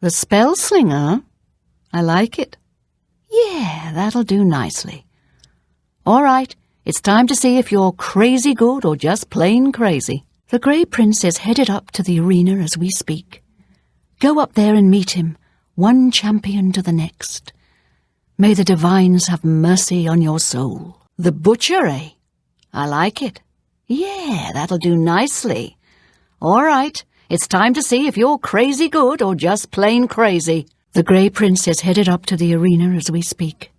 The spell slinger? I like it. Yeah, that'll do nicely. All right, it's time to see if you're crazy good or just plain crazy. The Grey Prince is headed up to the arena as we speak. Go up there and meet him, one champion to the next. May the divines have mercy on your soul. The butcher, eh? I like it. Yeah, that'll do nicely. All right, it's time to see if you're crazy good or just plain crazy. The Grey Prince is headed up to the arena as we speak.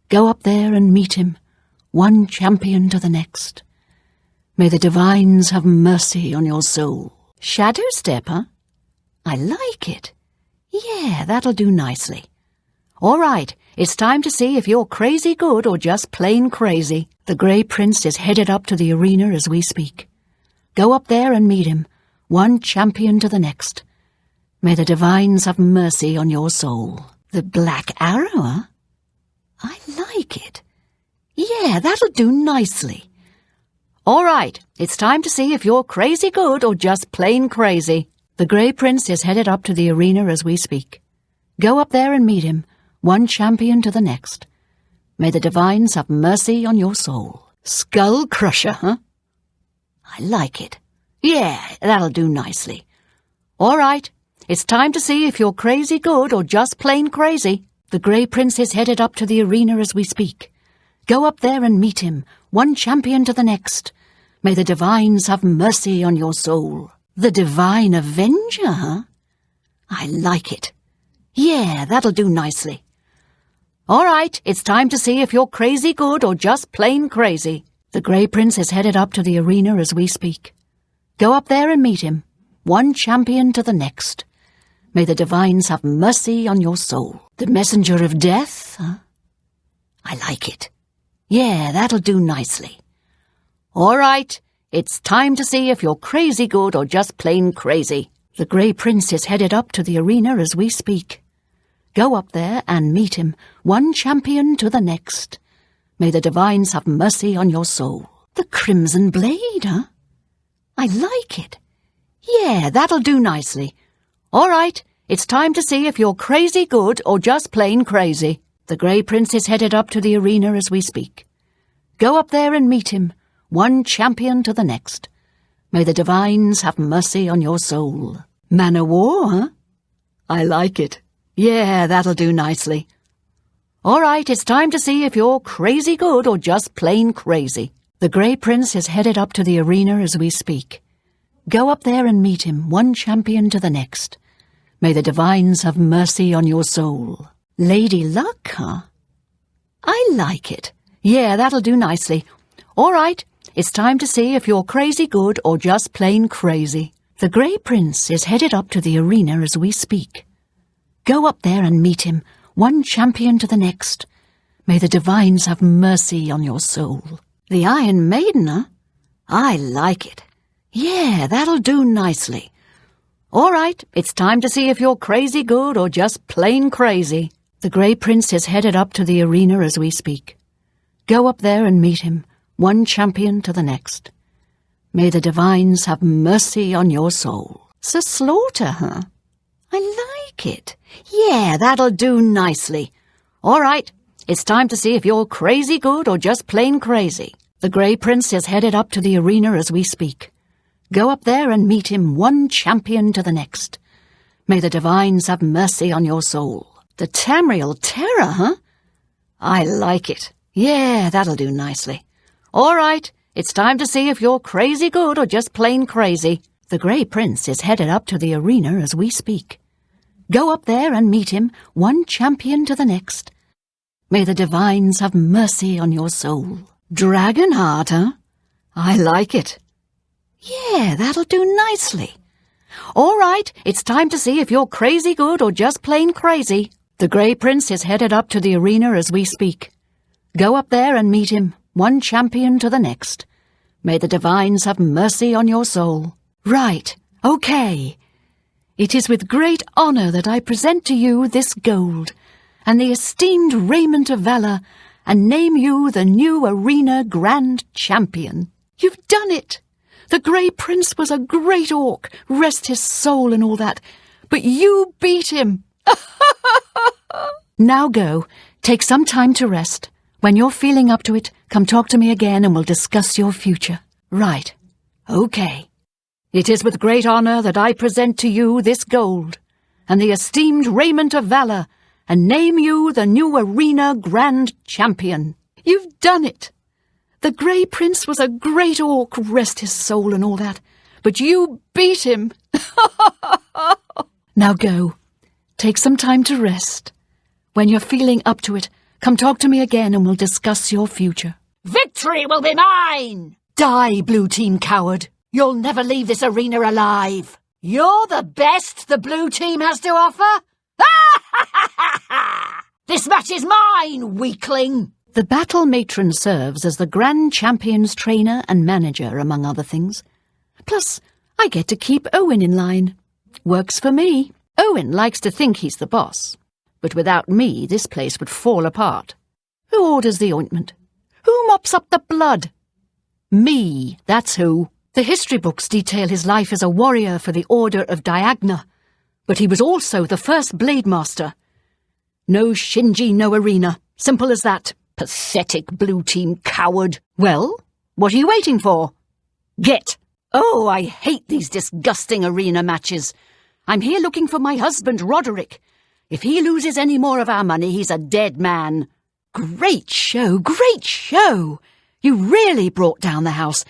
Go up there and meet him, one champion to the next. May the divines have mercy on your soul. Shadow step, huh? I like it. Yeah, that'll do nicely. All right, it's time to see if you're crazy good or just plain crazy. The Grey Prince is headed up to the arena as we speak. Go up there and meet him, one champion to the next. May the divines have mercy on your soul. The black arrow, huh? I like it. Yeah, that'll do nicely. All right, it's time to see if you're crazy good or just plain crazy. The Grey Prince is headed up to the arena as we speak. Go up there and meet him, one champion to the next. May the divines have mercy on your soul. Skull Crusher, huh? I like it. Yeah, that'll do nicely. All right, it's time to see if you're crazy good or just plain crazy. The Grey Prince is headed up to the arena as we speak. Go up there and meet him, one champion to the next. May the divines have mercy on your soul. The Divine Avenger, huh? I like it. Yeah, that'll do nicely. All right, it's time to see if you're crazy good or just plain crazy. The Grey Prince is headed up to the arena as we speak. Go up there and meet him, one champion to the next. May the divines have mercy on your soul. The Messenger of Death, huh? I like it. Yeah, that'll do nicely. All right, it's time to see if you're crazy good or just plain crazy. The Grey Prince is headed up to the arena as we speak. Go up there and meet him, one champion to the next. May the divines have mercy on your soul. The Crimson Blade, huh? I like it. Yeah, that'll do nicely. All right, it's time to see if you're crazy good or just plain crazy. The Grey Prince is headed up to the arena as we speak. Go up there and meet him, one champion to the next. May the divines have mercy on your soul. Man o' War, huh? I like it. Yeah, that'll do nicely. All right, it's time to see if you're crazy good or just plain crazy. The Grey Prince is headed up to the arena as we speak. Go up there and meet him, one champion to the next. May the divines have mercy on your soul. Lady Luck, huh? I like it. Yeah, that'll do nicely. All right, it's time to see if you're crazy good or just plain crazy. The Grey Prince is headed up to the arena as we speak. Go up there and meet him, one champion to the next. May the divines have mercy on your soul. The Iron Maiden, huh? I like it. Yeah, that'll do nicely. All right, it's time to see if you're crazy good or just plain crazy. The Grey Prince is headed up to the arena as we speak. Go up there and meet him, one champion to the next. May the divines have mercy on your soul. Sir Slaughter, huh? I like it. Yeah, that'll do nicely. All right, it's time to see if you're crazy good or just plain crazy. The Grey Prince is headed up to the arena as we speak. Go up there and meet him, one champion to the next. May the divines have mercy on your soul. The Tamriel Terror, huh? I like it. Yeah, that'll do nicely. All right, it's time to see if you're crazy good or just plain crazy. The Grey Prince is headed up to the arena as we speak. Go up there and meet him, one champion to the next. May the divines have mercy on your soul. Dragonheart, huh? I like it. Yeah, that'll do nicely. All right, it's time to see if you're crazy good or just plain crazy. The Grey Prince is headed up to the arena as we speak. Go up there and meet him, one champion to the next. May the divines have mercy on your soul. Right, okay. It is with great honor that I present to you this gold, and the esteemed raiment of valor, and name you the new arena grand champion. You've done it! The Grey Prince was a great orc, rest his soul and all that, but you beat him. Now go. Take some time to rest. When you're feeling up to it, come talk to me again and we'll discuss your future. Right. Okay. It is with great honour that I present to you this gold and the esteemed raiment of valour and name you the new arena grand champion. You've done it. The Grey Prince was a great orc, rest his soul and all that, but you beat him. Now go. Take some time to rest. When you're feeling up to it, come talk to me again and we'll discuss your future. Victory will be mine! Die, blue team coward. You'll never leave this arena alive. You're the best the blue team has to offer? This match is mine, weakling! The battle matron serves as the Grand Champion's trainer and manager, among other things. Plus, I get to keep Owen in line. Works for me. Owen likes to think he's the boss. But without me, this place would fall apart. Who orders the ointment? Who mops up the blood? Me, that's who. The history books detail his life as a warrior for the Order of Diagna, but he was also the first blade master. No Shinji, no arena. Simple as that. Pathetic blue team coward. Well, what are you waiting for? Get! Oh, I hate these disgusting arena matches. I'm here looking for my husband, Roderick. If he loses any more of our money, he's a dead man. Great show, great show! You really brought down the house.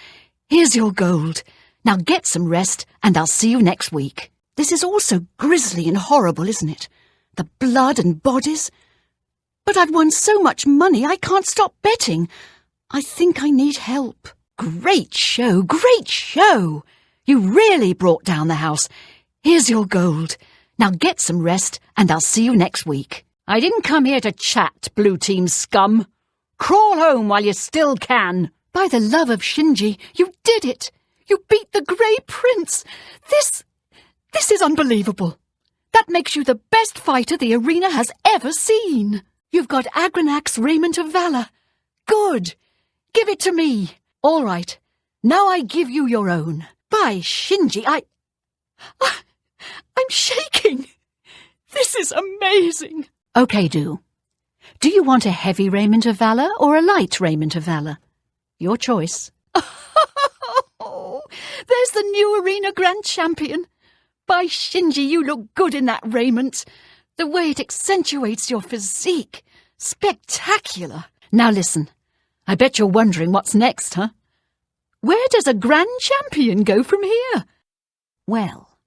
Here's your gold. Now get some rest, and I'll see you next week. This is all so grisly and horrible, isn't it? The blood and bodies. But I've won so much money, I can't stop betting. I think I need help. Great show, great show! You really brought down the house. Here's your gold. Now get some rest, and I'll see you next week. I didn't come here to chat, blue team scum. Crawl home while you still can. By the love of Shinji, you did it! You beat the Grey Prince! This is unbelievable. That makes you the best fighter the arena has ever seen. You've got Agranak's Raiment of Valor. Good. Give it to me. All right. Now I give you your own. By Shinji, I'm shaking. This is amazing. Okay, Do you want a heavy Raiment of Valor or a light Raiment of Valor? Your choice. Oh, there's the new arena grand champion. By Shinji, you look good in that raiment. The way it accentuates your physique. Spectacular. Now listen, I bet you're wondering what's next, huh? Where does a grand champion go from here? Well,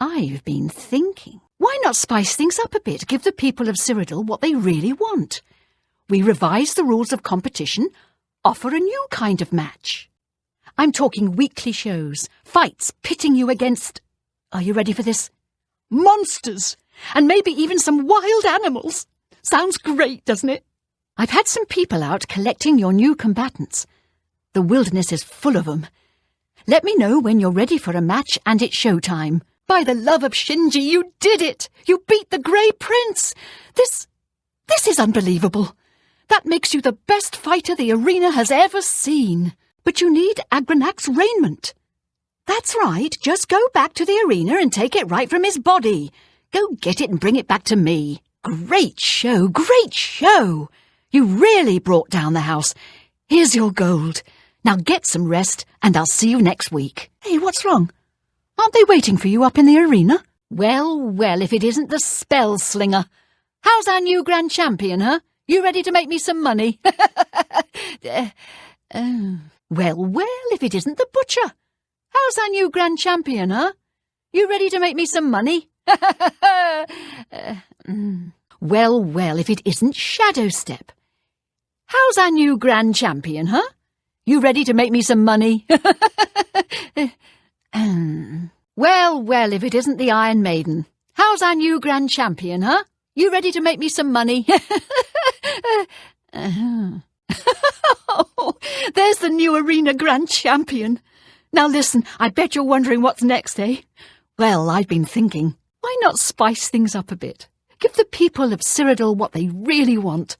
I've been thinking. Why not spice things up a bit, give the people of Cyrodiil what they really want? We revise the rules of competition, offer a new kind of match. I'm talking weekly shows, fights pitting you against... Are you ready for this? Monsters! And maybe even some wild animals. Sounds great, doesn't it? I've had some people out collecting your new combatants. The wilderness is full of them. Let me know when you're ready for a match and it's showtime. By the love of Shinji, you did it! You beat the Grey Prince! This is unbelievable. That makes you the best fighter the arena has ever seen. But you need Agranak's raiment. That's right, just go back to the arena and take it right from his body. Go get it and bring it back to me. Great show, great show! You really brought down the house. Here's your gold. Now get some rest, and I'll see you next week. Hey, what's wrong? Aren't they waiting for you up in the arena? Well, if it isn't the spell slinger. How's our new grand champion, huh? You ready to make me some money? Well, if it isn't the butcher. How's our new grand champion, huh? You ready to make me some money? Well, if it isn't Shadow Step. How's our new grand champion, huh? You ready to make me some money? Well, if it isn't the Iron Maiden. How's our new grand champion, huh? You ready to make me some money? There's the new arena grand champion. Now listen, I bet you're wondering what's next, eh? Well, I've been thinking, why not spice things up a bit? Give the people of Cyrodiil what they really want.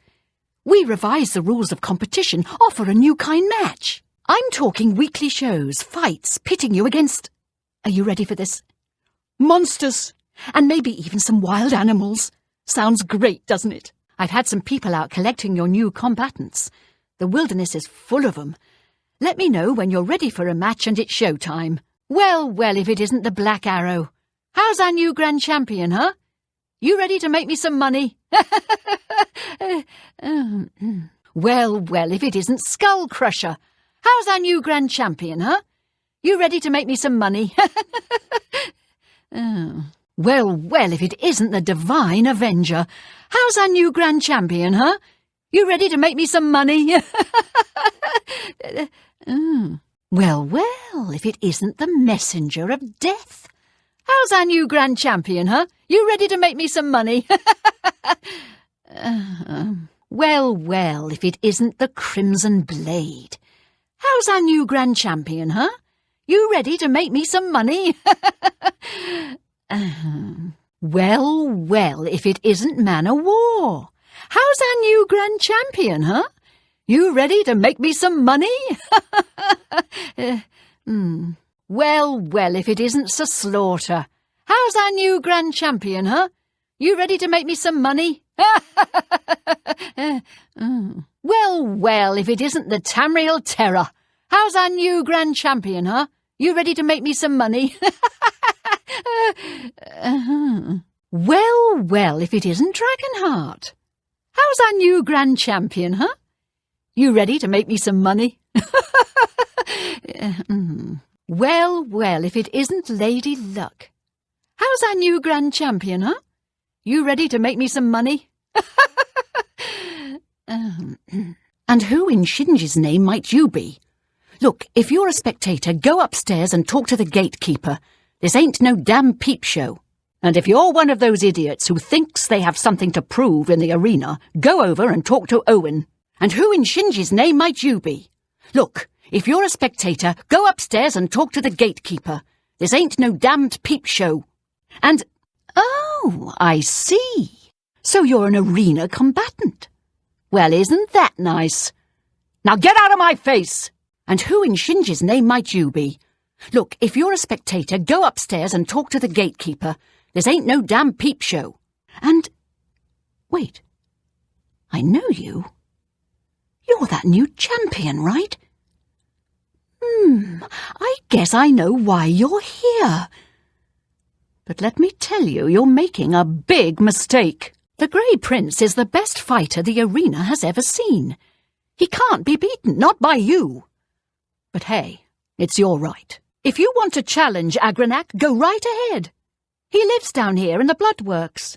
We revise the rules of competition, offer a new kind match. I'm talking weekly shows, fights, pitting you against... Are you ready for this? Monsters! And maybe even some wild animals. Sounds great, doesn't it? I've had some people out collecting your new combatants. The wilderness is full of them. Let me know when you're ready for a match and it's showtime. Well, well, if it isn't the Black Arrow. How's our new Grand Champion, huh? You ready to make me some money? Well, well, if it isn't Skull Crusher. How's our new Grand Champion, huh? You ready to make me some money? Well, well, if it isn't the Divine Avenger. How's our new Grand Champion, huh? You ready to make me some money? Well, well, if it isn't the Messenger of Death. How's our new Grand Champion, huh? You ready to make me some money? Well, well, if it isn't the Crimson Blade. How's our new Grand Champion, huh? You ready to make me some money? Well, well, if it isn't Man o' War. How's our new Grand Champion, huh? You ready to make me some money? Well, well, if it isn't Sir Slaughter. How's our new Grand Champion, huh? You ready to make me some money? Well, well, if it isn't the Tamriel Terror. How's our new Grand Champion, huh? You ready to make me some money? Well, well, if it isn't Dragonheart. How's our new Grand Champion, huh? You ready to make me some money? Well, well, if it isn't Lady Luck. How's our new Grand Champion, huh? You ready to make me some money? And who in Shinji's name might you be? Look, if you're a spectator, go upstairs and talk to the gatekeeper. This ain't no damn peep show. And if you're one of those idiots who thinks they have something to prove in the arena, go over and talk to Owen. And who in Shinji's name might you be? Look, if you're a spectator, go upstairs and talk to the gatekeeper. This ain't no damned peep show. And, oh, I see. So you're an arena combatant. Well, isn't that nice? Now get out of my face! And who in Shinji's name might you be? Look, if you're a spectator, go upstairs and talk to the gatekeeper. This ain't no damn peep show. And, wait, I know you. You're that new champion, right? I guess I know why you're here. But let me tell you, you're making a big mistake. The Grey Prince is the best fighter the arena has ever seen. He can't be beaten, not by you. But hey, it's your right. If you want to challenge Agranak, go right ahead. He lives down here in the Bloodworks.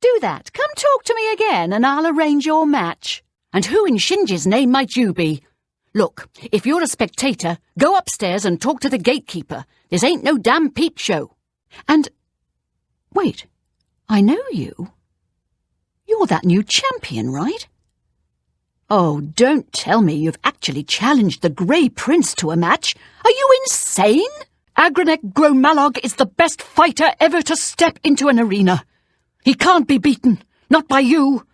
Do that. Come talk to me again and I'll arrange your match. And who in Shinji's name might you be? Look, if you're a spectator, go upstairs and talk to the gatekeeper. This ain't no damn peep show. And, wait, I know you. You're that new champion, right? Oh, don't tell me you've actually challenged the Grey Prince to a match. Are you insane? Agranek Gromalog is the best fighter ever to step into an arena. He can't be beaten, not by you.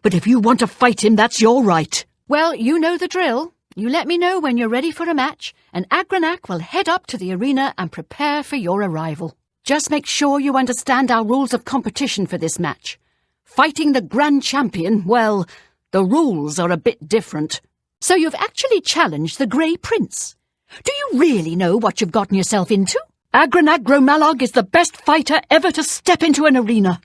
But if you want to fight him, that's your right. Well, you know the drill. You let me know when you're ready for a match, and Agranak will head up to the arena and prepare for your arrival. Just make sure you understand our rules of competition for this match. Fighting the Grand Champion, well, the rules are a bit different. So you've actually challenged the Grey Prince. Do you really know what you've gotten yourself into? Agranak Gromalog is the best fighter ever to step into an arena.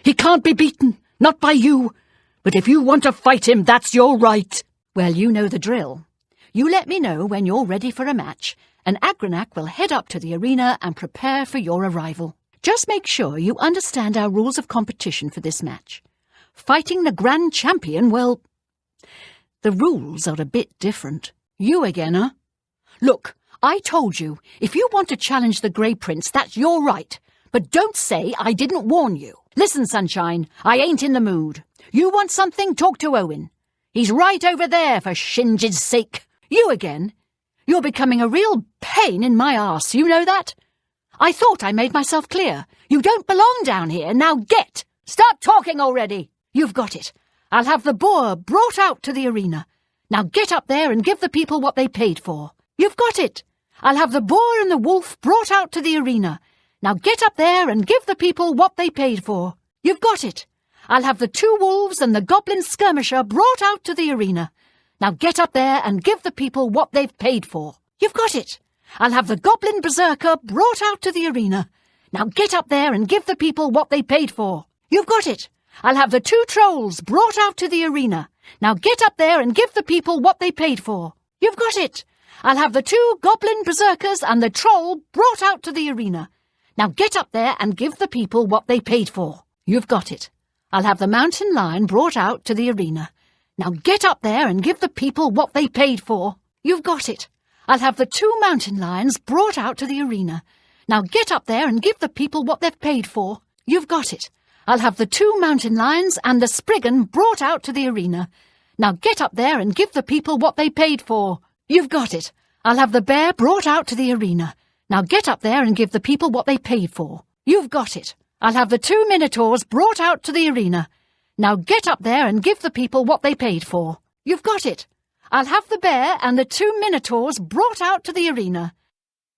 He can't be beaten, not by you. But if you want to fight him, that's your right. Well, you know the drill. You let me know when you're ready for a match, and Agranak will head up to the arena and prepare for your arrival. Just make sure you understand our rules of competition for this match. Fighting the Grand Champion, well, the rules are a bit different. You again, huh? Look, I told you, if you want to challenge the Grey Prince, that's your right. But don't say I didn't warn you. Listen, Sunshine, I ain't in the mood. You want something? Talk to Owen. He's right over there for Shinji's sake. You again? You're becoming a real pain in my arse, you know that? I thought I made myself clear. You don't belong down here, now get! Stop talking already! You've got it. I'll have the boar brought out to the arena. Now get up there and give the people what they paid for. You've got it. I'll have the boar and the wolf brought out to the arena. Now get up there and give the people what they paid for. You've got it. I'll have the 2 wolves and the goblin skirmisher brought out to the arena. Now get up there and give the people what they've paid for. You've got it. I'll have the goblin berserker brought out to the arena. Now get up there and give the people what they paid for. You've got it. I'll have the 2 trolls brought out to the arena. Now get up there and give the people what they paid for. You've got it. I'll have the 2 goblin berserkers and the troll brought out to the arena. Now get up there and give the people what they paid for. You've got it. I'll have the mountain lion brought out to the arena. Now get up there and give the people what they paid for. You've got it. I'll have the 2 mountain lions brought out to the arena. Now get up there and give the people what they've paid for. You've got it. I'll have the 2 mountain lions and the spriggan brought out to the arena. Now get up there and give the people what they paid for. You've got it. I'll have the bear brought out to the arena. Now get up there and give the people what they paid for. You've got it. I'll have the 2 minotaurs brought out to the arena. Now get up there and give the people what they paid for. You've got it. I'll have the bear and the 2 minotaurs brought out to the arena.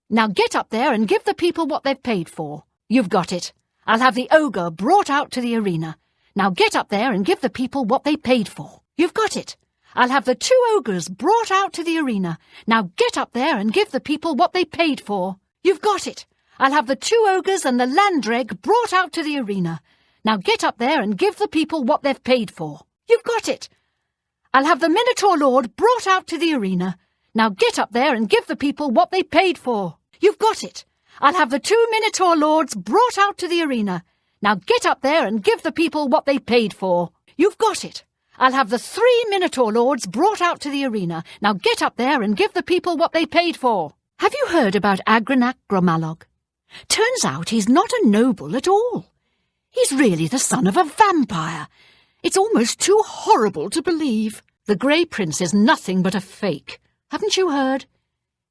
Now get up there and give the people what they've paid for. You've got it. I'll have the ogre brought out to the arena. Now get up there and give the people what they paid for. You've got it. I'll have the 2 ogres brought out to the arena. Now get up there and give the people what they paid for. You've got it. I'll have the 2 ogres and the landreg brought out to the arena. Now get up there and give the people what they've paid for. You've got it. I'll have the Minotaur Lord brought out to the arena. Now get up there and give the people what they paid for. You've got it. I'll have the 2 Minotaur Lords brought out to the arena. Now get up there and give the people what they paid for. You've got it. I'll have the 3 Minotaur Lords brought out to the arena. Now get up there and give the people what they paid for. Have you heard about Agranac Gromalog? Turns out he's not a noble at all. He's really the son of a vampire. It's almost too horrible to believe. The Grey Prince is nothing but a fake. Haven't you heard?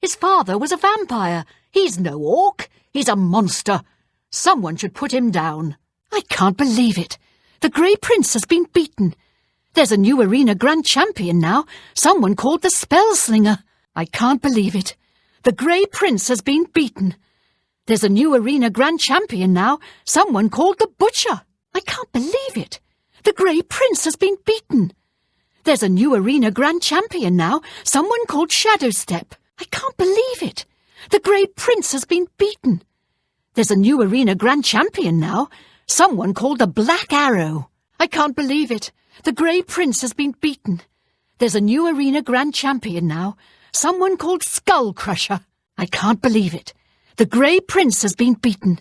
His father was a vampire. He's no orc. He's a monster. Someone should put him down. I can't believe it. The Grey Prince has been beaten. There's a new arena grand champion now, someone called the Spellslinger. I can't believe it. The Grey Prince has been beaten. There's a new arena grand champion now, someone called the Butcher. I can't believe it. The Grey Prince has been beaten. There's a new arena grand champion now, someone called Shadowstep. I can't believe it. The Grey Prince has been beaten. There's a new arena grand champion now, someone called the Black Arrow. I can't believe it. The Grey Prince has been beaten. There's a new arena grand champion now, someone called Skull Crusher. I can't believe it. The Grey Prince has been beaten.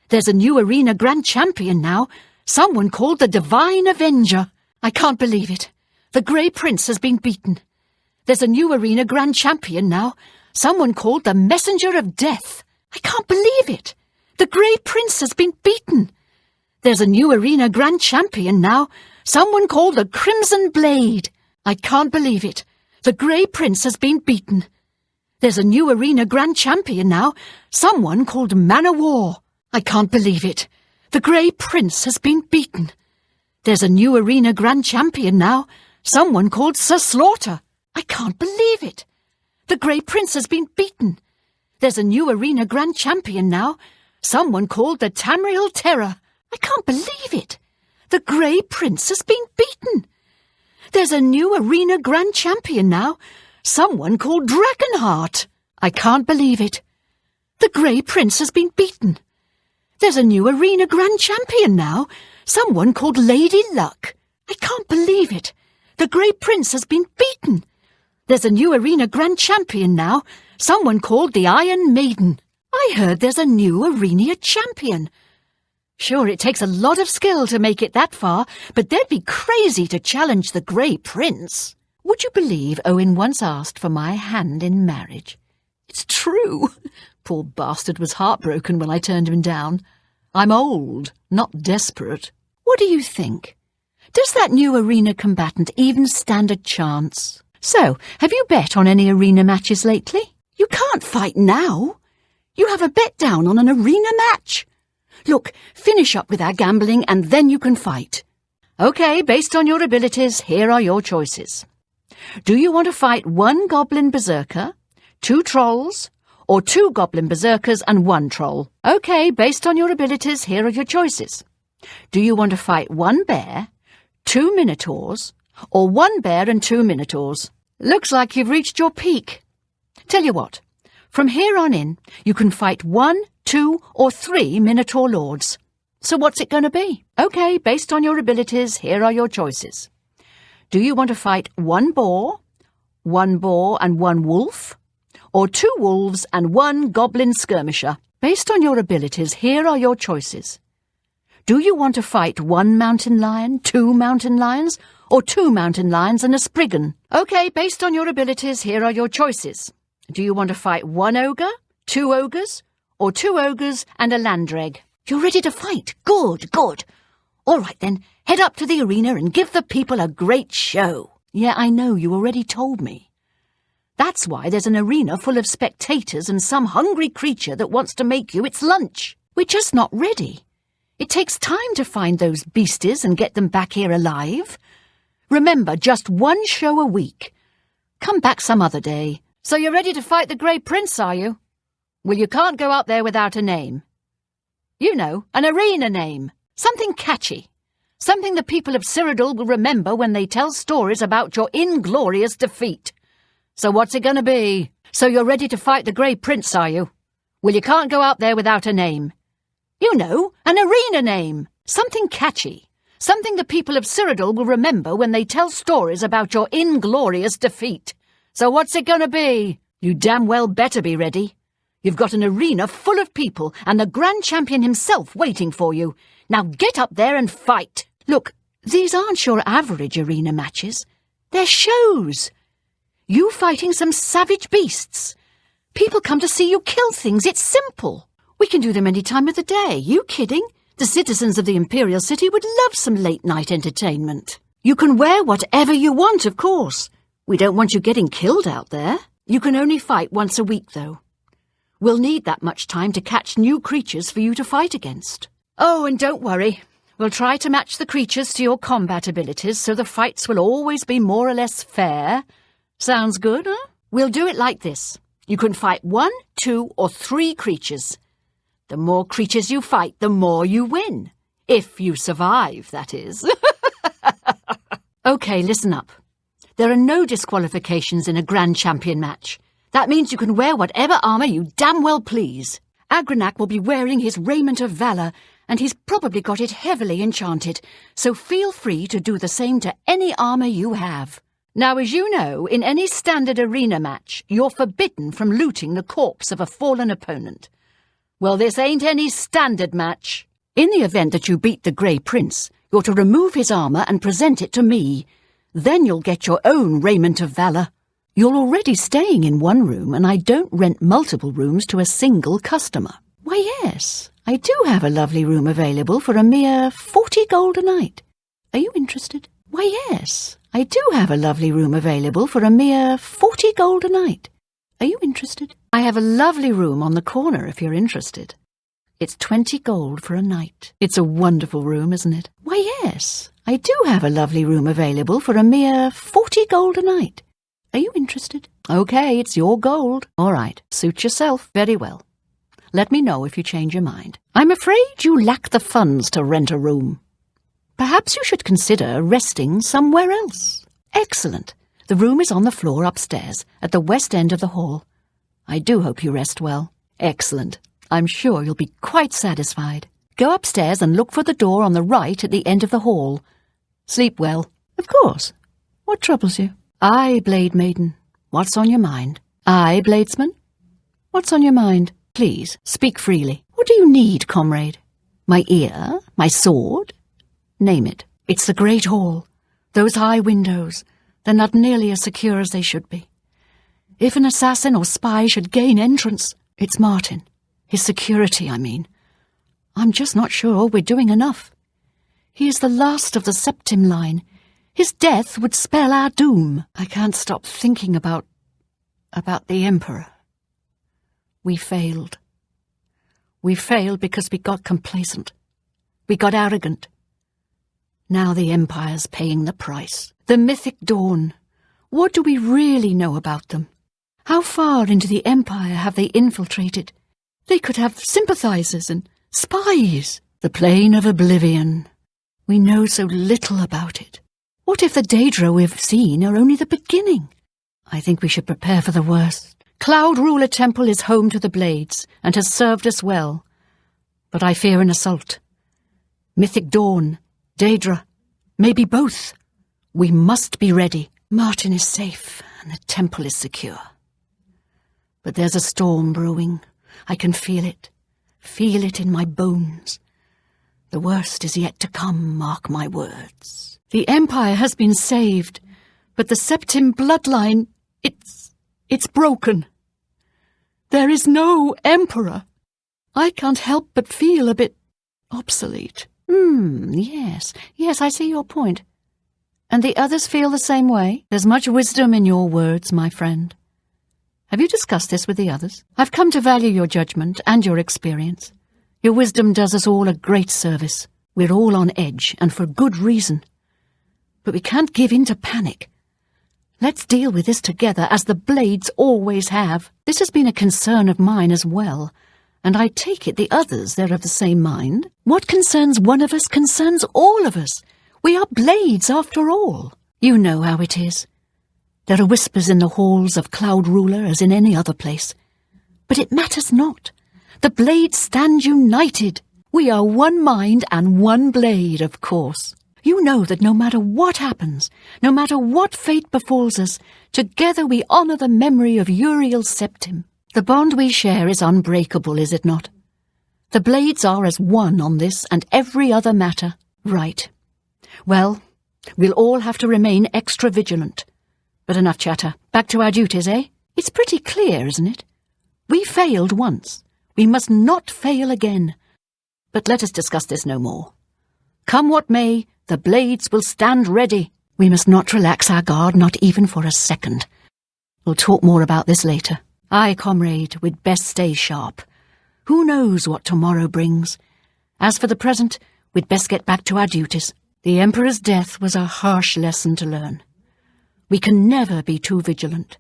There's a new arena grand champion now, someone called the Divine Avenger. I can't believe it. The Grey Prince has been beaten. There's a new arena grand champion now, someone called the Messenger of Death. I can't believe it. The Grey Prince has been beaten. There's a new arena grand champion now, someone called the Crimson Blade. I can't believe it. The Grey Prince has been beaten. There's a new arena grand champion now, someone called Man o' War. I can't believe it. The Grey Prince has been beaten. There's a new arena grand champion now, someone called Sir Slaughter. I can't believe it. The Grey Prince has been beaten. There's a new arena grand champion now, someone called the Tamriel Terror. I can't believe it. The Grey Prince has been beaten. There's a new arena grand champion now, someone called Dragonheart. I can't believe it. The Grey Prince has been beaten. There's a new arena grand champion now, someone called Lady Luck. I can't believe it. The Grey Prince has been beaten. There's a new arena grand champion now, someone called the Iron Maiden. I heard there's a new arena champion. Sure, it takes a lot of skill to make it that far, but they'd be crazy to challenge the Grey Prince. Would you believe Owen once asked for my hand in marriage? It's true. Poor bastard was heartbroken when I turned him down. I'm old, not desperate. What do you think? Does that new arena combatant even stand a chance? So, have you bet on any arena matches lately? You can't fight now. You have a bet down on an arena match. Look, finish up with our gambling and then you can fight. Okay, based on your abilities, here are your choices. Do you want to fight 1 goblin berserker, 2 trolls, or 2 goblin berserkers and 1 troll. Okay, based on your abilities, here are your choices. Do you want to fight 1 bear, 2 minotaurs, or 1 bear and 2 minotaurs? Looks like you've reached your peak. Tell you what, from here on in, you can fight 1, 2, or 3 minotaur lords. So what's it going to be? Okay, based on your abilities, here are your choices. Do you want to fight 1 boar and 1 wolf, or 2 wolves and 1 goblin skirmisher? Based on your abilities, here are your choices. Do you want to fight 1 mountain lion, 2 mountain lions, or 2 mountain lions and a spriggan? Okay, based on your abilities, here are your choices. Do you want to fight 1 ogre, 2 ogres, or 2 ogres and a landreg? You're ready to fight. Good, good. All right then, head up to the arena and give the people a great show. Yeah, I know, you already told me. That's why there's an arena full of spectators and some hungry creature that wants to make you its lunch. We're just not ready. It takes time to find those beasties and get them back here alive. Remember, just 1 show a week. Come back some other day. So you're ready to fight the Grey Prince, are you? Well, you can't go out there without a name. You know, an arena name. Something catchy. Something the people of Cyrodiil will remember when they tell stories about your inglorious defeat. So what's it going to be? So you're ready to fight the Grey Prince, are you? Well, you can't go out there without a name. You know, an arena name. Something catchy. Something the people of Cyrodiil will remember when they tell stories about your inglorious defeat. So what's it going to be? You damn well better be ready. You've got an arena full of people and the Grand Champion himself waiting for you. Now get up there and fight. Look, these aren't your average arena matches. They're shows. You fighting some savage beasts. People come to see you kill things. It's simple. We can do them any time of the day. You kidding? The citizens of the Imperial City would love some late-night entertainment. You can wear whatever you want, of course. We don't want you getting killed out there. You can only fight once a week, though. We'll need that much time to catch new creatures for you to fight against. Oh, and don't worry. We'll try to match the creatures to your combat abilities so the fights will always be more or less fair. Sounds good, huh? We'll do it like this. You can fight 1, 2, or 3 creatures. The more creatures you fight, the more you win. If you survive, that is. Okay, listen up. There are no disqualifications in a Grand Champion match. That means you can wear whatever armour you damn well please. Agranac will be wearing his raiment of valour, and he's probably got it heavily enchanted, so feel free to do the same to any armour you have. Now, as you know, in any standard arena match, you're forbidden from looting the corpse of a fallen opponent. Well, this ain't any standard match. In the event that you beat the Grey Prince, you're to remove his armour and present it to me. Then you'll get your own raiment of valour. You're already staying in one room, and I don't rent multiple rooms to a single customer. Why, yes, I do have a lovely room available for a mere 40 gold a night. Are you interested? Why, yes, I do have a lovely room available for a mere 40 gold a night. Are you interested? I have a lovely room on the corner if you're interested. It's 20 gold for a night. It's a wonderful room, isn't it? Why, yes, I do have a lovely room available for a mere 40 gold a night. Are you interested? Okay, it's your gold. All right, suit yourself. Very well. Let me know if you change your mind. I'm afraid you lack the funds to rent a room. Perhaps you should consider resting somewhere else. Excellent. The room is on the floor upstairs, at the west end of the hall. I do hope you rest well. Excellent. I'm sure you'll be quite satisfied. Go upstairs and look for the door on the right at the end of the hall. Sleep well. Of course. What troubles you? Aye, Blade Maiden. What's on your mind? Aye, Bladesman. What's on your mind? Please, speak freely. What do you need, comrade? My ear? My sword? Name it. It's the Great Hall. Those high windows. They're not nearly as secure as they should be. If an assassin or spy should gain entrance, it's Martin. His security, I mean. I'm just not sure we're doing enough. He is the last of the Septim line. His death would spell our doom. I can't stop thinking about the Emperor. We failed. We failed because we got complacent. We got arrogant. Now the Empire's paying the price. The Mythic Dawn. What do we really know about them? How far into the Empire have they infiltrated? They could have sympathizers and spies. The plane of Oblivion. We know so little about it. What if the Daedra we've seen are only the beginning? I think we should prepare for the worst. Cloud Ruler Temple is home to the Blades and has served us well. But I fear an assault. Mythic Dawn, Daedra, maybe both. We must be ready. Martin is safe and the temple is secure. But there's a storm brewing. I can feel it in my bones. The worst is yet to come, mark my words. The Empire has been saved, but the Septim bloodline, it's broken. There is no Emperor. I can't help but feel a bit obsolete. Yes, I see your point. And the others feel the same way? There's much wisdom in your words, my friend. Have you discussed this with the others? I've come to value your judgment and your experience. Your wisdom does us all a great service. We're all on edge, and for good reason. But we can't give in to panic. Let's deal with this together, as the Blades always have. This has been a concern of mine as well, and I take it the others, they're of the same mind. What concerns one of us concerns all of us. We are Blades, after all. You know how it is. There are whispers in the halls of Cloud Ruler as in any other place. But it matters not. The Blades stand united. We are one mind and one blade, of course. You know that no matter what happens, no matter what fate befalls us, together we honour the memory of Uriel Septim. The bond we share is unbreakable, is it not? The Blades are as one on this and every other matter. Right. Well, we'll all have to remain extra vigilant. But enough chatter. Back to our duties, eh? It's pretty clear, isn't it? We failed once. We must not fail again. But let us discuss this no more. Come what may, the Blades will stand ready. We must not relax our guard, not even for a second. We'll talk more about this later. Aye, comrade, we'd best stay sharp. Who knows what tomorrow brings? As for the present, we'd best get back to our duties. The Emperor's death was a harsh lesson to learn. We can never be too vigilant.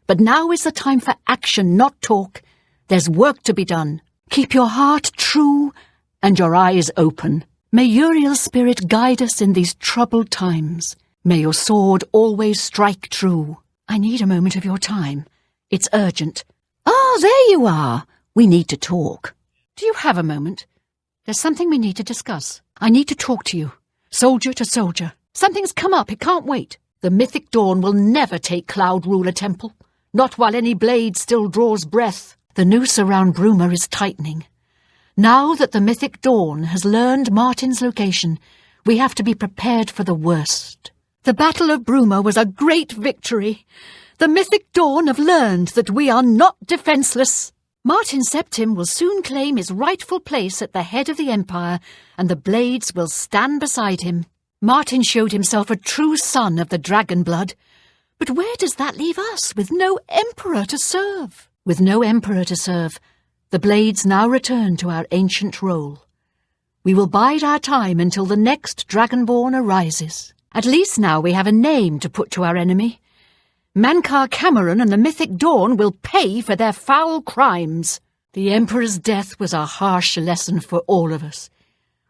But now is the time for action, not talk. There's work to be done. Keep your heart true and your eyes open. May Uriel's spirit guide us in these troubled times. May your sword always strike true. I need a moment of your time. It's urgent. Ah, there you are. We need to talk. Do you have a moment? There's something we need to discuss. I need to talk to you. Soldier to soldier. Something's come up. It can't wait. The Mythic Dawn will never take Cloud Ruler Temple. Not while any blade still draws breath. The noose around Bruma is tightening. Now that the Mythic Dawn has learned Martin's location, we have to be prepared for the worst. The Battle of Bruma was a great victory. The Mythic Dawn have learned that we are not defenseless. Martin Septim will soon claim his rightful place at the head of the Empire, and the Blades will stand beside him. Martin showed himself a true son of the dragon blood. But where does that leave us, with no Emperor to serve? With no Emperor to serve, the Blades now return to our ancient role. We will bide our time until the next Dragonborn arises. At least now we have a name to put to our enemy. Mankar Cameron and the Mythic Dawn will pay for their foul crimes. The Emperor's death was a harsh lesson for all of us.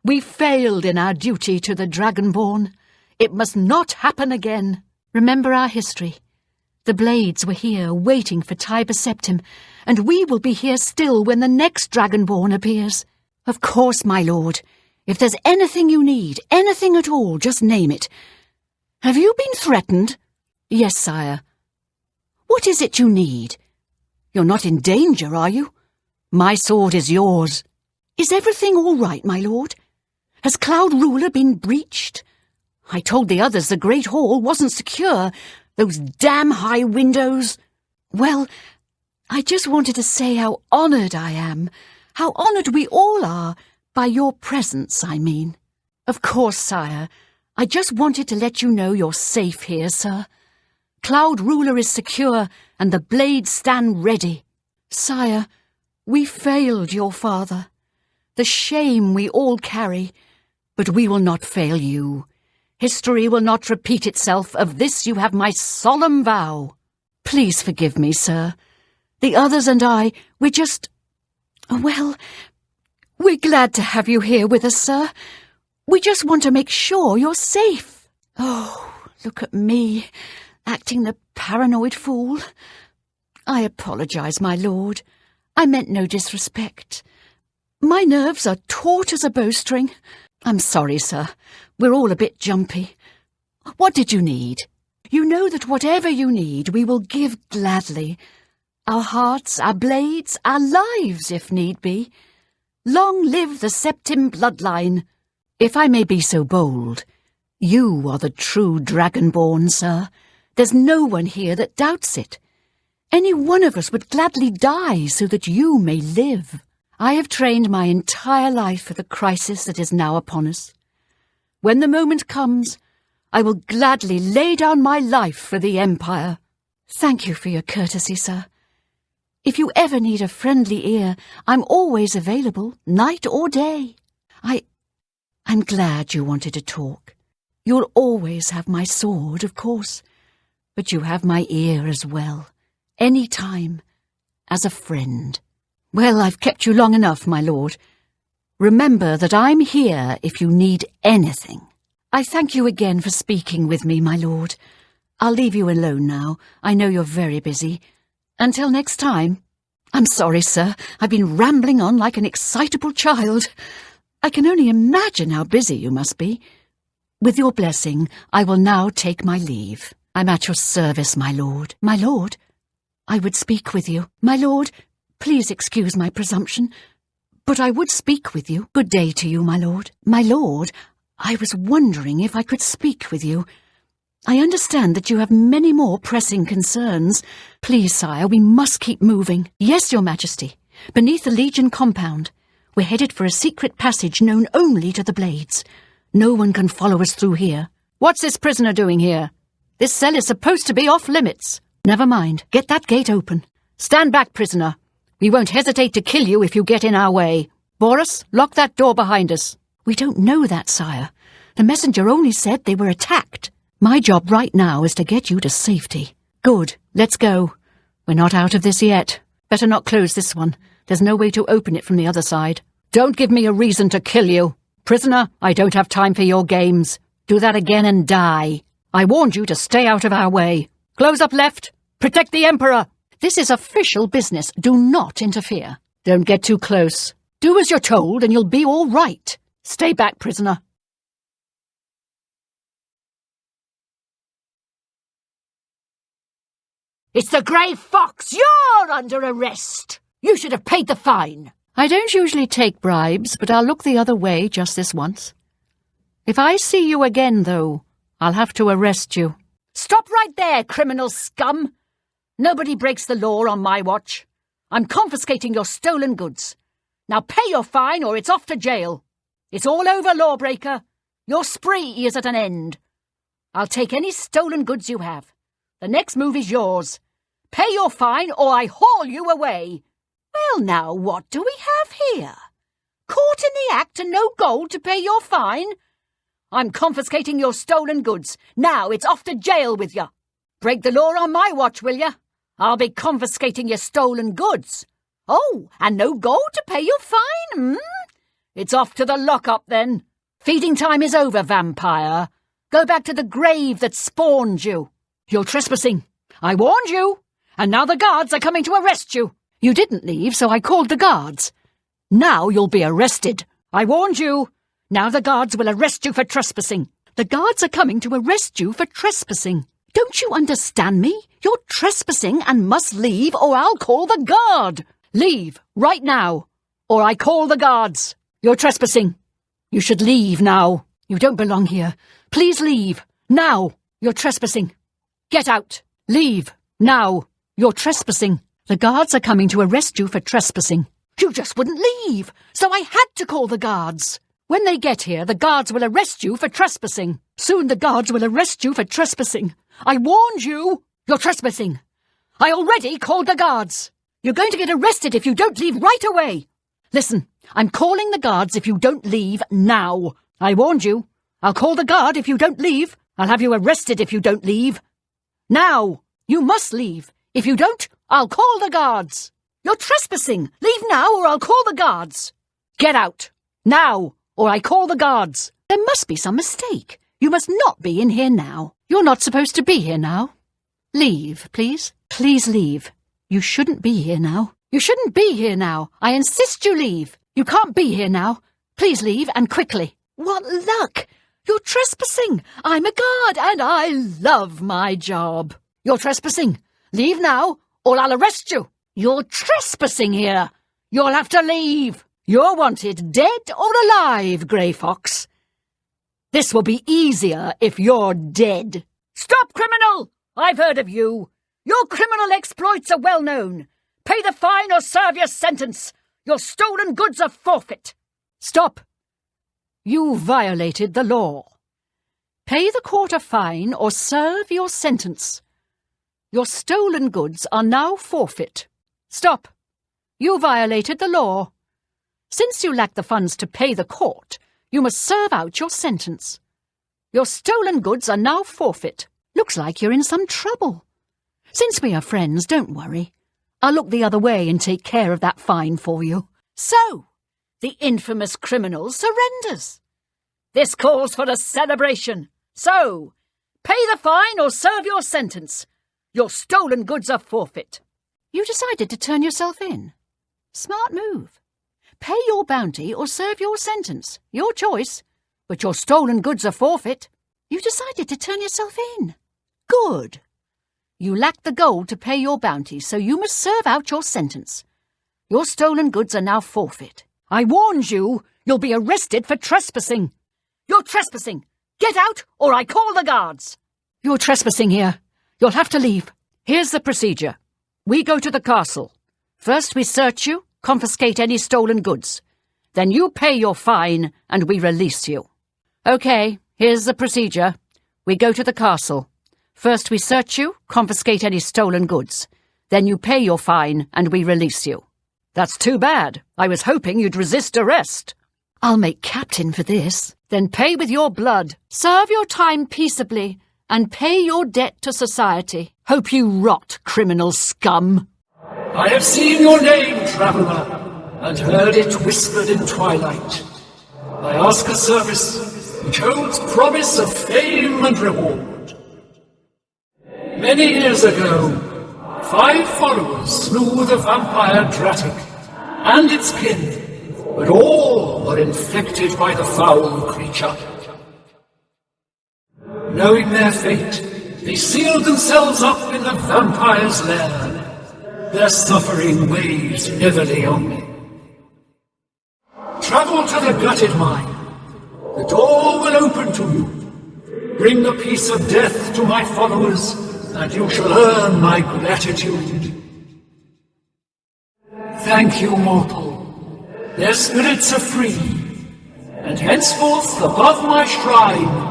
We failed in our duty to the Dragonborn. It must not happen again. Remember our history. The Blades were here waiting for Tiber Septim, and we will be here still when the next Dragonborn appears. Of course, my lord. If there's anything you need, anything at all, just name it. Have you been threatened? Yes, sire. What is it you need? You're not in danger, are you? My sword is yours. Is everything all right, my lord? Has Cloud Ruler been breached? I told the others the Great Hall wasn't secure. Those damn high windows. Well, I just wanted to say how honoured I am, how honoured we all are, by your presence, I mean. Of course, sire. I just wanted to let you know you're safe here, sir. Cloud Ruler is secure, and the Blades stand ready. Sire, we failed your father. The shame we all carry, but we will not fail you. History will not repeat itself. Of this you have my solemn vow. Please forgive me, sir. The others and I, we're just... Well, we're glad to have you here with us, sir. We just want to make sure you're safe. Oh, look at me, acting the paranoid fool. I apologize, my lord. I meant no disrespect. My nerves are taut as a bowstring. I'm sorry, sir. We're all a bit jumpy. What did you need? You know that whatever you need, we will give gladly. Our hearts, our blades, our lives, if need be. Long live the Septim bloodline. If I may be so bold, you are the true Dragonborn, sir. There's no one here that doubts it. Any one of us would gladly die so that you may live. I have trained my entire life for the crisis that is now upon us. When the moment comes, I will gladly lay down my life for the Empire. Thank you for your courtesy, sir. If you ever need a friendly ear, I'm always available, night or day. I'm glad you wanted to talk. You'll always have my sword, of course, but you have my ear as well, any time, as a friend. Well, I've kept you long enough, my lord. Remember that I'm here if you need anything. I thank you again for speaking with me, my lord. I'll leave you alone now. I know you're very busy. Until next time. I'm sorry, sir. I've been rambling on like an excitable child. I can only imagine how busy you must be. With your blessing, I will now take my leave. I'm at your service, my lord. My lord, I would speak with you. My lord, please excuse my presumption, but I would speak with you. Good day to you, my lord. My lord, I was wondering if I could speak with you. I understand that you have many more pressing concerns. Please, sire, we must keep moving. Yes, your majesty. Beneath the Legion compound. We're headed for a secret passage known only to the Blades. No one can follow us through here. What's this prisoner doing here? This cell is supposed to be off limits. Never mind. Get that gate open. Stand back, prisoner. We won't hesitate to kill you if you get in our way. Boris, lock that door behind us. We don't know that, sire. The messenger only said they were attacked. My job right now is to get you to safety. Good. Let's go. We're not out of this yet. Better not close this one. There's no way to open it from the other side. Don't give me a reason to kill you. Prisoner, I don't have time for your games. Do that again and die. I warned you to stay out of our way. Close up left. Protect the Emperor. This is official business. Do not interfere. Don't get too close. Do as you're told and you'll be all right. Stay back, prisoner. It's the Grey Fox! You're under arrest! You should have paid the fine. I don't usually take bribes, but I'll look the other way just this once. If I see you again, though, I'll have to arrest you. Stop right there, criminal scum! Nobody breaks the law on my watch. I'm confiscating your stolen goods. Now pay your fine or it's off to jail. It's all over, lawbreaker. Your spree is at an end. I'll take any stolen goods you have. The next move is yours. Pay your fine or I haul you away. Well, now, what do we have here? Caught in the act and no gold to pay your fine? I'm confiscating your stolen goods. Now it's off to jail with you. Break the law on my watch, will you? I'll be confiscating your stolen goods. Oh, and no gold to pay your fine, It's off to the lockup, then. Feeding time is over, vampire. Go back to the grave that spawned you. You're trespassing. I warned you. And now the guards are coming to arrest you. You didn't leave, so I called the guards. Now you'll be arrested. I warned you. Now the guards will arrest you for trespassing. The guards are coming to arrest you for trespassing. Don't you understand me? You're trespassing and must leave, or I'll call the guard. Leave, right now, or I call the guards. You're trespassing. You should leave now. You don't belong here. Please leave, now. You're trespassing. Get out. Leave, now. You're trespassing. The guards are coming to arrest you for trespassing. You just wouldn't leave, so I had to call the guards. When they get here, the guards will arrest you for trespassing. Soon the guards will arrest you for trespassing. I warned you. You're trespassing. I already called the guards. You're going to get arrested if you don't leave right away. Listen, I'm calling the guards if you don't leave now. I warned you. I'll call the guard if you don't leave. I'll have you arrested if you don't leave. Now, You must leave. If you don't, I'll call the guards. You're trespassing. Leave now or I'll call the guards. Get out. Now, or I call the guards. There must be some mistake. You must not be in here now. You're not supposed to be here now. Leave, please. Please leave. You shouldn't be here now. You shouldn't be here now. I insist you leave. You can't be here now. Please leave, and quickly. What luck! You're trespassing. I'm a guard, and I love my job. You're trespassing. Leave now, or I'll arrest you. You're trespassing here. You'll have to leave. You're wanted dead or alive, Grey Fox. This will be easier if you're dead. Stop, criminal! I've heard of you. Your criminal exploits are well known. Pay the fine or serve your sentence. Your stolen goods are forfeit. Stop. You violated the law. Pay the court a fine or serve your sentence. Your stolen goods are now forfeit. Stop. You violated the law. Since you lack the funds to pay the court, you must serve out your sentence. Your stolen goods are now forfeit. Looks like you're in some trouble. Since we are friends, don't worry. I'll look the other way and take care of that fine for you. So, the infamous criminal surrenders. This calls for a celebration. So, pay the fine or serve your sentence. Your stolen goods are forfeit. You decided to turn yourself in. Smart move. Pay your bounty or serve your sentence. Your choice. But your stolen goods are forfeit. You decided to turn yourself in. Good. You lack the gold to pay your bounty, so you must serve out your sentence. Your stolen goods are now forfeit. I warned you, you'll be arrested for trespassing. You're trespassing. Get out, or I call the guards. You're trespassing here. You'll have to leave. Here's the procedure. We go to the castle. First we search you, confiscate any stolen goods. Then you pay your fine, and we release you. Okay, here's the procedure. We go to the castle. First we search you, confiscate any stolen goods. Then you pay your fine, and we release you. That's too bad. I was hoping you'd resist arrest. I'll make captain for this. Then pay with your blood. Serve your time peaceably, and pay your debt to society. Hope you rot, criminal scum. I have seen your name, traveller, and heard it whispered in twilight. I ask a service which holds promise of fame and reward. Many years ago, 5 followers slew the vampire Dratic and its kin, but all were infected by the foul creature. Knowing their fate, they sealed themselves up in the vampire's lair. Their suffering weighs heavily on me. Travel to the gutted mine. The door will open to you. Bring the piece of death to my followers, and you shall earn my gratitude. Thank you, mortal. Their spirits are free, and henceforth above my shrine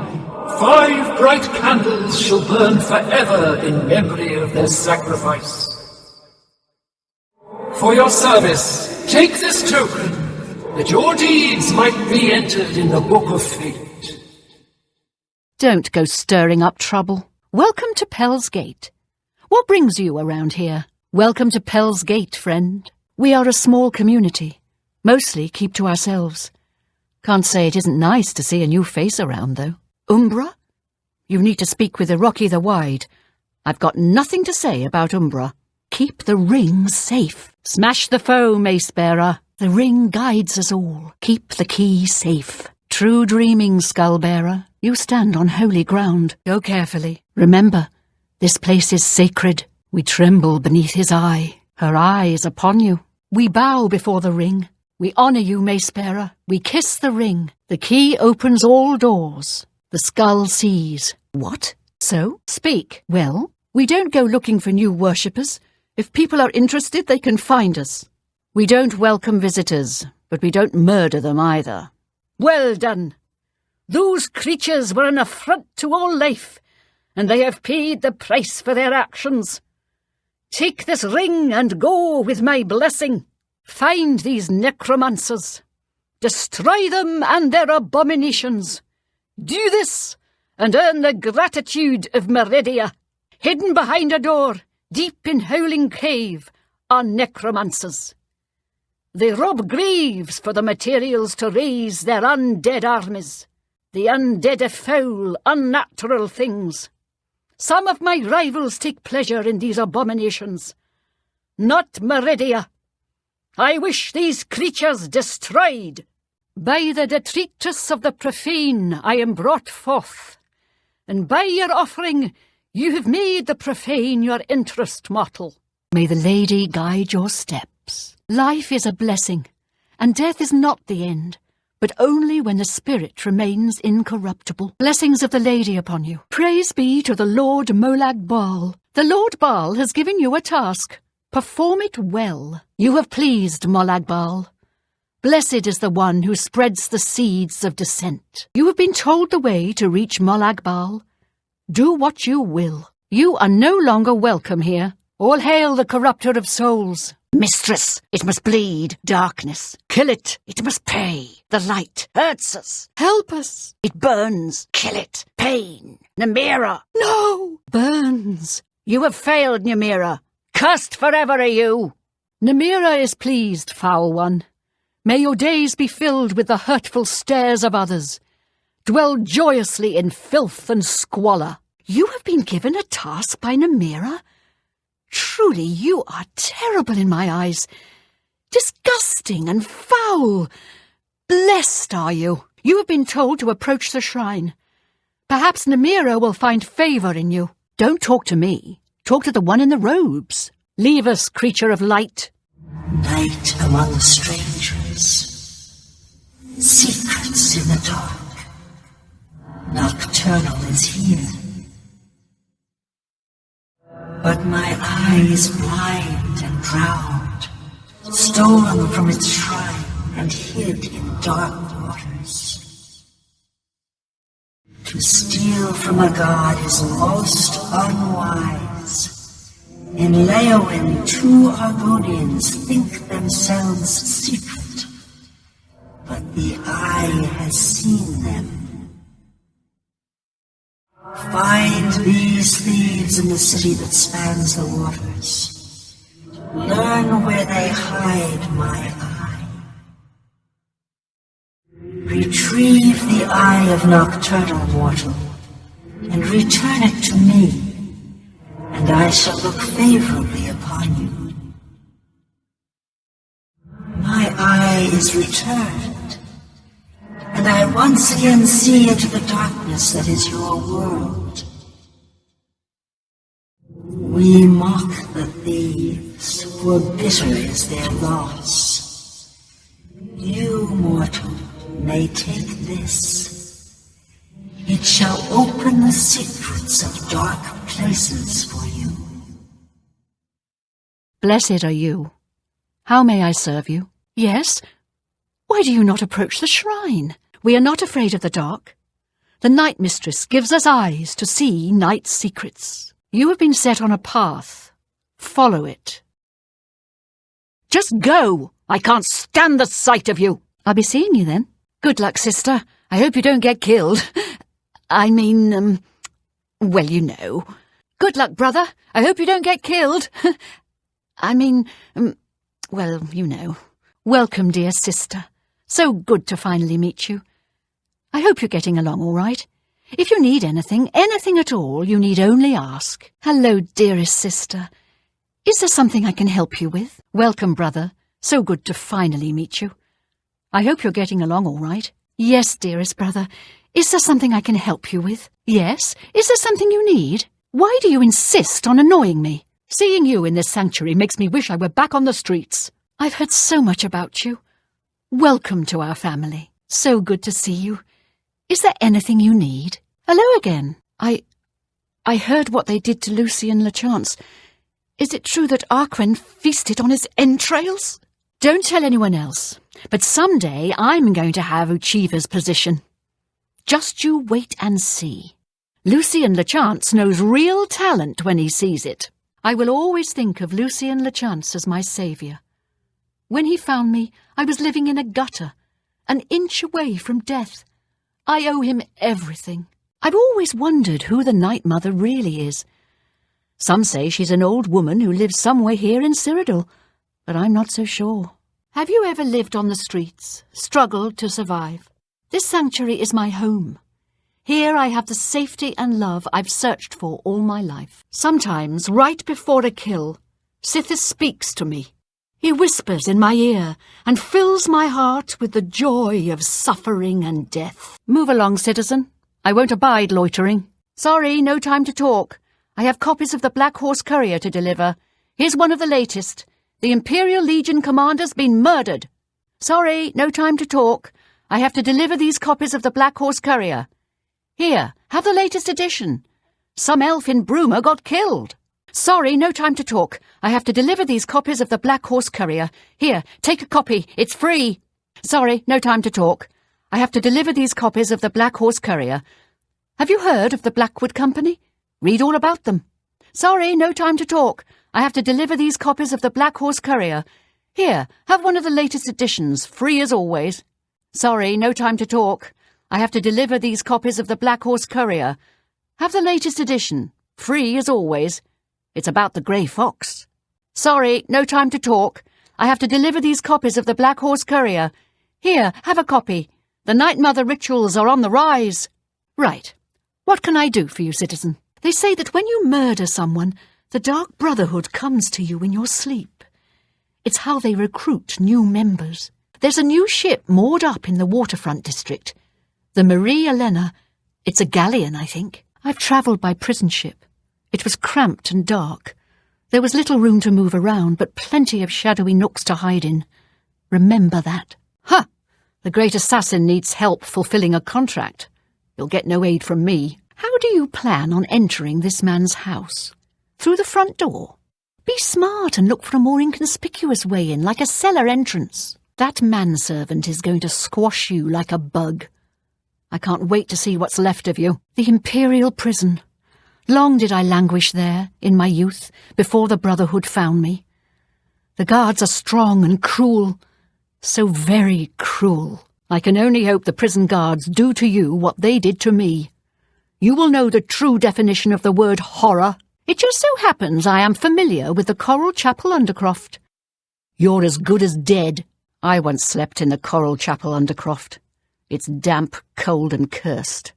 5 bright candles shall burn forever in memory of their sacrifice. For your service, take this token, that your deeds might be entered in the Book of Fate. Don't go stirring up trouble. Welcome to Pell's Gate. What brings you around here? Welcome to Pell's Gate, friend. We are a small community. Mostly keep to ourselves. Can't say it isn't nice to see a new face around, though. Umbra? You need to speak with Iroki the Wide. I've got nothing to say about Umbra. Keep the ring safe. Smash the foe, Mace-bearer. The ring guides us all. Keep the key safe. True dreaming, Skull-bearer. You stand on holy ground. Go carefully. Remember, this place is sacred. We tremble beneath his eye. Her eye is upon you. We bow before the ring. We honor you, Mace-bearer. We kiss the ring. The key opens all doors. The skull sees. What? So? Speak. Well, we don't go looking for new worshippers. If people are interested, they can find us. We don't welcome visitors, but we don't murder them either. Well done. Those creatures were an affront to all life, and they have paid the price for their actions. Take this ring and go with my blessing. Find these necromancers. Destroy them and their abominations. Do this, and earn the gratitude of Meridia. hidden behind a door, deep in howling cave, are necromancers. They rob graves for the materials to raise their undead armies. The undead are foul, unnatural things. Some of my rivals take pleasure in these abominations. Not Meridia. I wish these creatures destroyed. By the detritus of the profane I am brought forth, and by your offering you have made the profane your interest mortal. May the Lady guide your steps. Life is a blessing, and death is not the end, but only when the spirit remains incorruptible. Blessings of the Lady upon you. Praise be to the Lord Molag Bal. The Lord Bal has given you a task. Perform it well. You have pleased Molag Bal. Blessed is the one who spreads the seeds of dissent. You have been told the way to reach Molag Bal. Do what you will. You are no longer welcome here. All hail the corrupter of souls. Mistress, it must bleed. Darkness, kill it. It must pay. The light hurts us. Help us. It burns. Kill it. Pain. Namira. No! Burns. You have failed, Namira. Cursed forever are you. Namira is pleased, foul one. May your days be filled with the hurtful stares of others. Dwell joyously in filth and squalor. You have been given a task by Namira? Truly, you are terrible in my eyes. Disgusting and foul. Blessed are you. You have been told to approach the shrine. Perhaps Namira will find favour in you. Don't talk to me. Talk to the one in the robes. Leave us, creature of light. Night among strangers. Secrets in the dark. Nocturnal is here. But my eyes blind and proud, stolen from its shrine and hid in dark waters. To steal from a god is most unwise. In Leowin, 2 Argonians think themselves secret, but the eye has seen them. Find these thieves in the city that spans the waters. Learn where they hide my eye. Retrieve the eye of Nocturnal mortal, and return it to me, and I shall look favorably upon you. My eye is returned, and I once again see into the darkness that is your world. We mock the thieves, for bitter is their loss. You, mortal, may take this. It shall open the secrets of dark places for you. Blessed are you. How may I serve you? Yes? Why do you not approach the shrine? We are not afraid of the dark. The Night Mistress gives us eyes to see night's secrets. You have been set on a path. Follow it. Just go! I can't stand the sight of you. I'll be seeing you then. Good luck, sister. I hope you don't get killed. I mean, well, you know. Good luck, brother. I hope you don't get killed. I mean, well, you know. Welcome, dear sister. So good to finally meet you. I hope you're getting along all right. If you need anything at all, you need only ask. Hello, dearest sister. Is there something I can help you with? Welcome, brother. So good to finally meet you. I hope you're getting along all right. Yes, dearest brother. Is there something I can help you with? Yes. Is there something you need? Why do you insist on annoying me? Seeing you in this sanctuary makes me wish I were back on the streets. I've heard so much about you. Welcome to our family. So good to see you. Is there anything you need? Hello again. I heard what they did to Lucian Lechance. Is it true that Arquen feasted on his entrails? Don't tell anyone else, but someday I'm going to have Uchiva's position. Just you wait and see. Lucian Lechance knows real talent when he sees it. I will always think of Lucian Lechance as my saviour. When he found me, I was living in a gutter, an inch away from death. I owe him everything. I've always wondered who the Night Mother really is. Some say she's an old woman who lives somewhere here in Cyrodiil, but I'm not so sure. Have you ever lived on the streets, struggled to survive? This sanctuary is my home. Here I have the safety and love I've searched for all my life. Sometimes, right before a kill, Sithis speaks to me. He whispers in my ear and fills my heart with the joy of suffering and death. Move along, citizen. I won't abide loitering. Sorry, no time to talk. I have copies of the Black Horse Courier to deliver. Here's one of the latest. The Imperial Legion commander's been murdered. Sorry, no time to talk. I have to deliver these copies of the Black Horse Courier. Here, have the latest edition. Some elf in Bruma got killed. Sorry, no time to talk. I have to deliver these copies of the Black Horse Courier. Here, take a copy. It's free. Sorry, no time to talk. I have to deliver these copies of the Black Horse Courier. Have you heard of the Blackwood Company? Read all about them. Sorry, no time to talk. I have to deliver these copies of the Black Horse Courier. Here, have one of the latest editions, free as always. Sorry, no time to talk. I have to deliver these copies of the Black Horse Courier. Have the latest edition, free as always. It's about the Grey Fox. Sorry, no time to talk. I have to deliver these copies of the Black Horse Courier. Here, have a copy. The Night Mother rituals are on the rise. Right. What can I do for you, citizen? They say that when you murder someone, the Dark Brotherhood comes to you in your sleep. It's how they recruit new members. There's a new ship moored up in the waterfront district. The Meridia. It's a galleon, I think. I've travelled by prison ship. It was cramped and dark. There was little room to move around, but plenty of shadowy nooks to hide in. Remember that. Ha! The great assassin needs help fulfilling a contract. You'll get no aid from me. How do you plan on entering this man's house? Through the front door? Be smart and look for a more inconspicuous way in, like a cellar entrance. That manservant is going to squash you like a bug. I can't wait to see what's left of you. The Imperial prison. Long did I languish there, in my youth, before the Brotherhood found me. The guards are strong and cruel. So very cruel. I can only hope the prison guards do to you what they did to me. You will know the true definition of the word horror. It just so happens I am familiar with the Coral Chapel Undercroft. You're as good as dead. I once slept in the Coral Chapel Undercroft. It's damp, cold and cursed.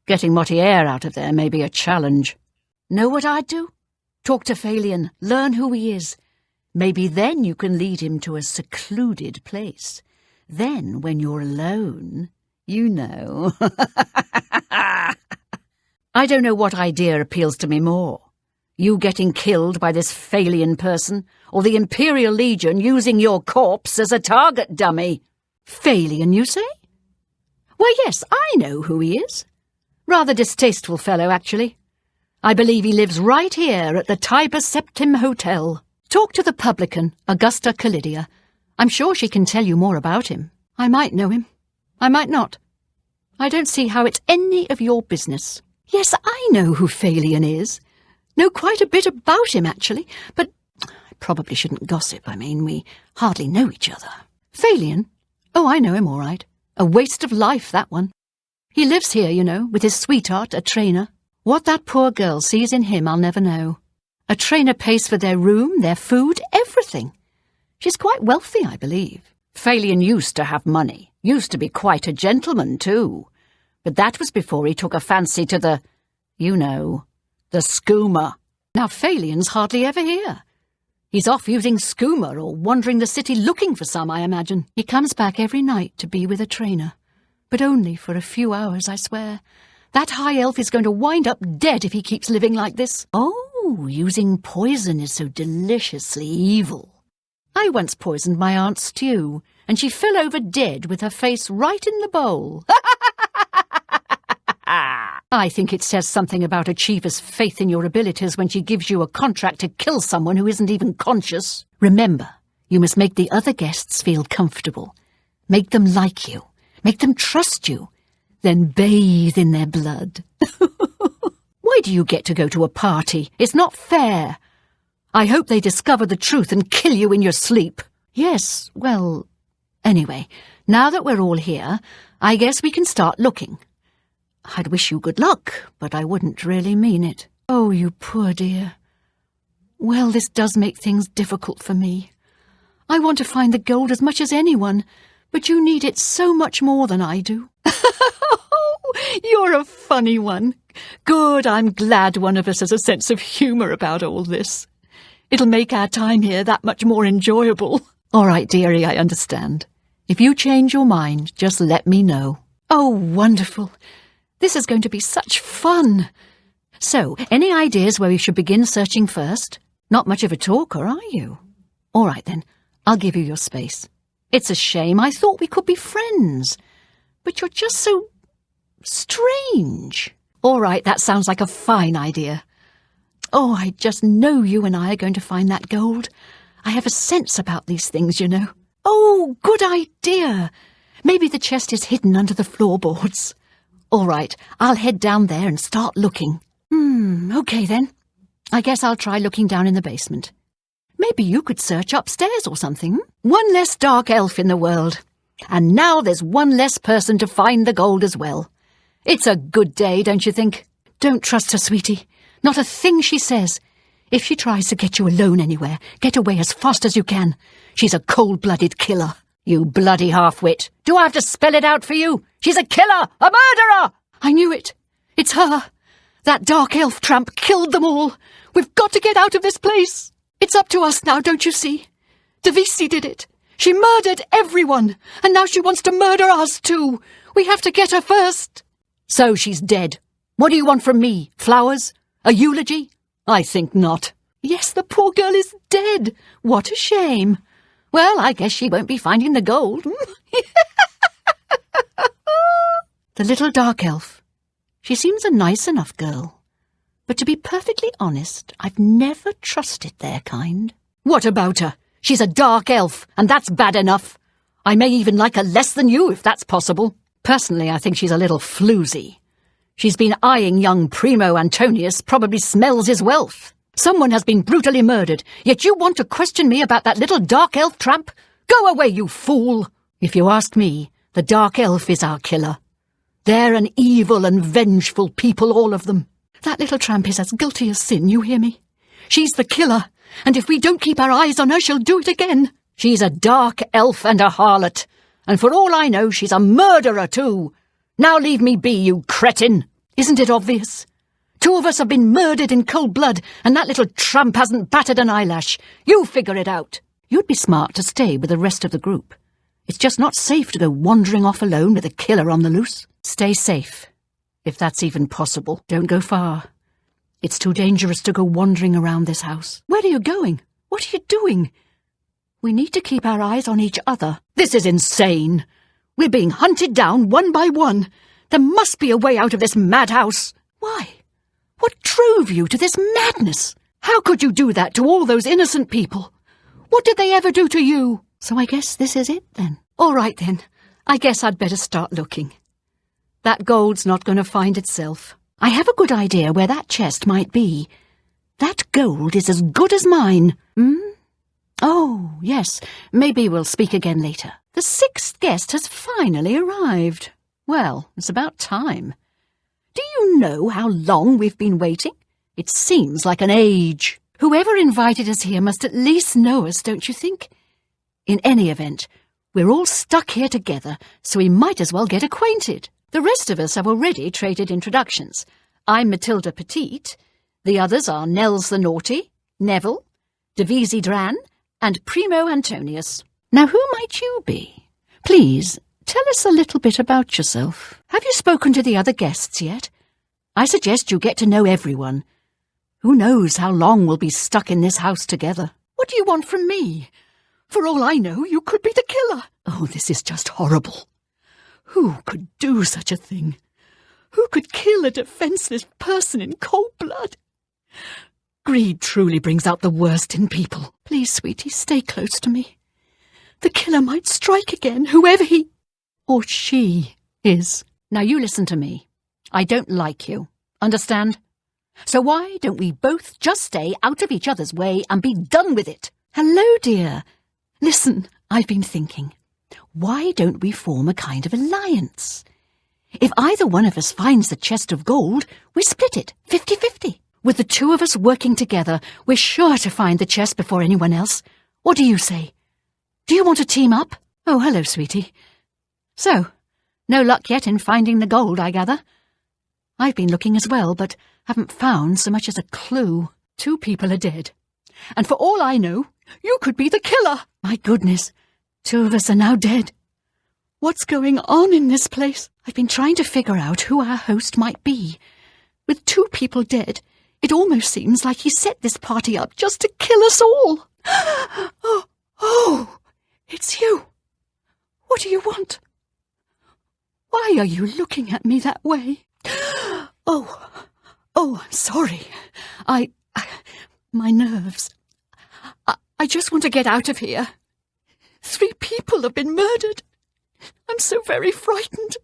Getting motty air out of there may be a challenge. Know what I'd do? Talk to Phalion, learn who he is. Maybe then you can lead him to a secluded place. Then, when you're alone, you know. I don't know what idea appeals to me more. You getting killed by this Phalion person, or the Imperial Legion using your corpse as a target dummy. Phalion, you say? Why, yes, I know who he is. Rather distasteful fellow, actually. I believe he lives right here at the Tiber Septim Hotel. Talk to the publican, Augusta Callidia. I'm sure she can tell you more about him. I might know him. I might not. I don't see how it's any of your business. Yes, I know who Phalion is. Know quite a bit about him, actually, but I probably shouldn't gossip. I mean, we hardly know each other. Phalion? Oh, I know him all right. A waste of life, that one. He lives here, you know, with his sweetheart, a trainer. What that poor girl sees in him, I'll never know. A trainer pays for their room, their food, everything. She's quite wealthy, I believe. Phalion used to have money. Used to be quite a gentleman, too. But that was before he took a fancy to the, you know, the skooma. Now Phalion's hardly ever here. He's off using skooma or wandering the city looking for some, I imagine. He comes back every night to be with a trainer. But only for a few hours, I swear. That high elf is going to wind up dead if he keeps living like this. Oh, using poison is so deliciously evil. I once poisoned my aunt's stew, and she fell over dead with her face right in the bowl. I think it says something about Achiever's faith in your abilities when she gives you a contract to kill someone who isn't even conscious. Remember, you must make the other guests feel comfortable. Make them like you. Make them trust you. Then bathe in their blood. Why do you get to go to a party? It's not fair. I hope they discover the truth and kill you in your sleep. Yes, well, anyway, now that we're all here, I guess we can start looking. I'd wish you good luck, but I wouldn't really mean it. Oh, you poor dear. Well, this does make things difficult for me. I want to find the gold as much as anyone, but you need it so much more than I do. You're a funny one. Good, I'm glad one of us has a sense of humour about all this. It'll make our time here that much more enjoyable. All right, dearie, I understand. If you change your mind, just let me know. Oh, wonderful. This is going to be such fun. So, any ideas where we should begin searching first? Not much of a talker, are you? All right, then. I'll give you your space. It's a shame. I thought we could be friends. But you're just so strange. All right, that sounds like a fine idea. Oh, I just know you and I are going to find that gold. I have a sense about these things, you know. Oh, good idea. Maybe the chest is hidden under the floorboards. All right, I'll head down there and start looking. Okay then. I guess I'll try looking down in the basement. Maybe you could search upstairs or something. One less dark elf in the world. And now there's one less person to find the gold as well. It's a good day, don't you think? Don't trust her, sweetie. Not a thing she says. If she tries to get you alone anywhere, get away as fast as you can. She's a cold-blooded killer. You bloody half-wit. Do I have to spell it out for you? She's a killer! A murderer! I knew it. It's her. That dark elf tramp killed them all. We've got to get out of this place. It's up to us now, don't you see? Davisi did it. She murdered everyone, and now she wants to murder us too. We have to get her first. So she's dead. What do you want from me? Flowers? A eulogy? I think not. Yes, the poor girl is dead. What a shame. Well, I guess she won't be finding the gold. The little dark elf. She seems a nice enough girl. But to be perfectly honest, I've never trusted their kind. What about her? She's a dark elf, and that's bad enough. I may even like her less than you, if that's possible. Personally, I think she's a little floozy. She's been eyeing young Primo Antonius, probably smells his wealth. Someone has been brutally murdered, yet you want to question me about that little dark elf tramp? Go away, you fool! If you ask me, the dark elf is our killer. They're an evil and vengeful people, all of them. That little tramp is as guilty as sin, you hear me? She's the killer, and if we don't keep our eyes on her, she'll do it again. She's a dark elf and a harlot, and for all I know, she's a murderer too. Now leave me be, you cretin! Isn't it obvious? 2 of us have been murdered in cold blood, and that little tramp hasn't batted an eyelash. You figure it out. You'd be smart to stay with the rest of the group. It's just not safe to go wandering off alone with a killer on the loose. Stay safe, if that's even possible. Don't go far. It's too dangerous to go wandering around this house. Where are you going? What are you doing? We need to keep our eyes on each other. This is insane. We're being hunted down one by one. There must be a way out of this madhouse. Why? What drove you to this madness? How could you do that to all those innocent people? What did they ever do to you? So I guess this is it, then. All right, then. I guess I'd better start looking. That gold's not going to find itself. I have a good idea where that chest might be. That gold is as good as mine. Oh, yes. Maybe we'll speak again later. The 6th guest has finally arrived. Well, it's about time. Do you know how long we've been waiting? It seems like an age. Whoever invited us here must at least know us, don't you think? In any event, we're all stuck here together, so we might as well get acquainted. The rest of us have already traded introductions. I'm Matilda Petite. The others are Nels the Naughty, Neville, Davisi Dran, and Primo Antonius. Now who might you be? Please, tell us a little bit about yourself. Have you spoken to the other guests yet? I suggest you get to know everyone. Who knows how long we'll be stuck in this house together? What do you want from me? For all I know, you could be the killer. Oh, this is just horrible. Who could do such a thing? Who could kill a defenseless person in cold blood? Greed truly brings out the worst in people. Please, sweetie, stay close to me. The killer might strike again, whoever he or she is. Now you listen to me. I don't like you. Understand? So why don't we both just stay out of each other's way and be done with it? Hello, dear. Listen, I've been thinking. Why don't we form a kind of alliance? If either one of us finds the chest of gold, we split it, 50-50. With the two of us working together, we're sure to find the chest before anyone else. What do you say? Do you want to team up? Oh, hello, sweetie. So, no luck yet in finding the gold, I gather. I've been looking as well, but haven't found so much as a clue. 2 people are dead. And for all I know, you could be the killer. My goodness, 2 of us are now dead. What's going on in this place? I've been trying to figure out who our host might be. With 2 people dead, it almost seems like he set this party up just to kill us all. Oh, it's you. What do you want? Why are you looking at me that way? Oh, I'm sorry. My nerves. I just want to get out of here. 3 people have been murdered. I'm so very frightened.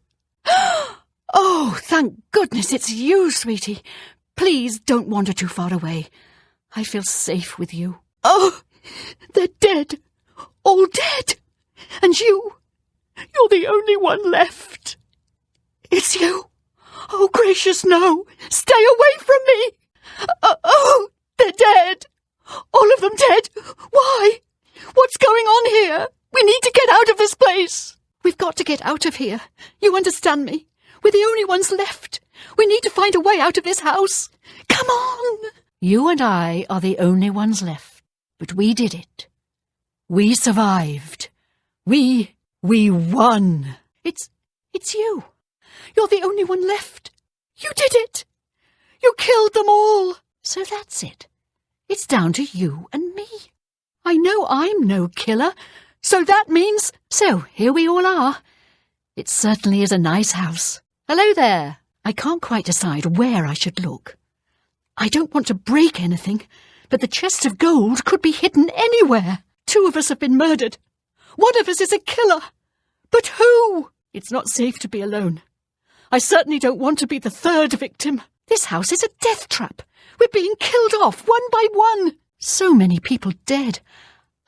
Oh, thank goodness it's you, sweetie. Please don't wander too far away. I feel safe with you. Oh, they're dead. All dead. And you're the only one left. It's you. Oh, gracious, no. Stay away from me. Oh, they're dead. All of them dead. Why? What's going on here? We need to get out of this place. We've got to get out of here. You understand me? We're the only ones left. We need to find a way out of this house. Come on. You and I are the only ones left. But we did it. We survived. We won. It's you. You're the only one left. You did it. You killed them all. So that's it. It's down to you and me. I know I'm no killer, so that means... So, here we all are. It certainly is a nice house. Hello there. I can't quite decide where I should look. I don't want to break anything, but the chest of gold could be hidden anywhere. 2 of us have been murdered. 1 of us is a killer. But who? It's not safe to be alone. I certainly don't want to be the 3rd victim. This house is a death trap. We're being killed off one by one. So many people dead.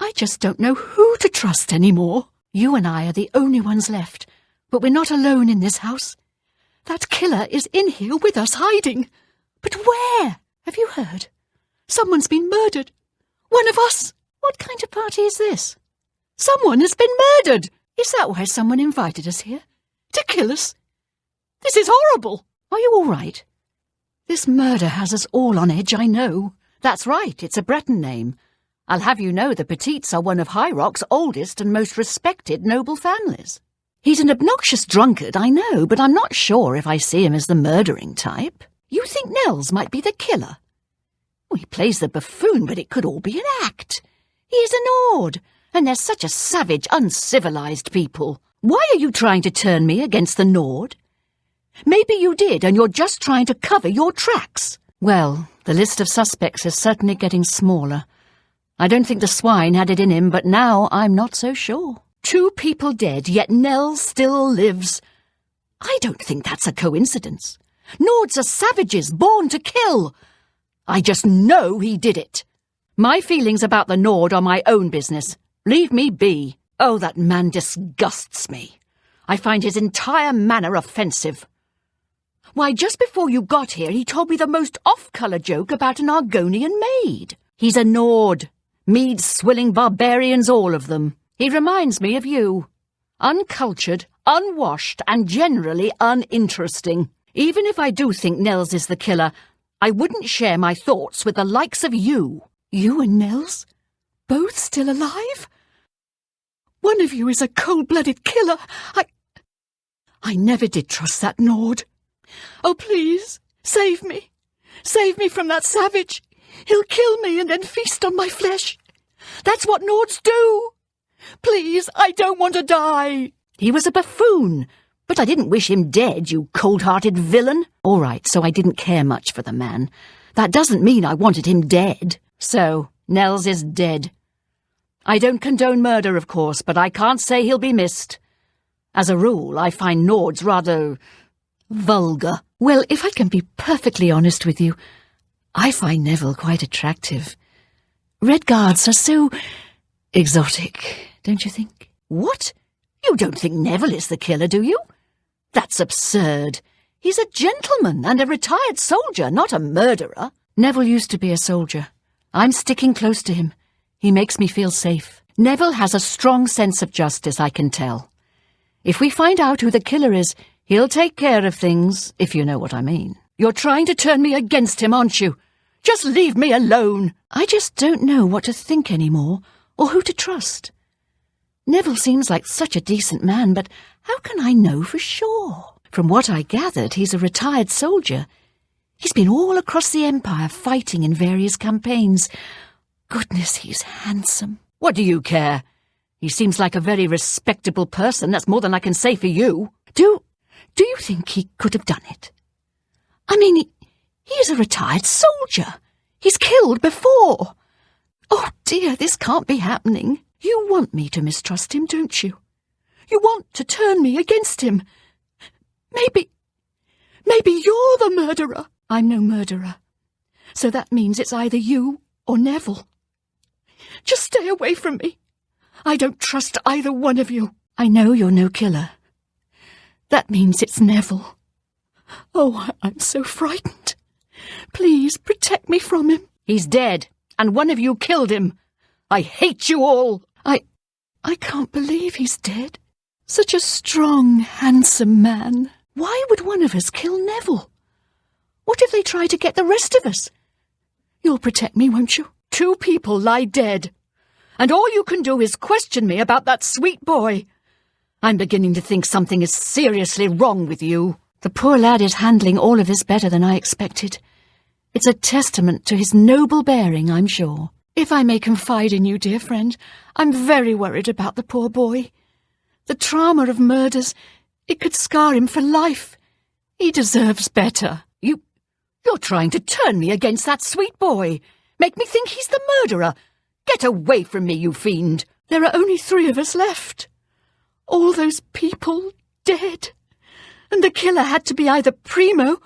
I just don't know who to trust anymore. You and I are the only ones left, but we're not alone in this house. That killer is in here with us hiding. But where? Have you heard? Someone's been murdered. 1 of us. What kind of party is this? Someone has been murdered. Is that why someone invited us here? To kill us? This is horrible. Are you all right? This murder has us all on edge, I know. That's right, it's a Breton name. I'll have you know the Petits are one of High Rock's oldest and most respected noble families. He's an obnoxious drunkard, I know, but I'm not sure if I see him as the murdering type. You think Nels might be the killer? Well, he plays the buffoon, but it could all be an act. He is an Ord, and they're such a savage, uncivilized people. Why are you trying to turn me against the Nord? Maybe you did, and you're just trying to cover your tracks. Well, the list of suspects is certainly getting smaller. I don't think the swine had it in him, but now I'm not so sure. 2 people dead, yet Nels still lives. I don't think that's a coincidence. Nords are savages, born to kill. I just know he did it. My feelings about the Nord are my own business. Leave me be. Oh, that man disgusts me. I find his entire manner offensive. Why, just before you got here, he told me the most off-colour joke about an Argonian maid. He's a Nord. Mead-swilling barbarians, all of them. He reminds me of you. Uncultured, unwashed, and generally uninteresting. Even if I do think Nels is the killer, I wouldn't share my thoughts with the likes of you. You and Nels? Both still alive? One of you is a cold-blooded killer. I never did trust that Nord. Oh, please, save me. Save me from that savage. He'll kill me and then feast on my flesh. That's what Nords do. Please, I don't want to die. He was a buffoon, but I didn't wish him dead, you cold-hearted villain. All right, so I didn't care much for the man. That doesn't mean I wanted him dead. So, Nels is dead. I don't condone murder, of course, but I can't say he'll be missed. As a rule, I find Nords rather vulgar. Well, if I can be perfectly honest with you, I find Neville quite attractive. Red Guards are so exotic, don't you think? What? You don't think Neville is the killer, do you? That's absurd. He's a gentleman and a retired soldier, not a murderer. Neville used to be a soldier. I'm sticking close to him. He makes me feel safe. Neville has a strong sense of justice, I can tell. If we find out who the killer is, he'll take care of things, if you know what I mean. You're trying to turn me against him, aren't you? Just leave me alone. I just don't know what to think anymore, or who to trust. Neville seems like such a decent man, but how can I know for sure? From what I gathered, he's a retired soldier. He's been all across the Empire fighting in various campaigns. Goodness, he's handsome. What do you care? He seems like a very respectable person. That's more than I can say for you. Do you think he could have done it? I mean, he's a retired soldier. He's killed before. Oh dear, this can't be happening. You want me to mistrust him, don't you? You want to turn me against him. Maybe you're the murderer. I'm no murderer. So that means it's either you or Neville. Just stay away from me. I don't trust either one of you. I know you're no killer. That means it's Neville. Oh, I'm so frightened. Please protect me from him. He's dead, and one of you killed him. I hate you all. I can't believe he's dead. Such a strong, handsome man. Why would one of us kill Neville? What if they try to get the rest of us? You'll protect me, won't you? 2 people lie dead, and all you can do is question me about that sweet boy. I'm beginning to think something is seriously wrong with you. The poor lad is handling all of this better than I expected. It's a testament to his noble bearing, I'm sure. If I may confide in you, dear friend, I'm very worried about the poor boy. The trauma of murders, it could scar him for life. He deserves better. You're trying to turn me against that sweet boy. Make me think he's the murderer. Get away from me, you fiend. There are only 3 of us left. All those people dead. And the killer had to be either Primo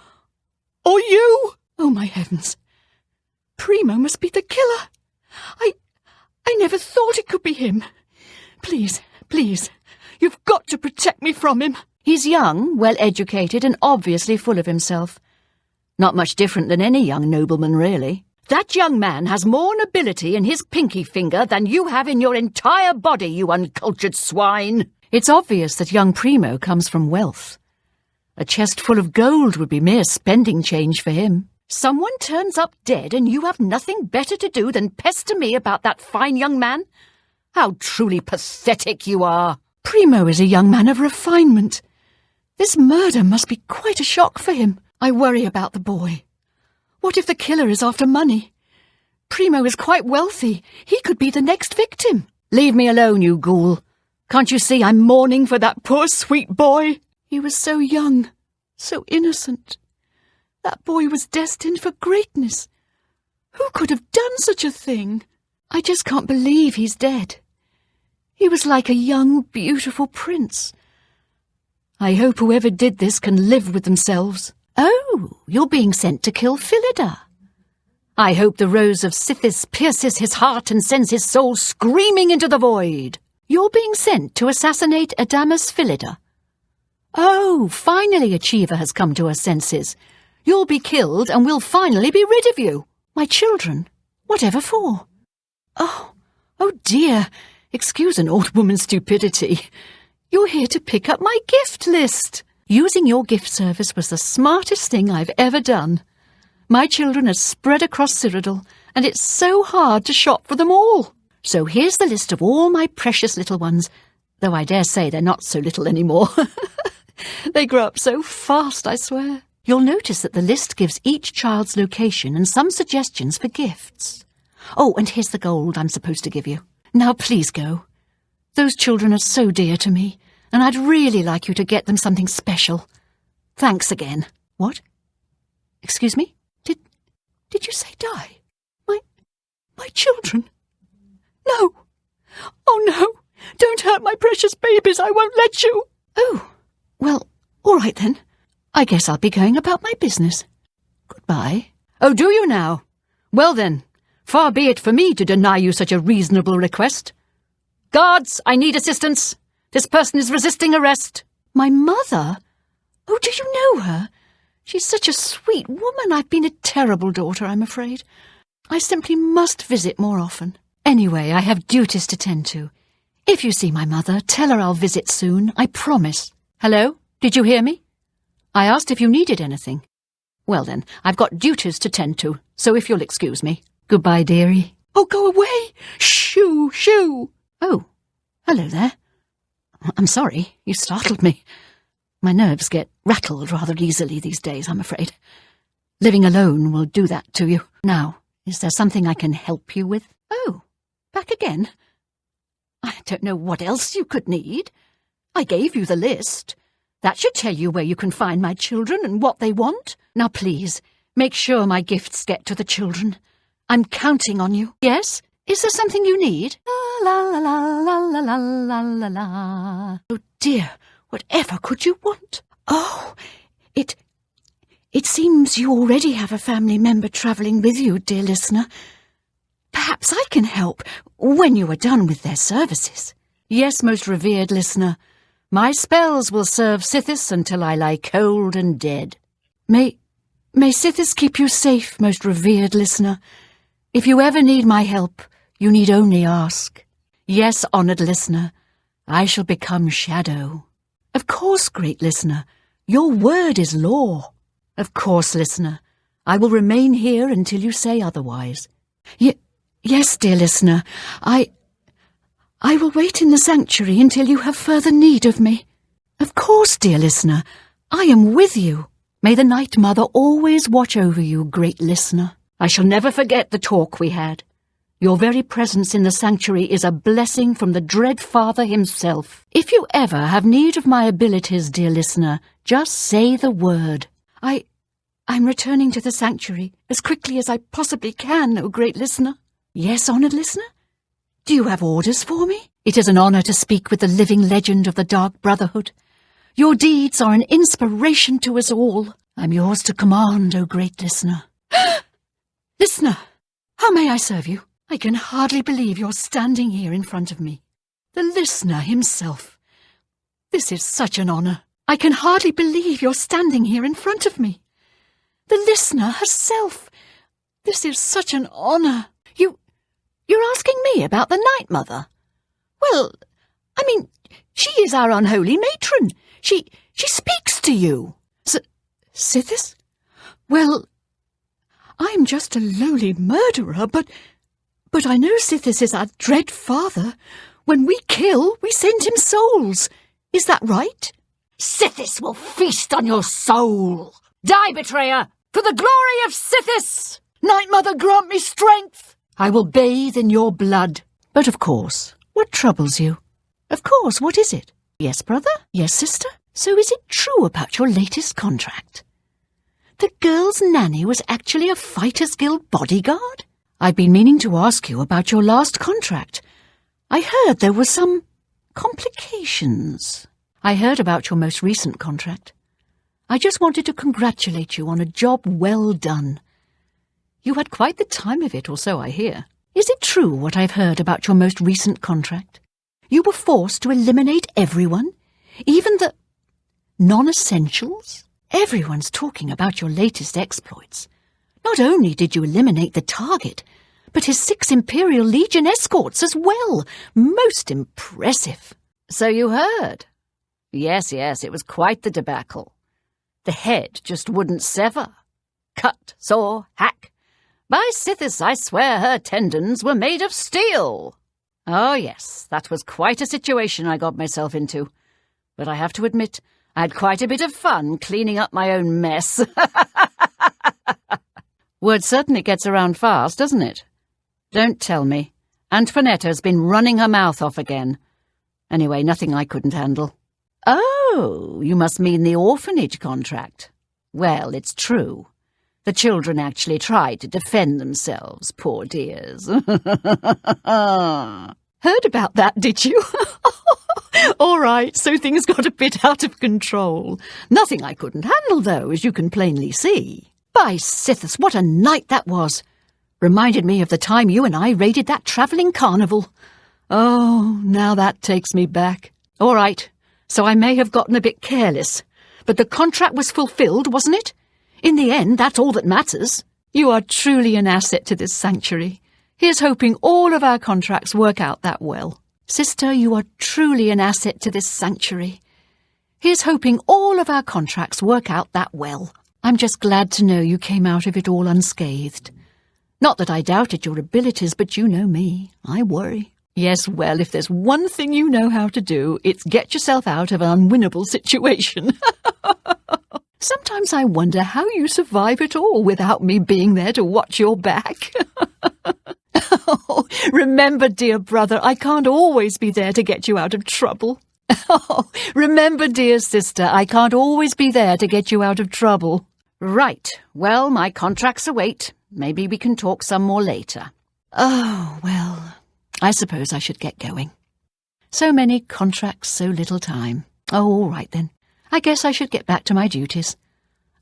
or you. Oh, my heavens. Primo must be the killer. I never thought it could be him. Please, you've got to protect me from him. He's young, well-educated, and obviously full of himself. Not much different than any young nobleman, really. That young man has more nobility in his pinky finger than you have in your entire body, you uncultured swine. It's obvious that young Primo comes from wealth. A chest full of gold would be mere spending change for him. Someone turns up dead and you have nothing better to do than pester me about that fine young man? How truly pathetic you are. Primo is a young man of refinement. This murder must be quite a shock for him. I worry about the boy. What if the killer is after money? Primo is quite wealthy. He could be the next victim. Leave me alone, you ghoul. Can't you see I'm mourning for that poor sweet boy? He was so young, so innocent. That boy was destined for greatness. Who could have done such a thing? I just can't believe he's dead. He was like a young, beautiful prince. I hope whoever did this can live with themselves. Oh, you're being sent to kill Phillida. I hope the rose of Sithis pierces his heart and sends his soul screaming into the void. You're being sent to assassinate Adamus Phillida. Oh, finally a Chiva has come to her senses. You'll be killed and we'll finally be rid of you. My children? Whatever for? Oh dear. Excuse an old woman's stupidity. You're here to pick up my gift list. Using your gift service was the smartest thing I've ever done. My children are spread across Cyrodiil, and it's so hard to shop for them all. So here's the list of all my precious little ones, though I dare say they're not so little anymore. They grow up so fast, I swear. You'll notice that the list gives each child's location and some suggestions for gifts. Oh, and here's the gold I'm supposed to give you. Now please go. Those children are so dear to me, and I'd really like you to get them something special. Thanks again. What? Excuse me? Did you say die? My children? No. Oh, no. Don't hurt my precious babies. I won't let you. Oh, well, all right then. I guess I'll be going about my business. Goodbye. Oh, do you now? Well then, far be it for me to deny you such a reasonable request. Guards, I need assistance. This person is resisting arrest. My mother? Oh, do you know her? She's such a sweet woman. I've been a terrible daughter, I'm afraid. I simply must visit more often. Anyway, I have duties to tend to. If you see my mother, tell her I'll visit soon, I promise. Hello? Did you hear me? I asked if you needed anything. Well then, I've got duties to tend to, so if you'll excuse me. Goodbye, dearie. Oh, go away! Shoo, shoo! Oh, hello there. I'm sorry, you startled me. My nerves get rattled rather easily these days, I'm afraid. Living alone will do that to you. Now, is there something I can help you with? Oh, back again? I don't know what else you could need. I gave you the list. That should tell you where you can find my children and what they want. Now please, make sure my gifts get to the children. I'm counting on you. Yes? Is there something you need? La la la la la la la la la. Oh dear, whatever could you want? Oh, it seems you already have a family member travelling with you, dear listener. Perhaps I can help when you are done with their services. Yes, most revered listener. My spells will serve Sithis until I lie cold and dead. May Sithis keep you safe, most revered listener. If you ever need my help, you need only ask. Yes, honoured listener, I shall become shadow. Of course, great listener, your word is law. Of course, listener, I will remain here until you say otherwise. Yes, dear listener, I will wait in the sanctuary until you have further need of me. Of course, dear listener, I am with you. May the Night Mother always watch over you, great listener. I shall never forget the talk we had. Your very presence in the sanctuary is a blessing from the Dread Father himself. If you ever have need of my abilities, dear listener, just say the word. I'm returning to the sanctuary as quickly as I possibly can, O great listener. Yes, honoured listener? Do you have orders for me? It is an honour to speak with the living legend of the Dark Brotherhood. Your deeds are an inspiration to us all. I'm yours to command, O great listener. Listener, how may I serve you? I can hardly believe you're standing here in front of me. The listener himself. This is such an honour. I can hardly believe you're standing here in front of me. The listener herself. This is such an honour. You're asking me about the Night Mother? Well, I mean, she is our unholy matron. She speaks to you. Sithis? Well, I'm just a lowly murderer, but I know Sithis is our dread father. When we kill, we send him souls. Is that right? Sithis will feast on your soul. Die, betrayer, for the glory of Sithis! Night Mother, grant me strength. I will bathe in your blood. But of course, what troubles you? Of course, what is it? Yes, brother? Yes, sister? So is it true about your latest contract? The girl's nanny was actually a Fighters Guild bodyguard? I've been meaning to ask you about your last contract. I heard there were some complications. I heard about your most recent contract. I just wanted to congratulate you on a job well done. You had quite the time of it, or so I hear. Is it true what I've heard about your most recent contract? You were forced to eliminate everyone, even the non-essentials? Everyone's talking about your latest exploits. Not only did you eliminate the target, but his 6 Imperial Legion escorts as well. Most impressive. So you heard? Yes, it was quite the debacle. The head just wouldn't sever. Cut, saw, hack. By Sithis, I swear her tendons were made of steel. Oh, yes, that was quite a situation I got myself into. But I have to admit, I had quite a bit of fun cleaning up my own mess. Word certainly gets around fast, doesn't it? Don't tell me. Antoinetta's been running her mouth off again. Anyway, nothing I couldn't handle. Oh, you must mean the orphanage contract. Well, it's true. The children actually tried to defend themselves, poor dears. Heard about that, did you? All right, so things got a bit out of control. Nothing I couldn't handle, though, as you can plainly see. By Sithis, what a night that was! Reminded me of the time you and I raided that travelling carnival. Oh, now that takes me back. All right, so I may have gotten a bit careless, but the contract was fulfilled, wasn't it? In the end, that's all that matters. You are truly an asset to this sanctuary. Here's hoping all of our contracts work out that well. Sister, you are truly an asset to this sanctuary. Here's hoping all of our contracts work out that well. I'm just glad to know you came out of it all unscathed. Not that I doubted your abilities, but you know me. I worry. Yes, well, if there's one thing you know how to do, it's get yourself out of an unwinnable situation. Sometimes I wonder how you survive it all without me being there to watch your back. Oh, remember, dear brother, I can't always be there to get you out of trouble. Oh, remember, dear sister, I can't always be there to get you out of trouble. Right. Well, my contracts await. Maybe we can talk some more later. Oh, well, I suppose I should get going. So many contracts, so little time. Oh, all right then. I guess I should get back to my duties.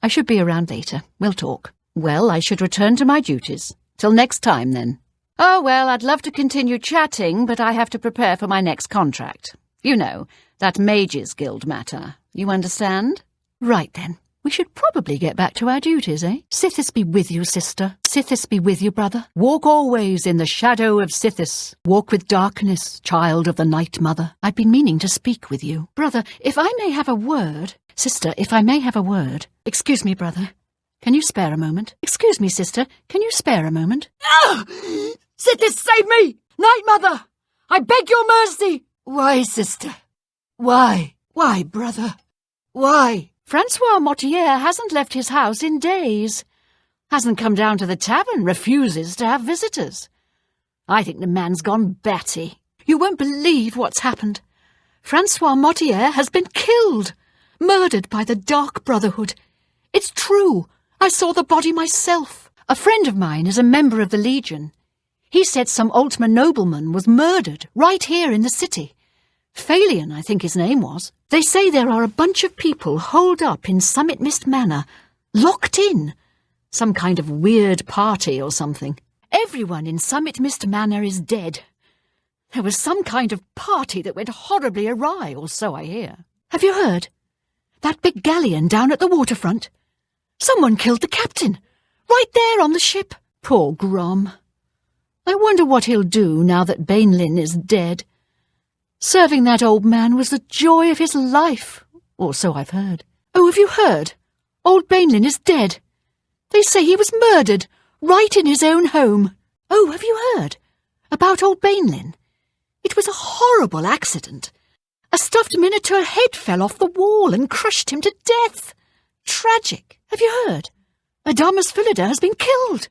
I should be around later. We'll talk. Well, I should return to my duties. Till next time, then. Oh, well, I'd love to continue chatting, but I have to prepare for my next contract. You know, that Mages Guild matter. You understand? Right then. We should probably get back to our duties, eh? Sithis be with you, sister. Sithis be with you, brother. Walk always in the shadow of Sithis. Walk with darkness, child of the Night Mother. I've been meaning to speak with you. Brother, if I may have a word... Sister, if I may have a word... Excuse me, brother. Can you spare a moment? Excuse me, sister. Can you spare a moment? Ah! Sithis, save me! Night Mother! I beg your mercy! Why, sister? Why? Why, brother? Why? Francois Mortier hasn't left his house in days. Hasn't come down to the tavern, refuses to have visitors. I think the man's gone batty. You won't believe what's happened. Francois Mortier has been killed, murdered by the Dark Brotherhood. It's true. I saw the body myself. A friend of mine is a member of the Legion. He said some Altman nobleman was murdered right here in the city. Phalion, I think his name was. They say there are a bunch of people holed up in Summit Mist Manor, locked in. Some kind of weird party or something. Everyone in Summit Mist Manor is dead. There was some kind of party that went horribly awry, or so I hear. Have you heard? That big galleon down at the waterfront? Someone killed the captain, right there on the ship. Poor Grom. I wonder what he'll do now that Bainlin is dead. Serving that old man was the joy of his life, or so I've heard. Oh, have you heard? Old Bainlin is dead. They say he was murdered, right in his own home. Oh, have you heard? About old Bainlin? It was a horrible accident. A stuffed minotaur head fell off the wall and crushed him to death. Tragic. Have you heard? Adamus Philida has been killed.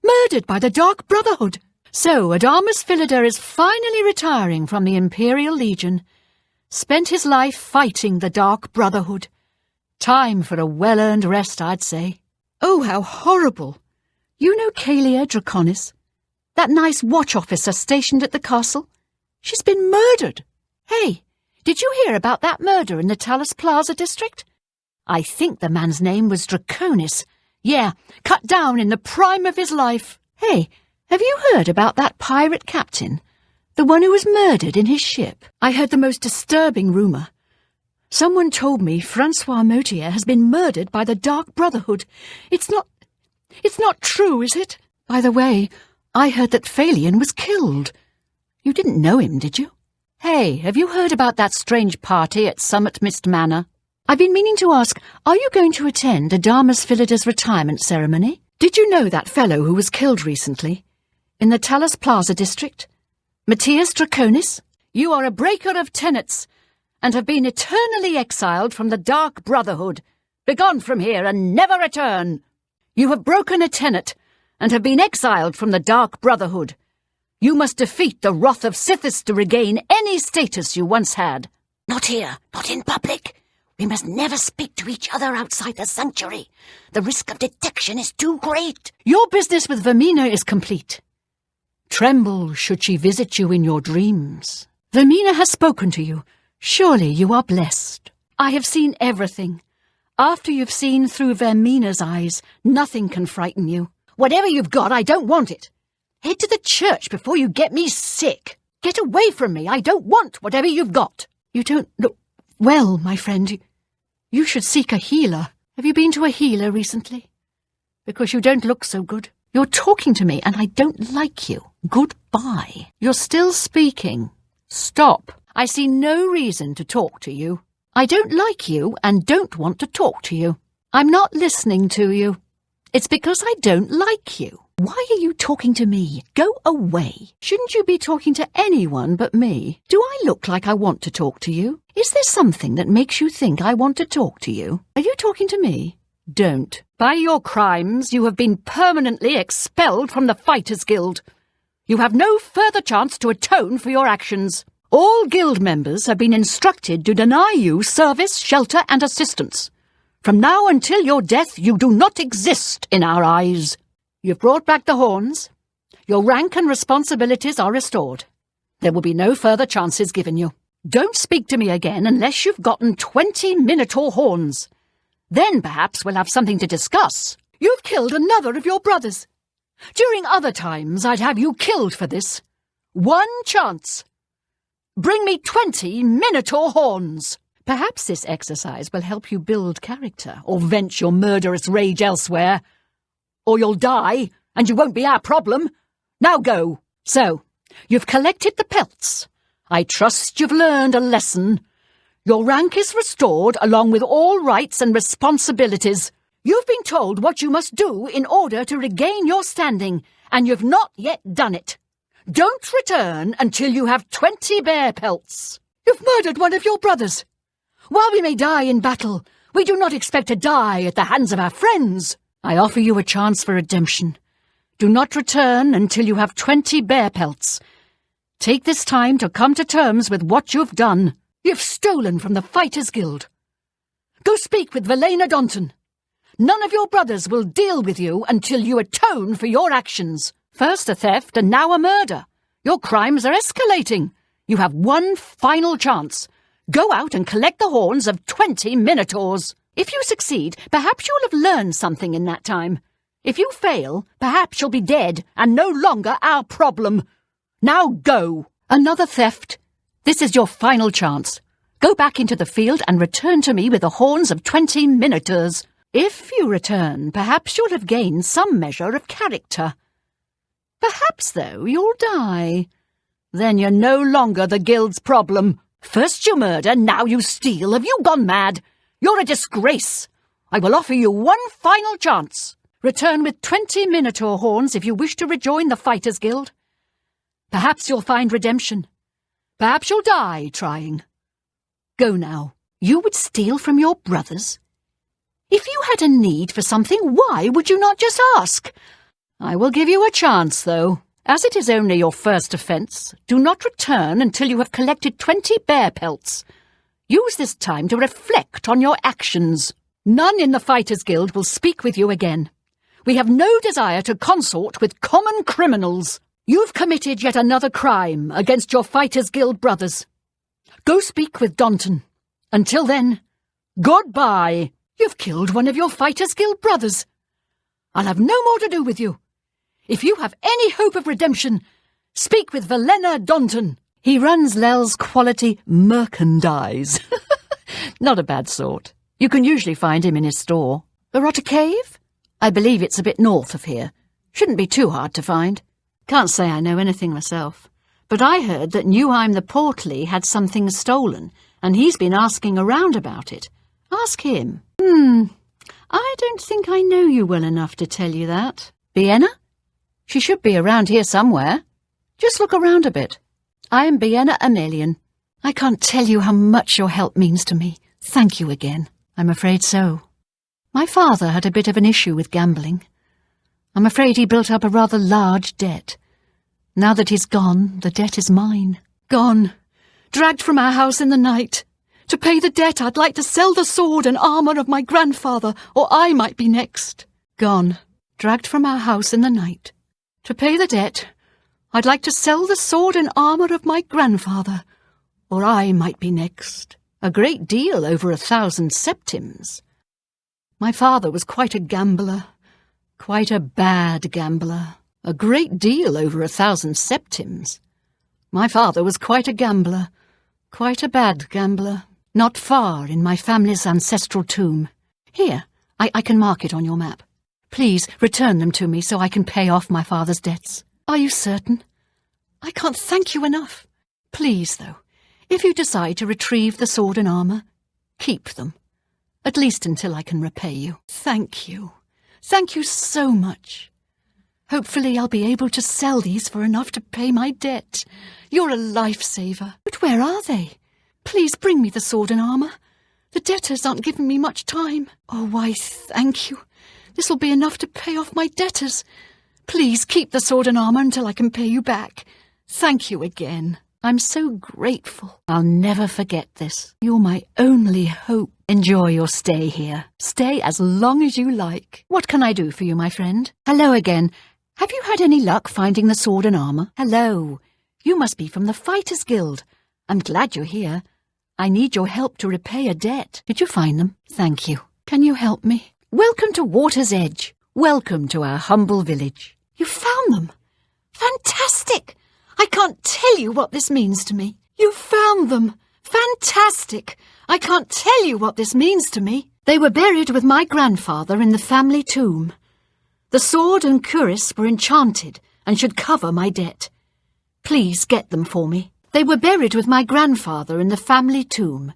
Murdered by the Dark Brotherhood. So, Adamus Philida is finally retiring from the Imperial Legion. Spent his life fighting the Dark Brotherhood. Time for a well-earned rest, I'd say. Oh, how horrible. You know Kalia Draconis? That nice watch officer stationed at the castle? She's been murdered. Hey, did you hear about that murder in the Talus Plaza district? I think the man's name was Draconis. Yeah, cut down in the prime of his life. Hey, have you heard about that pirate captain? The one who was murdered in his ship? I heard the most disturbing rumour. Someone told me Francois Mortier has been murdered by the Dark Brotherhood. It's not true, is it? By the way, I heard that Phalion was killed. You didn't know him, did you? Hey, have you heard about that strange party at Summit Mist Manor? I've been meaning to ask, are you going to attend Adamus Philida's retirement ceremony? Did you know that fellow who was killed recently? In the Talus Plaza district? Matthias Draconis? You are a breaker of tenets, and have been eternally exiled from the Dark Brotherhood. Begone from here and never return. You have broken a tenet, and have been exiled from the Dark Brotherhood. You must defeat the wrath of Sithis to regain any status you once had. Not here, not in public. We must never speak to each other outside the sanctuary. The risk of detection is too great. Your business with Vermina is complete. Tremble should she visit you in your dreams. Vermina has spoken to you. Surely you are blessed. I have seen everything. After you've seen through Vermina's eyes, nothing can frighten you. Whatever you've got, I don't want it. Head to the church before you get me sick. Get away from me. I don't want whatever you've got. You don't look well, my friend. You should seek a healer. Have you been to a healer recently? Because you don't look so good. You're talking to me and I don't like you. Goodbye. You're still speaking. Stop. I see no reason to talk to you. I don't like you and don't want to talk to you. I'm not listening to you. It's because I don't like you. Why are you talking to me? Go away. Shouldn't you be talking to anyone but me? Do I look like I want to talk to you? Is there something that makes you think I want to talk to you? Are you talking to me? Don't. By your crimes, you have been permanently expelled from the Fighters Guild. You have no further chance to atone for your actions. All guild members have been instructed to deny you service, shelter, and assistance. From now until your death, you do not exist in our eyes. You've brought back the horns. Your rank and responsibilities are restored. There will be no further chances given you. Don't speak to me again unless you've gotten 20 Minotaur horns. Then perhaps we'll have something to discuss. You've killed another of your brothers. During other times, I'd have you killed for this. One chance. Bring me 20 Minotaur horns. Perhaps this exercise will help you build character or vent your murderous rage elsewhere. Or you'll die, and you won't be our problem. Now go. So, you've collected the pelts. I trust you've learned a lesson. Your rank is restored along with all rights and responsibilities. You've been told what you must do in order to regain your standing, and you've not yet done it. Don't return until you have 20 bear pelts. You've murdered one of your brothers. While we may die in battle, we do not expect to die at the hands of our friends. I offer you a chance for redemption. Do not return until you have 20 bear pelts. Take this time to come to terms with what you've done. You've stolen from the Fighters Guild. Go speak with Velena Donton. None of your brothers will deal with you until you atone for your actions. First a theft and now a murder. Your crimes are escalating. You have one final chance. Go out and collect the horns of 20 Minotaurs. If you succeed, perhaps you'll have learned something in that time. If you fail, perhaps you'll be dead and no longer our problem. Now go. Another theft. This is your final chance. Go back into the field and return to me with the horns of 20 Minotaurs. If you return, perhaps you'll have gained some measure of character. Perhaps, though, you'll die. Then you're no longer the guild's problem. First you murder, now you steal. Have you gone mad? You're a disgrace. I will offer you one final chance. Return with 20 Minotaur horns if you wish to rejoin the Fighters Guild. Perhaps you'll find redemption. Perhaps you'll die trying. Go now. You would steal from your brothers? If you had a need for something, why would you not just ask? I will give you a chance, though. As it is only your first offence, do not return until you have collected 20 bear pelts. Use this time to reflect on your actions. None in the Fighters Guild will speak with you again. We have no desire to consort with common criminals. You've committed yet another crime against your Fighters Guild brothers. Go speak with Donton. Until then, goodbye. You've killed one of your Fighters Guild brothers. I'll have no more to do with you. If you have any hope of redemption, speak with Velena Donton. He runs Lel's quality merchandise. Not a bad sort. You can usually find him in his store. The Rotter Cave? I believe it's a bit north of here. Shouldn't be too hard to find. Can't say I know anything myself. But I heard that Newheim the Portly had something stolen, and he's been asking around about it. Ask him. I don't think I know you well enough to tell you that. Bienna? She should be around here somewhere. Just look around a bit. I am Bienna Amelian. I can't tell you how much your help means to me. Thank you again. I'm afraid so. My father had a bit of an issue with gambling. I'm afraid he built up a rather large debt. Now that he's gone, the debt is mine. Gone. Dragged from our house in the night. To pay the debt, I'd like to sell the sword and armour of my grandfather, or I might be next. Gone. Dragged from our house in the night. To pay the debt, I'd like to sell the sword and armour of my grandfather, or I might be next. A great deal over 1,000 septims. My father was quite a gambler. Quite a bad gambler. A great deal over 1,000 septims. My father was quite a gambler. Quite a bad gambler. Not far in my family's ancestral tomb. Here, I can mark it on your map. Please return them to me so I can pay off my father's debts. Are you certain? I can't thank you enough. Please, though, if you decide to retrieve the sword and armour, keep them. At least until I can repay you. Thank you. Thank you so much. Hopefully I'll be able to sell these for enough to pay my debt. You're a lifesaver. But where are they? Please bring me the sword and armour. The debtors aren't giving me much time. Oh, why, thank you. This'll be enough to pay off my debtors. Please keep the sword and armour until I can pay you back. Thank you again. I'm so grateful. I'll never forget this. You're my only hope. Enjoy your stay here. Stay as long as you like. What can I do for you, my friend? Hello again. Have you had any luck finding the sword and armour? Hello. You must be from the Fighters Guild. I'm glad you're here. I need your help to repay a debt. Did you find them? Thank you. Can you help me? Welcome to Water's Edge. Welcome to our humble village. You found them? Fantastic! I can't tell you what this means to me. You found them. Fantastic! I can't tell you what this means to me. They were buried with my grandfather in the family tomb. The sword and cuirass were enchanted and should cover my debt. Please get them for me. They were buried with my grandfather in the family tomb.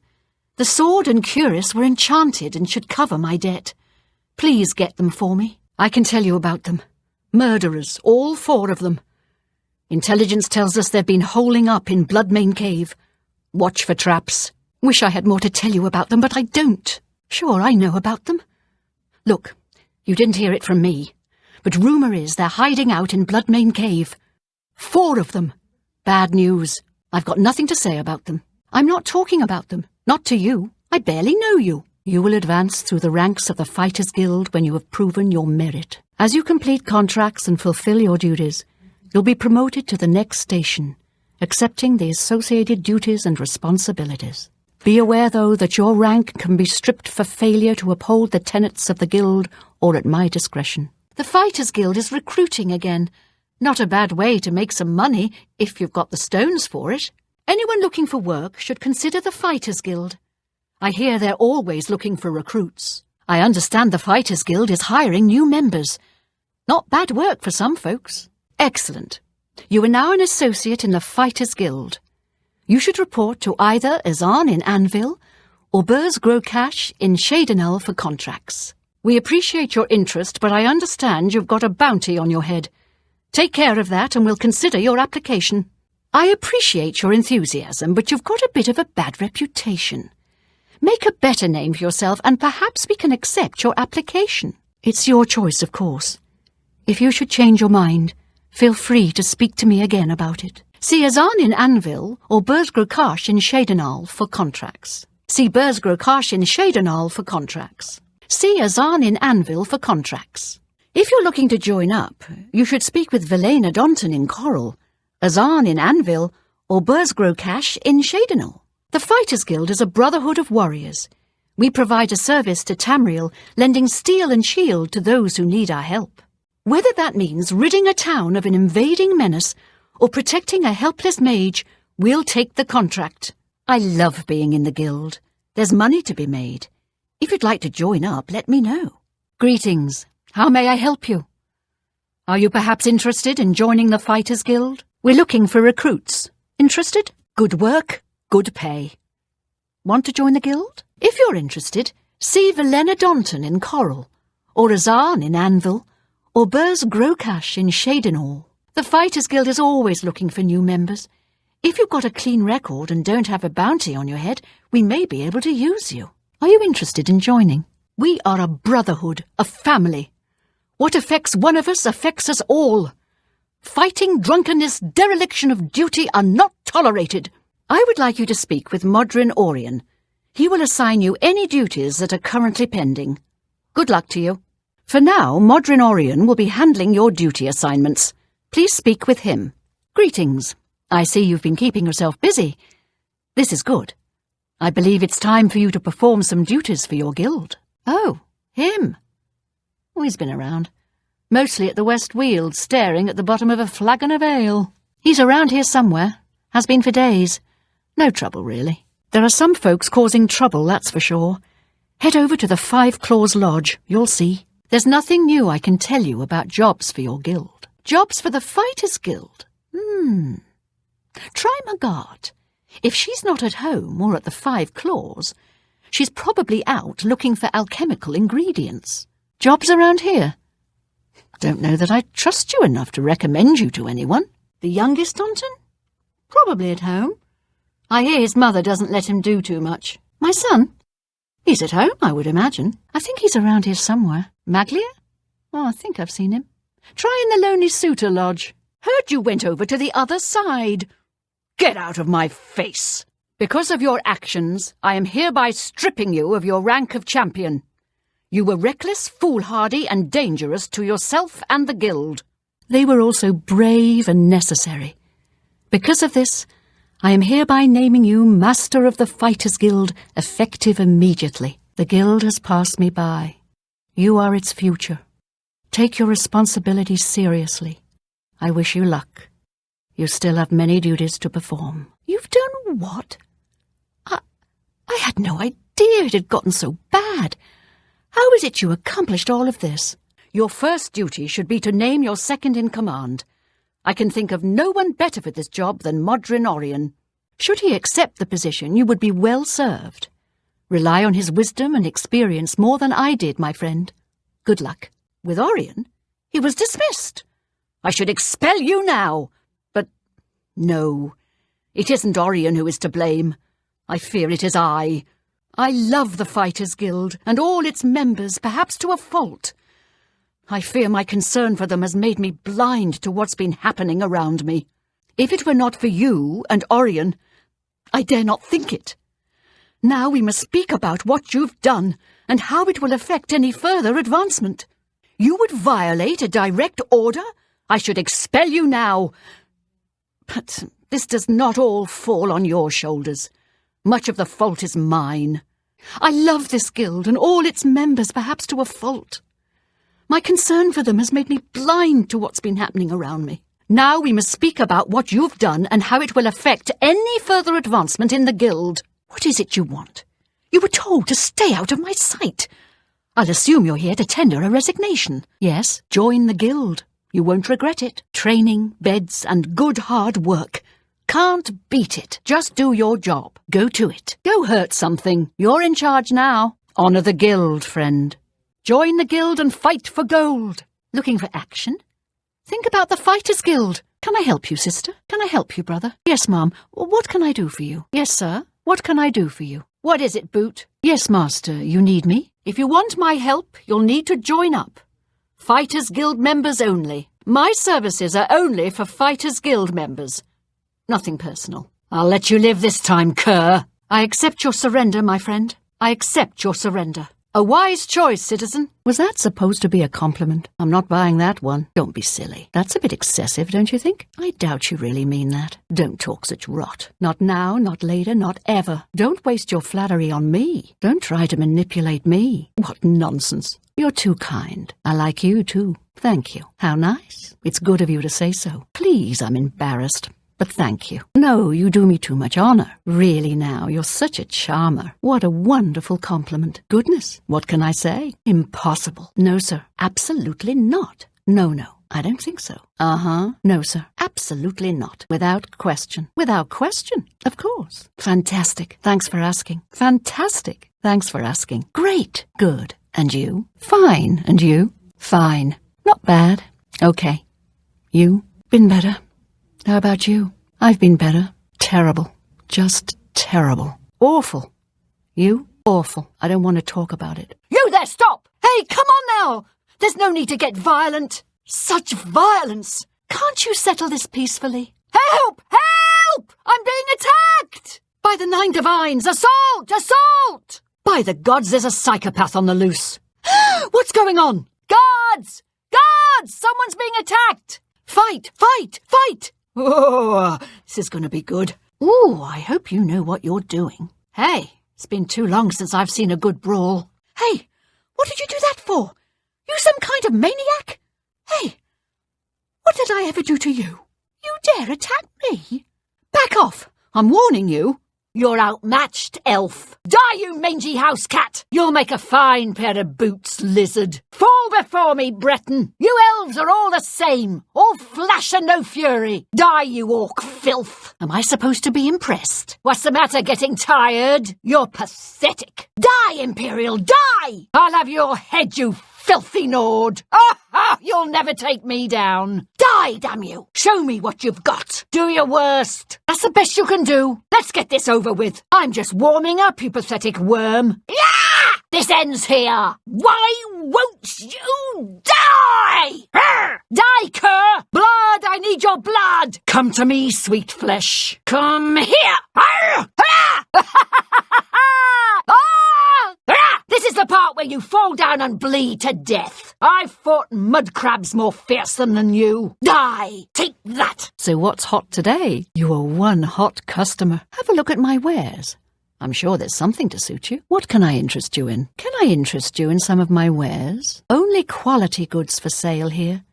The sword and cuirass were enchanted and should cover my debt. Please get them for me. I can tell you about them. Murderers, all 4 of them. Intelligence tells us they've been holing up in Bloodmane Cave. Watch for traps. Wish I had more to tell you about them, but I don't. Sure, I know about them. Look, you didn't hear it from me, but rumour is they're hiding out in Bloodmane Cave. 4 of them. Bad news. I've got nothing to say about them. I'm not talking about them. Not to you. I barely know you. You will advance through the ranks of the Fighters Guild when you have proven your merit. As you complete contracts and fulfill your duties, you'll be promoted to the next station, accepting the associated duties and responsibilities. Be aware, though, that your rank can be stripped for failure to uphold the tenets of the Guild or at my discretion. The Fighters Guild is recruiting again. Not a bad way to make some money if you've got the stones for it. Anyone looking for work should consider the Fighters Guild. I hear they're always looking for recruits. I understand the Fighters Guild is hiring new members. Not bad work for some folks. Excellent. You are now an associate in the Fighters Guild. You should report to either Azan in Anvil or Burz Grokash in Shadenel for contracts. We appreciate your interest, but I understand you've got a bounty on your head. Take care of that and we'll consider your application. I appreciate your enthusiasm, but you've got a bit of a bad reputation. Make a better name for yourself and perhaps we can accept your application. It's your choice, of course. If you should change your mind, feel free to speak to me again about it. See Azan in Anvil or Burz Grokash in Shadenal for contracts. See Burz Grokash in Shadenal for contracts. See Azan in Anvil for contracts. If you're looking to join up, you should speak with Velena Donton in Coral, Azan in Anvil, or Burz Grokash in Shadenal. The Fighters Guild is a brotherhood of warriors. We provide a service to Tamriel, lending steel and shield to those who need our help. Whether that means ridding a town of an invading menace or protecting a helpless mage, we'll take the contract. I love being in the guild. There's money to be made. If you'd like to join up, let me know. Greetings. How may I help you? Are you perhaps interested in joining the Fighters Guild? We're looking for recruits. Interested? Good work, good pay. Want to join the guild? If you're interested, see Velena Donton in Coral, or Azan in Anvil, or Burz Grokash in Shadenal. The Fighters Guild is always looking for new members. If you've got a clean record and don't have a bounty on your head, we may be able to use you. Are you interested in joining? We are a brotherhood, a family. What affects one of us affects us all. Fighting, drunkenness, dereliction of duty are not tolerated. I would like you to speak with Modrin Orion. He will assign you any duties that are currently pending. Good luck to you. For now, Modrin Orion will be handling your duty assignments. Please speak with him. Greetings. I see you've been keeping yourself busy. This is good. I believe it's time for you to perform some duties for your guild. Oh, him. Oh, he's been around. Mostly at the West Weald, staring at the bottom of a flagon of ale. He's around here somewhere. Has been for days. No trouble, really. There are some folks causing trouble, that's for sure. Head over to the Five Claws Lodge, you'll see. There's nothing new I can tell you about jobs for your guild. Jobs for the Fighters Guild? Try Magart. If she's not at home or at the Five Claws, she's probably out looking for alchemical ingredients. Jobs around here? Don't know that I trust you enough to recommend you to anyone. The youngest Taunton? Probably at home. I hear his mother doesn't let him do too much. My son? He's at home, I would imagine. I think he's around here somewhere. Maglia? Oh, I think I've seen him. Try in the Lonely Suitor Lodge. Heard you went over to the other side. Get out of my face! Because of your actions, I am hereby stripping you of your rank of champion. You were reckless, foolhardy, and dangerous to yourself and the guild. They were also brave and necessary. Because of this, I am hereby naming you Master of the Fighters Guild, effective immediately. The guild has passed me by. You are its future. Take your responsibilities seriously. I wish you luck. You still have many duties to perform. You've done what? I had no idea it had gotten so bad. How is it you accomplished all of this? Your first duty should be to name your second-in-command. I can think of no one better for this job than Modrin Orion. Should he accept the position, you would be well served. Rely on his wisdom and experience more than I did, my friend. Good luck. With Orion, he was dismissed. I should expel you now. But no, it isn't Orion who is to blame. I fear it is I. I love the Fighters Guild and all its members, perhaps to a fault. I fear my concern for them has made me blind to what's been happening around me. If it were not for you and Orion, I dare not think it. Now we must speak about what you've done and how it will affect any further advancement. You would violate a direct order? I should expel you now. But this does not all fall on your shoulders. Much of the fault is mine. I love this guild and all its members, perhaps to a fault. My concern for them has made me blind to what's been happening around me. Now we must speak about what you've done and how it will affect any further advancement in the guild. What is it you want? You were told to stay out of my sight. I'll assume you're here to tender a resignation. Yes, join the guild. You won't regret it. Training, beds, and good hard work. Can't beat it. Just do your job. Go to it. Go hurt something. You're in charge now. Honor the guild, friend. Join the guild and fight for gold. Looking for action? Think about the Fighters Guild. Can I help you, sister? Can I help you, brother? Yes, Mom. What can I do for you? Yes, sir. What can I do for you? What is it, Boot? Yes, Master. You need me? If you want my help, you'll need to join up. Fighters Guild members only. My services are only for Fighters Guild members. Nothing personal. I'll let you live this time, cur. I accept your surrender, my friend. I accept your surrender. A wise choice, citizen. Was that supposed to be a compliment? I'm not buying that one. Don't be silly. That's a bit excessive, don't you think? I doubt you really mean that. Don't talk such rot. Not now, not later, not ever. Don't waste your flattery on me. Don't try to manipulate me. What nonsense. You're too kind. I like you, too. Thank you. How nice. It's good of you to say so. Please, I'm embarrassed. But thank you. No, you do me too much honor. Really now, you're such a charmer. What a wonderful compliment. Goodness, what can I say? Impossible. No, sir. Absolutely not. No, I don't think so. No, sir. Absolutely not. Without question. Without question, of course. Fantastic. Thanks for asking. Fantastic. Thanks for asking. Great. Good. And you? Fine. And you? Fine. Not bad. Okay. You? Been better. How about you? I've been better. Terrible. Just terrible. Awful. You? Awful. I don't want to talk about it. You there, stop! Hey, come on now! There's no need to get violent. Such violence! Can't you settle this peacefully? Help! Help! I'm being attacked! By the Nine Divines! Assault! Assault! By the gods, there's a psychopath on the loose. What's going on? Guards! Guards! Someone's being attacked! Fight! Fight! Fight! Oh, this is going to be good. Ooh, I hope you know what you're doing. Hey, it's been too long since I've seen a good brawl. Hey, what did you do that for? You some kind of maniac? Hey, what did I ever do to you? You dare attack me? Back off! I'm warning you. You're outmatched, elf. Die, you mangy house cat! You'll make a fine pair of boots, lizard. Fall before me, Breton. You elves are all the same. All flash and no fury. Die, you orc filth. Am I supposed to be impressed? What's the matter, getting tired? You're pathetic. Die, Imperial, die! I'll have your head, you filthy Nord. Ah, you'll never take me down. Die, damn you. Show me what you've got. Do your worst. That's the best you can do. Let's get this over with. I'm just warming up, you pathetic worm. Yeah! This ends here. Why won't you die? Arr! Die, cur! Blood, I need your blood. Come to me, sweet flesh. Come here. Arr! Ah! Ah! Ah! This is the part where you fall down and bleed to death. I've fought mud crabs more fearsome than you. Die! Take that! So what's hot today? You're one hot customer. Have a look at my wares. I'm sure there's something to suit you. What can I interest you in? Can I interest you in some of my wares? Only quality goods for sale here.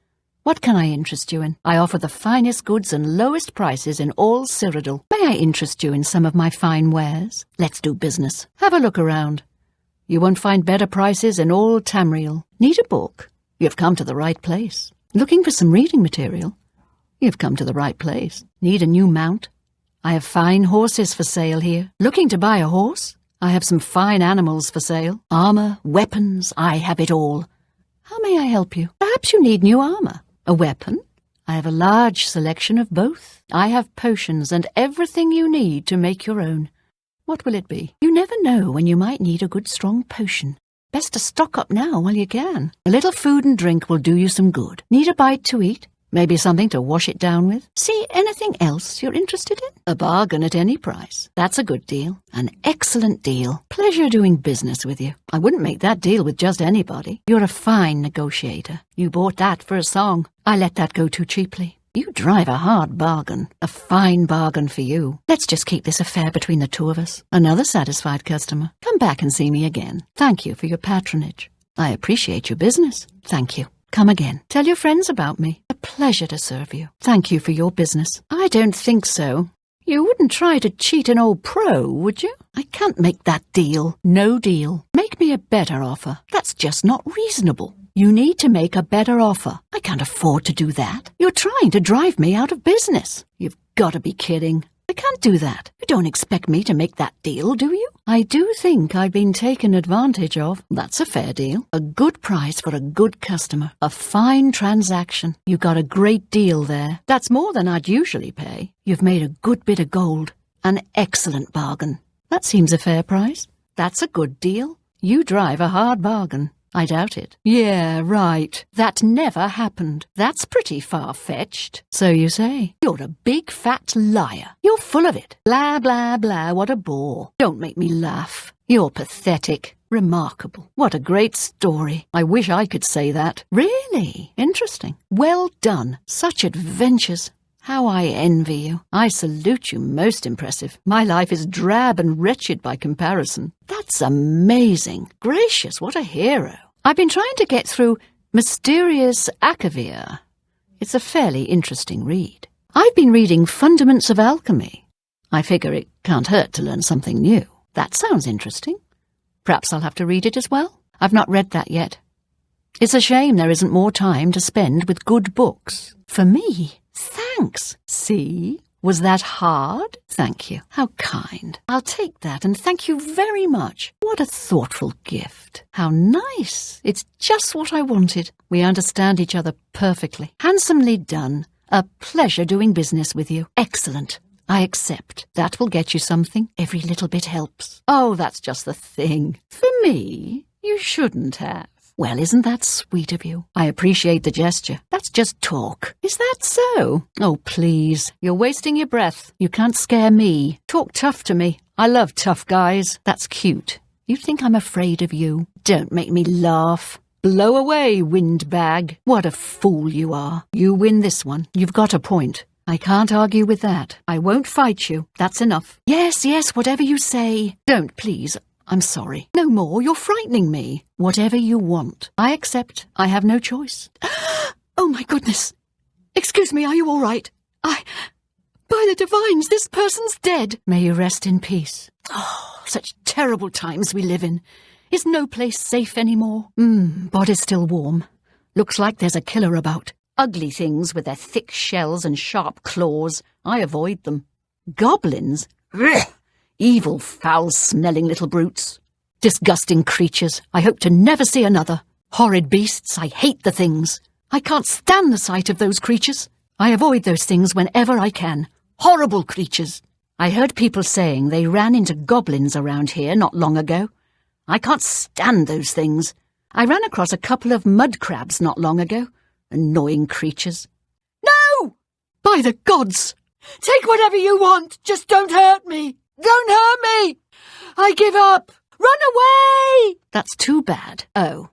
What can I interest you in? I offer the finest goods and lowest prices in all Cyrodiil. May I interest you in some of my fine wares? Let's do business. Have a look around. You won't find better prices in all Tamriel. Need a book? You've come to the right place. Looking for some reading material? You've come to the right place. Need a new mount? I have fine horses for sale here. Looking to buy a horse? I have some fine animals for sale. Armor, weapons, I have it all. How may I help you? Perhaps you need new armor. A weapon? I have a large selection of both. I have potions and everything you need to make your own. What will it be? You never know when you might need a good strong potion. Best to stock up now while you can. A little food and drink will do you some good. Need a bite to eat? Maybe something to wash it down with? See anything else you're interested in? A bargain at any price. That's a good deal. An excellent deal. Pleasure doing business with you. I wouldn't make that deal with just anybody. You're a fine negotiator. You bought that for a song. I let that go too cheaply. You drive a hard bargain. A fine bargain for you. Let's just keep this affair between the two of us. Another satisfied customer. Come back and see me again. Thank you for your patronage. I appreciate your business. Thank you. Come again. Tell your friends about me. A pleasure to serve you. Thank you for your business. I don't think so. You wouldn't try to cheat an old pro, would you? I can't make that deal. No deal. Make me a better offer. That's just not reasonable. You need to make a better offer. I can't afford to do that. You're trying to drive me out of business. You've got to be kidding. I can't do that. You don't expect me to make that deal, do you? I do think I've been taken advantage of. That's a fair deal. A good price for a good customer. A fine transaction. You got a great deal there. That's more than I'd usually pay. You've made a good bit of gold. An excellent bargain. That seems a fair price. That's a good deal. You drive a hard bargain. I doubt it. Yeah, right. That never happened. That's pretty far-fetched. So you say. You're a big fat liar. You're full of it. Blah, blah, blah, what a bore. Don't make me laugh. You're pathetic. Remarkable. What a great story. I wish I could say that. Really? Interesting. Well done. Such adventures. How I envy you. I salute you, most impressive. My life is drab and wretched by comparison. That's amazing. Gracious, what a hero. I've been trying to get through Mysterious Akavir. It's a fairly interesting read. I've been reading Fundaments of Alchemy. I figure it can't hurt to learn something new. That sounds interesting. Perhaps I'll have to read it as well. I've not read that yet. It's a shame there isn't more time to spend with good books. For me. Thanks. See? Was that hard? Thank you. How kind. I'll take that and thank you very much. What a thoughtful gift. How nice. It's just what I wanted. We understand each other perfectly. Handsomely done. A pleasure doing business with you. Excellent. I accept. That will get you something. Every little bit helps. Oh, that's just the thing. For me, you shouldn't have. Well, isn't that sweet of you? I appreciate the gesture. That's just talk. Is that so? Oh, please. You're wasting your breath. You can't scare me. Talk tough to me. I love tough guys. That's cute. You think I'm afraid of you? Don't make me laugh. Blow away, windbag. What a fool you are. You win this one. You've got a point. I can't argue with that. I won't fight you. That's enough. Yes, whatever you say. Don't, please. I'm sorry. No more. You're frightening me. Whatever you want. I accept. I have no choice. Oh, my goodness. Excuse me, are you all right? By By the divines, this person's dead. May you rest in peace. Oh, such terrible times we live in. Is no place safe anymore? Body's still warm. Looks like there's a killer about. Ugly things with their thick shells and sharp claws. I avoid them. Goblins? Ugh. Evil, foul-smelling little brutes. Disgusting creatures. I hope to never see another. Horrid beasts. I hate the things. I can't stand the sight of those creatures. I avoid those things whenever I can. Horrible creatures. I heard people saying they ran into goblins around here not long ago. I can't stand those things. I ran across a couple of mud crabs not long ago. Annoying creatures. No! By the gods! Take whatever you want. Just don't hurt me. Don't hurt me. I give up. Run away! That's too bad. Oh,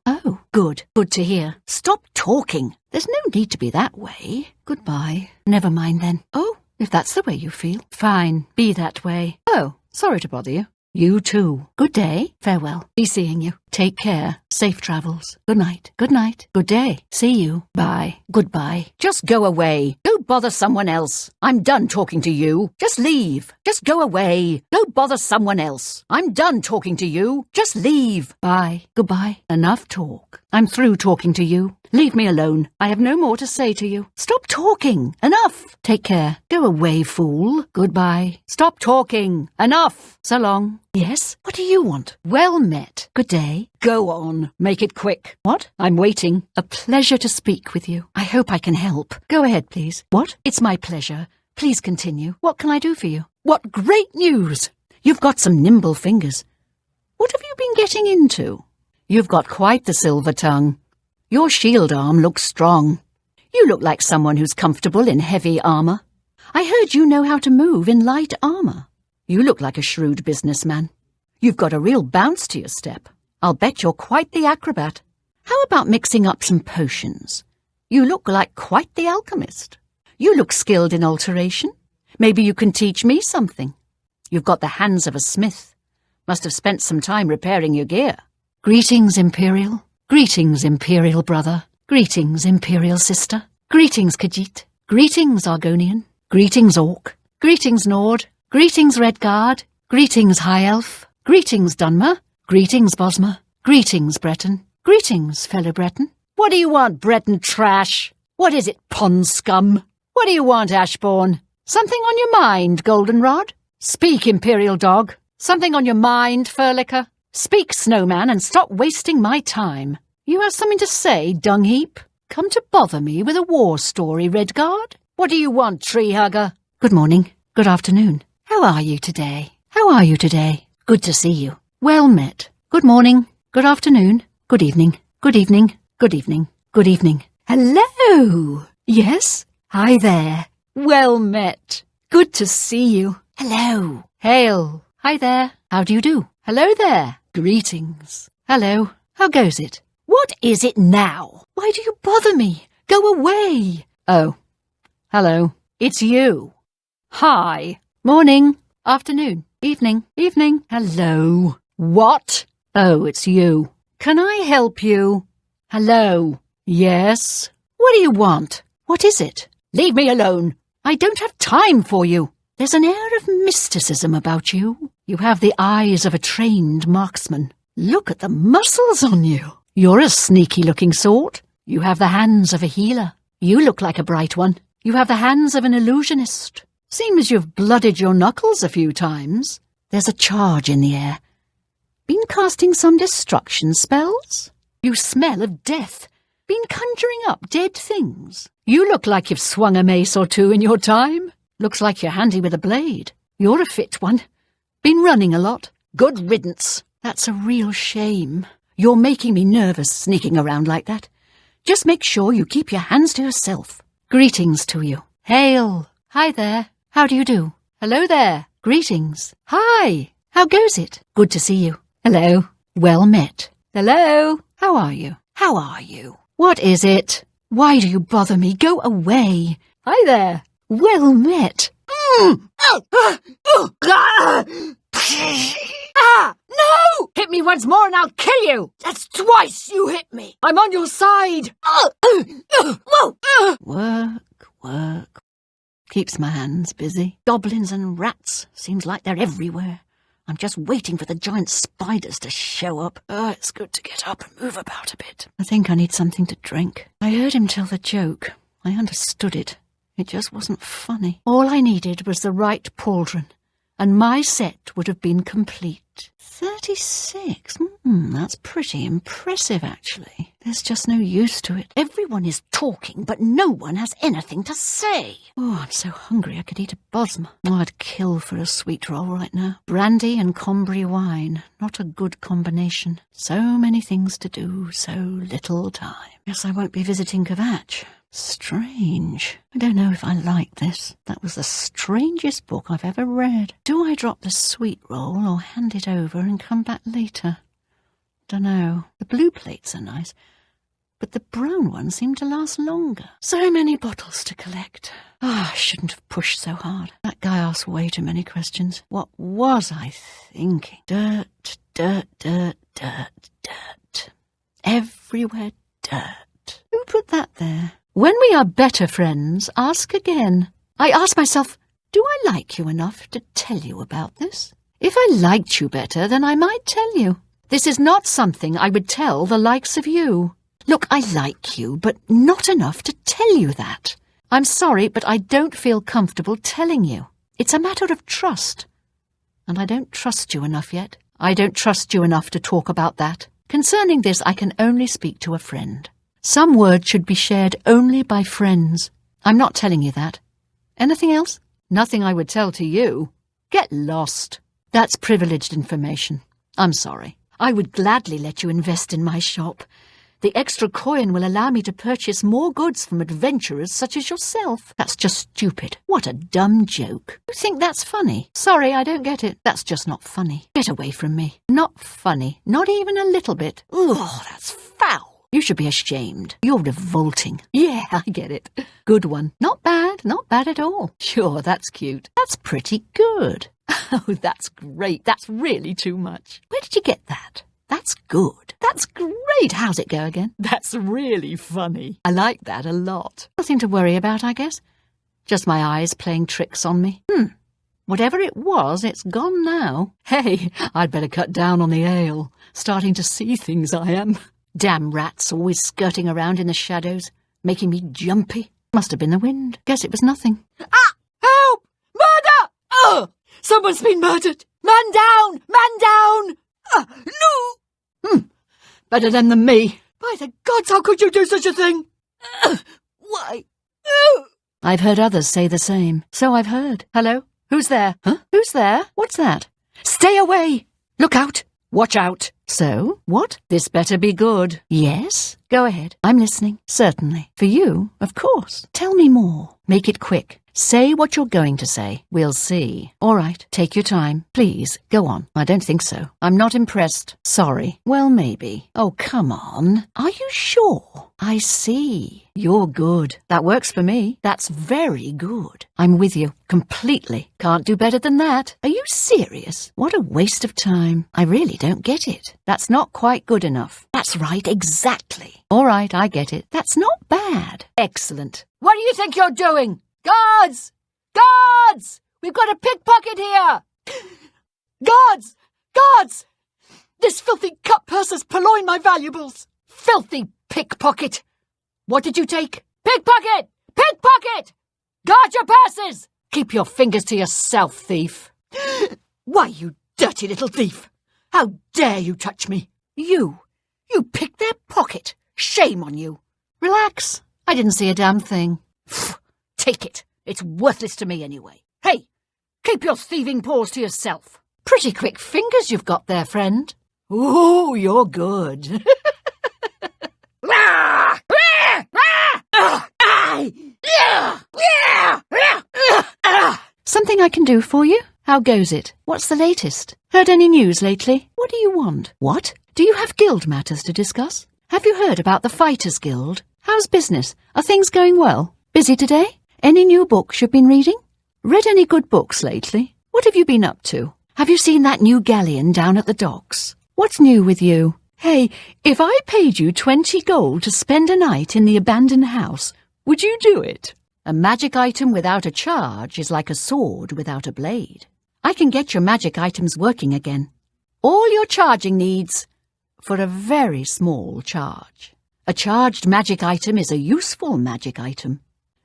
good. Good to hear. Stop talking. There's no need to be that way. Goodbye. Never mind then. Oh, if that's the way you feel. Fine, be that way. Oh, sorry to bother you. You too. Good day. Farewell. Be seeing you. Take care. Safe travels. Good night. Good night. Good day. See you. Bye. Goodbye. Just go away. Go bother someone else. I'm done talking to you. Just leave. Just go away. Go bother someone else. I'm done talking to you. Just leave. Bye. Goodbye. Enough talk. I'm through talking to you. Leave me alone. I have no more to say to you. Stop talking. Enough. Take care. Go away, fool. Goodbye. Stop talking. Enough. So long. Yes? What do you want? Well met. Good day. Go on. Make it quick. What? I'm waiting. A pleasure to speak with you. I hope I can help. Go ahead, please. What? It's my pleasure. Please continue. What can I do for you? What great news! You've got some nimble fingers. What have you been getting into? You've got quite the silver tongue. Your shield arm looks strong. You look like someone who's comfortable in heavy armor. I heard you know how to move in light armor. You look like a shrewd businessman. You've got a real bounce to your step. I'll bet you're quite the acrobat. How about mixing up some potions? You look like quite the alchemist. You look skilled in alteration. Maybe you can teach me something. You've got the hands of a smith. Must have spent some time repairing your gear. Greetings, Imperial. Greetings, Imperial brother. Greetings, Imperial sister. Greetings, Khajiit. Greetings, Argonian. Greetings, Orc. Greetings, Nord. Greetings, Redguard. Greetings, High Elf. Greetings, Dunmer. Greetings, Bosmer. Greetings, Breton. Greetings, fellow Breton. What do you want, Breton trash? What is it, pond scum? What do you want, Ashbourne? Something on your mind, Goldenrod? Speak, Imperial dog. Something on your mind, Furlicker? Speak, Snowman, and stop wasting my time. You have something to say, dung heap? Come to bother me with a war story, Redguard? What do you want, tree hugger? Good morning. Good afternoon. How are you today? How are you today? Good to see you. Well met. Good morning. Good afternoon. Good evening. Good evening. Good evening. Good evening. Hello. Yes? Hi there. Well met. Good to see you. Hello. Hail. Hi there. How do you do? Hello there. Greetings. Hello. How goes it? What is it now? Why do you bother me? Go away. Oh. Hello. It's you. Hi. Morning. Afternoon. Evening. Evening. Hello. What? Oh, it's you. Can I help you? Hello. Yes. What do you want? What is it? Leave me alone. I don't have time for you. There's an air of mysticism about you. You have the eyes of a trained marksman. Look at the muscles on you. You're a sneaky-looking sort. You have the hands of a healer. You look like a bright one. You have the hands of an illusionist. Seems you've blooded your knuckles a few times. There's a charge in the air. Been casting some destruction spells? You smell of death. Been conjuring up dead things. You look like you've swung a mace or two in your time. Looks like you're handy with a blade. You're a fit one. Been running a lot. Good riddance. That's a real shame. You're making me nervous sneaking around like that. Just make sure you keep your hands to yourself. Greetings to you. Hail. Hi there. How do you do? Hello there. Greetings. Hi. How goes it? Good to see you. Hello. Well met. Hello. How are you? How are you? What is it? Why do you bother me? Go away. Hi there. Well met. No! Hit me once more and I'll kill you! That's twice you hit me! I'm on your side! Work, work. Keeps my hands busy. Goblins and rats. Seems like they're everywhere. I'm just waiting for the giant spiders to show up. Oh, it's good to get up and move about a bit. I think I need something to drink. I heard him tell the joke. I understood it. It just wasn't funny. All I needed was the right pauldron, and my set would have been complete. 36? That's pretty impressive, actually. There's just no use to it. Everyone is talking, but no one has anything to say. Oh, I'm so hungry I could eat a bosma. Oh, I'd kill for a sweet roll right now. Brandy and Combry wine. Not a good combination. So many things to do, so little time. Guess I won't be visiting Kvatch. Strange. I don't know if I like this. That was the strangest book I've ever read. Do I drop the sweet roll or hand it over and come back later? Dunno. The blue plates are nice, but the brown ones seem to last longer. So many bottles to collect. I shouldn't have pushed so hard. That guy asked way too many questions. What was I thinking? Dirt, dirt, dirt, dirt, dirt. Everywhere dirt. Who put that there? When we are better friends, ask again. I ask myself, do I like you enough to tell you about this? If I liked you better, then I might tell you. This is not something I would tell the likes of you. Look, I like you, but not enough to tell you that. I'm sorry, but I don't feel comfortable telling you. It's a matter of trust. And I don't trust you enough yet. I don't trust you enough to talk about that. Concerning this, I can only speak to a friend. Some words should be shared only by friends. I'm not telling you that. Anything else? Nothing I would tell to you. Get lost. That's privileged information. I'm sorry. I would gladly let you invest in my shop. The extra coin will allow me to purchase more goods from adventurers such as yourself. That's just stupid. What a dumb joke. You think that's funny? Sorry, I don't get it. That's just not funny. Get away from me. Not funny. Not even a little bit. Ugh, that's foul. You should be ashamed. You're revolting. Yeah, I get it. Good one. Not bad at all. Sure, that's cute. That's pretty good. Oh, that's great. That's really too much. Where did you get that? That's good. That's great. How's it go again? That's really funny. I like that a lot. Nothing to worry about, I guess. Just my eyes playing tricks on me. Whatever it was, it's gone now. Hey, I'd better cut down on the ale. Starting to see things, I am. Damn rats always skirting around in the shadows, making me jumpy. Must have been the wind. Guess it was nothing. Ah! Help! Murder! Oh! Someone's been murdered! Man down! Man down! No! Better them than me. By the gods, how could you do such a thing? Why? I've heard others say the same. So I've heard. Hello? Who's there? Huh? Who's there? What's that? Stay away! Look out! Watch out. So, what? This better be good. Yes? Go ahead. I'm listening. Certainly. For you, of course. Tell me more. Make it quick. Say what you're going to say. We'll see. All right. Take your time. Please, go on. I don't think so. I'm not impressed. Sorry. Well, maybe. Oh, come on. Are you sure? I see. You're good. That works for me. That's very good. I'm with you. Completely. Can't do better than that. Are you serious? What a waste of time. I really don't get it. That's not quite good enough. That's right. Exactly. All right. I get it. That's not bad. Excellent. What do you think you're doing? Guards! Guards! We've got a pickpocket here! Guards! Guards! This filthy cut purse has purloined my valuables. Filthy pickpocket! What did you take? Pickpocket! Pickpocket! Guard your purses! Keep your fingers to yourself, thief. Why, you dirty little thief! How dare you touch me? You picked their pocket. Shame on you. Relax. I didn't see a damn thing. Take it. It's worthless to me anyway. Hey, keep your thieving paws to yourself. Pretty quick fingers you've got there, friend. Ooh, you're good. Something I can do for you? How goes it? What's the latest? Heard any news lately? What do you want? What? Do you have guild matters to discuss? Have you heard about the Fighters Guild? How's business? Are things going well? Busy today? Any new books you've been reading? Read any good books lately? What have you been up to? Have you seen that new galleon down at the docks? What's new with you? Hey, if I paid you 20 gold to spend a night in the abandoned house, would you do it? A magic item without a charge is like a sword without a blade. I can get your magic items working again. All your charging needs for a very small charge. A charged magic item is a useful magic item.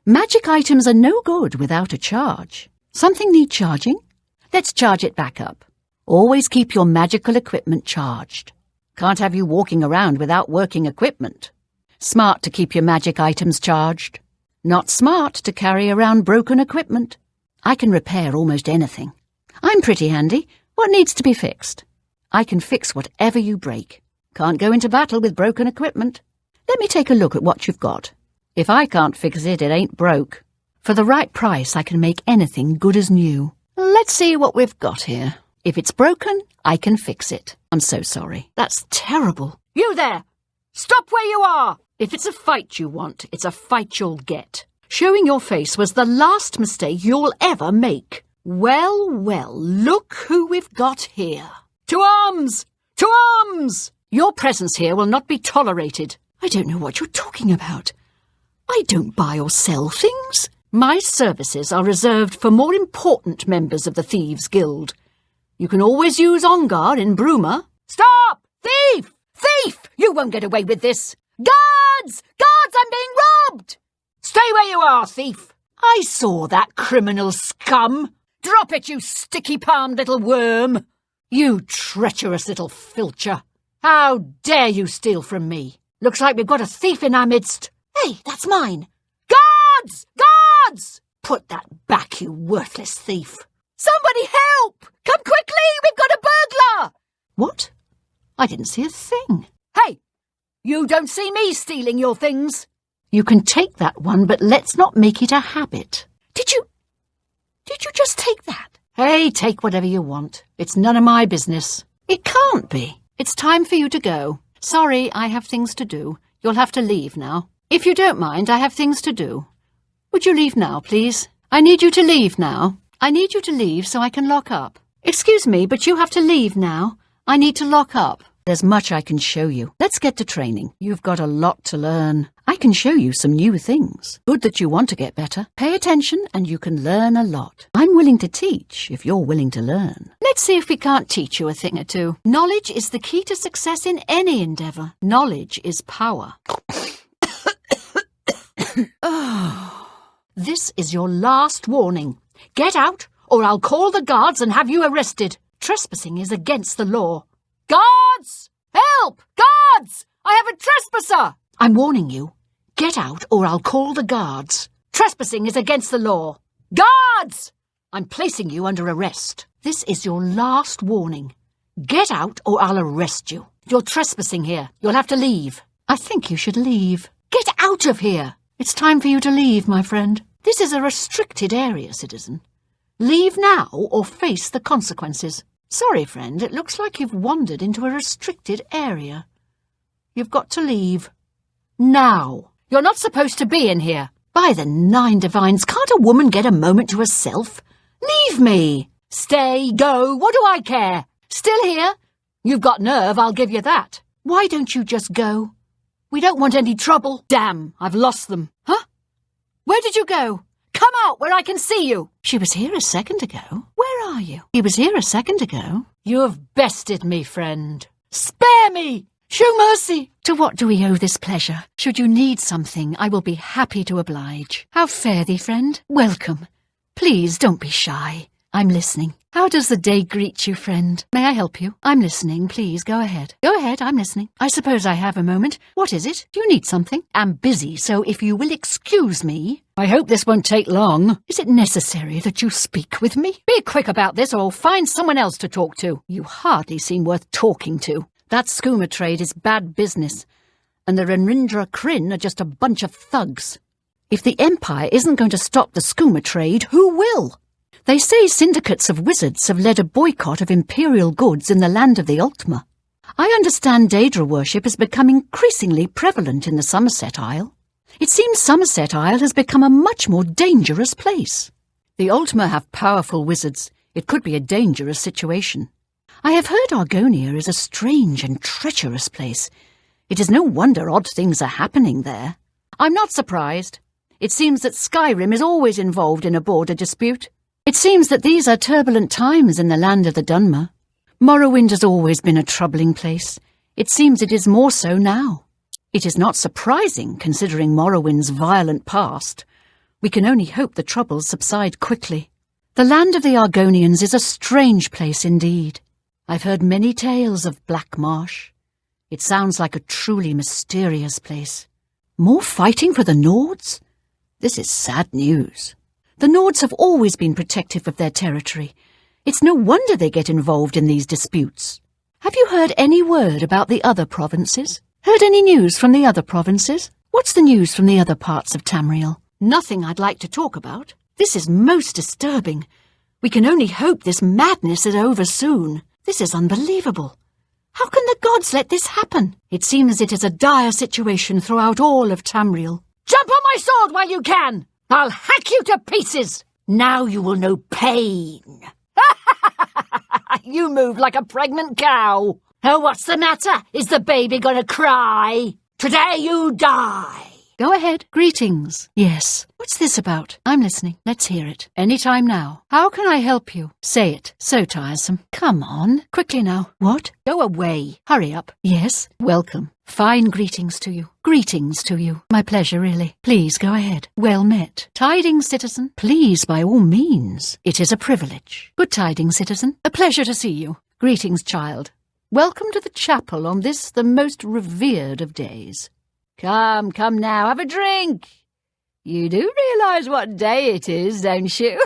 Magic items are no good without a charge. Something need charging? Let's charge it back up. Always keep your magical equipment charged. Can't have you walking around without working equipment. Smart to keep your magic items charged. Not smart to carry around broken equipment. I can repair almost anything. I'm pretty handy. What needs to be fixed? I can fix whatever you break. Can't go into battle with broken equipment. Let me take a look at what you've got. If I can't fix it, it ain't broke. For the right price, I can make anything good as new. Let's see what we've got here. If it's broken, I can fix it. I'm so sorry. That's terrible. You there! Stop where you are! If it's a fight you want, it's a fight you'll get. Showing your face was the last mistake you'll ever make. Well, well, look who we've got here. To arms! To arms! Your presence here will not be tolerated. I don't know what you're talking about. I don't buy or sell things. My services are reserved for more important members of the Thieves' Guild. You can always use Ongar in Bruma. Stop! Thief! Thief! You won't get away with this. Guards! Guards, I'm being robbed! Stay where you are, thief! I saw that criminal scum. Drop it, you sticky-palmed little worm! You treacherous little filcher. How dare you steal from me? Looks like we've got a thief in our midst. Hey, that's mine. Guards! Guards! Put that back, you worthless thief. Somebody help! Come quickly! We've got a burglar! What? I didn't see a thing. Hey! You don't see me stealing your things. You can take that one, but let's not make it a habit. Did you just take that? Hey, take whatever you want. It's none of my business. It can't be. It's time for you to go. Sorry, I have things to do. You'll have to leave now. If you don't mind, I have things to do. Would you leave now, please? I need you to leave now. I need you to leave so I can lock up. Excuse me, but you have to leave now. I need to lock up. There's much I can show you. Let's get to training. You've got a lot to learn. I can show you some new things. Good that you want to get better. Pay attention and you can learn a lot. I'm willing to teach if you're willing to learn. Let's see if we can't teach you a thing or two. Knowledge is the key to success in any endeavour. Knowledge is power. This is your last warning. Get out or I'll call the guards and have you arrested. Trespassing is against the law. Guards! Help! Guards! I have a trespasser! I'm warning you. Get out or I'll call the guards. Trespassing is against the law. Guards! I'm placing you under arrest. This is your last warning. Get out or I'll arrest you. You're trespassing here. You'll have to leave. I think you should leave. Get out of here! It's time for you to leave, my friend. This is a restricted area, citizen. Leave now or face the consequences. Sorry, friend, it looks like you've wandered into a restricted area. You've got to leave. Now. You're not supposed to be in here. By the 9 divines, can't a woman get a moment to herself? Leave me. Stay, go, what do I care? Still here? You've got nerve, I'll give you that. Why don't you just go? We don't want any trouble. Damn, I've lost them. Huh? Where did you go? Come out where I can see you. She was here a second ago. Where are you? He was here a second ago. You have bested me, friend. Spare me! Show mercy! To what do we owe this pleasure? Should you need something, I will be happy to oblige. How fare thee, friend? Welcome. Please don't be shy. I'm listening. How does the day greet you, friend? May I help you? I'm listening. Please, go ahead. Go ahead, I'm listening. I suppose I have a moment. What is it? Do you need something? I'm busy, so if you will excuse me... I hope this won't take long. Is it necessary that you speak with me? Be quick about this, or I'll find someone else to talk to. You hardly seem worth talking to. That skooma trade is bad business, and the Renrindra Kryn are just a bunch of thugs. If the Empire isn't going to stop the skooma trade, who will? They say syndicates of wizards have led a boycott of Imperial goods in the land of the Ultima. I understand Daedra worship has become increasingly prevalent in the Somerset Isle. It seems Somerset Isle has become a much more dangerous place. The Ultima have powerful wizards. It could be a dangerous situation. I have heard Argonia is a strange and treacherous place. It is no wonder odd things are happening there. I'm not surprised. It seems that Skyrim is always involved in a border dispute. It seems that these are turbulent times in the land of the Dunmer. Morrowind has always been a troubling place. It seems it is more so now. It is not surprising, considering Morrowind's violent past. We can only hope the troubles subside quickly. The land of the Argonians is a strange place indeed. I've heard many tales of Black Marsh. It sounds like a truly mysterious place. More fighting for the Nords? This is sad news. The Nords have always been protective of their territory. It's no wonder they get involved in these disputes. Have you heard any word about the other provinces? Heard any news from the other provinces? What's the news from the other parts of Tamriel? Nothing I'd like to talk about. This is most disturbing. We can only hope this madness is over soon. This is unbelievable. How can the gods let this happen? It seems it is a dire situation throughout all of Tamriel. Jump on my sword while you can! I'll hack you to pieces! Now you will know pain. You move like a pregnant cow. Oh, what's the matter? Is the baby gonna cry? Today you die. Go ahead. Greetings. Yes. What's this about? I'm listening. Let's hear it. Any time now. How can I help you? Say it. So tiresome. Come on. Quickly now. What? Go away. Hurry up. Yes. Welcome. Fine greetings to you. Greetings to you. My pleasure, really. Please go ahead. Well met. Tidings, citizen. Please, by all means. It is a privilege. Good tidings, citizen. A pleasure to see you. Greetings, child. Welcome to the chapel on this, the most revered of days. Come now, have a drink. You do realise what day it is, don't you?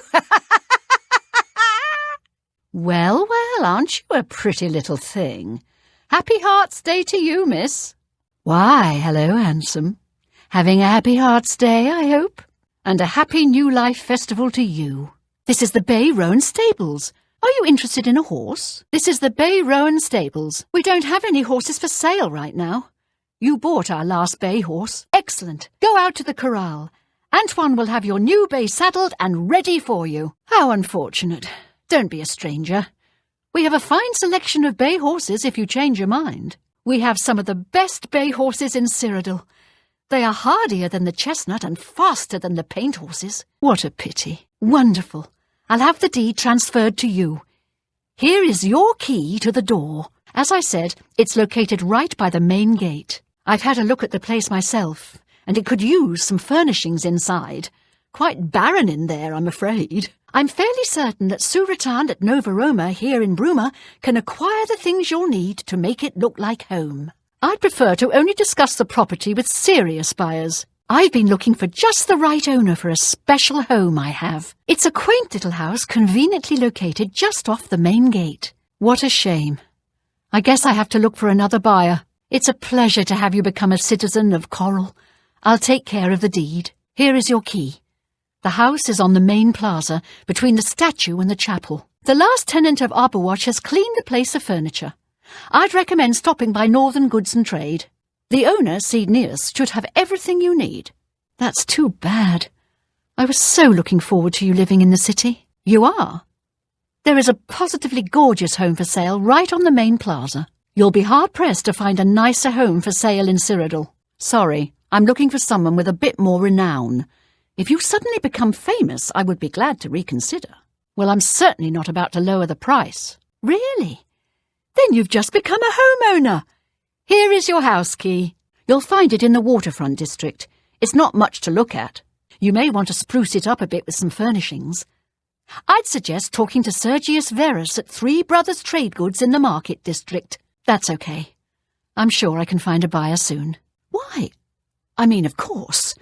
Well, aren't you a pretty little thing? Happy Hearts Day to you, miss. Why, hello, handsome. Having a happy Hearts Day, I hope. And a happy New Life Festival to you. This is the Bay Rowan Stables. Are you interested in a horse? This is the Bay Rowan Stables. We don't have any horses for sale right now. You bought our last bay horse. Excellent. Go out to the corral. Antoine will have your new bay saddled and ready for you. How unfortunate. Don't be a stranger. We have a fine selection of bay horses if you change your mind. We have some of the best bay horses in Cyrodiil. They are hardier than the chestnut and faster than the paint horses. What a pity. Wonderful. I'll have the deed transferred to you. Here is your key to the door. As I said, it's located right by the main gate. I've had a look at the place myself, and it could use some furnishings inside. Quite barren in there, I'm afraid. I'm fairly certain that Suratan at Nova Roma here in Bruma can acquire the things you'll need to make it look like home. I'd prefer to only discuss the property with serious buyers. I've been looking for just the right owner for a special home I have. It's a quaint little house conveniently located just off the main gate. What a shame. I guess I have to look for another buyer. It's a pleasure to have you become a citizen of Coral. I'll take care of the deed. Here is your key. The house is on the main plaza, between the statue and the chapel. The last tenant of Arborwatch has cleaned the place of furniture. I'd recommend stopping by Northern Goods and Trade. The owner, Cedneus, should have everything you need. That's too bad. I was so looking forward to you living in the city. You are. There is a positively gorgeous home for sale right on the main plaza. You'll be hard-pressed to find a nicer home for sale in Cyrodiil. Sorry, I'm looking for someone with a bit more renown. If you suddenly become famous, I would be glad to reconsider. Well, I'm certainly not about to lower the price. Really? Then you've just become a homeowner. Here is your house key. You'll find it in the waterfront district. It's not much to look at. You may want to spruce it up a bit with some furnishings. I'd suggest talking to Sergius Verus at Three Brothers Trade Goods in the Market District. That's okay. I'm sure I can find a buyer soon. Why? I mean, of course.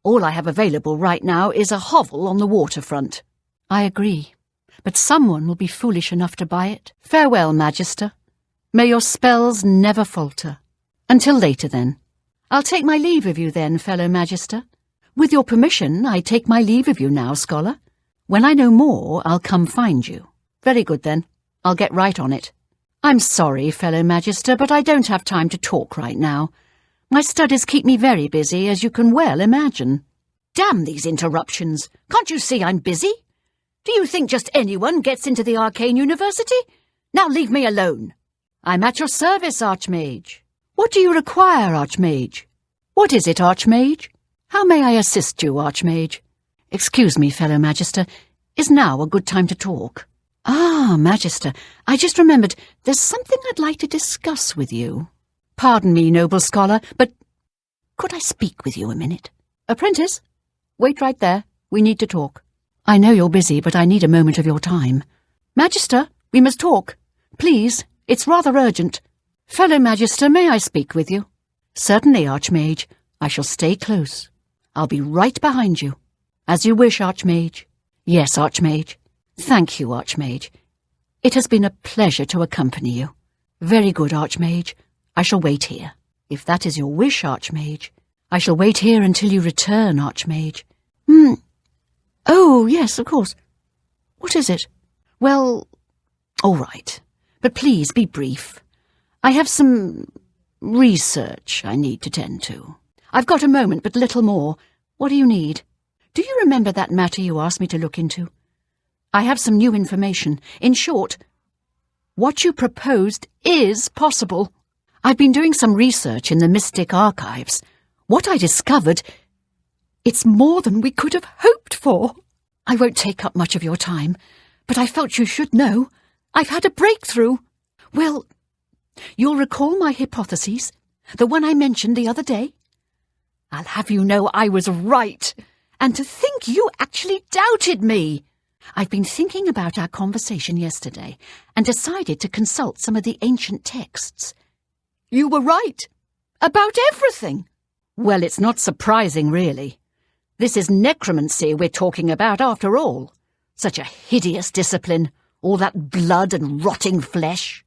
All I have available right now is a hovel on the waterfront. I agree, but someone will be foolish enough to buy it. Farewell, Magister. May your spells never falter. Until later, then. I'll take my leave of you then, fellow Magister. With your permission, I take my leave of you now, Scholar. When I know more, I'll come find you. Very good, then. I'll get right on it. I'm sorry, fellow Magister, but I don't have time to talk right now. My studies keep me very busy, as you can well imagine. Damn these interruptions. Can't you see I'm busy? Do you think just anyone gets into the Arcane University? Now leave me alone. I'm at your service, Archmage. What do you require, Archmage? What is it, Archmage? How may I assist you, Archmage? Excuse me, fellow Magister. Is now a good time to talk? Ah, Magister, I just remembered there's something I'd like to discuss with you. Pardon me, noble scholar, but could I speak with you a minute? Apprentice, wait right there. We need to talk. I know you're busy, but I need a moment of your time. Magister, we must talk. Please, it's rather urgent. Fellow Magister, may I speak with you? Certainly, Archmage. I shall stay close. I'll be right behind you. As you wish, Archmage. Yes, Archmage. Thank you, Archmage. It has been a pleasure to accompany you. Very good, Archmage. I shall wait here. If that is your wish, Archmage. I shall wait here until you return, Archmage. Oh, yes, of course. What is it? Well, all right. But please be brief. I have some research I need to tend to. I've got a moment, but little more. What do you need? Do you remember that matter you asked me to look into? I have some new information. In short, what you proposed is possible. I've been doing some research in the Mystic Archives. What I discovered, it's more than we could have hoped for. I won't take up much of your time, but I felt you should know. I've had a breakthrough. Well, you'll recall my hypotheses, the one I mentioned the other day? I'll have you know I was right, and to think you actually doubted me. I've been thinking about our conversation yesterday and decided to consult some of the ancient texts. You were right. About everything. Well, it's not surprising, really. This is necromancy we're talking about, after all. Such a hideous discipline, all that blood and rotting flesh.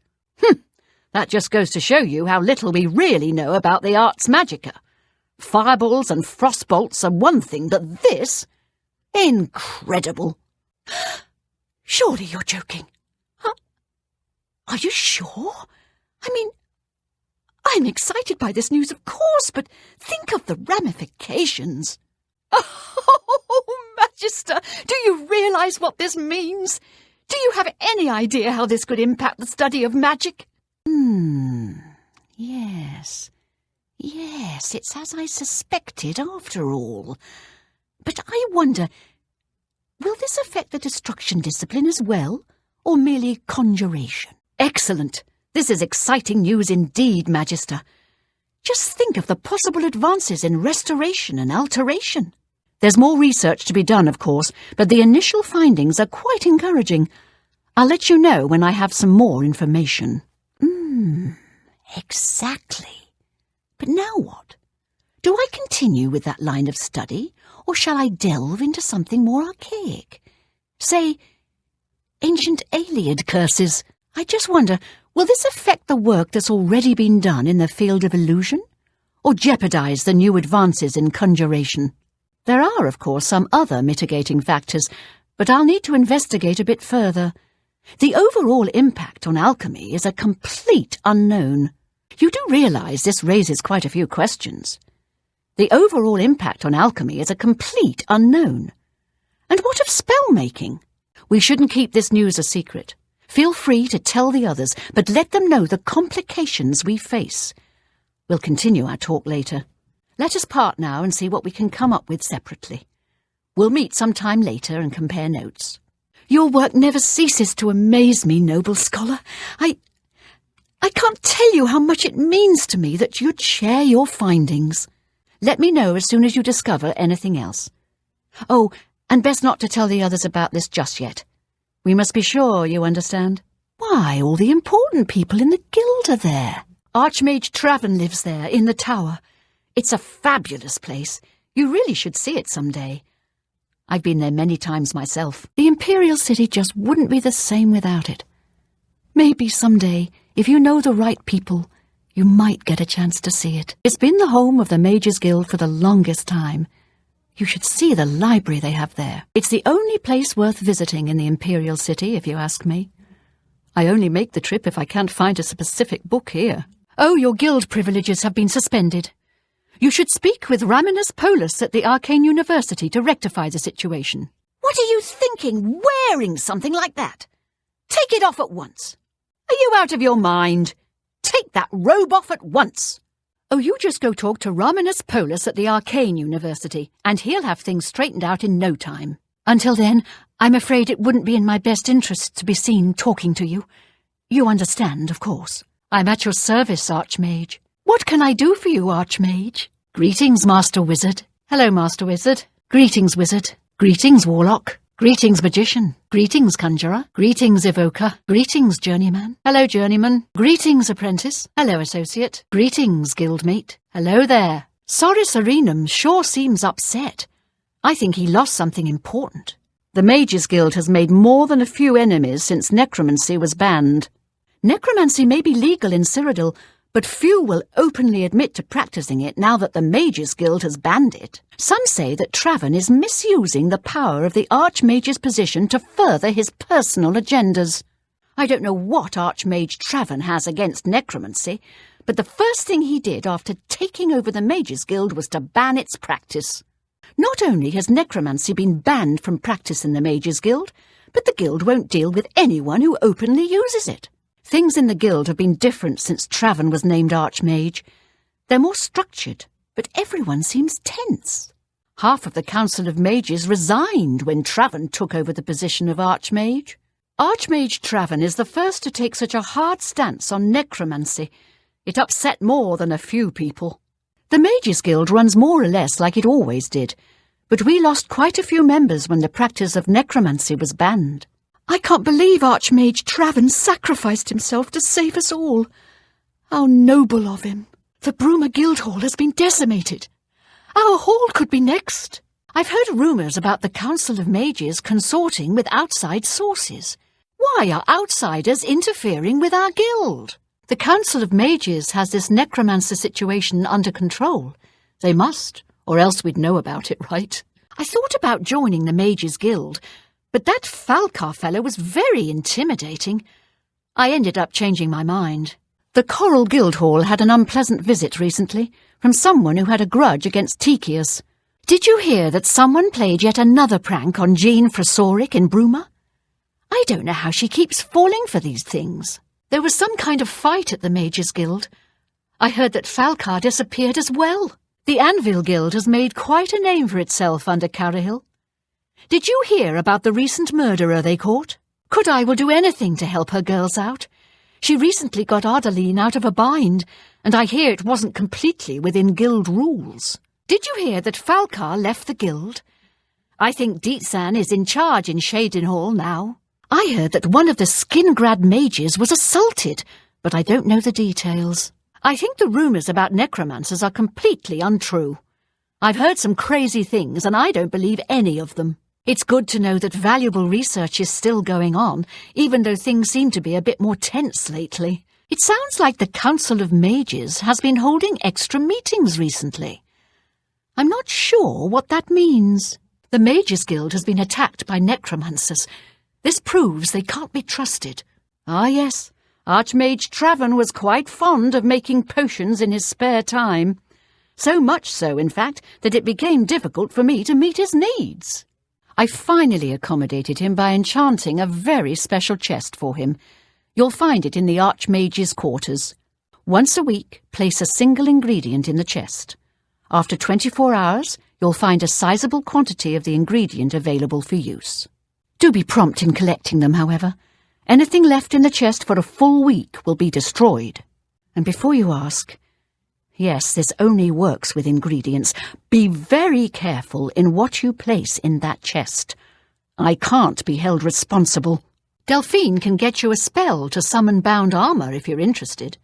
That just goes to show you how little we really know about the arts magica. Fireballs and frostbolts are one thing, but this? Incredible. Surely you're joking. Huh? Are you sure? I mean, I'm excited by this news, of course, but think of the ramifications. Oh, Magister, do you realize what this means? Do you have any idea how this could impact the study of magic? Yes. Yes, it's as I suspected after all. But I wonder, will this affect the destruction discipline as well, or merely conjuration? Excellent. This is exciting news indeed, Magister. Just think of the possible advances in restoration and alteration. There's more research to be done, of course, but the initial findings are quite encouraging. I'll let you know when I have some more information. Exactly. But now what? Do I continue with that line of study, or shall I delve into something more archaic? Say, ancient Aliad curses. I just wonder, will this affect the work that's already been done in the field of illusion, or jeopardize the new advances in conjuration? There are, of course, some other mitigating factors, but I'll need to investigate a bit further. The overall impact on alchemy is a complete unknown. You do realize this raises quite a few questions. The overall impact on alchemy is a complete unknown. And what of spell-making? We shouldn't keep this news a secret. Feel free to tell the others, but let them know the complications we face. We'll continue our talk later. Let us part now and see what we can come up with separately. We'll meet sometime later and compare notes. Your work never ceases to amaze me, noble scholar. I can't tell you how much it means to me that you'd share your findings. Let me know as soon as you discover anything else. Oh, and best not to tell the others about this just yet. We must be sure you understand. Why, all the important people in the guild are there. Archmage Traven lives there, in the tower. It's a fabulous place. You really should see it someday. I've been there many times myself. The Imperial city just wouldn't be the same without it. Maybe someday, if you know the right people, you might get a chance to see it. It's been the home of the Mages Guild for the longest time. You should see the library they have there. It's the only place worth visiting in the Imperial city, if you ask me. I only make the trip if I can't find a specific book here. Oh, your guild privileges have been suspended. You should speak with Raminus Polus at the Arcane University to rectify the situation. What are you thinking, wearing something like that? Take it off at once. Are you out of your mind? Take that robe off at once. Oh, you just go talk to Romanus Polus at the Arcane University, and he'll have things straightened out in no time. Until then, I'm afraid it wouldn't be in my best interest to be seen talking to you. You understand, of course. I'm at your service, Archmage. What can I do for you, Archmage? Greetings, Master Wizard. Hello, Master Wizard. Greetings, Wizard. Greetings, Warlock. Greetings, Magician. Greetings, Conjurer. Greetings, Evoker. Greetings, Journeyman. Hello, Journeyman. Greetings, Apprentice. Hello, Associate. Greetings, Guildmate. Hello there. Soris Arenum sure seems upset. I think he lost something important. The Mages Guild has made more than a few enemies since necromancy was banned. Necromancy may be legal in Cyrodiil, but few will openly admit to practicing it now that the Mages Guild has banned it. Some say that Traven is misusing the power of the Archmage's position to further his personal agendas. I don't know what Archmage Traven has against necromancy, but the first thing he did after taking over the Mages Guild was to ban its practice. Not only has necromancy been banned from practice in the Mages Guild, but the Guild won't deal with anyone who openly uses it. Things in the Guild have been different since Traven was named Archmage. They're more structured, but everyone seems tense. Half of the Council of Mages resigned when Traven took over the position of Archmage. Archmage Traven is the first to take such a hard stance on necromancy. It upset more than a few people. The Mages Guild runs more or less like it always did, but we lost quite a few members when the practice of necromancy was banned. I can't believe Archmage Traven sacrificed himself to save us all. How noble of him. The Bruma Guildhall has been decimated. Our hall could be next. I've heard rumours about the Council of Mages consorting with outside sources. Why are outsiders interfering with our guild? The Council of Mages has this necromancer situation under control. They must, or else we'd know about it, right? I thought about joining the Mages Guild, but that Falcar fellow was very intimidating. I ended up changing my mind. The Coral Guildhall had an unpleasant visit recently from someone who had a grudge against Tychius. Did you hear that someone played yet another prank on Jean Frasoric in Bruma? I don't know how she keeps falling for these things. There was some kind of fight at the Mages Guild. I heard that Falcar disappeared as well. The Anvil Guild has made quite a name for itself under Carahil. Did you hear about the recent murderer they caught? Kudai will do anything to help her girls out. She recently got Ardaline out of a bind, and I hear it wasn't completely within guild rules. Did you hear that Falcar left the guild? I think Deetsan is in charge in Shadenhall now. I heard that one of the Skingrad mages was assaulted, but I don't know the details. I think the rumours about necromancers are completely untrue. I've heard some crazy things, and I don't believe any of them. It's good to know that valuable research is still going on, even though things seem to be a bit more tense lately. It sounds like the Council of Mages has been holding extra meetings recently. I'm not sure what that means. The Mages Guild has been attacked by necromancers. This proves they can't be trusted. Ah, yes, Archmage Traven was quite fond of making potions in his spare time. So much so, in fact, that it became difficult for me to meet his needs. I finally accommodated him by enchanting a very special chest for him. You'll find it in the Archmage's quarters. Once a week, place a single ingredient in the chest. After 24 hours, you'll find a sizable quantity of the ingredient available for use. Do be prompt in collecting them, however. Anything left in the chest for a full week will be destroyed. And before you ask, yes, this only works with ingredients. Be very careful in what you place in that chest. I can't be held responsible. Delphine can get you a spell to summon bound armour if you're interested.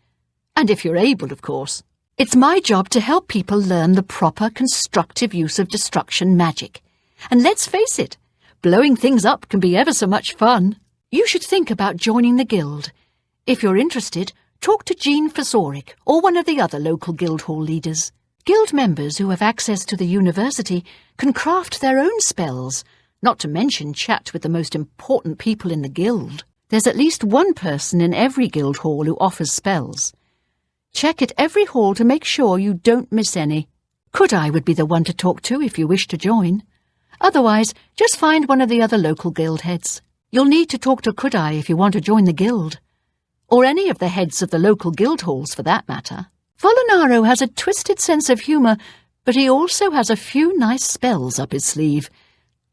And if you're able, of course. It's my job to help people learn the proper constructive use of destruction magic. And let's face it, blowing things up can be ever so much fun. You should think about joining the guild. If you're interested, talk to Jean Frasoric or one of the other local Guildhall leaders. Guild members who have access to the university can craft their own spells, not to mention chat with the most important people in the guild. There's at least one person in every Guildhall who offers spells. Check at every hall to make sure you don't miss any. Kudai would be the one to talk to if you wish to join. Otherwise, just find one of the other local guild heads. You'll need to talk to Kudai if you want to join the guild. Or any of the heads of the local guild halls, for that matter. Volinaro has a twisted sense of humour, but he also has a few nice spells up his sleeve.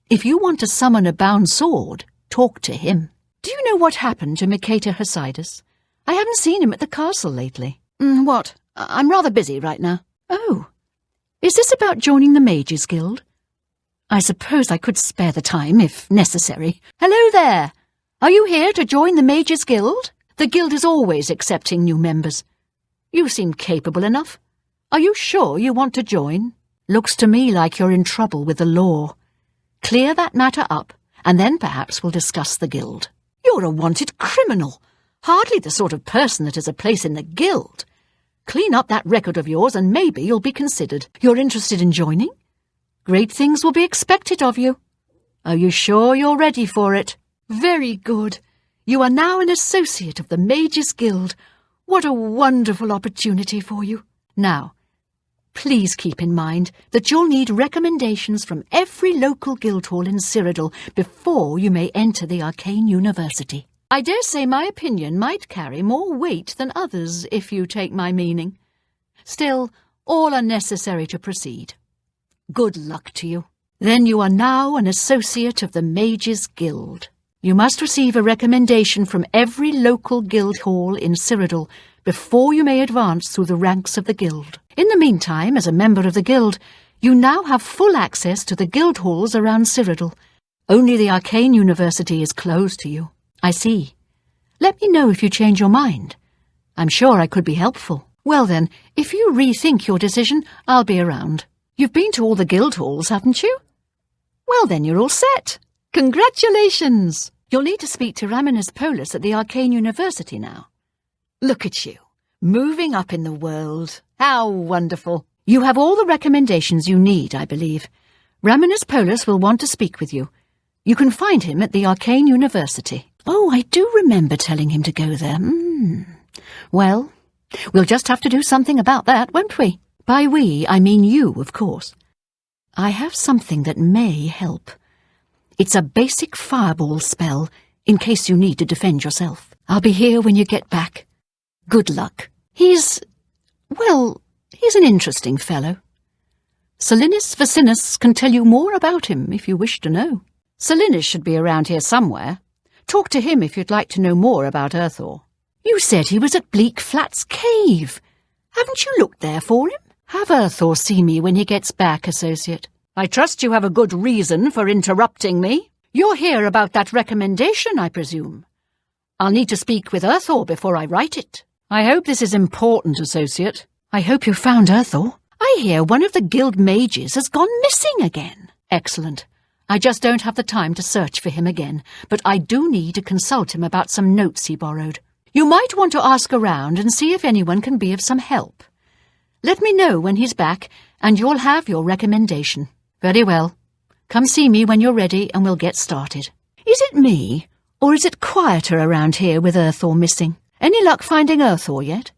If you want to summon a bound sword, talk to him. Do you know what happened to Miketa Hasidus? I haven't seen him at the castle lately. What? I'm rather busy right now. Oh, is this about joining the Mages Guild? I suppose I could spare the time, if necessary. Hello there! Are you here to join the Mages Guild? The guild is always accepting new members. You seem capable enough. Are you sure you want to join? Looks to me like you're in trouble with the law. Clear that matter up, and then perhaps we'll discuss the guild. You're a wanted criminal. Hardly the sort of person that has a place in the guild. Clean up that record of yours and maybe you'll be considered. You're interested in joining? Great things will be expected of you. Are you sure you're ready for it? Very good. You are now an associate of the Mages Guild. What a wonderful opportunity for you. Now, please keep in mind that you'll need recommendations from every local guild hall in Cyrodiil before you may enter the Arcane University. I dare say my opinion might carry more weight than others, if you take my meaning. Still, all are necessary to proceed. Good luck to you. Then you are now an associate of the Mages Guild. You must receive a recommendation from every local guild hall in Cyrodiil before you may advance through the ranks of the guild. In the meantime, as a member of the guild, you now have full access to the guild halls around Cyrodiil. Only the Arcane University is closed to you. I see. Let me know if you change your mind. I'm sure I could be helpful. Well then, if you rethink your decision, I'll be around. You've been to all the guild halls, haven't you? Well then, you're all set. Congratulations! You'll need to speak to Raminus Polus at the Arcane University now. Look at you, moving up in the world. How wonderful. You have all the recommendations you need, I believe. Raminus Polus will want to speak with you. You can find him at the Arcane University. Oh, I do remember telling him to go there. Well, we'll just have to do something about that, won't we? By we, I mean you, of course. I have something that may help. It's a basic fireball spell, in case you need to defend yourself. I'll be here when you get back. Good luck. He's an interesting fellow. Salinis Vacinus can tell you more about him if you wish to know. Salinis should be around here somewhere. Talk to him if you'd like to know more about Earthor. You said he was at Bleak Flats Cave. Haven't you looked there for him? Have Earthor see me when he gets back, Associate. I trust you have a good reason for interrupting me. You're here about that recommendation, I presume. I'll need to speak with Earthor before I write it. I hope this is important, Associate. I hope you found Earthor. I hear one of the guild mages has gone missing again. Excellent. I just don't have the time to search for him again, but I do need to consult him about some notes he borrowed. You might want to ask around and see if anyone can be of some help. Let me know when he's back, and you'll have your recommendation. Very well. Come see me when you're ready, and we'll get started. Is it me, or is it quieter around here with Earthor missing? Any luck finding Earthor yet?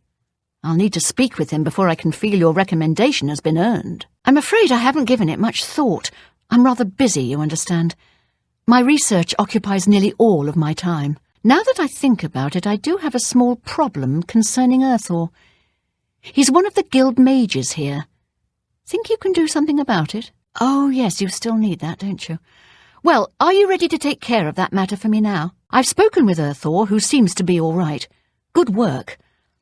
I'll need to speak with him before I can feel your recommendation has been earned. I'm afraid I haven't given it much thought. I'm rather busy, you understand. My research occupies nearly all of my time. Now that I think about it, I do have a small problem concerning Earthor. He's one of the guild mages here. Think you can do something about it? Oh, yes, you still need that, don't you? Well, are you ready to take care of that matter for me now? I've spoken with Earthor, who seems to be all right. Good work.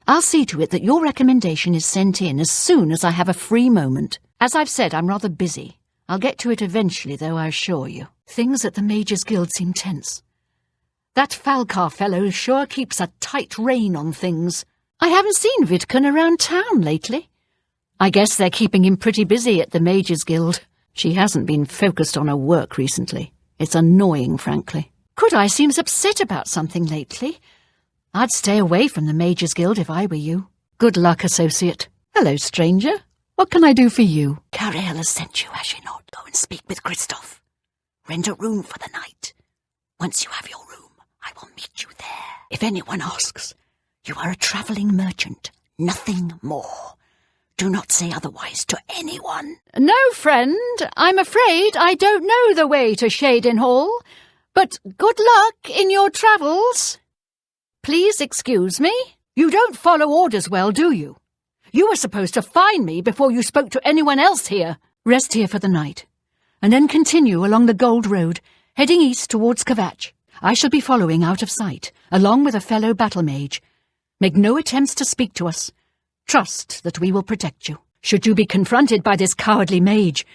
I'll see to it that your recommendation is sent in as soon as I have a free moment. As I've said, I'm rather busy. I'll get to it eventually, though, I assure you. Things at the Mages Guild seem tense. That Falcar fellow sure keeps a tight rein on things. I haven't seen Vidkun around town lately. I guess they're keeping him pretty busy at the Mages Guild. She hasn't been focused on her work recently. It's annoying, frankly. Kudai seems upset about something lately. I'd stay away from the Mages Guild if I were you. Good luck, Associate. Hello, stranger. What can I do for you? Cariel has sent you, has she not? Go and speak with Christoph. Rent a room for the night. Once you have your room, I will meet you there. If anyone asks, you are a travelling merchant, nothing more. Do not say otherwise to anyone. No, friend, I'm afraid I don't know the way to Shadin Hall, but good luck in your travels. Please excuse me. You don't follow orders well, do you? You were supposed to find me before you spoke to anyone else here. Rest here for the night, and then continue along the Gold Road, heading east towards Kvatch. I shall be following out of sight, along with a fellow battle mage. Make no attempts to speak to us. Trust that we will protect you. Should you be confronted by this cowardly mage,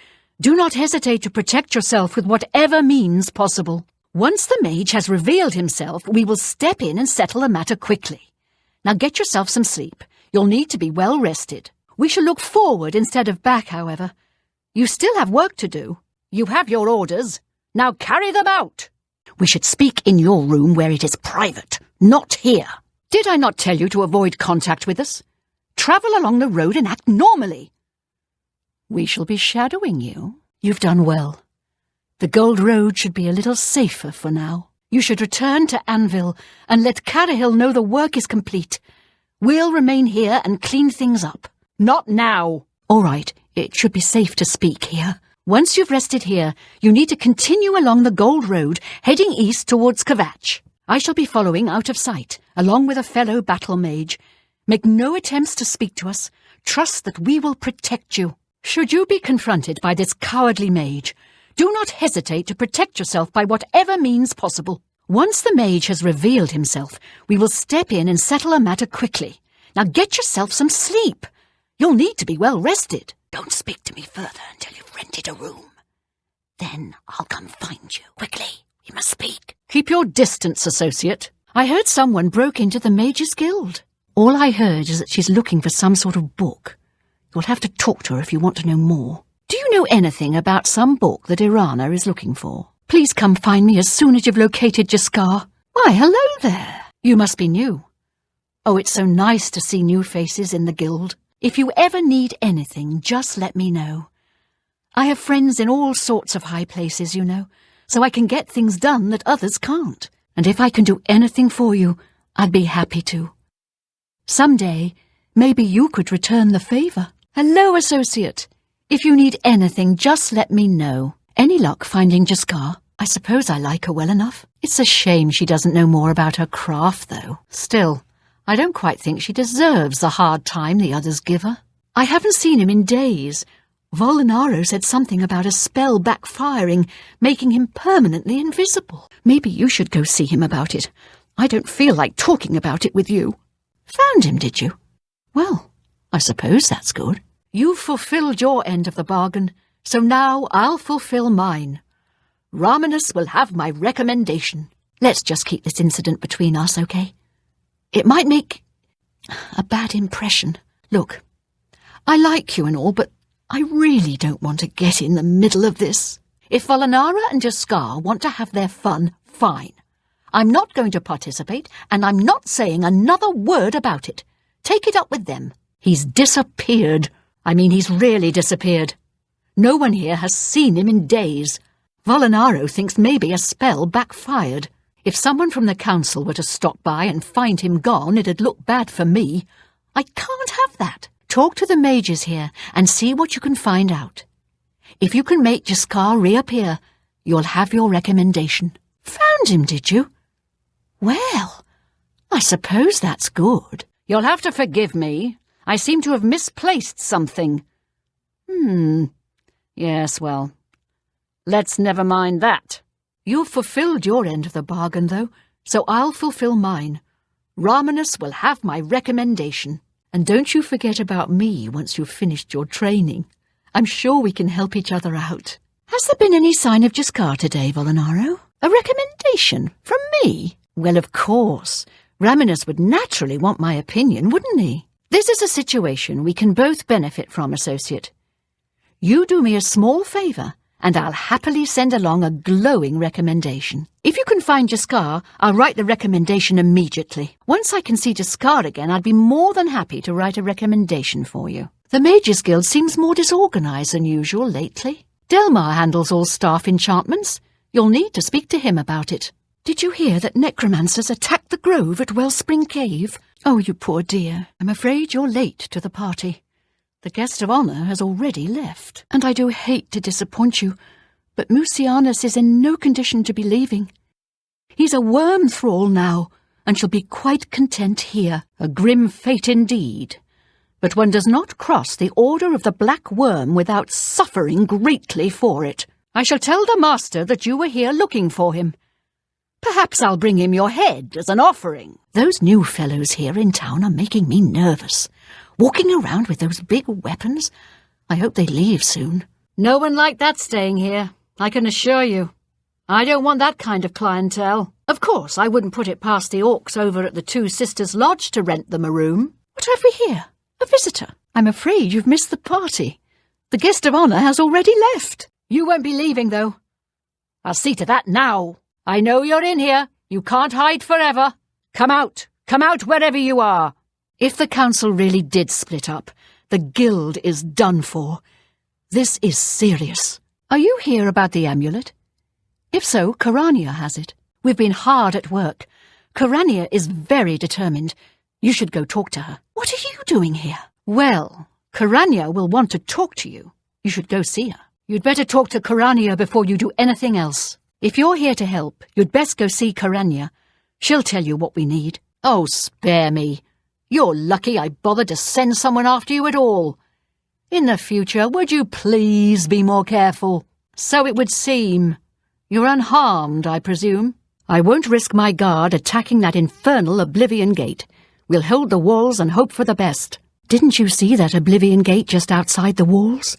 do not hesitate to protect yourself with whatever means possible. Once the mage has revealed himself, we will step in and settle the matter quickly. Now get yourself some sleep. You'll need to be well rested. We shall look forward instead of back, however. You still have work to do. You have your orders. Now carry them out. We should speak in your room where it is private, not here. Did I not tell you to avoid contact with us? Travel along the road and act normally. We shall be shadowing you. You've done well. The Gold Road should be a little safer for now. You should return to Anvil and let Carahil know the work is complete. We'll remain here and clean things up. Not now. All right, it should be safe to speak here. Once you've rested here, you need to continue along the Gold Road, heading east towards Kvatch. I shall be following out of sight, along with a fellow battle mage. Make no attempts to speak to us. Trust that we will protect you. Should you be confronted by this cowardly mage, do not hesitate to protect yourself by whatever means possible. Once the mage has revealed himself, we will step in and settle a matter quickly. Now get yourself some sleep. You'll need to be well rested. Don't speak to me further until you've rented a room. Then I'll come find you. Quickly, we must speak. Keep your distance, associate. I heard someone broke into the Mages Guild. All I heard is that she's looking for some sort of book. You'll have to talk to her if you want to know more. Do you know anything about some book that Irana is looking for? Please come find me as soon as you've located Jaskar. Why, hello there. You must be new. Oh, it's so nice to see new faces in the guild. If you ever need anything, just let me know. I have friends in all sorts of high places, you know, so I can get things done that others can't. And if I can do anything for you, I'd be happy to. Someday, maybe you could return the favor. Hello, associate. If you need anything, just let me know. Any luck finding Jaskar? I suppose I like her well enough. It's a shame she doesn't know more about her craft, though. Still, I don't quite think she deserves the hard time the others give her. I haven't seen him in days. Volinaro said something about a spell backfiring, making him permanently invisible. Maybe you should go see him about it. I don't feel like talking about it with you. Found him, did you? Well, I suppose that's good. You've fulfilled your end of the bargain, so now I'll fulfill mine. Ramanus will have my recommendation. Let's just keep this incident between us, okay? It might make a bad impression. Look, I like you and all, but I really don't want to get in the middle of this. If Volinara and Jaskar want to have their fun, fine. I'm not going to participate, and I'm not saying another word about it. Take it up with them. He's disappeared. I mean, he's really disappeared. No one here has seen him in days. Volinaro thinks maybe a spell backfired. If someone from the council were to stop by and find him gone, it'd look bad for me. I can't have that. Talk to the mages here and see what you can find out. If you can make Jaskar reappear, you'll have your recommendation. Found him, did you? Well, I suppose that's good. You'll have to forgive me. I seem to have misplaced something. Yes, well, let's never mind that. You've fulfilled your end of the bargain, though, so I'll fulfill mine. Ramanus will have my recommendation. And don't you forget about me once you've finished your training. I'm sure we can help each other out. Has there been any sign of Jaskar today, Volinaro? A recommendation? From me? Well, of course. Ramanus would naturally want my opinion, wouldn't he? This is a situation we can both benefit from, associate. You do me a small favour, and I'll happily send along a glowing recommendation. If you can find Jaskar, I'll write the recommendation immediately. Once I can see Jaskar again, I'd be more than happy to write a recommendation for you. The Mages Guild seems more disorganised than usual lately. Delmar handles all staff enchantments. You'll need to speak to him about it. Did you hear that necromancers attacked the grove at Wellspring Cave? Oh, you poor dear. I'm afraid you're late to the party. The guest of honour has already left. And I do hate to disappoint you, but Musianus is in no condition to be leaving. He's a worm thrall now, and shall be quite content here. A grim fate indeed. but one does not cross the Order of the Black Worm without suffering greatly for it. I shall tell the master that you were here looking for him. Perhaps I'll bring him your head as an offering. Those new fellows here in town are making me nervous. Walking around with those big weapons. I hope they leave soon. No one like that staying here, I can assure you. I don't want that kind of clientele. Of course, I wouldn't put it past the orcs over at the Two Sisters Lodge to rent them a room. What have we here? A visitor? I'm afraid you've missed the party. The guest of honour has already left. You won't be leaving, though. I'll see to that now. I know you're in here. You can't hide forever. Come out. Come out wherever you are. If the council really did split up, the guild is done for. This is serious. Are you here about the amulet? If so, Karania has it. We've been hard at work. Karania is very determined. You should go talk to her. What are you doing here? Well, Karania will want to talk to you. You should go see her. You'd better talk to Karania before you do anything else. If you're here to help, you'd best go see Karania. She'll tell you what we need. Oh, spare me. You're lucky I bothered to send someone after you at all. In the future, would you please be more careful? So it would seem. You're unharmed, I presume. I won't risk my guard attacking that infernal Oblivion gate. We'll hold the walls and hope for the best. Didn't you see that Oblivion gate just outside the walls?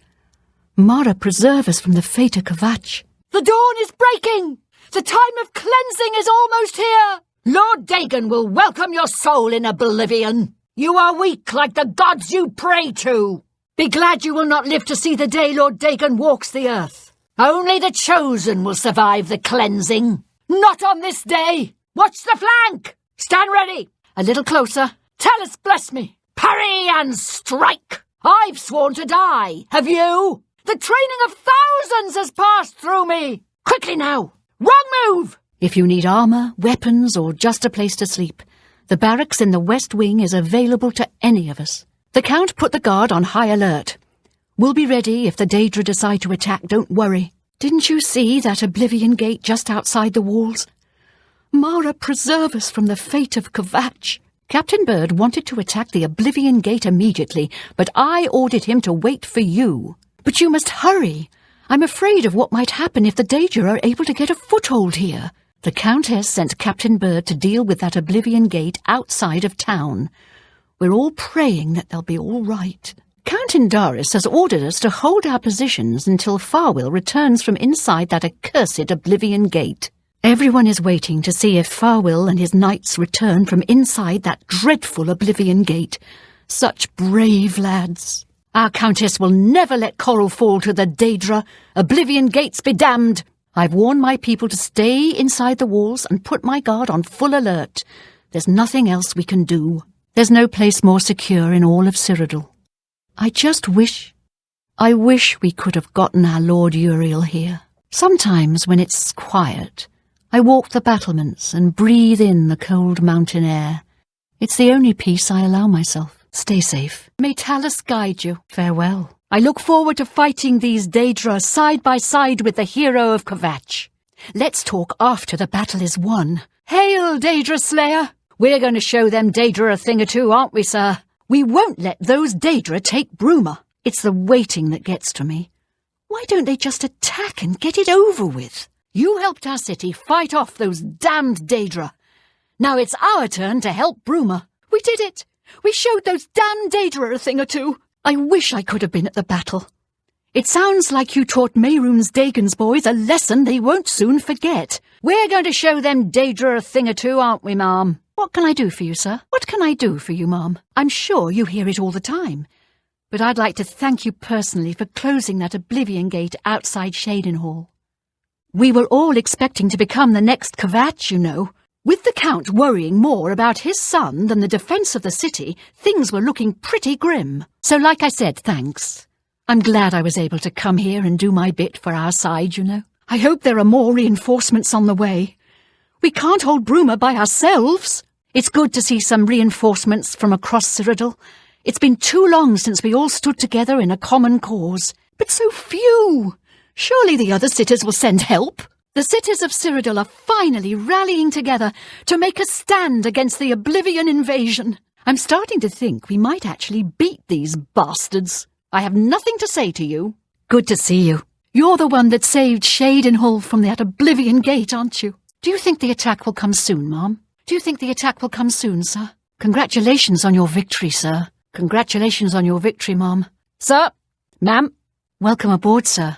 Mara preserve us from the fate of Kvatch. The dawn is breaking! The time of cleansing is almost here! Lord Dagon will welcome your soul in Oblivion. You are weak like the gods you pray to. Be glad you will not live to see the day Lord Dagon walks the earth. Only the chosen will survive the cleansing. Not on this day! Watch the flank! Stand ready! A little closer. Talus bless me! Parry and strike! I've sworn to die. Have you? The training of thousands has passed through me. Quickly now! Wrong move! If you need armour, weapons, or just a place to sleep, the barracks in the West Wing is available to any of us. The Count put the guard on high alert. We'll be ready if the Daedra decide to attack, don't worry. Didn't you see that Oblivion gate just outside the walls? Mara preserve us from the fate of Kvatch. Captain Bird wanted to attack the Oblivion gate immediately, but I ordered him to wait for you. But you must hurry. I'm afraid of what might happen if the Daedra are able to get a foothold here. The Countess sent Captain Bird to deal with that Oblivion gate outside of town. We're all praying that they'll be all right. Count Indaris has ordered us to hold our positions until Farwill returns from inside that accursed Oblivion gate. Everyone is waiting to see if Farwill and his knights return from inside that dreadful Oblivion gate. Such brave lads. Our Countess will never let Coral fall to the Daedra. Oblivion gates be damned. I've warned my people to stay inside the walls and put my guard on full alert. There's nothing else we can do. There's no place more secure in all of Cyrodiil. I wish we could have gotten our Lord Uriel here. Sometimes when it's quiet, I walk the battlements and breathe in the cold mountain air. It's the only peace I allow myself. Stay safe. May Talus guide you. Farewell. I look forward to fighting these Daedra side by side with the hero of Kvatch. Let's talk after the battle is won. Hail, Daedra Slayer! We're going to show them Daedra a thing or two, aren't we, sir? We won't let those Daedra take Bruma. It's the waiting that gets to me. Why don't they just attack and get it over with? You helped our city fight off those damned Daedra. Now it's our turn to help Bruma. We did it! We showed those damned Daedra a thing or two. I wish I could have been at the battle. It sounds like you taught Mehrunes Dagon's boys a lesson they won't soon forget. We're going to show them Daedra a thing or two, aren't we, Ma'am? What can I do for you, sir? What can I do for you, Ma'am? I'm sure you hear it all the time. But I'd like to thank you personally for closing that Oblivion gate outside Shadenhall. We were all expecting to become the next Kvatch, you know. With the Count worrying more about his son than the defence of the city, things were looking pretty grim. So like I said, thanks. I'm glad I was able to come here and do my bit for our side, you know. I hope there are more reinforcements on the way. We can't hold Bruma by ourselves. It's good to see some reinforcements from across Cyrodiil. It's been too long since we all stood together in a common cause. But so few! Surely the other cities will send help. The cities of Cyrodiil are finally rallying together to make a stand against the Oblivion invasion. I'm starting to think we might actually beat these bastards. I have nothing to say to you. Good to see you. You're the one that saved Shade and Hull from that Oblivion gate, aren't you? Do you think the attack will come soon, Mom? Do you think the attack will come soon, sir? Congratulations on your victory, sir. Congratulations on your victory, Mom. Sir? Ma'am? Welcome aboard, sir.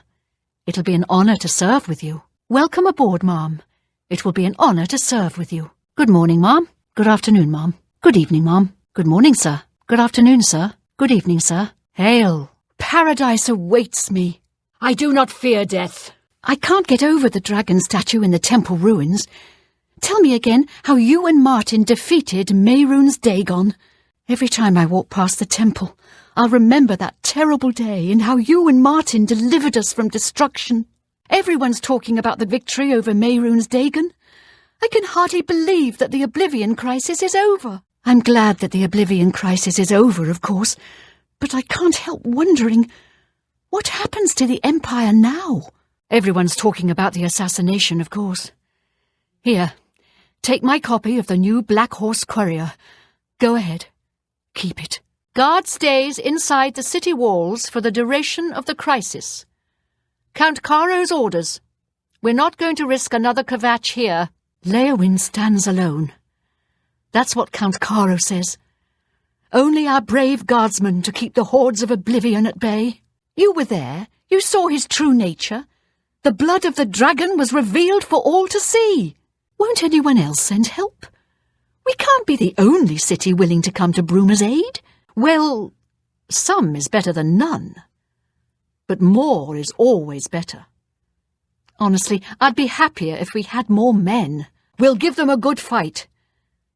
It'll be an honour to serve with you. Welcome aboard, Mom. It will be an honour to serve with you. Good morning, Mom. Good afternoon, Mom. Good evening, Mom. Good morning, sir. Good afternoon, sir. Good evening, sir. Hail! Paradise awaits me. I do not fear death. I can't get over the dragon statue in the temple ruins. Tell me again how you and Martin defeated Mehrunes Dagon. Every time I walk past the temple, I'll remember that terrible day and how you and Martin delivered us from destruction. Everyone's talking about the victory over Mehrunes Dagon. I can hardly believe that the Oblivion crisis is over. I'm glad that the Oblivion crisis is over, of course, but I can't help wondering, what happens to the Empire now? Everyone's talking about the assassination, of course. Here, take my copy of the new Black Horse Courier. Go ahead. Keep it. Guard stays inside the city walls for the duration of the crisis. Count Caro's orders. We're not going to risk another Kvatch here. Leowyn stands alone. That's what Count Caro says. Only our brave guardsmen to keep the hordes of Oblivion at bay. You were there. You saw his true nature. The blood of the dragon was revealed for all to see. Won't anyone else send help? We can't be the only city willing to come to Bruma's aid. Well, some is better than none. But more is always better. Honestly, I'd be happier if we had more men. We'll give them a good fight.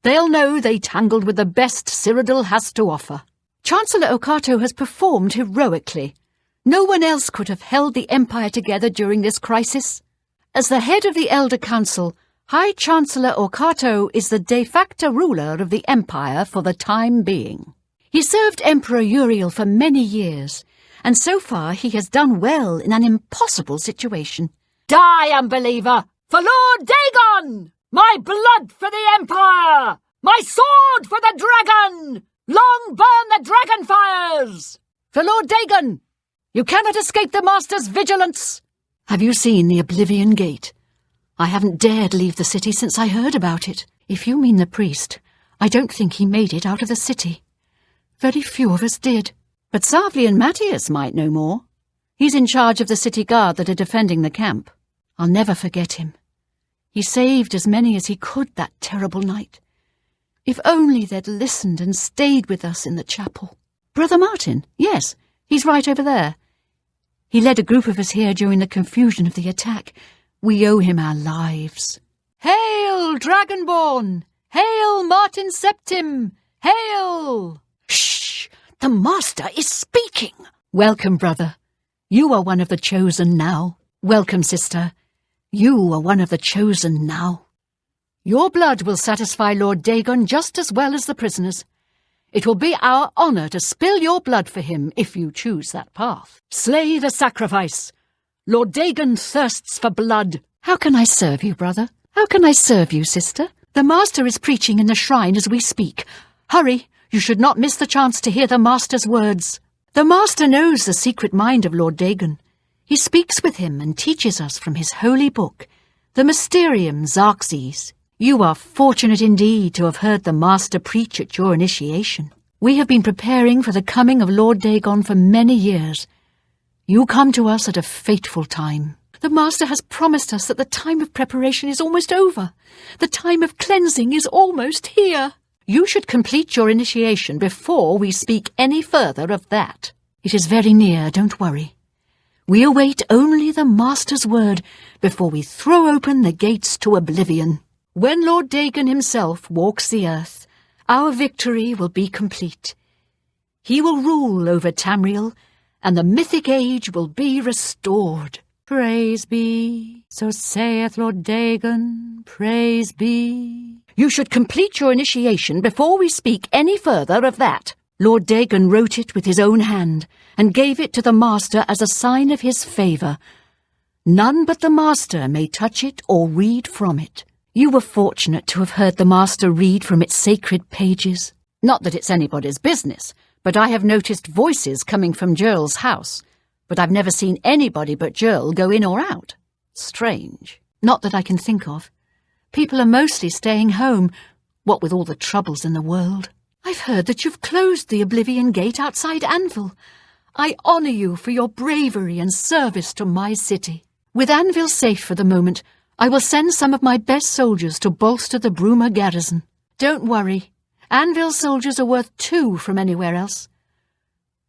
They'll know they tangled with the best Cyrodiil has to offer. Chancellor Okato has performed heroically. No one else could have held the Empire together during this crisis. As the head of the Elder Council, High Chancellor Okato is the de facto ruler of the Empire for the time being. He served Emperor Uriel for many years, and so far he has done well in an impossible situation. Die, unbeliever! For Lord Dagon! My blood for the Empire! My sword for the dragon! Long burn the dragon fires! For Lord Dagon! You cannot escape the Master's vigilance! Have you seen the Oblivion Gate? I haven't dared leave the city since I heard about it. If you mean the priest, I don't think he made it out of the city. Very few of us did. But Savlian Matthias might know more. He's in charge of the city guard that are defending the camp. I'll never forget him. He saved as many as he could that terrible night. If only they'd listened and stayed with us in the chapel. Brother Martin, yes, he's right over there. He led a group of us here during the confusion of the attack. We owe him our lives. Hail, Dragonborn! Hail, Martin Septim! Hail! Shh! The Master is speaking! Welcome, brother. You are one of the chosen now. Welcome, sister. You are one of the chosen now. Your blood will satisfy Lord Dagon just as well as the prisoners. It will be our honour to spill your blood for him if you choose that path. Slay the sacrifice. Lord Dagon thirsts for blood. How can I serve you, brother? How can I serve you, sister? The Master is preaching in the shrine as we speak. Hurry, you should not miss the chance to hear the Master's words. The Master knows the secret mind of Lord Dagon. He speaks with him and teaches us from his holy book, the Mysterium Xerxes. You are fortunate indeed to have heard the Master preach at your initiation. We have been preparing for the coming of Lord Dagon for many years. You come to us at a fateful time. The Master has promised us that the time of preparation is almost over. The time of cleansing is almost here. You should complete your initiation before we speak any further of that. It is very near, don't worry. We await only the Master's word before we throw open the gates to Oblivion. When Lord Dagon himself walks the earth, our victory will be complete. He will rule over Tamriel, and the mythic age will be restored. Praise be, so saith Lord Dagon, praise be. You should complete your initiation before we speak any further of that. Lord Dagon wrote it with his own hand, and gave it to the Master as a sign of his favour. None but the Master may touch it or read from it. You were fortunate to have heard the Master read from its sacred pages. Not that it's anybody's business, but I have noticed voices coming from Gerald's house, but I've never seen anybody but Gerald go in or out. Strange. Not that I can think of. People are mostly staying home, what with all the troubles in the world. I've heard that you've closed the Oblivion Gate outside Anvil. I honour you for your bravery and service to my city. With Anvil safe for the moment, I will send some of my best soldiers to bolster the Bruma garrison. Don't worry. Anvil's soldiers are worth 2 from anywhere else.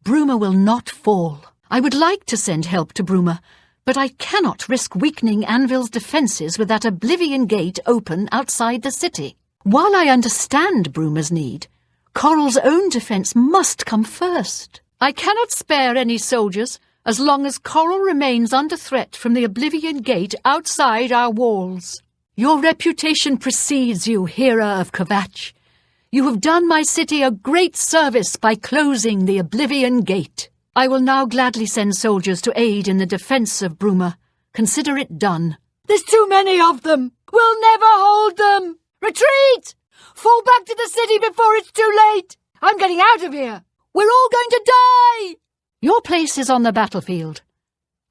Bruma will not fall. I would like to send help to Bruma, but I cannot risk weakening Anvil's defences with that Oblivion Gate open outside the city. While I understand Bruma's need, Coral's own defence must come first. I cannot spare any soldiers as long as Coral remains under threat from the Oblivion Gate outside our walls. Your reputation precedes you, Hera of Kvatch. You have done my city a great service by closing the Oblivion Gate. I will now gladly send soldiers to aid in the defence of Bruma. Consider it done. There's too many of them. We'll never hold them. Retreat! Fall back to the city before it's too late. I'm getting out of here. We're all going to die. Your place is on the battlefield.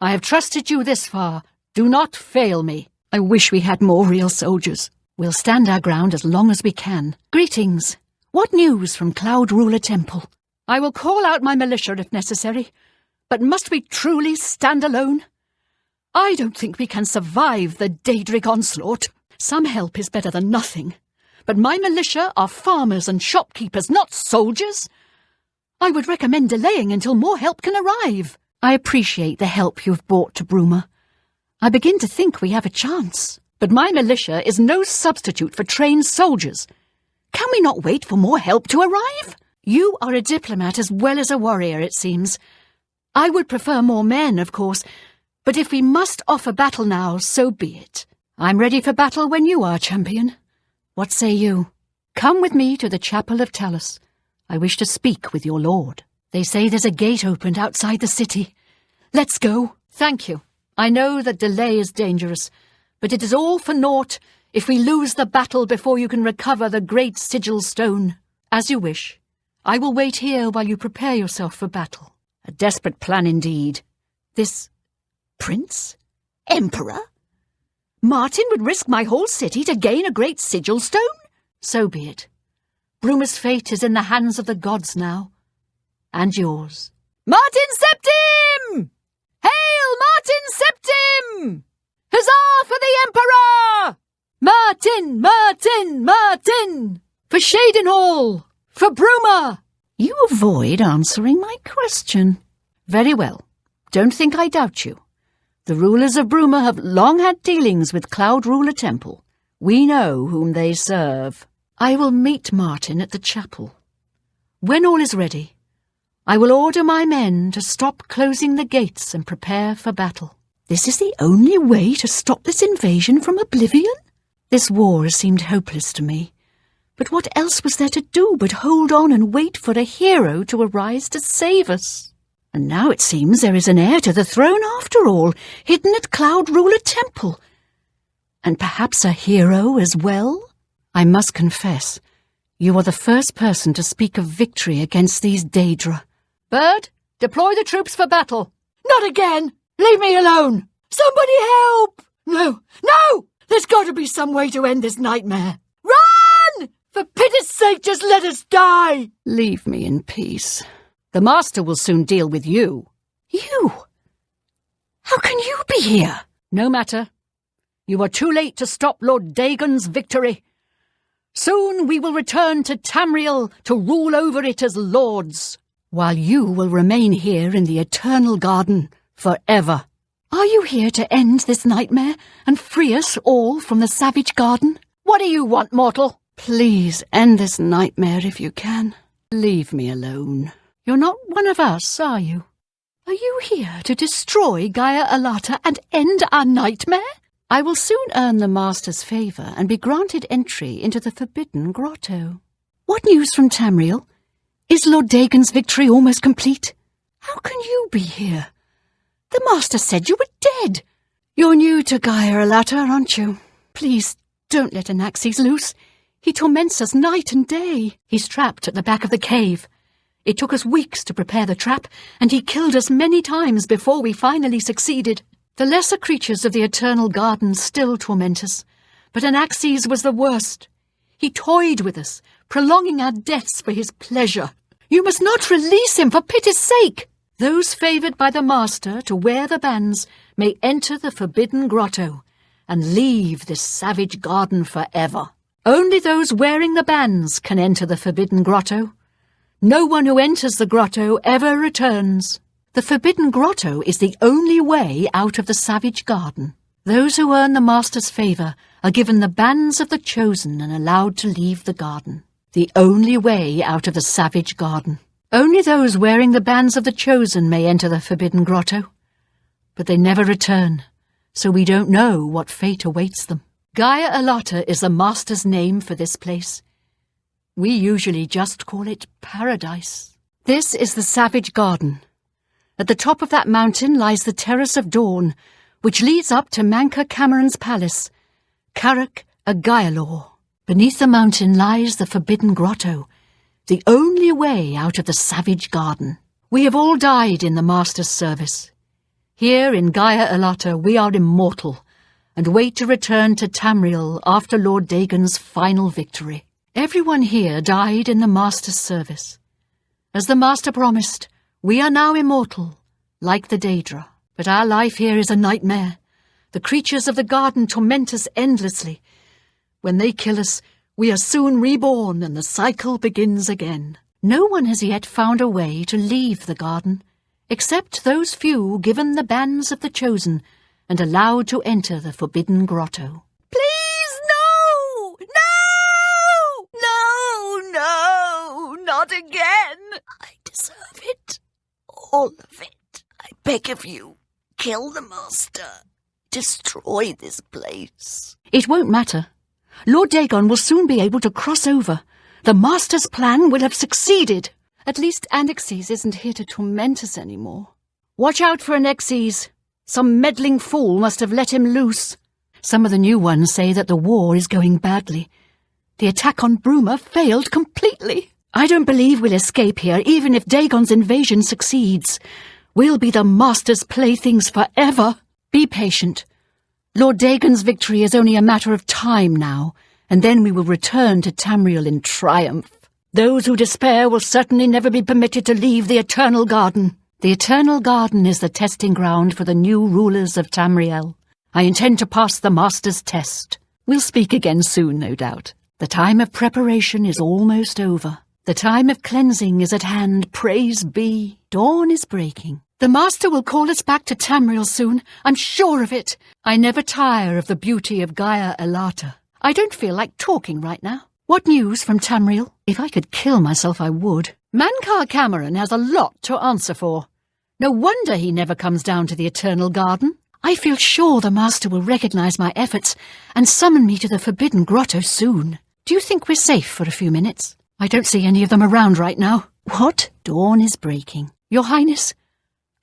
I have trusted you this far. Do not fail me. I wish we had more real soldiers. We'll stand our ground as long as we can. Greetings. What news from Cloud Ruler Temple? I will call out my militia if necessary, but must we truly stand alone? I don't think we can survive the Daedric onslaught. Some help is better than nothing, but my militia are farmers and shopkeepers, not soldiers. I would recommend delaying until more help can arrive. I appreciate the help you've brought to Bruma. I begin to think we have a chance. But my militia is no substitute for trained soldiers. Can we not wait for more help to arrive? You are a diplomat as well as a warrior, it seems. I would prefer more men, of course, but if we must offer battle now, so be it. I'm ready for battle when you are, champion. What say you? Come with me to the Chapel of Talos. I wish to speak with your lord. They say there's a gate opened outside the city. Let's go. Thank you. I know that delay is dangerous, but it is all for naught if we lose the battle before you can recover the great sigil stone. As you wish. I will wait here while you prepare yourself for battle. A desperate plan indeed. This prince? Emperor? Martin would risk my whole city to gain a great sigil stone? So be it. Bruma's fate is in the hands of the gods now. And yours. Martin Septim! Hail Martin Septim! Huzzah for the Emperor! Martin, Martin, Martin! For Shadenhall! For Bruma! You avoid answering my question. Very well. Don't think I doubt you. The rulers of Bruma have long had dealings with Cloud Ruler Temple. We know whom they serve. I will meet Martin at the chapel. When all is ready, I will order my men to stop closing the gates and prepare for battle. This is the only way to stop this invasion from Oblivion? This war has seemed hopeless to me. But what else was there to do but hold on and wait for a hero to arise to save us? And now it seems there is an heir to the throne after all, hidden at Cloud Ruler Temple. And perhaps a hero as well? I must confess, you are the first person to speak of victory against these Daedra. Bird, deploy the troops for battle. Not again! Leave me alone! Somebody help! No, no! There's got to be some way to end this nightmare. Run! For pity's sake, just let us die! Leave me in peace. The Master will soon deal with you. You? How can you be here? No matter. You are too late to stop Lord Dagon's victory. Soon we will return to Tamriel to rule over it as lords, while you will remain here in the Eternal Garden forever. Are you here to end this nightmare and free us all from the Savage Garden? What do you want, mortal? Please end this nightmare if you can. Leave me alone. You're not one of us, are you? Are you here to destroy Gaia Alata and end our nightmare? I will soon earn the Master's favour and be granted entry into the Forbidden Grotto. What news from Tamriel? Is Lord Dagon's victory almost complete? How can you be here? The Master said you were dead. You're new to Gaia Alata, aren't you? Please, don't let Anaxes loose. He torments us night and day. He's trapped at the back of the cave. It took us weeks to prepare the trap, and he killed us many times before we finally succeeded. The lesser creatures of the Eternal Garden still torment us, but Anaxes was the worst. He toyed with us, prolonging our deaths for his pleasure. You must not release him, for pity's sake! Those favoured by the Master to wear the bands may enter the Forbidden Grotto and leave this savage garden forever. Only those wearing the bands can enter the Forbidden Grotto. No one who enters the grotto ever returns. The Forbidden Grotto is the only way out of the savage garden. Those who earn the Master's favour are given the bands of the chosen and allowed to leave the garden. The only way out of the savage garden. Only those wearing the bands of the chosen may enter the Forbidden Grotto. But they never return, so we don't know what fate awaits them. Gaia Alata is the Master's name for this place. We usually just call it Paradise. This is the Savage Garden. At the top of that mountain lies the Terrace of Dawn, which leads up to Manka Cameron's palace, Karak Agaialor. Beneath the mountain lies the Forbidden Grotto, the only way out of the savage garden. We have all died in the Master's service. Here in Gaia Alata we are immortal, and wait to return to Tamriel after Lord Dagon's final victory. Everyone here died in the Master's service. As the Master promised, we are now immortal, like the Daedra. But our life here is a nightmare. The creatures of the garden torment us endlessly. When they kill us, we are soon reborn and the cycle begins again. No one has yet found a way to leave the garden, except those few given the bands of the chosen and allowed to enter the Forbidden Grotto. Please, no! No! No, no, not again! I deserve it. All of it. I beg of you. Kill the Master. Destroy this place. It won't matter. Lord Dagon will soon be able to cross over. The Master's plan will have succeeded. At least Anaxes isn't here to torment us anymore. Watch out for Anaxes. Some meddling fool must have let him loose. Some of the new ones say that the war is going badly. The attack on Bruma failed completely. I don't believe we'll escape here, even if Dagon's invasion succeeds. We'll be the Master's playthings forever. Be patient. Lord Dagon's victory is only a matter of time now, and then we will return to Tamriel in triumph. Those who despair will certainly never be permitted to leave the Eternal Garden. The Eternal Garden is the testing ground for the new rulers of Tamriel. I intend to pass the Master's test. We'll speak again soon, no doubt. The time of preparation is almost over. The time of cleansing is at hand, praise be. Dawn is breaking. The Master will call us back to Tamriel soon, I'm sure of it. I never tire of the beauty of Gaia Alata. I don't feel like talking right now. What news from Tamriel? If I could kill myself, I would. Manka Cameron has a lot to answer for. No wonder he never comes down to the Eternal Garden. I feel sure the Master will recognize my efforts and summon me to the Forbidden Grotto soon. Do you think we're safe for a few minutes? I don't see any of them around right now. What? Dawn is breaking. Your Highness,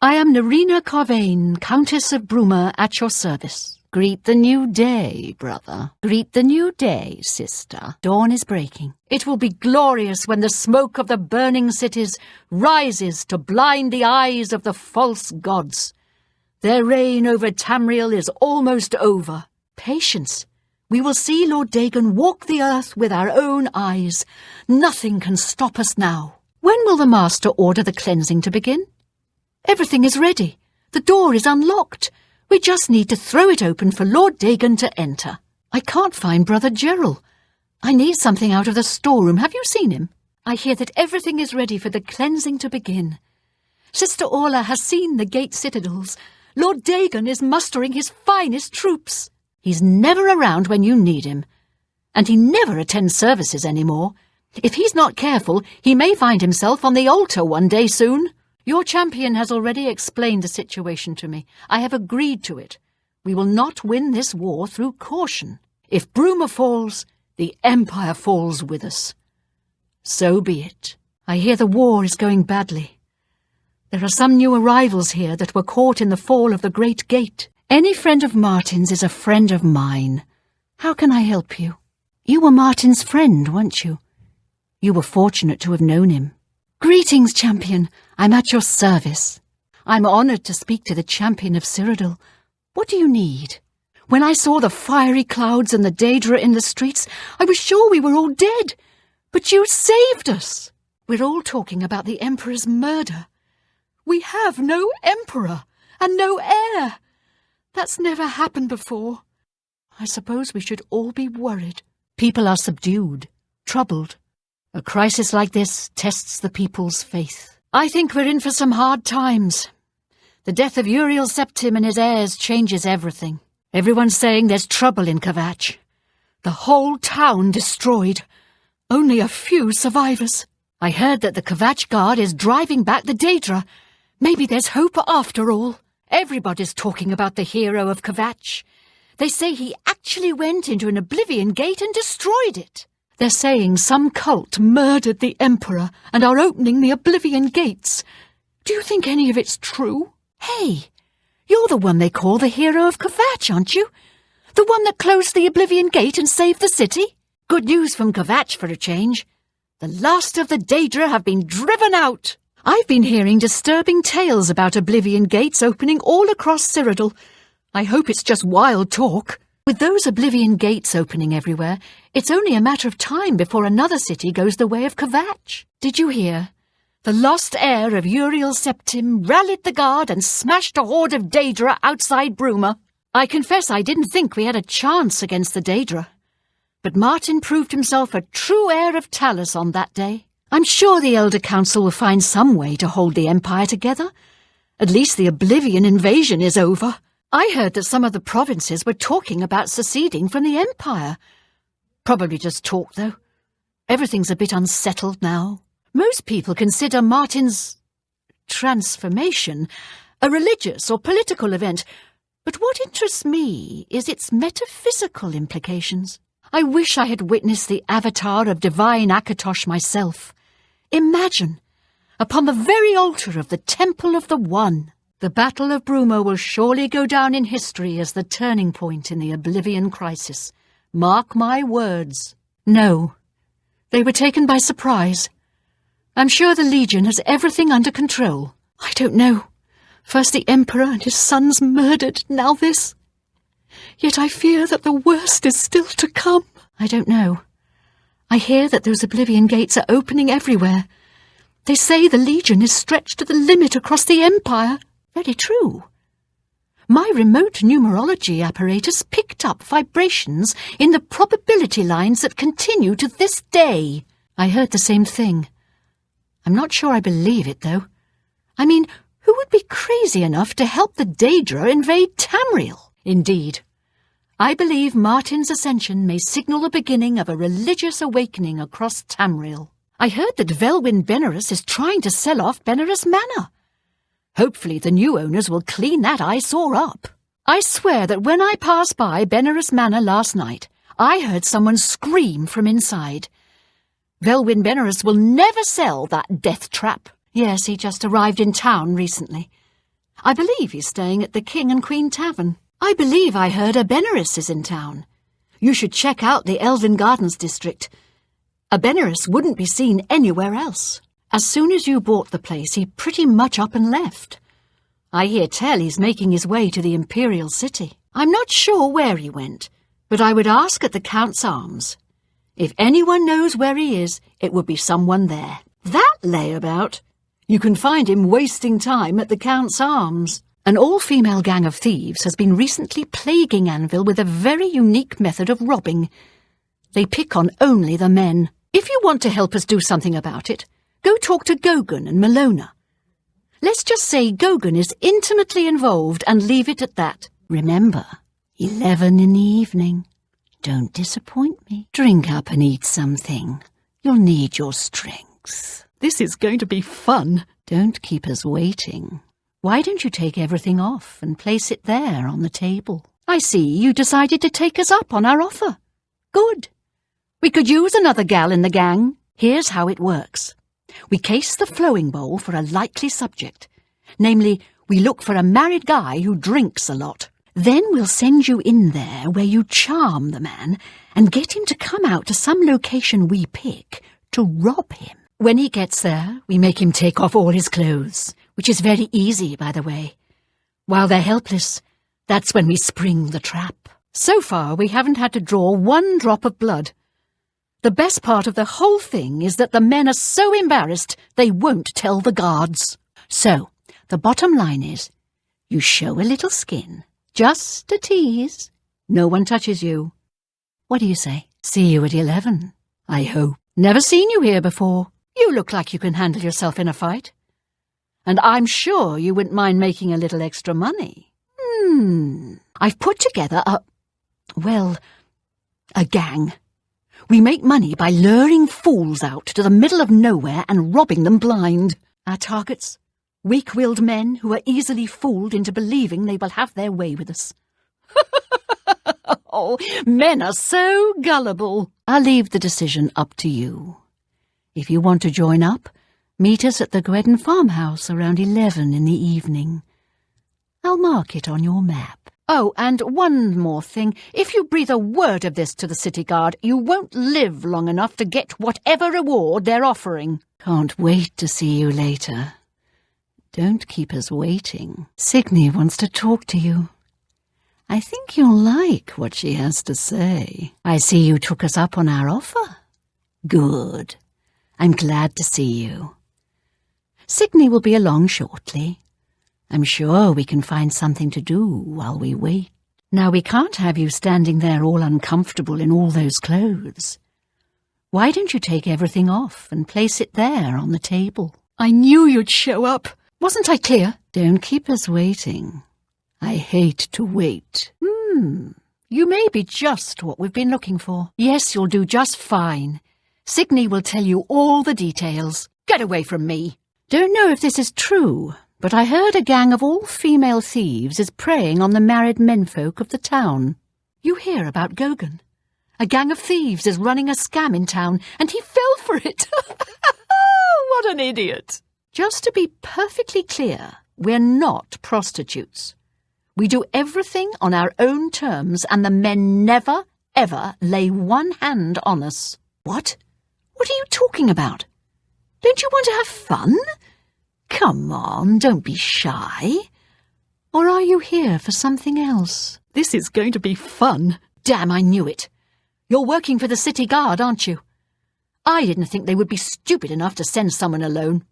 I am Nerina Carvain, Countess of Bruma, at your service. Greet the new day, brother. Greet the new day, sister. Dawn is breaking. It will be glorious when the smoke of the burning cities rises to blind the eyes of the false gods. Their reign over Tamriel is almost over. Patience. We will see Lord Dagon walk the earth with our own eyes. Nothing can stop us now. When will the Master order the cleansing to begin? Everything is ready. The door is unlocked. We just need to throw it open for Lord Dagon to enter. I can't find Brother Gerald. I need something out of the storeroom. Have you seen him? I hear that everything is ready for the cleansing to begin. Sister Orla has seen the gate citadels. Lord Dagon is mustering his finest troops. He's never around when you need him. And he never attends services anymore. If he's not careful, he may find himself on the altar one day soon. Your champion has already explained the situation to me. I have agreed to it. We will not win this war through caution. If Bruma falls, the Empire falls with us. So be it. I hear the war is going badly. There are some new arrivals here that were caught in the fall of the Great Gate. Any friend of Martin's is a friend of mine. How can I help you? You were Martin's friend, weren't you? You were fortunate to have known him. Greetings, champion. I'm at your service. I'm honoured to speak to the champion of Cyrodiil. What do you need? When I saw the fiery clouds and the Daedra in the streets, I was sure we were all dead. But you saved us. We're all talking about the Emperor's murder. We have no Emperor and no heir. That's never happened before. I suppose we should all be worried. People are subdued, troubled. A crisis like this tests the people's faith. I think we're in for some hard times. The death of Uriel Septim and his heirs changes everything. Everyone's saying there's trouble in Kvatch. The whole town destroyed. Only a few survivors. I heard that the Kvatch Guard is driving back the Daedra. Maybe there's hope after all. Everybody's talking about the hero of Kvatch. They say he actually went into an Oblivion gate and destroyed it. They're saying some cult murdered the Emperor and are opening the Oblivion gates. Do you think any of it's true? Hey, you're the one they call the hero of Kvatch, aren't you? The one that closed the Oblivion gate and saved the city? Good news from Kvatch for a change. The last of the Daedra have been driven out. I've been hearing disturbing tales about Oblivion gates opening all across Cyrodiil. I hope it's just wild talk. With those Oblivion gates opening everywhere, it's only a matter of time before another city goes the way of Kvatch. Did you hear? The lost heir of Uriel Septim rallied the guard and smashed a horde of Daedra outside Bruma. I confess I didn't think we had a chance against the Daedra. But Martin proved himself a true heir of Talus on that day. I'm sure the Elder Council will find some way to hold the Empire together. At least the Oblivion invasion is over. I heard that some of the provinces were talking about seceding from the Empire. Probably just talk, though. Everything's a bit unsettled now. Most people consider Martin's transformation a religious or political event, but what interests me is its metaphysical implications. I wish I had witnessed the avatar of divine Akatosh myself. Imagine, upon the very altar of the Temple of the One. The Battle of Bruma will surely go down in history as the turning point in the Oblivion crisis. Mark my words. No, they were taken by surprise. I'm sure the Legion has everything under control. I don't know. First the Emperor and his sons murdered, now this. Yet I fear that the worst is still to come. I don't know. I hear that those Oblivion gates are opening everywhere. They say the Legion is stretched to the limit across the Empire. Very true. My remote numerology apparatus picked up vibrations in the probability lines that continue to this day. I heard the same thing. I'm not sure I believe it, though. I mean, who would be crazy enough to help the Daedra invade Tamriel? Indeed. I believe Martin's ascension may signal the beginning of a religious awakening across Tamriel. I heard that Velwyn Benerus is trying to sell off Benerus Manor. Hopefully the new owners will clean that eyesore up. I swear that when I passed by Benerus Manor last night, I heard someone scream from inside. Velwyn Benerus will never sell that death trap. Yes, he just arrived in town recently. I believe he's staying at the King and Queen Tavern. I believe I heard a Benerus is in town. You should check out the Elven Gardens district. A Benerus wouldn't be seen anywhere else. As soon as you bought the place, he pretty much up and left. I hear tell he's making his way to the Imperial city. I'm not sure where he went, but I would ask at the Count's Arms. If anyone knows where he is, it would be someone there. That layabout! You can find him wasting time at the Count's Arms. An all-female gang of thieves has been recently plaguing Anvil with a very unique method of robbing. They pick on only the men. If you want to help us do something about it, go talk to Gogan and Malona. Let's just say Gogan is intimately involved and leave it at that. Remember, 11 in the evening. Don't disappoint me. Drink up and eat something. You'll need your strength. This is going to be fun. Don't keep us waiting. Why don't you take everything off and place it there on the table? I see you decided to take us up on our offer. Good. We could use another gal in the gang. Here's how it works. We case the flowing bowl for a likely subject. Namely, we look for a married guy who drinks a lot. Then we'll send you in there where you charm the man and get him to come out to some location we pick to rob him. When he gets there, we make him take off all his clothes, which is very easy, by the way. While they're helpless, that's when we spring the trap. So far, we haven't had to draw one drop of blood. The best part of the whole thing is that the men are so embarrassed they won't tell the guards. So, the bottom line is, you show a little skin, just a tease. No one touches you. What do you say? See you at 11, I hope. Never seen you here before. You look like you can handle yourself in a fight. And I'm sure you wouldn't mind making a little extra money. I've put together a gang. We make money by luring fools out to the middle of nowhere and robbing them blind. Our targets? Weak-willed men who are easily fooled into believing they will have their way with us. Oh, men are so gullible. I'll leave the decision up to you. If you want to join up, meet us at the Breton farmhouse around 11 in the evening. I'll mark it on your map. Oh, and one more thing. If you breathe a word of this to the city guard, you won't live long enough to get whatever reward they're offering. Can't wait to see you later. Don't keep us waiting. Signy wants to talk to you. I think you'll like what she has to say. I see you took us up on our offer. Good. I'm glad to see you. Signy will be along shortly. I'm sure we can find something to do while we wait. Now, we can't have you standing there all uncomfortable in all those clothes. Why don't you take everything off and place it there on the table? I knew you'd show up. Wasn't I clear? Don't keep us waiting. I hate to wait. You may be just what we've been looking for. Yes, you'll do just fine. Signy will tell you all the details. Get away from me. Don't know if this is true, but I heard a gang of all-female thieves is preying on the married menfolk of the town. You hear about Gogan? A gang of thieves is running a scam in town, and he fell for it. What an idiot. Just to be perfectly clear, we're not prostitutes. We do everything on our own terms, and the men never, ever lay one hand on us. What? What are you talking about? Don't you want to have fun? Come on, don't be shy. Or are you here for something else? This is going to be fun. Damn, I knew it. You're working for the city guard, aren't you? I didn't think they would be stupid enough to send someone alone.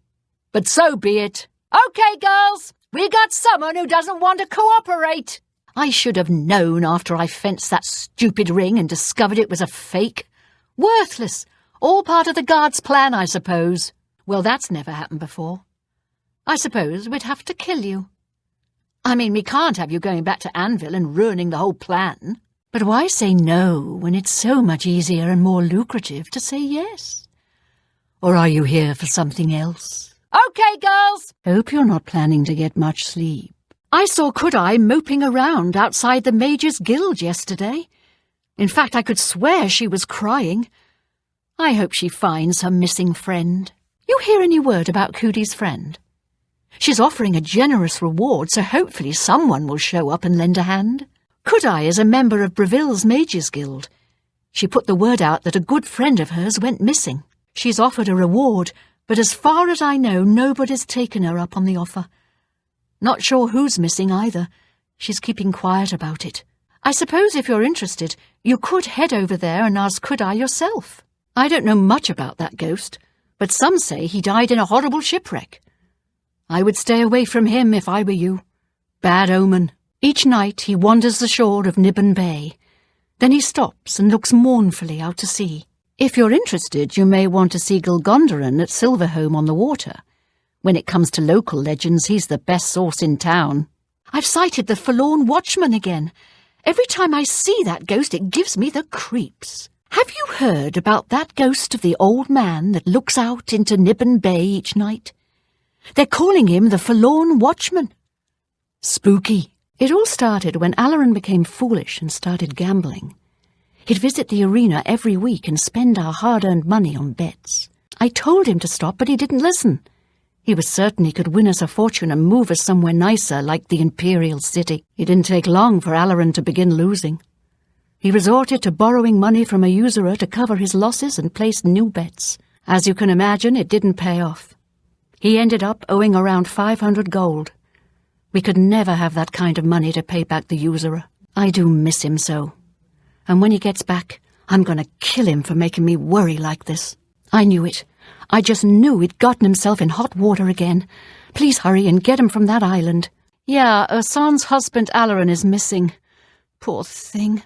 But so be it. Okay, girls, we got someone who doesn't want to cooperate. I should have known after I fenced that stupid ring and discovered it was a fake. Worthless. All part of the guard's plan, I suppose. Well, that's never happened before. I suppose we'd have to kill you. I mean, we can't have you going back to Anvil and ruining the whole plan. But why say no when it's so much easier and more lucrative to say yes? Or are you here for something else? Okay, girls. Hope you're not planning to get much sleep. I saw Kudai moping around outside the Mage's Guild yesterday. In fact, I could swear she was crying. I hope she finds her missing friend. You hear any word about Kudi's friend? She's offering a generous reward, so hopefully someone will show up and lend a hand. Kudai is a member of Breville's Mages Guild. She put the word out that a good friend of hers went missing. She's offered a reward, but as far as I know, nobody's taken her up on the offer. Not sure who's missing either. She's keeping quiet about it. I suppose if you're interested, you could head over there and ask Kudai yourself. I don't know much about that ghost, but some say he died in a horrible shipwreck. I would stay away from him if I were you. Bad omen. Each night he wanders the shore of Nibbon Bay. Then he stops and looks mournfully out to sea. If you're interested, you may want to see Gilgondaran at Silverholme on the water. When it comes to local legends, he's the best source in town. I've sighted the Forlorn Watchman again. Every time I see that ghost, it gives me the creeps. Have you heard about that ghost of the old man that looks out into Nibbon Bay each night? They're calling him the Forlorn Watchman. Spooky. It all started when Alarin became foolish and started gambling. He'd visit the arena every week and spend our hard-earned money on bets. I told him to stop, but he didn't listen. He was certain he could win us a fortune and move us somewhere nicer, like the Imperial city. It didn't take long for Alarin to begin losing. He resorted to borrowing money from a usurer to cover his losses and placed new bets. As you can imagine, it didn't pay off. He ended up owing around 500 gold. We could never have that kind of money to pay back the usurer. I do miss him so. And when he gets back, I'm going to kill him for making me worry like this. I knew it. I just knew he'd gotten himself in hot water again. Please hurry and get him from that island. Yeah, Ursan's husband Alarin is missing. Poor thing.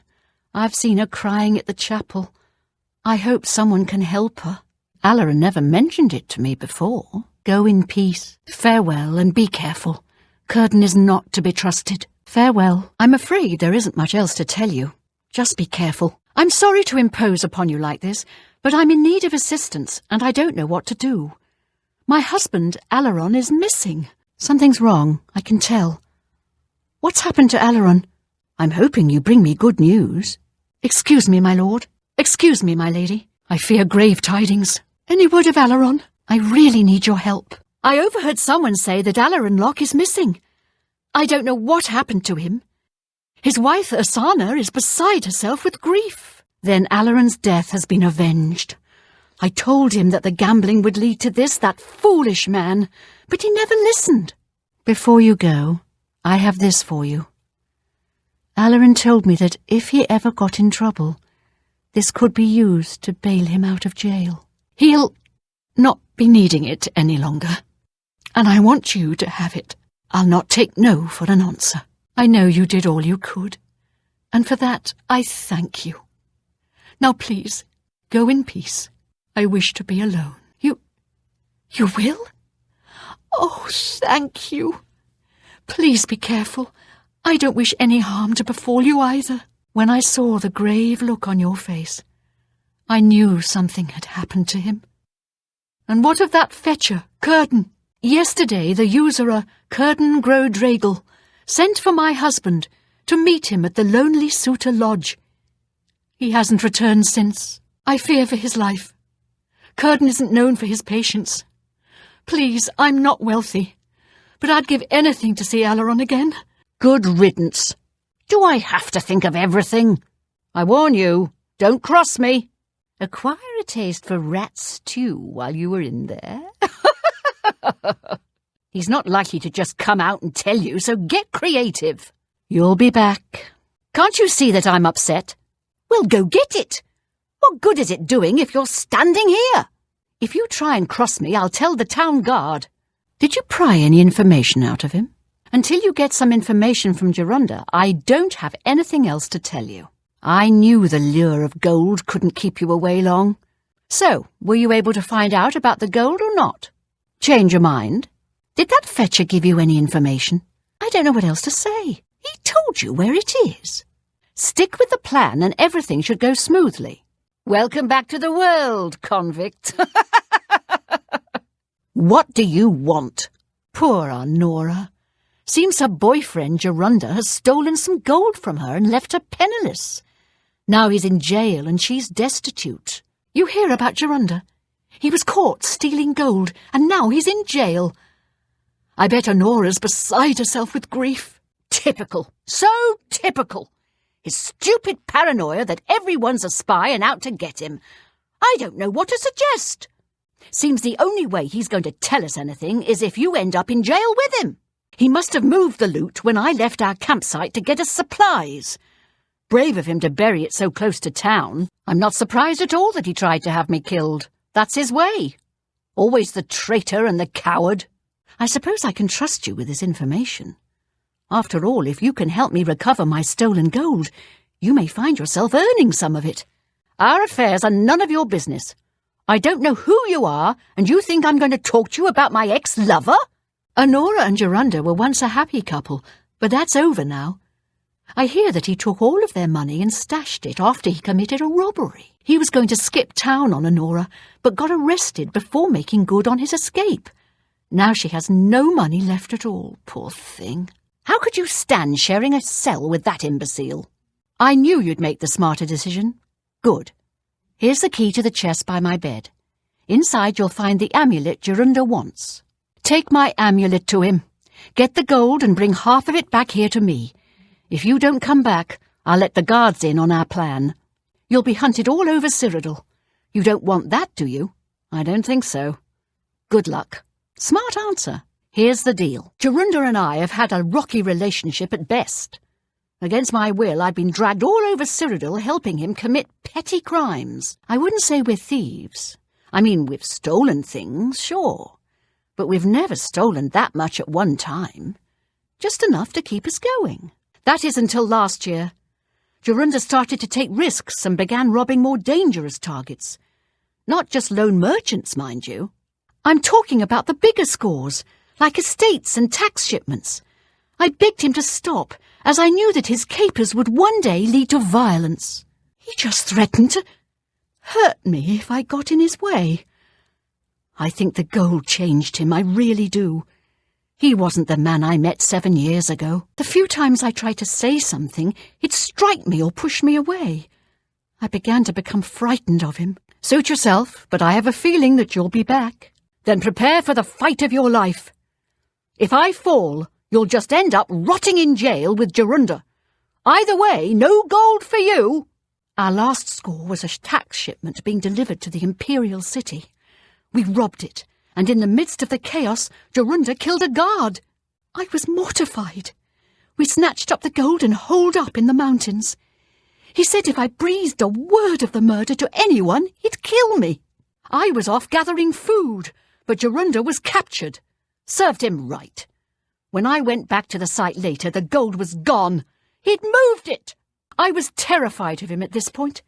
I've seen her crying at the chapel. I hope someone can help her. Alarin never mentioned it to me before. Go in peace. Farewell, and be careful. Curtin is not to be trusted. Farewell. I'm afraid there isn't much else to tell you. Just be careful. I'm sorry to impose upon you like this, but I'm in need of assistance, and I don't know what to do. My husband, Alarin, is missing. Something's wrong, I can tell. What's happened to Alarin? I'm hoping you bring me good news. Excuse me, my lord. Excuse me, my lady. I fear grave tidings. Any word of Alarin? I really need your help. I overheard someone say that Alarin Locke is missing. I don't know what happened to him. His wife, Ursana, is beside herself with grief. Then Alarin's death has been avenged. I told him that the gambling would lead to this, that foolish man, but he never listened. Before you go, I have this for you. Alarin told me that if he ever got in trouble, this could be used to bail him out of jail. He'll not be needing it any longer, and I want you to have it. I'll not take no for an answer. I know you did all you could, and for that I thank you. Now please, go in peace. I wish to be alone. You will? Oh, thank you. Please be careful. I don't wish any harm to befall you either. When I saw the grave look on your face, I knew something had happened to him. And what of that fetcher, Curtin? Yesterday the usurer, Curtin Grodragal, sent for my husband to meet him at the Lonely Suitor Lodge. He hasn't returned since. I fear for his life. Curtin isn't known for his patience. Please, I'm not wealthy, but I'd give anything to see Alarin again. Good riddance. Do I have to think of everything? I warn you, don't cross me. Acquire a taste for rat stew while you were in there. He's not likely to just come out and tell you, so get creative. You'll be back. Can't you see that I'm upset? Well, go get it. What good is it doing if you're standing here? If you try and cross me, I'll tell the town guard. Did you pry any information out of him? Until you get some information from Gerunda, I don't have anything else to tell you. I knew the lure of gold couldn't keep you away long. So, were you able to find out about the gold or not? Change your mind? Did that fetcher give you any information? I don't know what else to say. He told you where it is. Stick with the plan and everything should go smoothly. Welcome back to the world, convict. What do you want? Poor Honora. Seems her boyfriend, Gerunda, has stolen some gold from her and left her penniless. Now he's in jail and she's destitute. You hear about Gerunda? He was caught stealing gold, and now he's in jail. I bet Honora's beside herself with grief. Typical. So typical. His stupid paranoia that everyone's a spy and out to get him. I don't know what to suggest. Seems the only way he's going to tell us anything is if you end up in jail with him. He must have moved the loot when I left our campsite to get us supplies. Brave of him to bury it so close to town. I'm not surprised at all that he tried to have me killed. That's his way. Always the traitor and the coward. I suppose I can trust you with this information. After all, if you can help me recover my stolen gold, you may find yourself earning some of it. Our affairs are none of your business. I don't know who you are, and you think I'm going to talk to you about my ex-lover? Honora and Gerunda were once a happy couple, but that's over now. I hear that he took all of their money and stashed it after he committed a robbery. He was going to skip town on Honora, but got arrested before making good on his escape. Now she has no money left at all, poor thing. How could you stand sharing a cell with that imbecile? I knew you'd make the smarter decision. Good. Here's the key to the chest by my bed. Inside you'll find the amulet Gerunda wants. Take my amulet to him. Get the gold and bring half of it back here to me. If you don't come back, I'll let the guards in on our plan. You'll be hunted all over Cyrodiil. You don't want that, do you? I don't think so. Good luck. Smart answer. Here's the deal. Jorunda and I have had a rocky relationship at best. Against my will, I've been dragged all over Cyrodiil helping him commit petty crimes. I wouldn't say we're thieves. I mean, we've stolen things, sure. But we've never stolen that much at one time. Just enough to keep us going. That is until last year. Jorunda started to take risks and began robbing more dangerous targets. Not just lone merchants, mind you. I'm talking about the bigger scores, like estates and tax shipments. I begged him to stop, as I knew that his capers would one day lead to violence. He just threatened to hurt me if I got in his way. I think the gold changed him, I really do. He wasn't the man I met 7 years ago. The few times I tried to say something, he'd strike me or push me away. I began to become frightened of him. Suit yourself, but I have a feeling that you'll be back. Then prepare for the fight of your life. If I fall, you'll just end up rotting in jail with Jorunda. Either way, no gold for you. Our last score was a tax shipment being delivered to the Imperial city. We robbed it, and in the midst of the chaos, Jorunda killed a guard. I was mortified. We snatched up the gold and holed up in the mountains. He said if I breathed a word of the murder to anyone, he'd kill me. I was off gathering food, but Jorunda was captured. Served him right. When I went back to the site later, the gold was gone. He'd moved it. I was terrified of him at this point.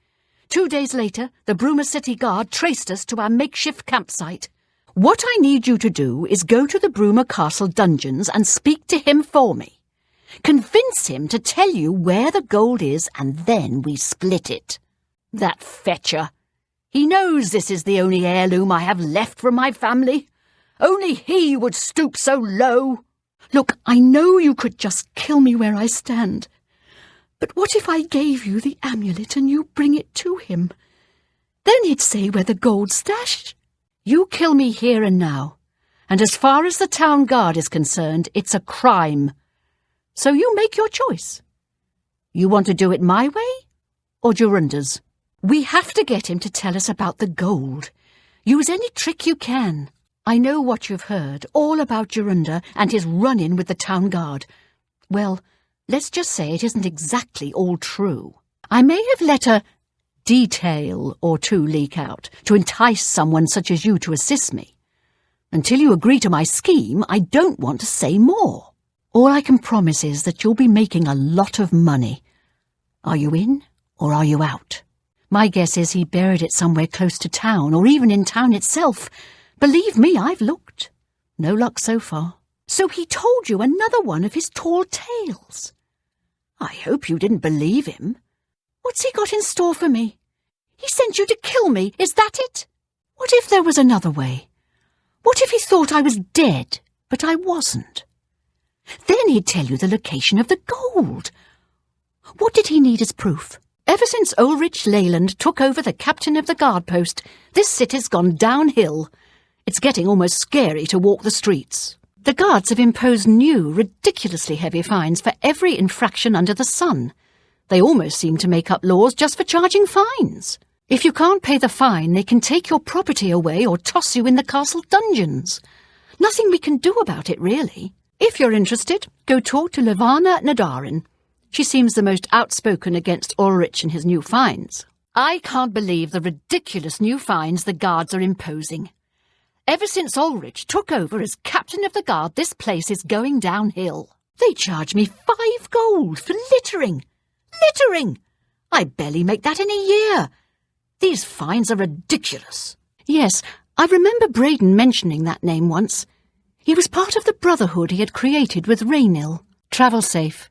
2 days later, the Bruma City Guard traced us to our makeshift campsite. What I need you to do is go to the Bruma Castle dungeons and speak to him for me. Convince him to tell you where the gold is, and then we split it. That fetcher. He knows this is the only heirloom I have left from my family. Only he would stoop so low. Look, I know you could just kill me where I stand. But what if I gave you the amulet and you bring it to him? Then he'd say where the gold's stashed. You kill me here and now, and as far as the town guard is concerned, it's a crime. So you make your choice. You want to do it my way, or Jorunda's? We have to get him to tell us about the gold. Use any trick you can. I know what you've heard, all about Jorunda and his run-in with the town guard. Well, let's just say it isn't exactly all true. I may have let a detail or two leak out to entice someone such as you to assist me. Until you agree to my scheme, I don't want to say more. All I can promise is that you'll be making a lot of money. Are you in, or are you out? My guess is he buried it somewhere close to town, or even in town itself. Believe me, I've looked. No luck so far. So he told you another one of his tall tales. I hope you didn't believe him. What's he got in store for me? He sent you to kill me, is that it? What if there was another way? What if he thought I was dead, but I wasn't? Then he'd tell you the location of the gold. What did he need as proof? Ever since Ulrich Leyland took over the captain of the guard post, this city's gone downhill. It's getting almost scary to walk the streets. The guards have imposed new, ridiculously heavy fines for every infraction under the sun. They almost seem to make up laws just for charging fines. If you can't pay the fine, they can take your property away or toss you in the castle dungeons. Nothing we can do about it, really. If you're interested, go talk to Levana Nadarin. She seems the most outspoken against Ulrich and his new fines. I can't believe the ridiculous new fines the guards are imposing. Ever since Ulrich took over as captain of the guard, this place is going downhill. They charge me 5 gold for littering. Littering! I barely make that in a year. These fines are ridiculous. Yes, I remember Breton mentioning that name once. He was part of the brotherhood he had created with Raynil. Travel safe.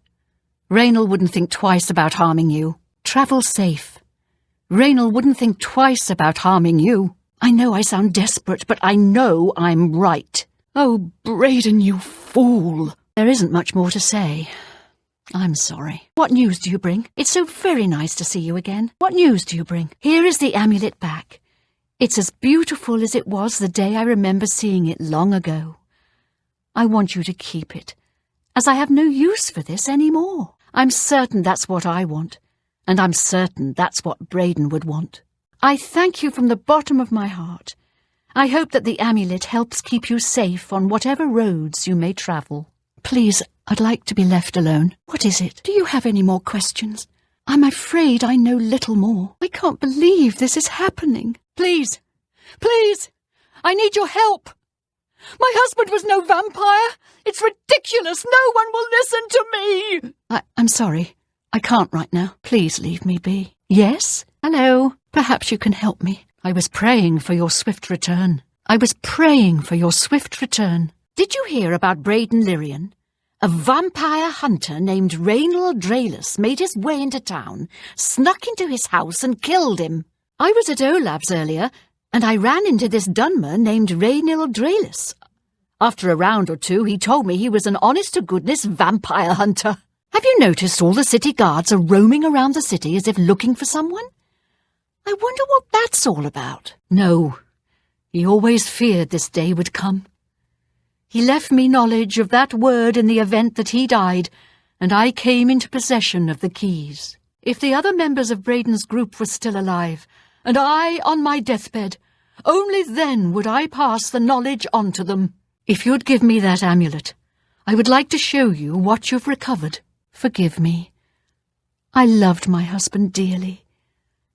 Raynil wouldn't think twice about harming you. Travel safe. Raynil wouldn't think twice about harming you. I know I sound desperate, but I know I'm right. Oh, Breton, you fool. There isn't much more to say. I'm sorry. What news do you bring? It's so very nice to see you again. What news do you bring? Here is the amulet back. It's as beautiful as it was the day I remember seeing it long ago. I want you to keep it, as I have no use for this any more. I'm certain that's what I want, and I'm certain that's what Breton would want. I thank you from the bottom of my heart. I hope that the amulet helps keep you safe on whatever roads you may travel. Please, I'd like to be left alone. What is it? Do you have any more questions? I'm afraid I know little more. I can't believe this is happening. Please, please, I need your help. My husband was no vampire. It's ridiculous. No one will listen to me. I'm sorry. I can't right now. Please leave me be. Yes? Hello. Perhaps you can help me. I was praying for your swift return. Did you hear about Breton Lyrian? A vampire hunter named Raynal Draelus made his way into town, snuck into his house and killed him. I was at Olav's earlier, and I ran into this Dunmer named Raynal Draelus. After a round or two, he told me he was an honest-to-goodness vampire hunter. Have you noticed all the city guards are roaming around the city as if looking for someone? I wonder what that's all about. No, he always feared this day would come. He left me knowledge of that word in the event that he died, and I came into possession of the keys. If the other members of Breton's group were still alive, and I on my deathbed, only then would I pass the knowledge on to them. If you'd give me that amulet, I would like to show you what you've recovered. Forgive me. I loved my husband dearly,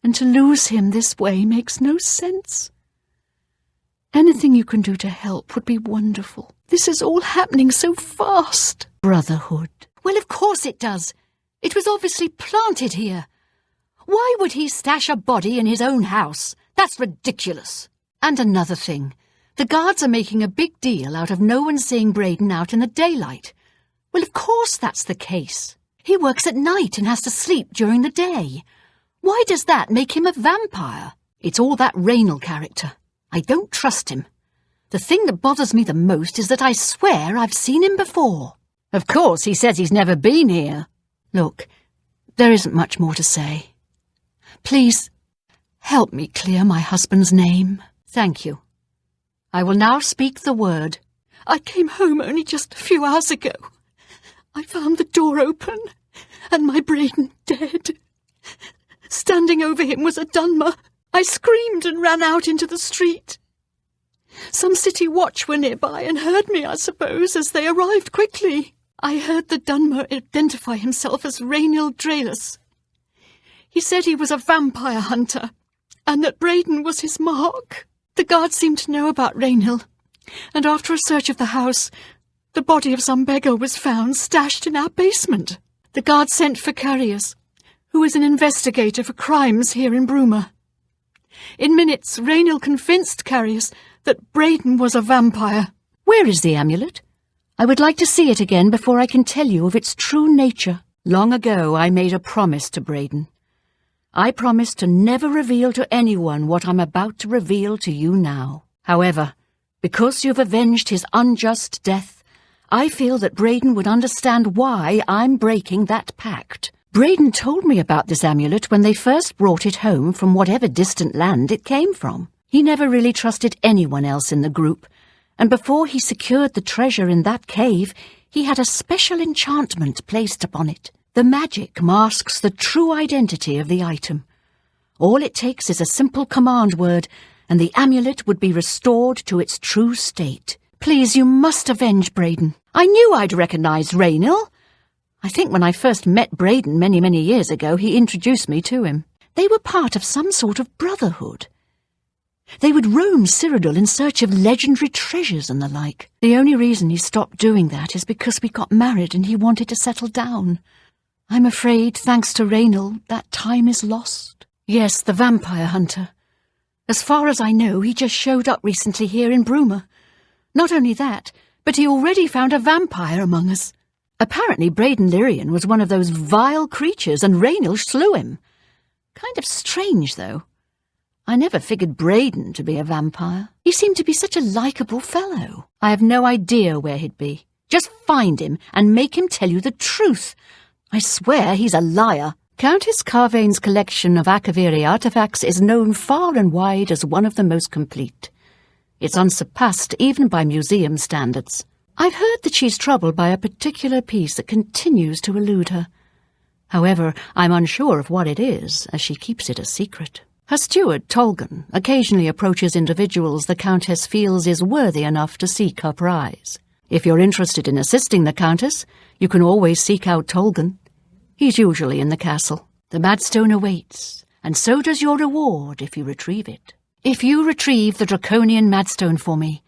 and to lose him this way makes no sense. Anything you can do to help would be wonderful. This is all happening so fast. Brotherhood. Well, of course it does. It was obviously planted here. Why would he stash a body in his own house? That's ridiculous. And another thing. The guards are making a big deal out of no one seeing Breton out in the daylight. Well, of course that's the case. He works at night and has to sleep during the day. Why does that make him a vampire? It's all that Raynal character. I don't trust him. The thing that bothers me the most is that I swear I've seen him before. Of course, he says he's never been here. Look, there isn't much more to say. Please, help me clear my husband's name. Thank you. I will now speak the word. I came home only just a few hours ago. I found the door open, and my Breton dead. Standing over him was a Dunmer. I screamed and ran out into the street. Some city watch were nearby and heard me, I suppose, as they arrived quickly. I heard the Dunmer identify himself as Raynal Draelus. He said he was a vampire hunter, and that Breton was his mark. The guards seemed to know about Raynal, and after a search of the house, the body of some beggar was found stashed in our basement. The guards sent for Carius, who is an investigator for crimes here in Bruma. In minutes, Raynal convinced Carius that Breton was a vampire. Where is the amulet? I would like to see it again before I can tell you of its true nature. Long ago, I made a promise to Breton. I promised to never reveal to anyone what I'm about to reveal to you now. However, because you've avenged his unjust death, I feel that Breton would understand why I'm breaking that pact. Breton told me about this amulet when they first brought it home from whatever distant land it came from. He never really trusted anyone else in the group, and before he secured the treasure in that cave, he had a special enchantment placed upon it. The magic masks the true identity of the item. All it takes is a simple command word, and the amulet would be restored to its true state. Please, you must avenge Breton. I knew I'd recognize Raynal. I think when I first met Breton many years ago, he introduced me to him. They were part of some sort of brotherhood. They would roam Cyrodiil in search of legendary treasures and the like. The only reason he stopped doing that is because we got married and he wanted to settle down. I'm afraid, thanks to Raynal, that time is lost. Yes, the vampire hunter. As far as I know, he just showed up recently here in Bruma. Not only that, but he already found a vampire among us. Apparently Breton Lyrian was one of those vile creatures and Raynal slew him. Kind of strange, though. I never figured Breton to be a vampire. He seemed to be such a likeable fellow. I have no idea where he'd be. Just find him and make him tell you the truth. I swear he's a liar. Countess Carvane's collection of Akaviri artifacts is known far and wide as one of the most complete. It's unsurpassed even by museum standards. I've heard that she's troubled by a particular piece that continues to elude her. However, I'm unsure of what it is, as she keeps it a secret. Her steward, Tolgan, occasionally approaches individuals the Countess feels is worthy enough to seek her prize. If you're interested in assisting the Countess, you can always seek out Tolgan. He's usually in the castle. The Madstone awaits, and so does your reward if you retrieve it. If you retrieve the Draconian Madstone for me,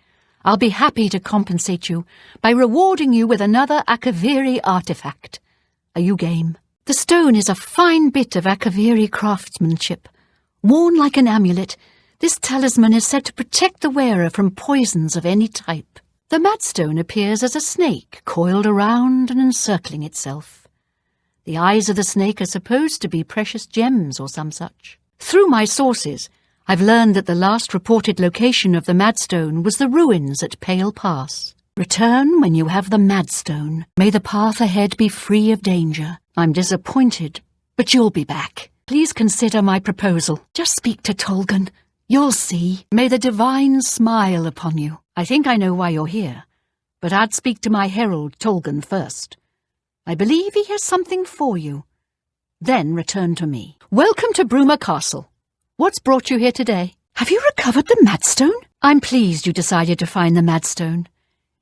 I'll be happy to compensate you by rewarding you with another Akaviri artifact. Are you game? The stone is a fine bit of Akaviri craftsmanship. Worn like an amulet, this talisman is said to protect the wearer from poisons of any type. The Madstone appears as a snake coiled around and encircling itself. The eyes of the snake are supposed to be precious gems or some such. Through my sources, I've learned that the last reported location of the Madstone was the ruins at Pale Pass. Return when you have the Madstone. May the path ahead be free of danger. I'm disappointed, but you'll be back. Please consider my proposal. Just speak to Tolgan. You'll see. May the divine smile upon you. I think I know why you're here, but I'd speak to my herald Tolgan first. I believe he has something for you. Then return to me. Welcome to Bruma Castle. What's brought you here today? Have you recovered the Madstone? I'm pleased you decided to find the Madstone.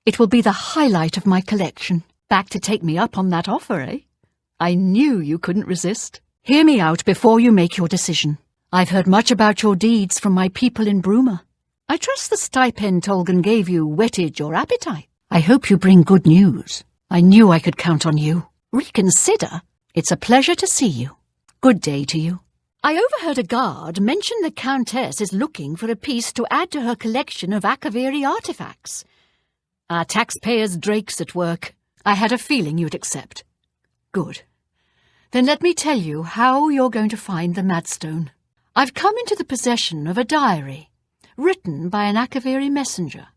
It will be the highlight of my collection. Back to take me up on that offer, eh? I knew you couldn't resist. Hear me out before you make your decision. I've heard much about your deeds from my people in Bruma. I trust the stipend Tolgan gave you whetted your appetite. I hope you bring good news. I knew I could count on you. Reconsider. It's a pleasure to see you. Good day to you. I overheard a guard mention the Countess is looking for a piece to add to her collection of Akaviri artifacts. Our taxpayers' Drake's at work. I had a feeling you'd accept. Good. Then let me tell you how you're going to find the Madstone. I've come into the possession of a diary, written by an Akaviri messenger.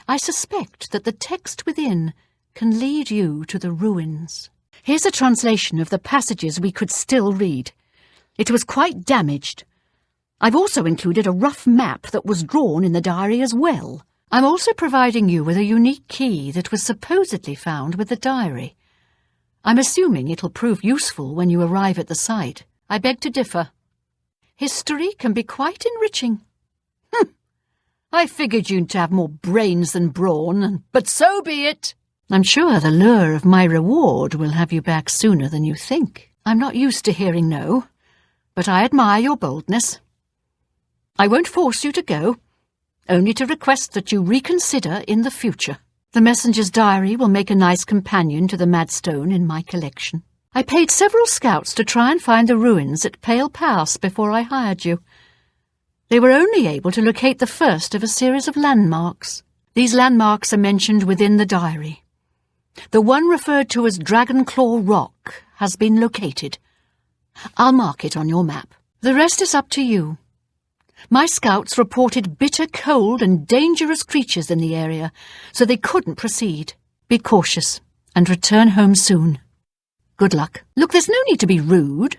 I suspect that the text within can lead you to the ruins. Here's a translation of the passages we could still read. It was quite damaged. I've also included a rough map that was drawn in the diary as well. I'm also providing you with a unique key that was supposedly found with the diary. I'm assuming it'll prove useful when you arrive at the site. I beg to differ. History can be quite enriching. I figured you'd have more brains than brawn, but so be it. I'm sure the lure of my reward will have you back sooner than you think. I'm not used to hearing no, but I admire your boldness. I won't force you to go, only to request that you reconsider in the future. The messenger's diary will make a nice companion to the Madstone in my collection. I paid several scouts to try and find the ruins at Pale Pass before I hired you. They were only able to locate the first of a series of landmarks. These landmarks are mentioned within the diary. The one referred to as Dragonclaw Rock has been located. I'll mark it on your map. The rest is up to you. My scouts reported bitter cold and dangerous creatures in the area, so they couldn't proceed. Be cautious and return home soon. Good luck. Look, there's no need to be rude.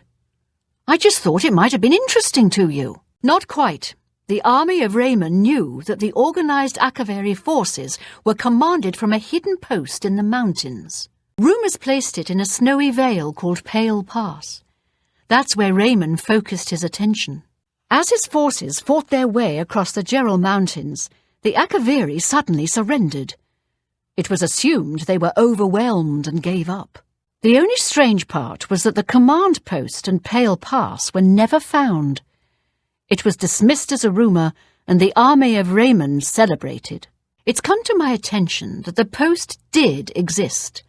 I just thought it might have been interesting to you. Not quite. The army of Raymond knew that the organized Akaviri forces were commanded from a hidden post in the mountains. Rumors placed it in a snowy vale called Pale Pass. That's where Raymond focused his attention. As his forces fought their way across the Gerald Mountains, the Akaviri suddenly surrendered. It was assumed they were overwhelmed and gave up. The only strange part was that the command post and Pale Pass were never found. It was dismissed as a rumour, and the army of Raymond celebrated. It's come to my attention that the post did exist,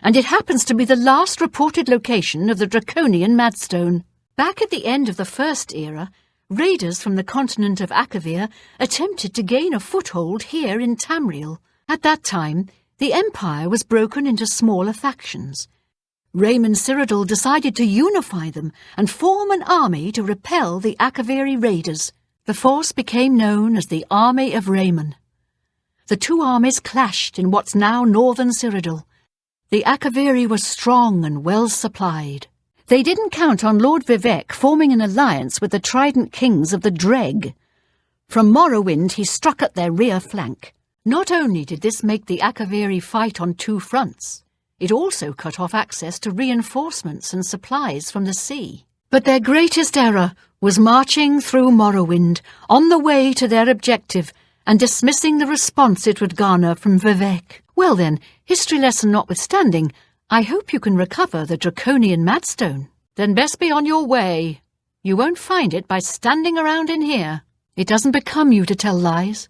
and it happens to be the last reported location of the Draconian Madstone. Back at the end of the First Era, raiders from the continent of Akavir attempted to gain a foothold here in Tamriel. At that time, the Empire was broken into smaller factions. Raymond Cyrodiil decided to unify them and form an army to repel the Akaviri raiders. The force became known as the Army of Raymond. The two armies clashed in what's now northern Cyrodiil. The Akaviri were strong and well supplied. They didn't count on Lord Vivek forming an alliance with the Trident Kings of the Dreg. From Morrowind he struck at their rear flank. Not only did this make the Akaviri fight on two fronts, it also cut off access to reinforcements and supplies from the sea. But their greatest error was marching through Morrowind on the way to their objective and dismissing the response it would garner from Vivek. Well then, history lesson notwithstanding, I hope you can recover the Draconian Madstone. Then best be on your way. You won't find it by standing around in here. It doesn't become you to tell lies.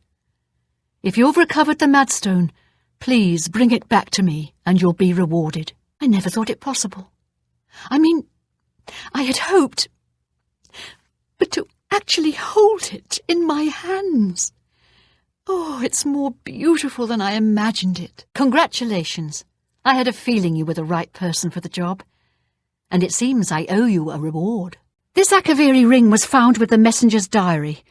If you've recovered the Madstone, please bring it back to me and you'll be rewarded. I never thought it possible. I mean, I had hoped, but to actually hold it in my hands. Oh, it's more beautiful than I imagined it. Congratulations. I had a feeling you were the right person for the job. And it seems I owe you a reward. This Akaviri ring was found with the messenger's diary.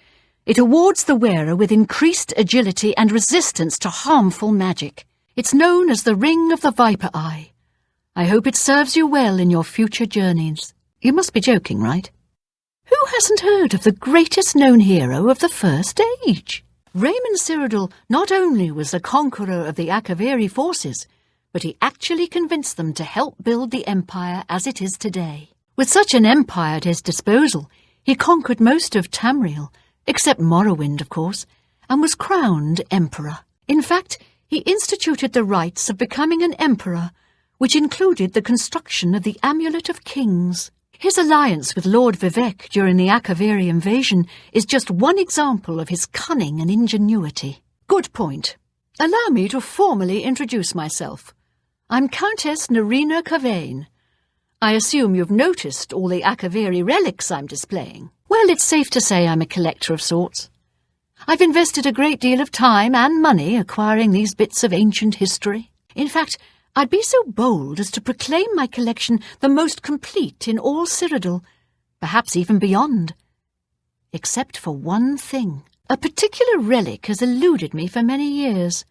It awards the wearer with increased agility and resistance to harmful magic. It's known as the Ring of the Viper Eye. I hope it serves you well in your future journeys. You must be joking, right? Who hasn't heard of the greatest known hero of the First Age? Raymond Cyrodiil not only was the conqueror of the Akaviri forces, but he actually convinced them to help build the empire as it is today. With such an empire at his disposal, he conquered most of Tamriel, except Morrowind, of course, and was crowned emperor. In fact, he instituted the rites of becoming an emperor, which included the construction of the Amulet of Kings. His alliance with Lord Vivek during the Akaviri invasion is just one example of his cunning and ingenuity. Good point. Allow me to formally introduce myself. I'm Countess Nerina Cavain. I assume you've noticed all the Akaviri relics I'm displaying. Well, it's safe to say I'm a collector of sorts. I've invested a great deal of time and money acquiring these bits of ancient history. In fact, I'd be so bold as to proclaim my collection the most complete in all Cyrodiil, perhaps even beyond. Except for one thing. A particular relic has eluded me for many years.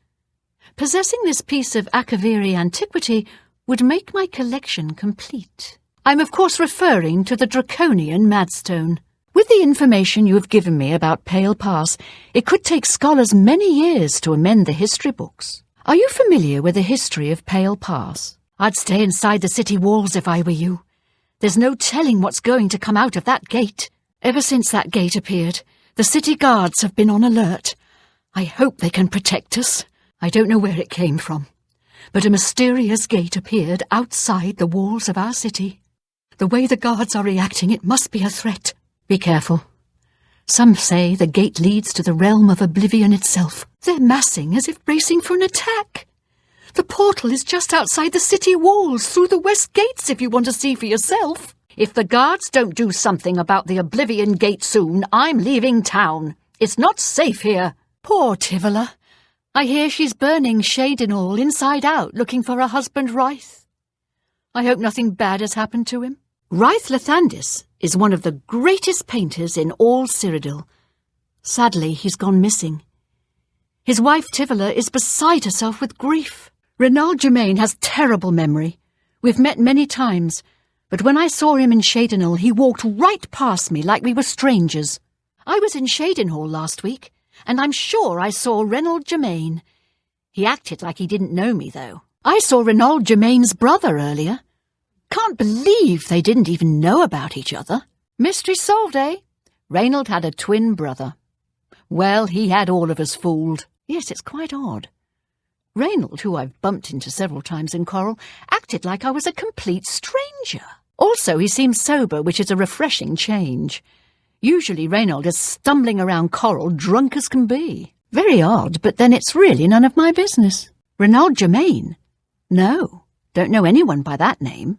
Possessing this piece of Akaviri antiquity would make my collection complete. I'm of course referring to the Draconian Madstone. With the information you have given me about Pale Pass, it could take scholars many years to amend the history books. Are you familiar with the history of Pale Pass? I'd stay inside the city walls if I were you. There's no telling what's going to come out of that gate. Ever since that gate appeared, the city guards have been on alert. I hope they can protect us. I don't know where it came from, but a mysterious gate appeared outside the walls of our city. The way the guards are reacting, it must be a threat. Be careful. Some say the gate leads to the realm of Oblivion itself. They're massing as if bracing for an attack. The portal is just outside the city walls, through the west gates, if you want to see for yourself. If the guards don't do something about the Oblivion gate soon, I'm leaving town. It's not safe here. Poor Tivola. I hear she's burning Shadinall inside out, looking for her husband Ryth. I hope nothing bad has happened to him. Ryth Lathandis is one of the greatest painters in all Cyrodiil. Sadly, he's gone missing. His wife Tivola is beside herself with grief. Renald Germain has terrible memory. We've met many times, but when I saw him in Shadinall, he walked right past me like we were strangers. I was in Shadinall last week, and I'm sure I saw Renald Germain. He acted like he didn't know me, though. I saw Renald Germain's brother earlier. Can't believe they didn't even know about each other. Mystery solved, eh? Reynald had a twin brother. Well, he had all of us fooled. Yes, it's quite odd. Reynald, who I've bumped into several times in Coral, acted like I was a complete stranger. Also, he seems sober, which is a refreshing change. Usually Reynald is stumbling around Coral drunk as can be. Very odd, but then it's really none of my business. Renald Germain? No, don't know anyone by that name.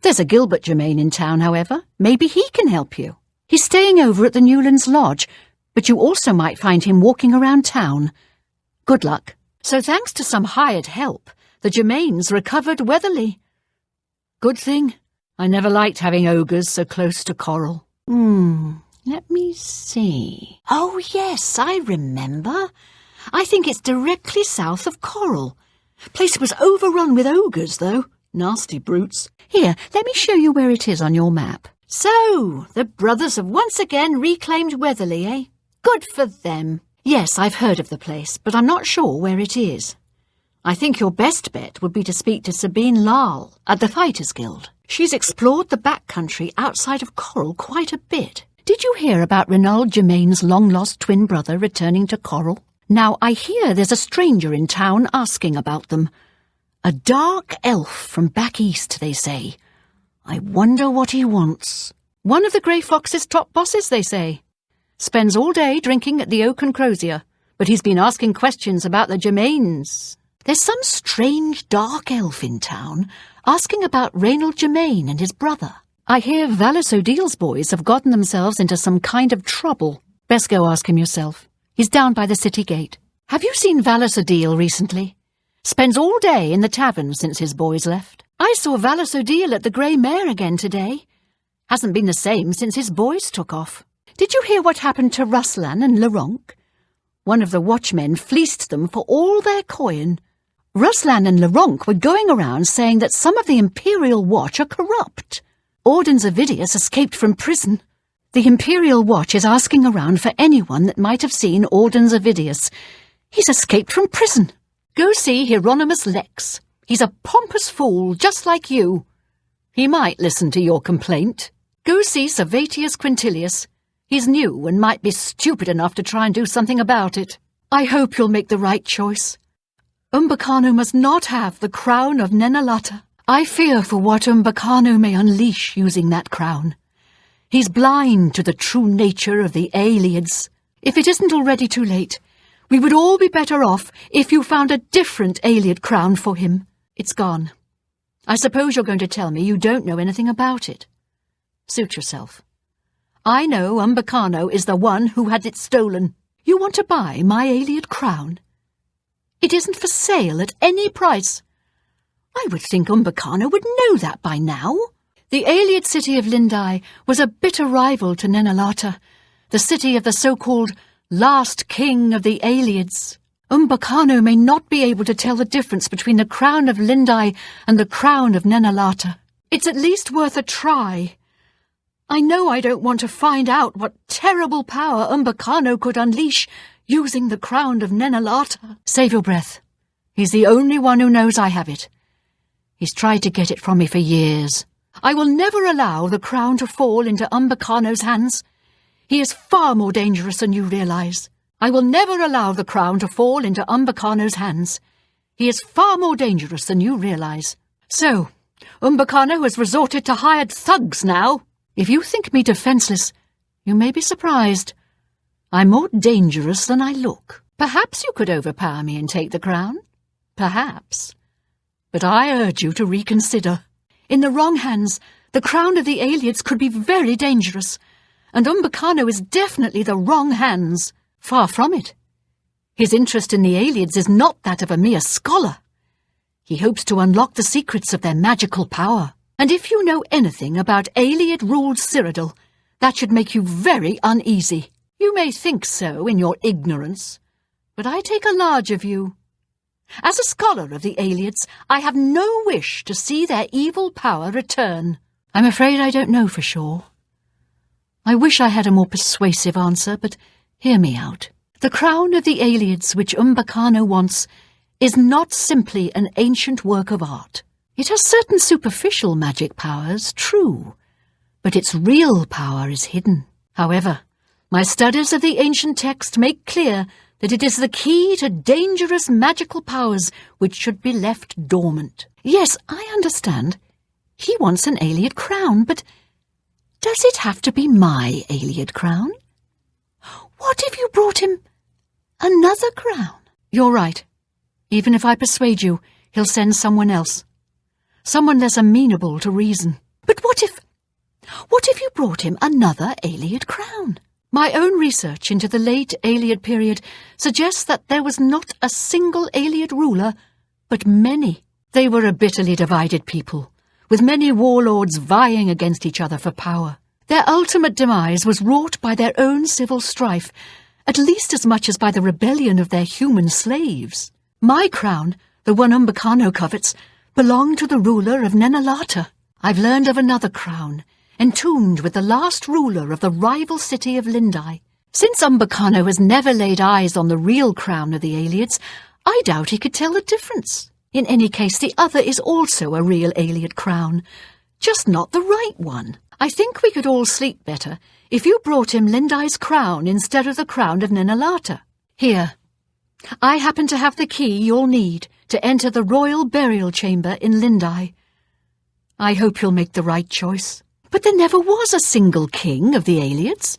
There's a Gilbert Germain in town, however. Maybe he can help you. He's staying over at the Newlands Lodge, but you also might find him walking around town. Good luck. So thanks to some hired help, the Germains recovered Weatherly. Good thing. I never liked having ogres so close to Coral. Let me see. Oh, yes, I remember. I think it's directly south of Coral. Place was overrun with ogres, though. Nasty brutes. Here, let me show you where it is on your map. So, the brothers have once again reclaimed Weatherly, eh? Good for them. Yes, I've heard of the place, but I'm not sure where it is. I think your best bet would be to speak to Sabine Lal at the Fighters Guild. She's explored the backcountry outside of Coral quite a bit. Did you hear about Renaud Germain's long-lost twin brother returning to Coral? Now, I hear there's a stranger in town asking about them. A dark elf from back east, they say. I wonder what he wants. One of the Grey Fox's top bosses, they say. Spends all day drinking at the Oak and Crozier, but he's been asking questions about the Germains. There's some strange dark elf in town asking about Reynald Germain and his brother. I hear Valis Odil's boys have gotten themselves into some kind of trouble. Best go ask him yourself. He's down by the city gate. Have you seen Valis Odil recently? Spends all day in the tavern since his boys left. I saw Valis Odil at the Grey Mare again today. Hasn't been the same since his boys took off. Did you hear what happened to Ruslan and Laronk? One of the watchmen fleeced them for all their coin. Ruslan and Laronk were going around saying that some of the Imperial Watch are corrupt. Ordens Avidius escaped from prison. The Imperial Watch is asking around for anyone that might have seen Ordens Avidius. He's escaped from prison. Go see Hieronymus Lex. He's a pompous fool, just like you. He might listen to your complaint. Go see Servatius Quintilius. He's new and might be stupid enough to try and do something about it. I hope you'll make the right choice. Umbacano must not have the crown of Nenalata. I fear for what Umbacano may unleash using that crown. He's blind to the true nature of the Aelids. If it isn't already too late, we would all be better off if you found a different Aeliad crown for him. It's gone. I suppose you're going to tell me you don't know anything about it. Suit yourself. I know Umbacano is the one who had it stolen. You want to buy my Aeliad crown? It isn't for sale at any price. I would think Umbacano would know that by now. The Aeliad city of Lindai was a bitter rival to Nenalata, the city of the so-called last king of the Aelids. Umbacano may not be able to tell the difference between the crown of Lindai and the crown of Nenalata. It's at least worth a try. I know I don't want to find out what terrible power Umbacano could unleash using the crown of Nenalata. Save your breath. He's the only one who knows I have it. He's tried to get it from me for years. I will never allow the crown to fall into Umbacano's hands. He is far more dangerous than you realize. I will never allow the crown to fall into Umbacano's hands. He is far more dangerous than you realize. So, Umbacano has resorted to hired thugs now. If you think me defenseless, you may be surprised. I'm more dangerous than I look. Perhaps you could overpower me and take the crown. Perhaps. But I urge you to reconsider. In the wrong hands, the crown of the Aelids could be very dangerous, and Umbacano is definitely the wrong hands. Far from it. His interest in the Aelids is not that of a mere scholar. He hopes to unlock the secrets of their magical power. And if you know anything about Aeliad-ruled Cyrodiil, that should make you very uneasy. You may think so in your ignorance, but I take a larger view. As a scholar of the Aelids, I have no wish to see their evil power return. I'm afraid I don't know for sure. I wish I had a more persuasive answer, but hear me out. The crown of the Aelids which Umbacano wants is not simply an ancient work of art. It has certain superficial magic powers, true, but its real power is hidden. However, my studies of the ancient text make clear that it is the key to dangerous magical powers which should be left dormant. Yes, I understand. He wants an Aeliad crown, but does it have to be my Aeliad crown? What if you brought him another crown? You're right. Even if I persuade you, he'll send someone else. Someone less amenable to reason. But what if you brought him another Aeliad crown? My own research into the late Aeliad period suggests that there was not a single Aeliad ruler, but many. They were a bitterly divided people, with many warlords vying against each other for power. Their ultimate demise was wrought by their own civil strife, at least as much as by the rebellion of their human slaves. My crown, the one Umbacano covets, belonged to the ruler of Nenalata. I've learned of another crown, entombed with the last ruler of the rival city of Lindai. Since Umbacano has never laid eyes on the real crown of the Aelids, I doubt he could tell the difference. In any case, the other is also a real Aeliad crown, just not the right one. I think we could all sleep better if you brought him Lindai's crown instead of the crown of Nenalata. Here, I happen to have the key you'll need to enter the royal burial chamber in Lindai. I hope you'll make the right choice. But there never was a single king of the Aelids.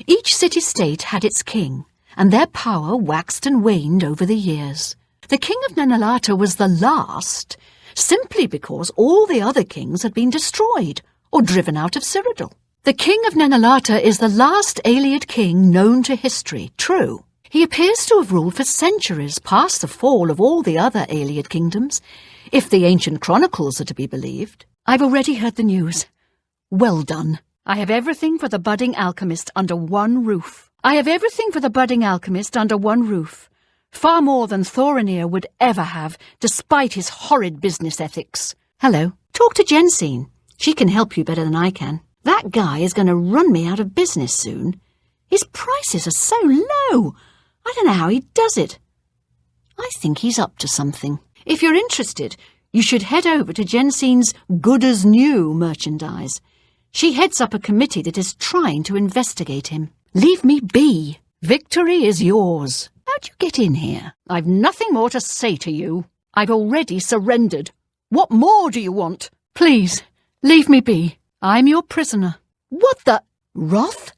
Each city-state had its king, and their power waxed and waned over the years. The king of Nenalata was the last, simply because all the other kings had been destroyed or driven out of Cyrodiil. The king of Nenalata is the last Aeliad king known to history, true. He appears to have ruled for centuries past the fall of all the other Aeliad kingdoms, if the ancient chronicles are to be believed. I've already heard the news. Well done. I have everything for the budding alchemist under one roof. Far more than Thorinir would ever have, despite his horrid business ethics. Hello. Talk to Jensine. She can help you better than I can. That guy is going to run me out of business soon. His prices are so low. I don't know how he does it. I think he's up to something. If you're interested, you should head over to Jensine's Good as New merchandise. She heads up a committee that is trying to investigate him. Leave me be. Victory is yours. How'd you get in here? I've nothing more to say to you. I've already surrendered. What more do you want? Please, leave me be. I'm your prisoner. What the... Roth?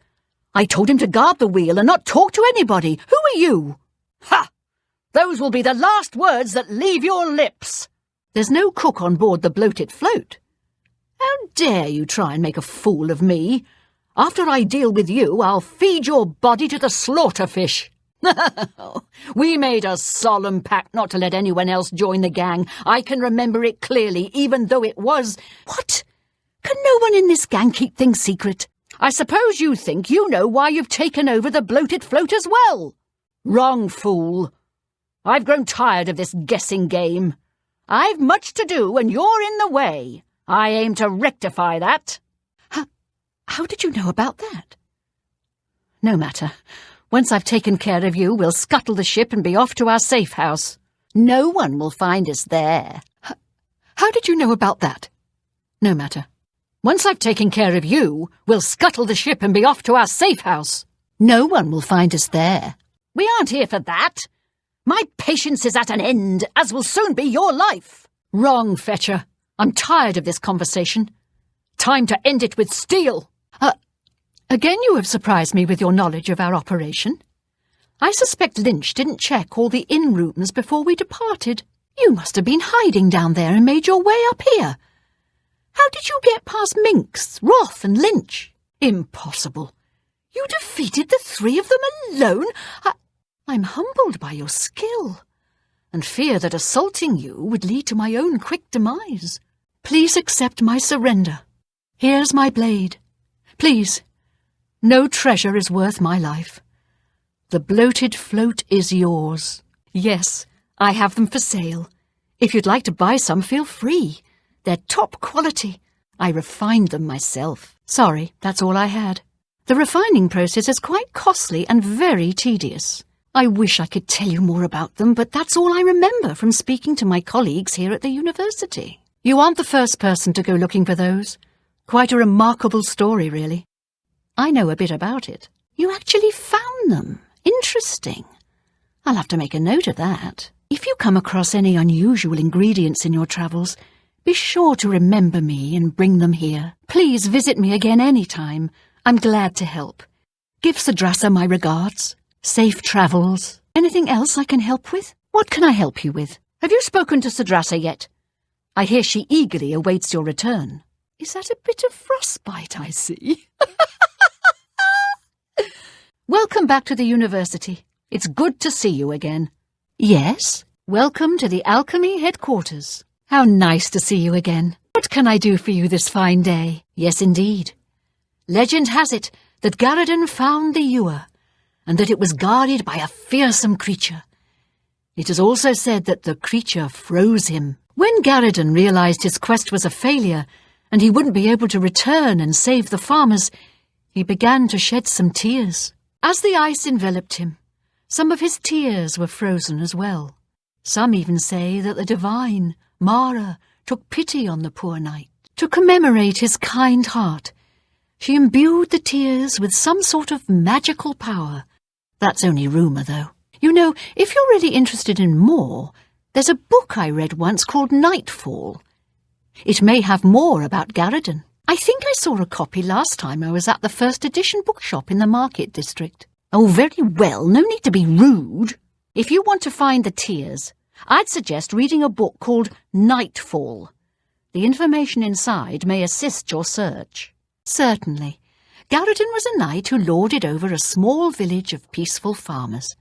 I told him to guard the wheel and not talk to anybody. Who are you? Ha! Those will be the last words that leave your lips. There's no cook on board the bloated float. How dare you try and make a fool of me? After I deal with you, I'll feed your body to the slaughterfish. We made a solemn pact not to let anyone else join the gang. I can remember it clearly, even though it was... What? Can no one in this gang keep things secret? I suppose you think you know why you've taken over the bloated float as well. Wrong, fool. I've grown tired of this guessing game. I've much to do and you're in the way. I aim to rectify that. How did you know about that? No matter. Once I've taken care of you, we'll scuttle the ship and be off to our safe house. No one will find us there. How did you know about that? No matter. Once I've taken care of you, we'll scuttle the ship and be off to our safe house. No one will find us there. We aren't here for that. My patience is at an end, as will soon be your life. Wrong, Fetcher. I'm tired of this conversation. Time to end it with steel. Again you have surprised me with your knowledge of our operation. I suspect Lynch didn't check all the inn rooms before we departed. You must have been hiding down there and made your way up here. How did you get past Minx, Roth and Lynch? Impossible. You defeated the three of them alone? I'm humbled by your skill, and fear that assaulting you would lead to my own quick demise. Please accept my surrender. Here's my blade. Please. No treasure is worth my life. The bloated float is yours. Yes, I have them for sale. If you'd like to buy some, feel free. They're top quality. I refined them myself. Sorry, that's all I had. The refining process is quite costly and very tedious. I wish I could tell you more about them, but that's all I remember from speaking to my colleagues here at the university. You aren't the first person to go looking for those. Quite a remarkable story, really. I know a bit about it. You actually found them. Interesting. I'll have to make a note of that. If you come across any unusual ingredients in your travels, be sure to remember me and bring them here. Please visit me again any time. I'm glad to help. Give Sadrasa my regards. Safe travels. Anything else I can help with? What can I help you with? Have you spoken to Sadrasa yet? I hear she eagerly awaits your return. Is that a bit of frostbite I see? Welcome back to the university. It's good to see you again. Yes? Welcome to the Alchemy headquarters. How nice to see you again. What can I do for you this fine day? Yes, indeed. Legend has it that Garridan found the ewer, and that it was guarded by a fearsome creature. It is also said that the creature froze him. When Garridan realized his quest was a failure, and he wouldn't be able to return and save the farmers, he began to shed some tears. As the ice enveloped him, some of his tears were frozen as well. Some even say that the divine, Mara, took pity on the poor knight. To commemorate his kind heart, she imbued the tears with some sort of magical power. That's only rumour, though. You know, if you're really interested in more, there's a book I read once called Nightfall. It may have more about Garradon. I think I saw a copy last time I was at the first edition bookshop in the market district. Oh, very well, no need to be rude. If you want to find the tears, I'd suggest reading a book called Nightfall. The information inside may assist your search. Certainly. Garradon was a knight who lorded over a small village of peaceful farmers.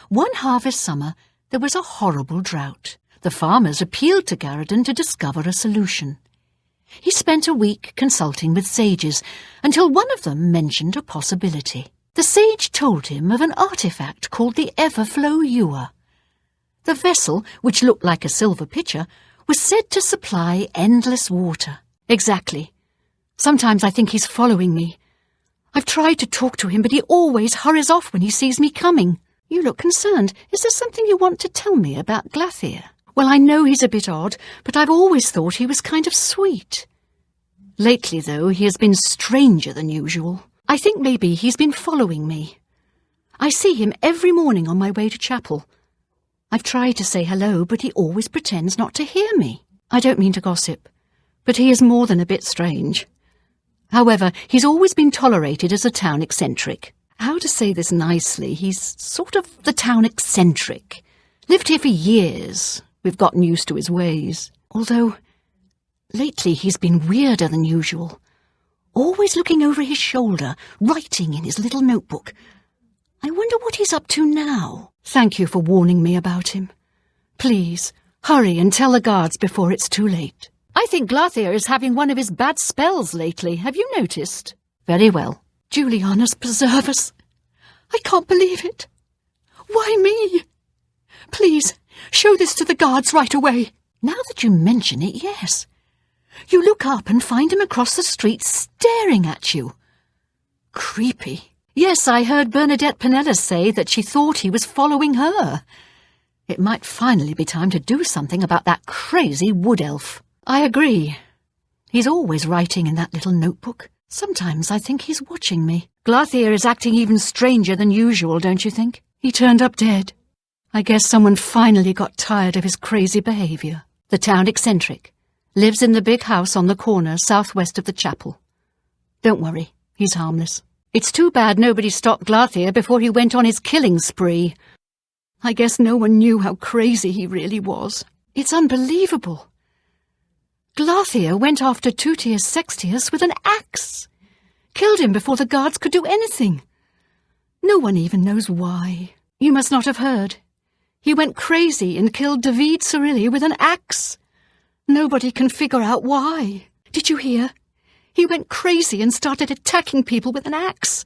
One harvest summer, there was a horrible drought. The farmers appealed to Garradon to discover a solution. He spent a week consulting with sages until one of them mentioned a possibility. The sage told him of an artifact called the Everflow Ewer. The vessel, which looked like a silver pitcher, was said to supply endless water. Exactly. Sometimes I think he's following me. I've tried to talk to him, but he always hurries off when he sees me coming. You look concerned. Is there something you want to tell me about Glathier? Well, I know he's a bit odd, but I've always thought he was kind of sweet. Lately, though, he has been stranger than usual. I think maybe he's been following me. I see him every morning on my way to chapel. I've tried to say hello, but he always pretends not to hear me. I don't mean to gossip, but he is more than a bit strange. However, he's always been tolerated as a town eccentric. How to say this nicely, he's sort of the town eccentric. Lived here for years. We've gotten used to his ways. Although, lately he's been weirder than usual. Always looking over his shoulder, writing in his little notebook. I wonder what he's up to now. Thank you for warning me about him. Please, hurry and tell the guards before it's too late. I think Glathier is having one of his bad spells lately. Have you noticed? Very well. Juliana's preserve us. I can't believe it. Why me? Please, show this to the guards right away. Now that you mention it, yes. You look up and find him across the street staring at you. Creepy. Yes, I heard Bernadette Pinellas say that she thought he was following her. It might finally be time to do something about that crazy wood elf. I agree. He's always writing in that little notebook. Sometimes I think he's watching me. Glathier is acting even stranger than usual, don't you think? He turned up dead. I guess someone finally got tired of his crazy behaviour. The town eccentric. Lives in the big house on the corner southwest of the chapel. Don't worry, he's harmless. It's too bad nobody stopped Glathier before he went on his killing spree. I guess no one knew how crazy he really was. It's unbelievable. Glathier went after Tutius Sextius with an axe. Killed him before the guards could do anything. No one even knows why. You must not have heard. He went crazy and killed David Cirilli with an axe. Nobody can figure out why. Did you hear? He went crazy and started attacking people with an axe.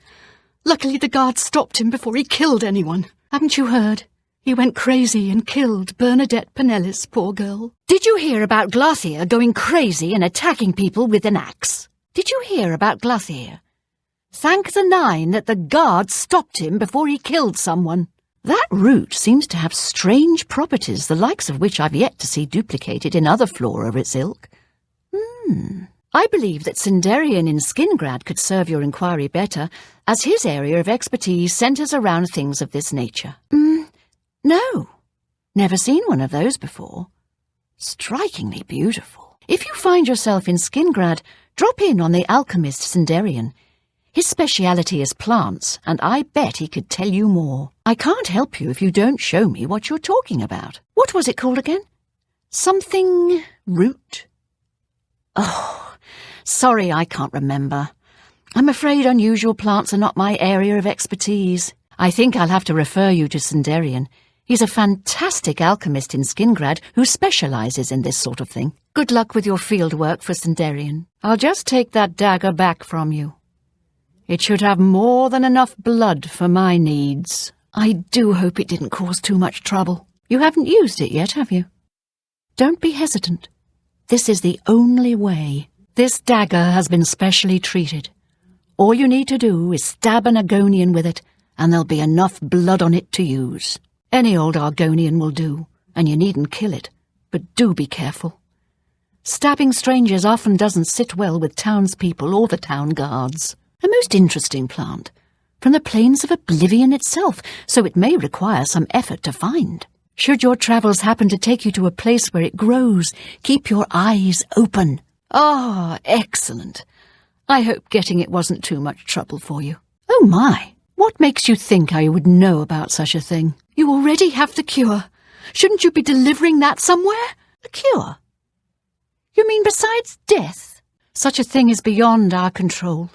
Luckily the guards stopped him before he killed anyone. Haven't you heard? He went crazy and killed Bernadette Pinellas, poor girl. Did you hear about Glathier going crazy and attacking people with an axe? Did you hear about Glathier? Thank the nine that the guards stopped him before he killed someone. That root seems to have strange properties, the likes of which I've yet to see duplicated in other flora of its ilk. I believe that Sinderian in Skingrad could serve your inquiry better, as his area of expertise centres around things of this nature. No, never seen one of those before. Strikingly beautiful. If you find yourself in Skingrad, drop in on the alchemist Sinderian. His speciality is plants, and I bet he could tell you more. I can't help you if you don't show me what you're talking about. What was it called again? Something root? Oh, sorry, I can't remember. I'm afraid unusual plants are not my area of expertise. I think I'll have to refer you to Sinderian. He's a fantastic alchemist in Skingrad who specialises in this sort of thing. Good luck with your field work for Sinderian. I'll just take that dagger back from you. It should have more than enough blood for my needs. I do hope it didn't cause too much trouble. You haven't used it yet, have you? Don't be hesitant. This is the only way. This dagger has been specially treated. All you need to do is stab an Argonian with it, and there'll be enough blood on it to use. Any old Argonian will do, and you needn't kill it, but do be careful. Stabbing strangers often doesn't sit well with townspeople or the town guards. A most interesting plant, from the plains of Oblivion itself, so it may require some effort to find. Should your travels happen to take you to a place where it grows, keep your eyes open. Ah, excellent. I hope getting it wasn't too much trouble for you. Oh my, what makes you think I would know about such a thing? You already have the cure. Shouldn't you be delivering that somewhere? A cure? You mean besides death? Such a thing is beyond our control.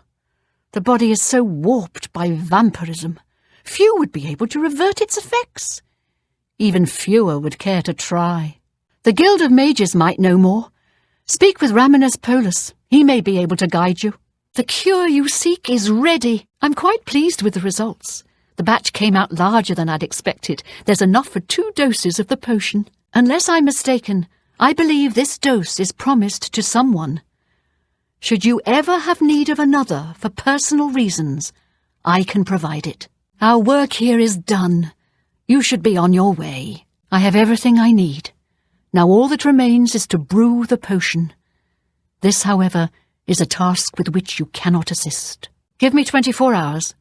The body is so warped by vampirism. Few would be able to revert its effects. Even fewer would care to try. The Guild of Mages might know more. Speak with Raminus Polus. He may be able to guide you. The cure you seek is ready. I'm quite pleased with the results. The batch came out larger than I'd expected. There's enough for 2 doses of the potion. Unless I'm mistaken, I believe this dose is promised to someone. Should you ever have need of another for personal reasons, I can provide it. Our work here is done. You should be on your way. I have everything I need. Now all that remains is to brew the potion. This, however, is a task with which you cannot assist. Give me 24 hours.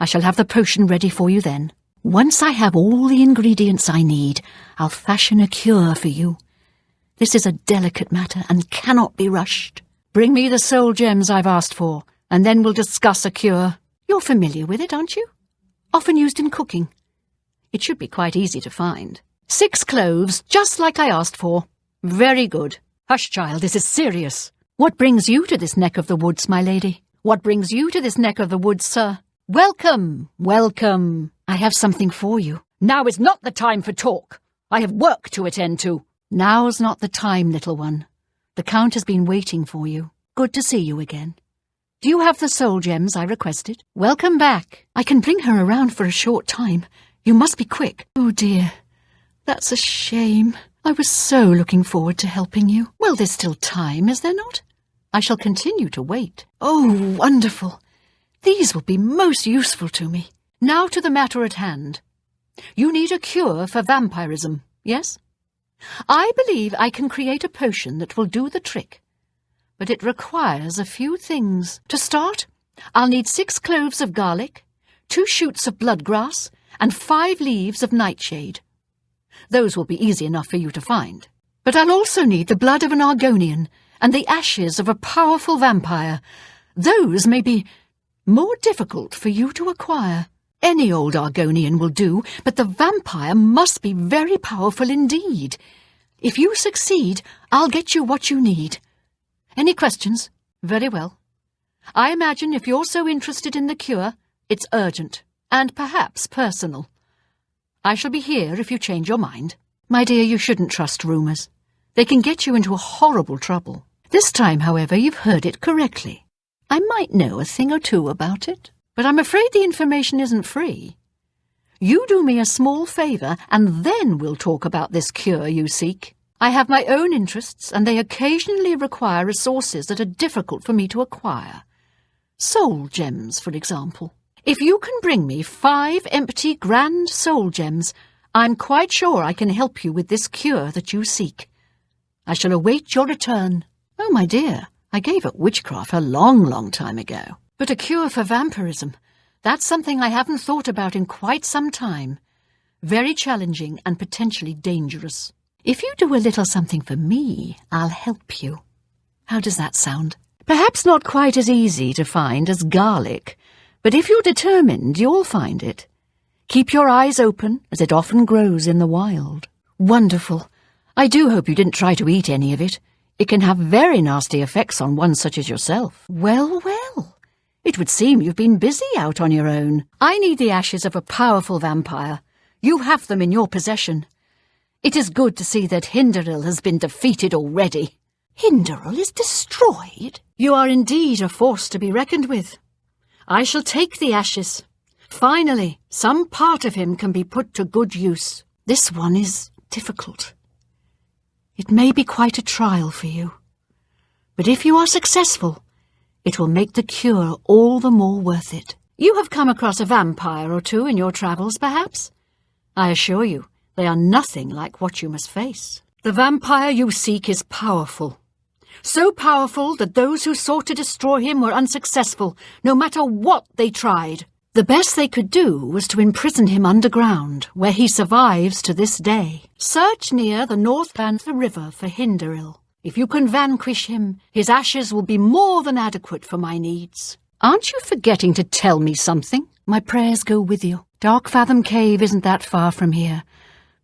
I shall have the potion ready for you then. Once I have all the ingredients I need, I'll fashion a cure for you. This is a delicate matter and cannot be rushed. Bring me the soul gems I've asked for, and then we'll discuss a cure. You're familiar with it, aren't you? Often used in cooking. It should be quite easy to find. 6 cloves, just like I asked for. Very good. Hush, child, this is serious. What brings you to this neck of the woods, my lady? What brings you to this neck of the woods, sir? Welcome, welcome. I have something for you. Now is not the time for talk. I have work to attend to. Now's not the time, little one. The Count has been waiting for you. Good to see you again. Do you have the soul gems I requested? Welcome back. I can bring her around for a short time. You must be quick. Oh dear, that's a shame. I was so looking forward to helping you. Well, there's still time, is there not? I shall continue to wait. Oh, wonderful. These will be most useful to me. Now to the matter at hand. You need a cure for vampirism, yes? I believe I can create a potion that will do the trick. But it requires a few things. To start, I'll need 6 cloves of garlic, 2 shoots of bloodgrass, and 5 leaves of nightshade. Those will be easy enough for you to find. But I'll also need the blood of an Argonian and the ashes of a powerful vampire. Those may be more difficult for you to acquire. Any old Argonian will do, but the vampire must be very powerful indeed. If you succeed, I'll get you what you need. Any questions? Very well. I imagine if you're so interested in the cure, it's urgent, and perhaps personal. I shall be here if you change your mind. My dear, you shouldn't trust rumours. They can get you into a horrible trouble. This time, however, you've heard it correctly. I might know a thing or two about it, but I'm afraid the information isn't free. You do me a small favour, and then we'll talk about this cure you seek. I have my own interests, and they occasionally require resources that are difficult for me to acquire. Soul gems, for example. If you can bring me 5 empty grand soul gems, I'm quite sure I can help you with this cure that you seek. I shall await your return. Oh, my dear, I gave up witchcraft a long time ago. But a cure for vampirism, that's something I haven't thought about in quite some time. Very challenging and potentially dangerous. If you do a little something for me, I'll help you. How does that sound? Perhaps not quite as easy to find as garlic, but if you're determined, you'll find it. Keep your eyes open, as it often grows in the wild. Wonderful. I do hope you didn't try to eat any of it. It can have very nasty effects on one such as yourself. Well, well. It would seem you've been busy out on your own. I need the ashes of a powerful vampire. You have them in your possession. It is good to see that Hinderil has been defeated already. Hinderil is destroyed? You are indeed a force to be reckoned with. I shall take the ashes. Finally, some part of him can be put to good use. This one is difficult. It may be quite a trial for you. But if you are successful, It will make the cure all the more worth it. You have come across a vampire or two in your travels, perhaps? I assure you, they are nothing like what you must face. The vampire you seek is powerful. So powerful that those who sought to destroy him were unsuccessful, no matter what they tried. The best they could do was to imprison him underground, where he survives to this day. Search near the north bank of the river for Hinderil. If you can vanquish him, his ashes will be more than adequate for my needs. Aren't you forgetting to tell me something? My prayers go with you. Darkfathom Cave isn't that far from here,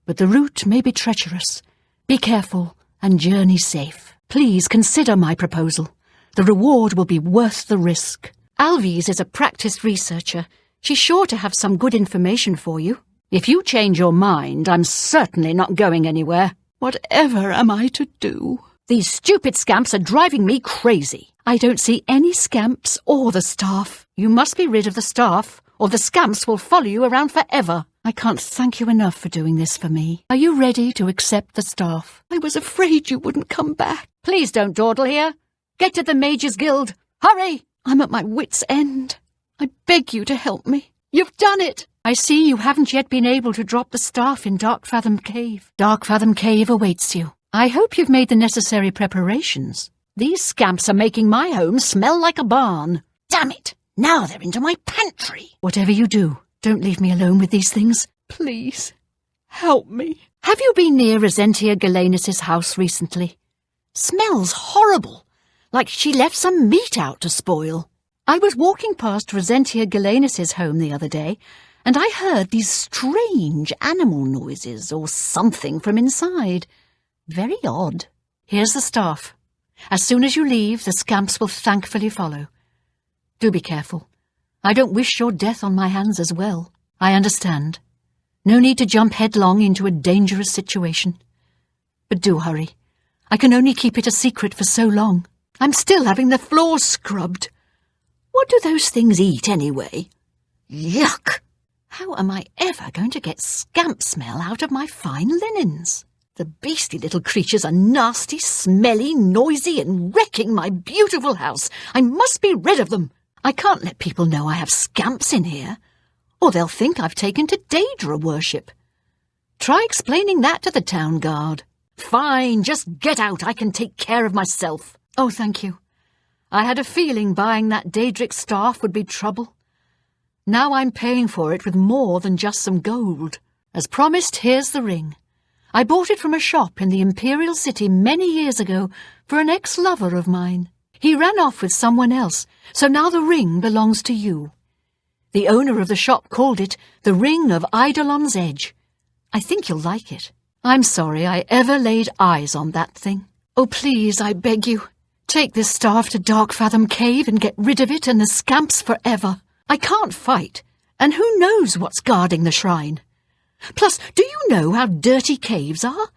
but the route may be treacherous. Be careful and journey safe. Please consider my proposal. The reward will be worth the risk. Alvies is a practiced researcher. She's sure to have some good information for you. If you change your mind, I'm certainly not going anywhere. Whatever am I to do? These stupid scamps are driving me crazy. I don't see any scamps or the staff. You must be rid of the staff, or the scamps will follow you around forever. I can't thank you enough for doing this for me. Are you ready to accept the staff? I was afraid you wouldn't come back. Please don't dawdle here. Get to the Mages Guild. Hurry! I'm at my wit's end. I beg you to help me. You've done it! I see you haven't yet been able to drop the staff in Darkfathom Cave. Darkfathom Cave awaits you. I hope you've made the necessary preparations. These scamps are making my home smell like a barn. Damn it! Now they're into my pantry. Whatever you do, don't leave me alone with these things. Please, help me. Have you been near Resentia Galenis' house recently? Smells horrible, like she left some meat out to spoil. I was walking past Resentia Galenis' home the other day, and I heard these strange animal noises or something from inside. Very odd. Here's the staff. As soon as you leave, the scamps will thankfully follow. Do be careful. I don't wish your death on my hands as well. I understand. No need to jump headlong into a dangerous situation. But do hurry. I can only keep it a secret for so long. I'm still having the floors scrubbed. What do those things eat anyway? Yuck! How am I ever going to get scamp smell out of my fine linens? The beastly little creatures are nasty, smelly, noisy, and wrecking my beautiful house. I must be rid of them. I can't let people know I have scamps in here, or they'll think I've taken to Daedra worship. Try explaining that to the town guard. Fine, just get out. I can take care of myself. Oh, thank you. I had a feeling buying that Daedric staff would be trouble. Now I'm paying for it with more than just some gold. As promised, here's the ring. I bought it from a shop in the Imperial city many years ago for an ex-lover of mine. He ran off with someone else, so now the ring belongs to you. The owner of the shop called it the Ring of Eidolon's Edge. I think you'll like it. I'm sorry I ever laid eyes on that thing. Oh, please, I beg you, take this staff to Darkfathom Cave and get rid of it and the scamps forever. I can't fight, and who knows what's guarding the shrine. Plus, do you know how dirty caves are?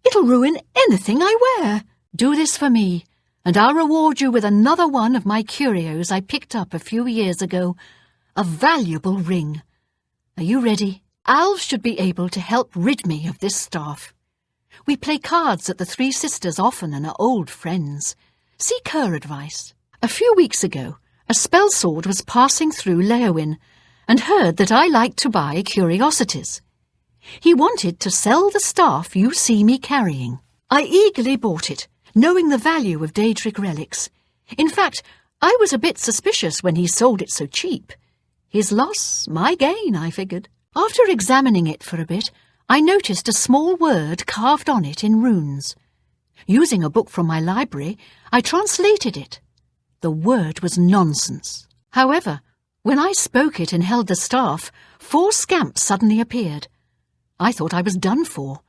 It'll ruin anything I wear. Do this for me, and I'll reward you with another one of my curios I picked up a few years ago. A valuable ring. Are you ready? Alves should be able to help rid me of this staff. We play cards at the Three Sisters often and are old friends. Seek her advice. A few weeks ago, a spellsword was passing through Leowin and heard that I liked to buy curiosities. He wanted to sell the staff you see me carrying. I eagerly bought it, knowing the value of Daedric relics. In fact, I was a bit suspicious when he sold it so cheap. His loss, my gain, I figured. After examining it for a bit, I noticed a small word carved on it in runes. Using a book from my library, I translated it. The word was nonsense. However, when I spoke it and held the staff, 4 scamps suddenly appeared. I thought I was done for.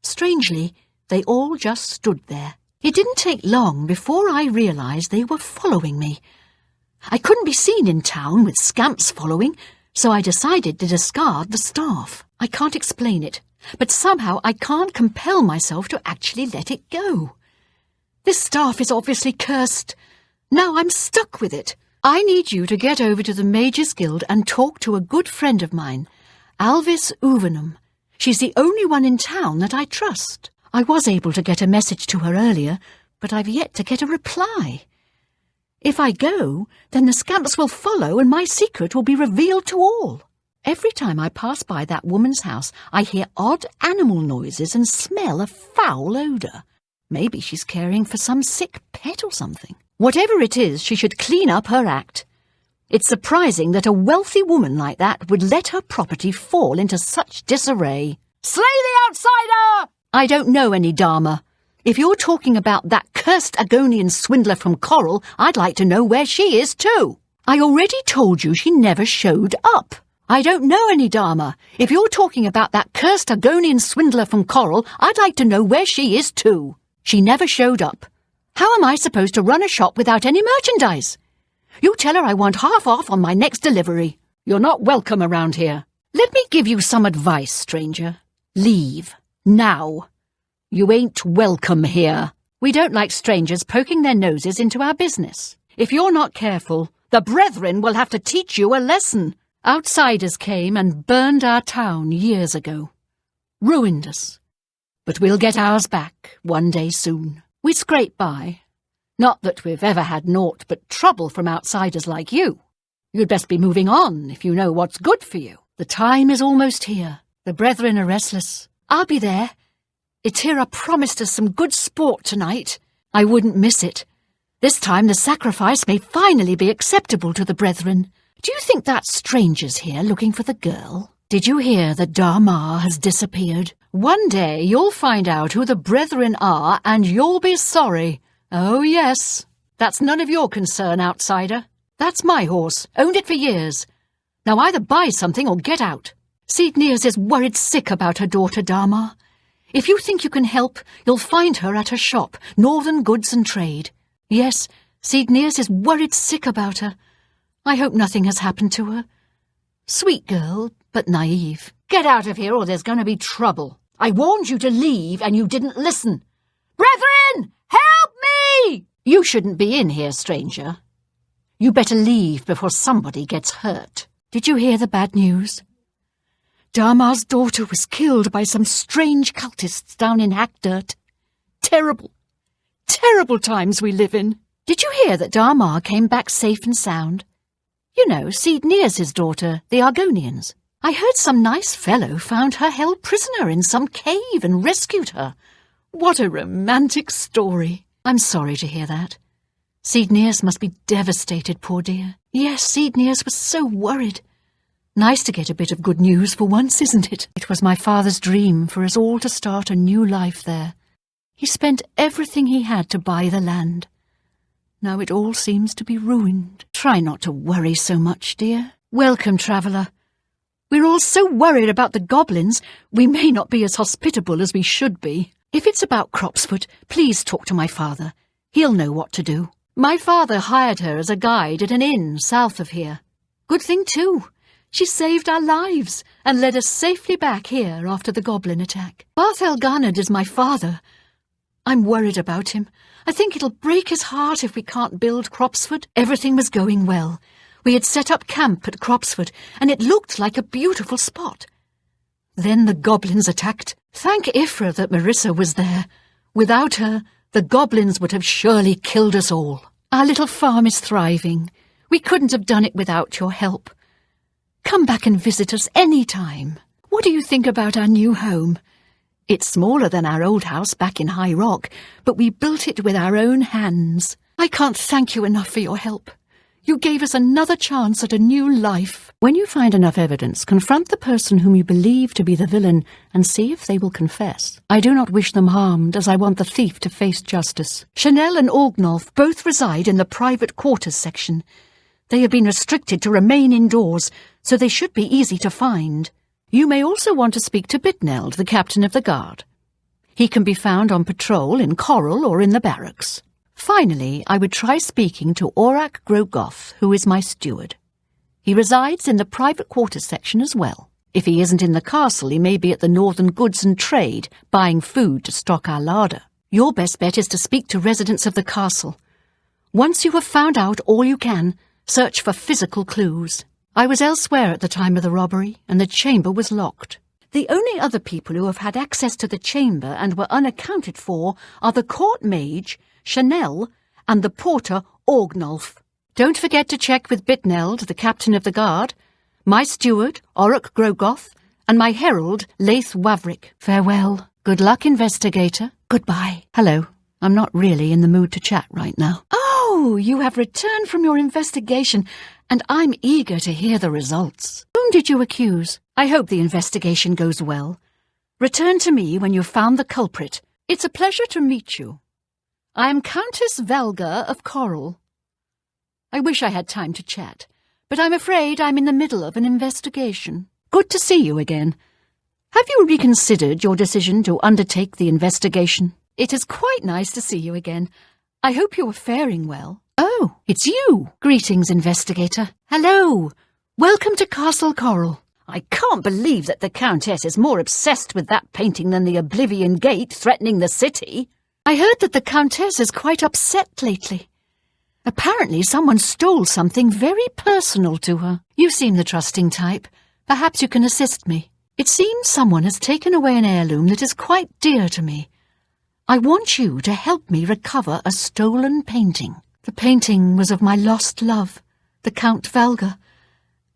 Strangely, they all just stood there. It didn't take long before I realized they were following me. I couldn't be seen in town with scamps following, so I decided to discard the staff. I can't explain it, but somehow I can't compel myself to actually let it go. This staff is obviously cursed. Now I'm stuck with it. I need you to get over to the Mages Guild and talk to a good friend of mine, Alvis Uvenum. She's the only one in town that I trust. I was able to get a message to her earlier, but I've yet to get a reply. If I go, then the scamps will follow and my secret will be revealed to all. Every time I pass by that woman's house, I hear odd animal noises and smell a foul odour. Maybe she's caring for some sick pet or something. Whatever it is, she should clean up her act. It's surprising that a wealthy woman like that would let her property fall into such disarray. Slay the outsider! I don't know any Dharma. If you're talking about that cursed Agonian swindler from Coral, I'd like to know where she is too. I already told you she never showed up. I don't know any Dharma. If you're talking about that cursed Agonian swindler from Coral, I'd like to know where she is too. She never showed up. How am I supposed to run a shop without any merchandise? You tell her I want half off on my next delivery. You're not welcome around here. Let me give you some advice, stranger. Leave. Now. You ain't welcome here. We don't like strangers poking their noses into our business. If you're not careful, the Brethren will have to teach you a lesson. Outsiders came and burned our town years ago. Ruined us. But we'll get ours back one day soon. We scrape by. Not that we've ever had naught but trouble from outsiders like you. You'd best be moving on if you know what's good for you. The time is almost here. The Brethren are restless. I'll be there. Itira promised us some good sport tonight. I wouldn't miss it. This time the sacrifice may finally be acceptable to the Brethren. Do you think that stranger's here looking for the girl? Did you hear that Dharma has disappeared? One day you'll find out who the Brethren are and you'll be sorry. Oh, yes. That's none of your concern, outsider. That's my horse. Owned it for years. Now either buy something or get out. Seednears is worried sick about her daughter, Dharma. If you think you can help, you'll find her at her shop, Northern Goods and Trade. Yes, Seednears is worried sick about her. I hope nothing has happened to her. Sweet girl, but naive. Get out of here or there's going to be trouble. I warned you to leave and you didn't listen. Brethren, help me! You shouldn't be in here, stranger. You better leave before somebody gets hurt. Did you hear the bad news? Dharma's daughter was killed by some strange cultists down in Hackdirt. Terrible, terrible times we live in. Did you hear that Dharma came back safe and sound? You know, Seednears' daughter, the Argonians. I heard some nice fellow found her held prisoner in some cave and rescued her. What a romantic story. I'm sorry to hear that. Seednears must be devastated, poor dear. Yes, Seednears was so worried. Nice to get a bit of good news for once, isn't it? It was my father's dream for us all to start a new life there. He spent everything he had to buy the land. Now it all seems to be ruined. Try not to worry so much, dear. Welcome, traveller. We're all so worried about the goblins, we may not be as hospitable as we should be. If it's about Cropsfoot, please talk to my father. He'll know what to do. My father hired her as a guide at an inn south of here. Good thing, too. She saved our lives and led us safely back here after the goblin attack. Barthel Garnard is my father. I'm worried about him. I think it'll break his heart if we can't build Cropsford. Everything was going well. We had set up camp at Cropsford, and it looked like a beautiful spot. Then the goblins attacked. Thank Ifra that Marissa was there. Without her, the goblins would have surely killed us all. Our little farm is thriving. We couldn't have done it without your help. Come back and visit us any time. What do you think about our new home? It's smaller than our old house back in High Rock, but we built it with our own hands. I can't thank you enough for your help. You gave us another chance at a new life. When you find enough evidence, confront the person whom you believe to be the villain and see if they will confess. I do not wish them harmed, as I want the thief to face justice. Chanel and Orgnolf both reside in the private quarters section. They have been restricted to remain indoors, so they should be easy to find. You may also want to speak to Bitneld, the captain of the guard. He can be found on patrol in Coral or in the barracks. Finally, I would try speaking to Aurak Grogoth, who is my steward. He resides in the private quarters section as well. If he isn't in the castle, he may be at the Northern Goods and Trade, buying food to stock our larder. Your best bet is to speak to residents of the castle. Once you have found out all you can, search for physical clues. I was elsewhere at the time of the robbery, and the chamber was locked. The only other people who have had access to the chamber and were unaccounted for are the court mage, Chanel, and the porter Orgnolf. Don't forget to check with Bitneld, the captain of the guard, my steward, Orruk Grogoth, and my herald, Laith Wavrick. Farewell. Good luck, investigator. Goodbye. Hello. I'm not really in the mood to chat right now. Oh, you have returned from your investigation, and I'm eager to hear the results. Whom did you accuse? I hope the investigation goes well. Return to me when you've found the culprit. It's a pleasure to meet you. I am Countess Valga of Coral. I wish I had time to chat, but I'm afraid I'm in the middle of an investigation. Good to see you again. Have you reconsidered your decision to undertake the investigation? It is quite nice to see you again. I hope you are faring well. Oh, it's you. Greetings, investigator. Hello. Welcome to Castle Coral. I can't believe that the Countess is more obsessed with that painting than the Oblivion Gate threatening the city. I heard that the Countess is quite upset lately. Apparently someone stole something very personal to her. You seem the trusting type. Perhaps you can assist me. It seems someone has taken away an heirloom that is quite dear to me. I want you to help me recover a stolen painting. The painting was of my lost love, the Count Valga,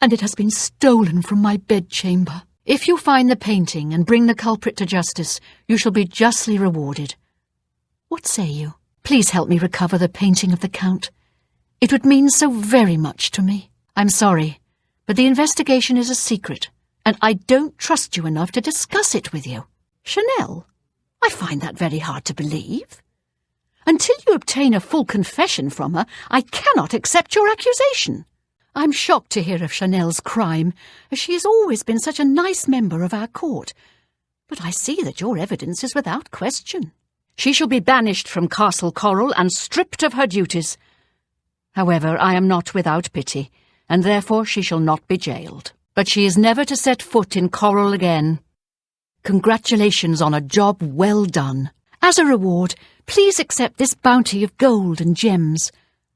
and it has been stolen from my bedchamber. If you find the painting and bring the culprit to justice, you shall be justly rewarded. What say you? Please help me recover the painting of the Count. It would mean so very much to me. I'm sorry, but the investigation is a secret, and I don't trust you enough to discuss it with you. Chanel, I find that very hard to believe. Until you obtain a full confession from her, I cannot accept your accusation. I'm shocked to hear of Chanel's crime, as she has always been such a nice member of our court. But I see that your evidence is without question. She shall be banished from Castle Coral and stripped of her duties. However, I am not without pity, and therefore she shall not be jailed. But she is never to set foot in Coral again. Congratulations on a job well done. As a reward, please accept this bounty of gold and gems.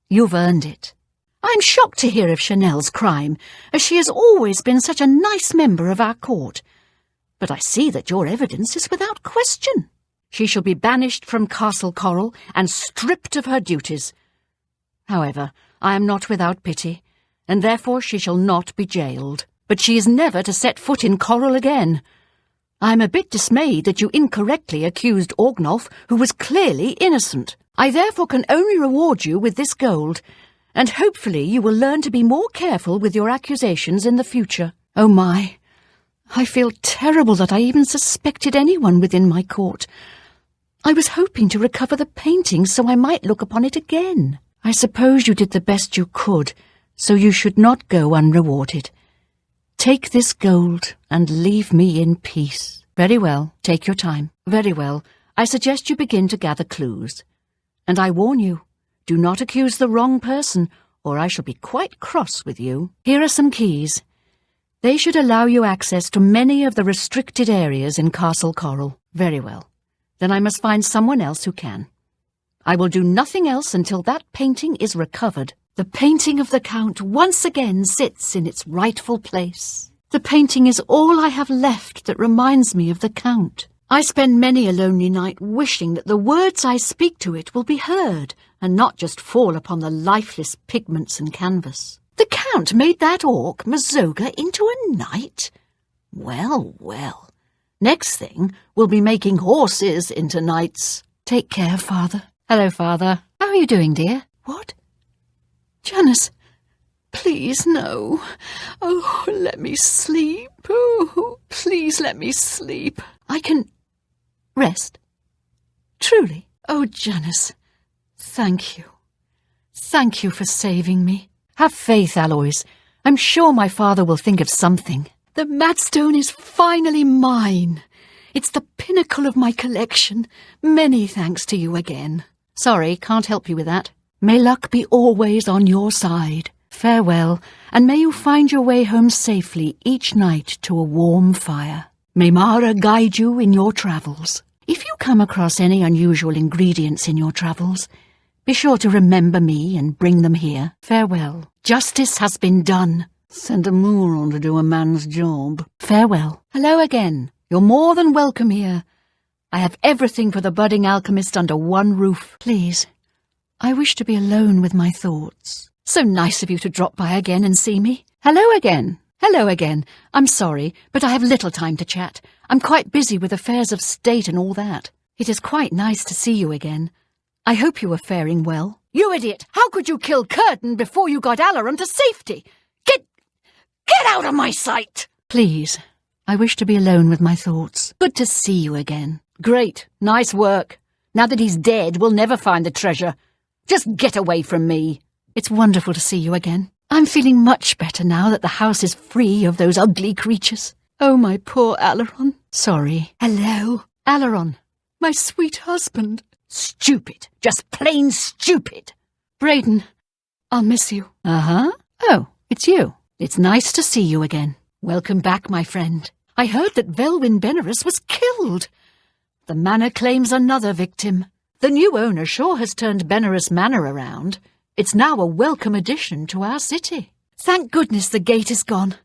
You've earned it. I'm shocked to hear of Chanel's crime, as she has always been such a nice member of our court. But I see that your evidence is without question. She shall be banished from Castle Coral and stripped of her duties. However, I am not without pity, and therefore she shall not be jailed. But she is never to set foot in Coral again. I am a bit dismayed that you incorrectly accused Orgnolf, who was clearly innocent. I therefore can only reward you with this gold, and hopefully you will learn to be more careful with your accusations in the future. Oh my, I feel terrible that I even suspected anyone within my court. I was hoping to recover the painting so I might look upon it again. I suppose you did the best you could, so you should not go unrewarded. Take this gold and leave me in peace. Very well, take your time. Very well, I suggest you begin to gather clues. And I warn you, do not accuse the wrong person, or I shall be quite cross with you. Here are some keys. They should allow you access to many of the restricted areas in Castle Coral. Very well. Then I must find someone else who can. I will do nothing else until that painting is recovered. The painting of the Count once again sits in its rightful place. The painting is all I have left that reminds me of the Count. I spend many a lonely night wishing that the words I speak to it will be heard, and not just fall upon the lifeless pigments and canvas. The Count made that orc, Mazoga, into a knight? Well, well. Next thing, we'll be making horses into knights. Take care, Father. Hello, Father. How are you doing, dear? What? Janice, please, no. Oh, let me sleep. Oh, please let me sleep. I can rest. Truly. Oh, Janice, thank you. Thank you for saving me. Have faith, Aloys. I'm sure my father will think of something. The Madstone is finally mine. It's the pinnacle of my collection. Many thanks to you again. Sorry, can't help you with that. May luck be always on your side. Farewell, and may you find your way home safely each night to a warm fire. May Mara guide you in your travels. If you come across any unusual ingredients in your travels, be sure to remember me and bring them here. Farewell. Justice has been done. Send a moron to do a man's job. Farewell. Hello again. You're more than welcome here. I have everything for the budding alchemist under one roof. Please, I wish to be alone with my thoughts. So nice of you to drop by again and see me. Hello again. Hello again. I'm sorry, but I have little time to chat. I'm quite busy with affairs of state and all that. It is quite nice to see you again. I hope you are faring well. You idiot! How could you kill Curtin before you got Alaron to safety? Get out of my sight! Please, I wish to be alone with my thoughts. Good to see you again. Great. Nice work. Now that he's dead, we'll never find the treasure. Just get away from me. It's wonderful to see you again. I'm feeling much better now that the house is free of those ugly creatures. Oh, my poor Alaron. Sorry. Hello? Alaron, my sweet husband. Stupid. Just plain stupid. Breton, I'll miss you. Uh-huh. Oh, it's you. It's nice to see you again. Welcome back, my friend. I heard that Velwyn Benerus was killed. The manor claims another victim. The new owner sure has turned Benerus Manor around. It's now a welcome addition to our city. Thank goodness the gate is gone.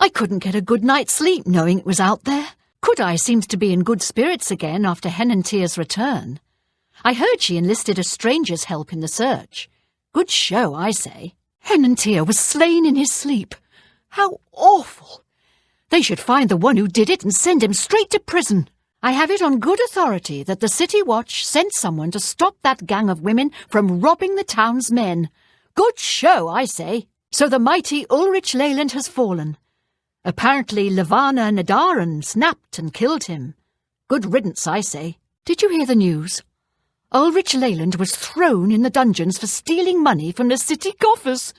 I couldn't get a good night's sleep knowing it was out there. Kudai seems to be in good spirits again after Henantir's return. I heard she enlisted a stranger's help in the search. Good show, I say. Henantir was slain in his sleep. How awful! They should find the one who did it and send him straight to prison. I have it on good authority that the City Watch sent someone to stop that gang of women from robbing the town's men. Good show, I say. So the mighty Ulrich Leyland has fallen. Apparently Levana Nadaran snapped and killed him. Good riddance, I say. Did you hear the news? Ulrich Leyland was thrown in the dungeons for stealing money from the city coffers.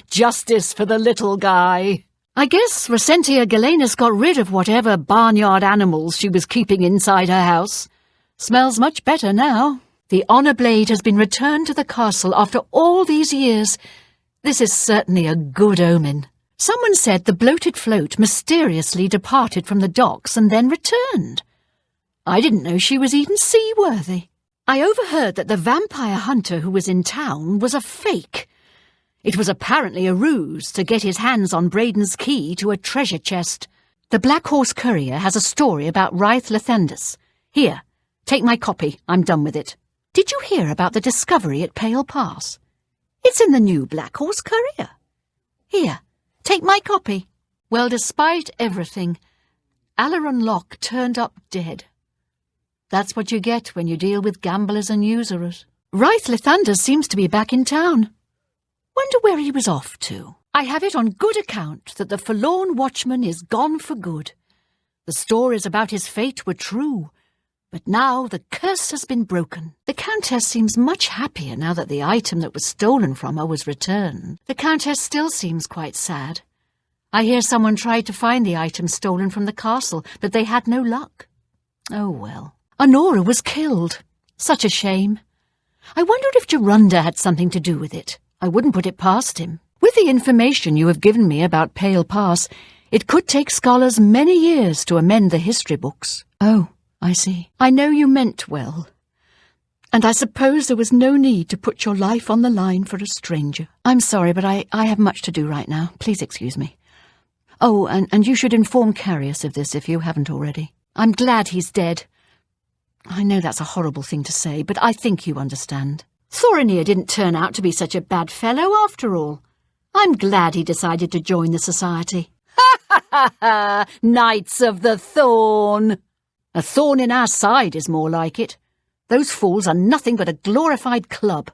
Justice for the little guy. I guess Resentia Galenus got rid of whatever barnyard animals she was keeping inside her house. Smells much better now. The honour blade has been returned to the castle after all these years. This is certainly a good omen. Someone said the bloated float mysteriously departed from the docks and then returned. I didn't know she was even seaworthy. I overheard that the vampire hunter who was in town was a fake. It was apparently a ruse to get his hands on Braden's key to a treasure chest. The Black Horse Courier has a story about Ryth Lethandus. Here, take my copy. I'm done with it. Did you hear about the discovery at Pale Pass? It's in the new Black Horse Courier. Here, take my copy. Well, despite everything, Alaron Locke turned up dead. That's what you get when you deal with gamblers and usurers. Ryth Lethandus seems to be back in town. Wonder where he was off to. I have it on good account that the forlorn watchman is gone for good. The stories about his fate were true, but now the curse has been broken. The Countess seems much happier now that the item that was stolen from her was returned. The Countess still seems quite sad. I hear someone tried to find the item stolen from the castle, but they had no luck. Oh well. Honora was killed. Such a shame. I wondered if Gerunda had something to do with it. I wouldn't put it past him. With the information you have given me about Pale Pass, it could take scholars many years to amend the history books. Oh, I see. I know you meant well. And I suppose there was no need to put your life on the line for a stranger. I'm sorry, but I have much to do right now. Please excuse me. Oh, and you should inform Carius of this if you haven't already. I'm glad he's dead. I know that's a horrible thing to say, but I think you understand. Thorinir didn't turn out to be such a bad fellow after all. I'm glad he decided to join the society. Ha ha ha! Knights of the Thorn! A thorn in our side is more like it. Those fools are nothing but a glorified club.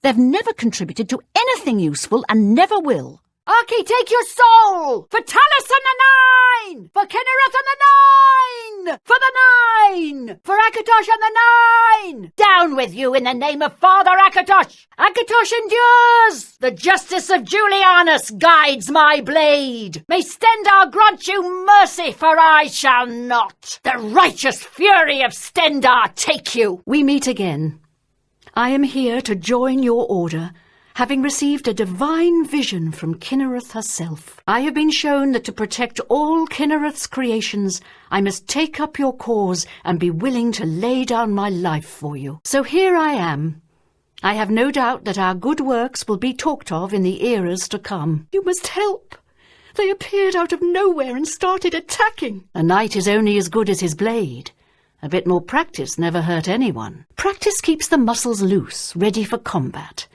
They've never contributed to anything useful and never will. Archie, take your soul! For Talus and the Nine! For Kinnereth and the Nine! For the Nine! For Akatosh and the Nine! Down with you in the name of Father Akatosh! Akatosh endures! The justice of Julianus guides my blade! May Stendar grant you mercy, for I shall not! The righteous fury of Stendar take you! We meet again. I am here to join your order, having received a divine vision from Kinnereth herself. I have been shown that to protect all Kinnereth's creations, I must take up your cause and be willing to lay down my life for you. So here I am. I have no doubt that our good works will be talked of in the eras to come. You must help. They appeared out of nowhere and started attacking. A knight is only as good as his blade, A bit more practice never hurt anyone. Practice keeps the muscles loose, ready for combat.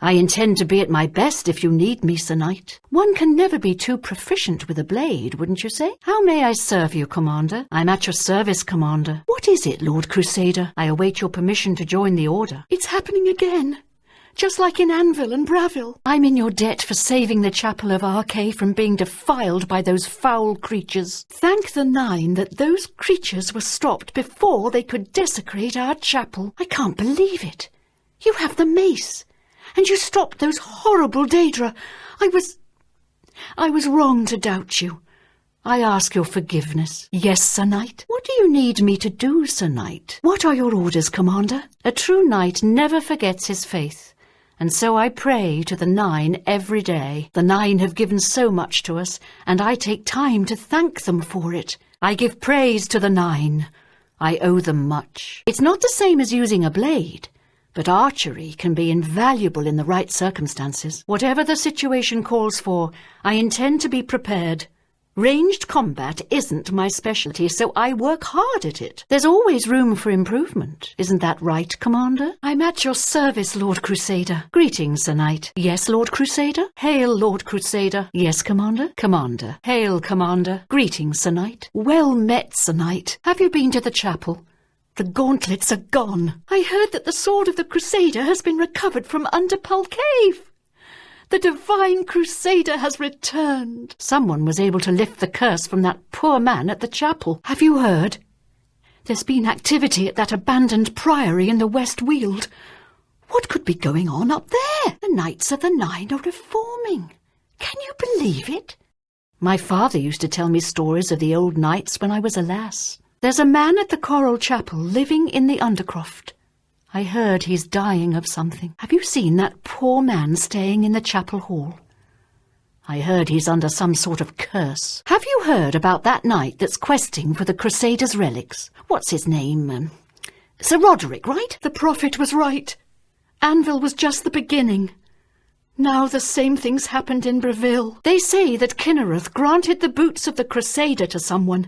I intend to be at my best if you need me, Sir Knight. One can never be too proficient with a blade, wouldn't you say? How may I serve you, Commander? I'm at your service, Commander. What is it, Lord Crusader? I await your permission to join the Order. It's happening again. Just like in Anvil and Bravil. I'm in your debt for saving the Chapel of Archay from being defiled by those foul creatures. Thank the Nine that those creatures were stopped before they could desecrate our chapel. I can't believe it. You have the mace. And you stopped those horrible Daedra. I was wrong to doubt you. I ask your forgiveness. Yes, Sir Knight. What do you need me to do, Sir Knight? What are your orders, Commander? A true knight never forgets his faith. And so I pray to the Nine every day. The Nine have given so much to us, and I take time to thank them for it. I give praise to the Nine. I owe them much. It's not the same as using a blade. But archery can be invaluable in the right circumstances. Whatever the situation calls for, I intend to be prepared. Ranged combat isn't my specialty, so I work hard at it. There's always room for improvement. Isn't that right, Commander? I'm at your service, Lord Crusader. Greetings, Sir Knight. Yes, Lord Crusader? Hail, Lord Crusader. Yes, Commander? Commander. Hail, Commander. Greetings, Sir Knight. Well met, Sir Knight. Have you been to the chapel? The gauntlets are gone. I heard that the sword of the Crusader has been recovered from under Pul Cave. The divine Crusader has returned. Someone was able to lift the curse from that poor man at the chapel. Have you heard? There's been activity at that abandoned priory in the West Weald. What could be going on up there? The Knights of the Nine are reforming. Can you believe it? My father used to tell me stories of the old knights when I was a lass. There's a man at the Coral Chapel living in the Undercroft. I heard he's dying of something. Have you seen that poor man staying in the chapel hall? I heard he's under some sort of curse. Have you heard about that knight that's questing for the Crusaders' relics? What's his name? Sir Roderick, right? The prophet was right. Anvil was just the beginning. Now the same thing's happened in Bravil. They say that Kinnereth granted the boots of the Crusader to someone.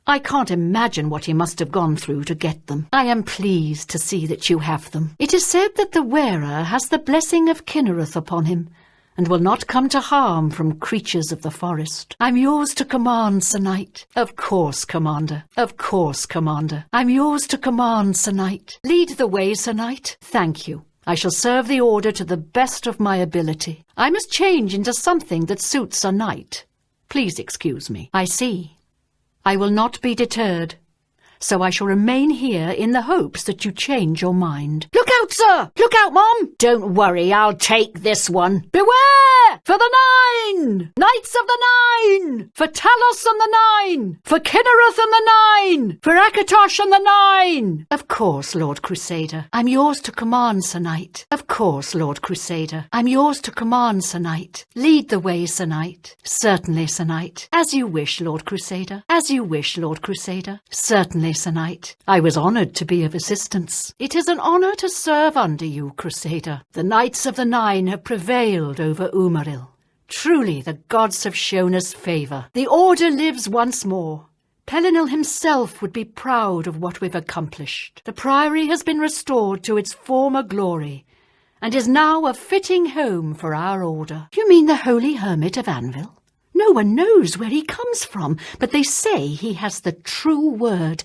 I can't imagine what he must have gone through to get them. I am pleased to see that you have them. It is said that the wearer has the blessing of Kinnereth upon him, and will not come to harm from creatures of the forest. I'm yours to command, Sir Knight. Of course, Commander. Of course, Commander. I'm yours to command, Sir Knight. Lead the way, Sir Knight. Thank you. I shall serve the Order to the best of my ability. I must change into something that suits a knight. Please excuse me. I see. I will not be deterred, so I shall remain here in the hopes that you change your mind. Look out, sir! Look out, Mom! Don't worry, I'll take this one. Beware! For the Nine! Knights of the Nine! For Talos and the Nine! For Kinnereth and the Nine! For Akatosh and the Nine! Of course, Lord Crusader. I'm yours to command, Sir Knight. Of course, Lord Crusader. I'm yours to command, Sir Knight. Lead the way, Sir Knight. Certainly, Sir Knight. As you wish, Lord Crusader. As you wish, Lord Crusader. Certainly, Sir Knight. I was honoured to be of assistance. It is an honour to serve under you, Crusader. The Knights of the Nine have prevailed over Umaril. Truly, the gods have shown us favour. The Order lives once more. Pelinil himself would be proud of what we've accomplished. The Priory has been restored to its former glory, and is now a fitting home for our Order. You mean the Holy Hermit of Anvil? No one knows where he comes from, but they say he has the true word.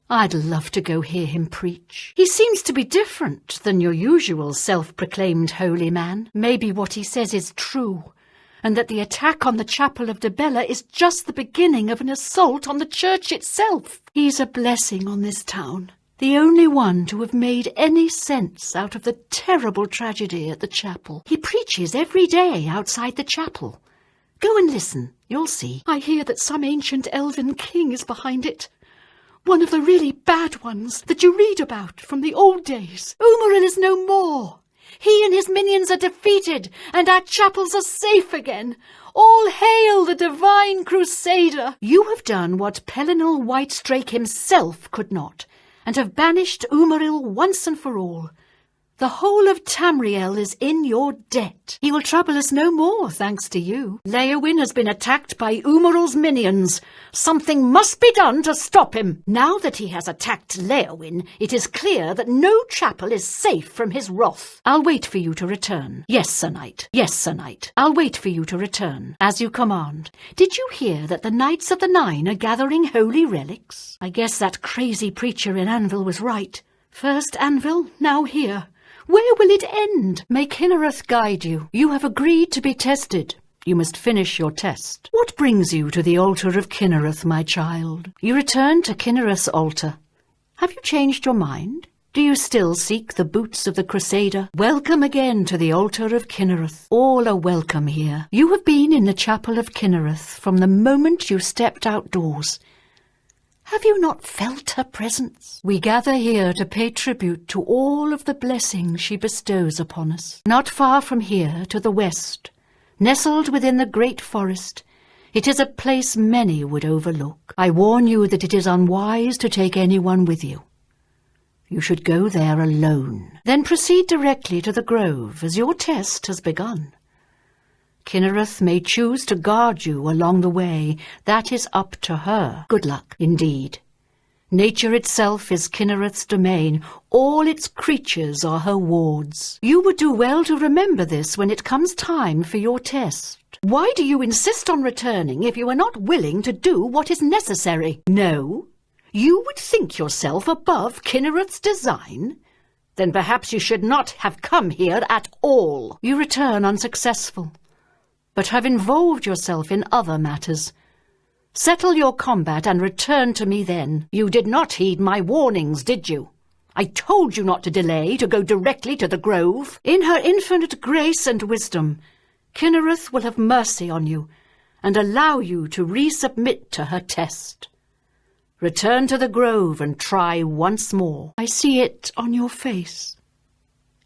I'd love to go hear him preach. He seems to be different than your usual self-proclaimed holy man. Maybe what he says is true, and that the attack on the Chapel of Debella is just the beginning of an assault on the church itself. He's a blessing on this town, the only one to have made any sense out of the terrible tragedy at the chapel. He preaches every day outside the chapel. Go and listen, you'll see. I hear that some ancient elven king is behind it. One of the really bad ones that you read about from the old days. Umaril is no more. He and his minions are defeated, and our chapels are safe again. All hail the divine Crusader! You have done what Pelinil Whitestrake himself could not, and have banished Umaril once and for all. The whole of Tamriel is in your debt. He will trouble us no more, thanks to you. Leowyn has been attacked by Umaral's minions. Something must be done to stop him. Now that he has attacked Leowyn, it is clear that no chapel is safe from his wrath. I'll wait for you to return. Yes, Sir Knight. Yes, Sir Knight. I'll wait for you to return, as you command. Did you hear that the Knights of the Nine are gathering holy relics? I guess that crazy preacher in Anvil was right. First Anvil, now here. Where will it end? May Kinnereth guide you. You have agreed to be tested. You must finish your test. What brings you to the altar of Kinnereth, my child? You return to Kinnereth's altar. Have you changed your mind? Do you still seek the boots of the Crusader? Welcome again to the altar of Kinnereth. All are welcome here. You have been in the chapel of Kinnereth from the moment you stepped outdoors. Have you not felt her presence? We gather here to pay tribute to all of the blessings she bestows upon us. Not far from here, to the west, nestled within the great forest, it is a place many would overlook. I warn you that it is unwise to take anyone with you. You should go there alone. Then proceed directly to the grove, as your test has begun. Kinnereth may choose to guard you along the way. That is up to her. Good luck, indeed. Nature itself is Kinnereth's domain. All its creatures are her wards. You would do well to remember this when it comes time for your test. Why do you insist on returning if you are not willing to do what is necessary? No? You would think yourself above Kinnereth's design? Then perhaps you should not have come here at all. You return unsuccessful, but have involved yourself in other matters. Settle your combat and return to me then. You did not heed my warnings, did you? I told you not to delay, to go directly to the grove. In her infinite grace and wisdom, Kinnereth will have mercy on you and allow you to resubmit to her test. Return to the grove and try once more. I see it on your face.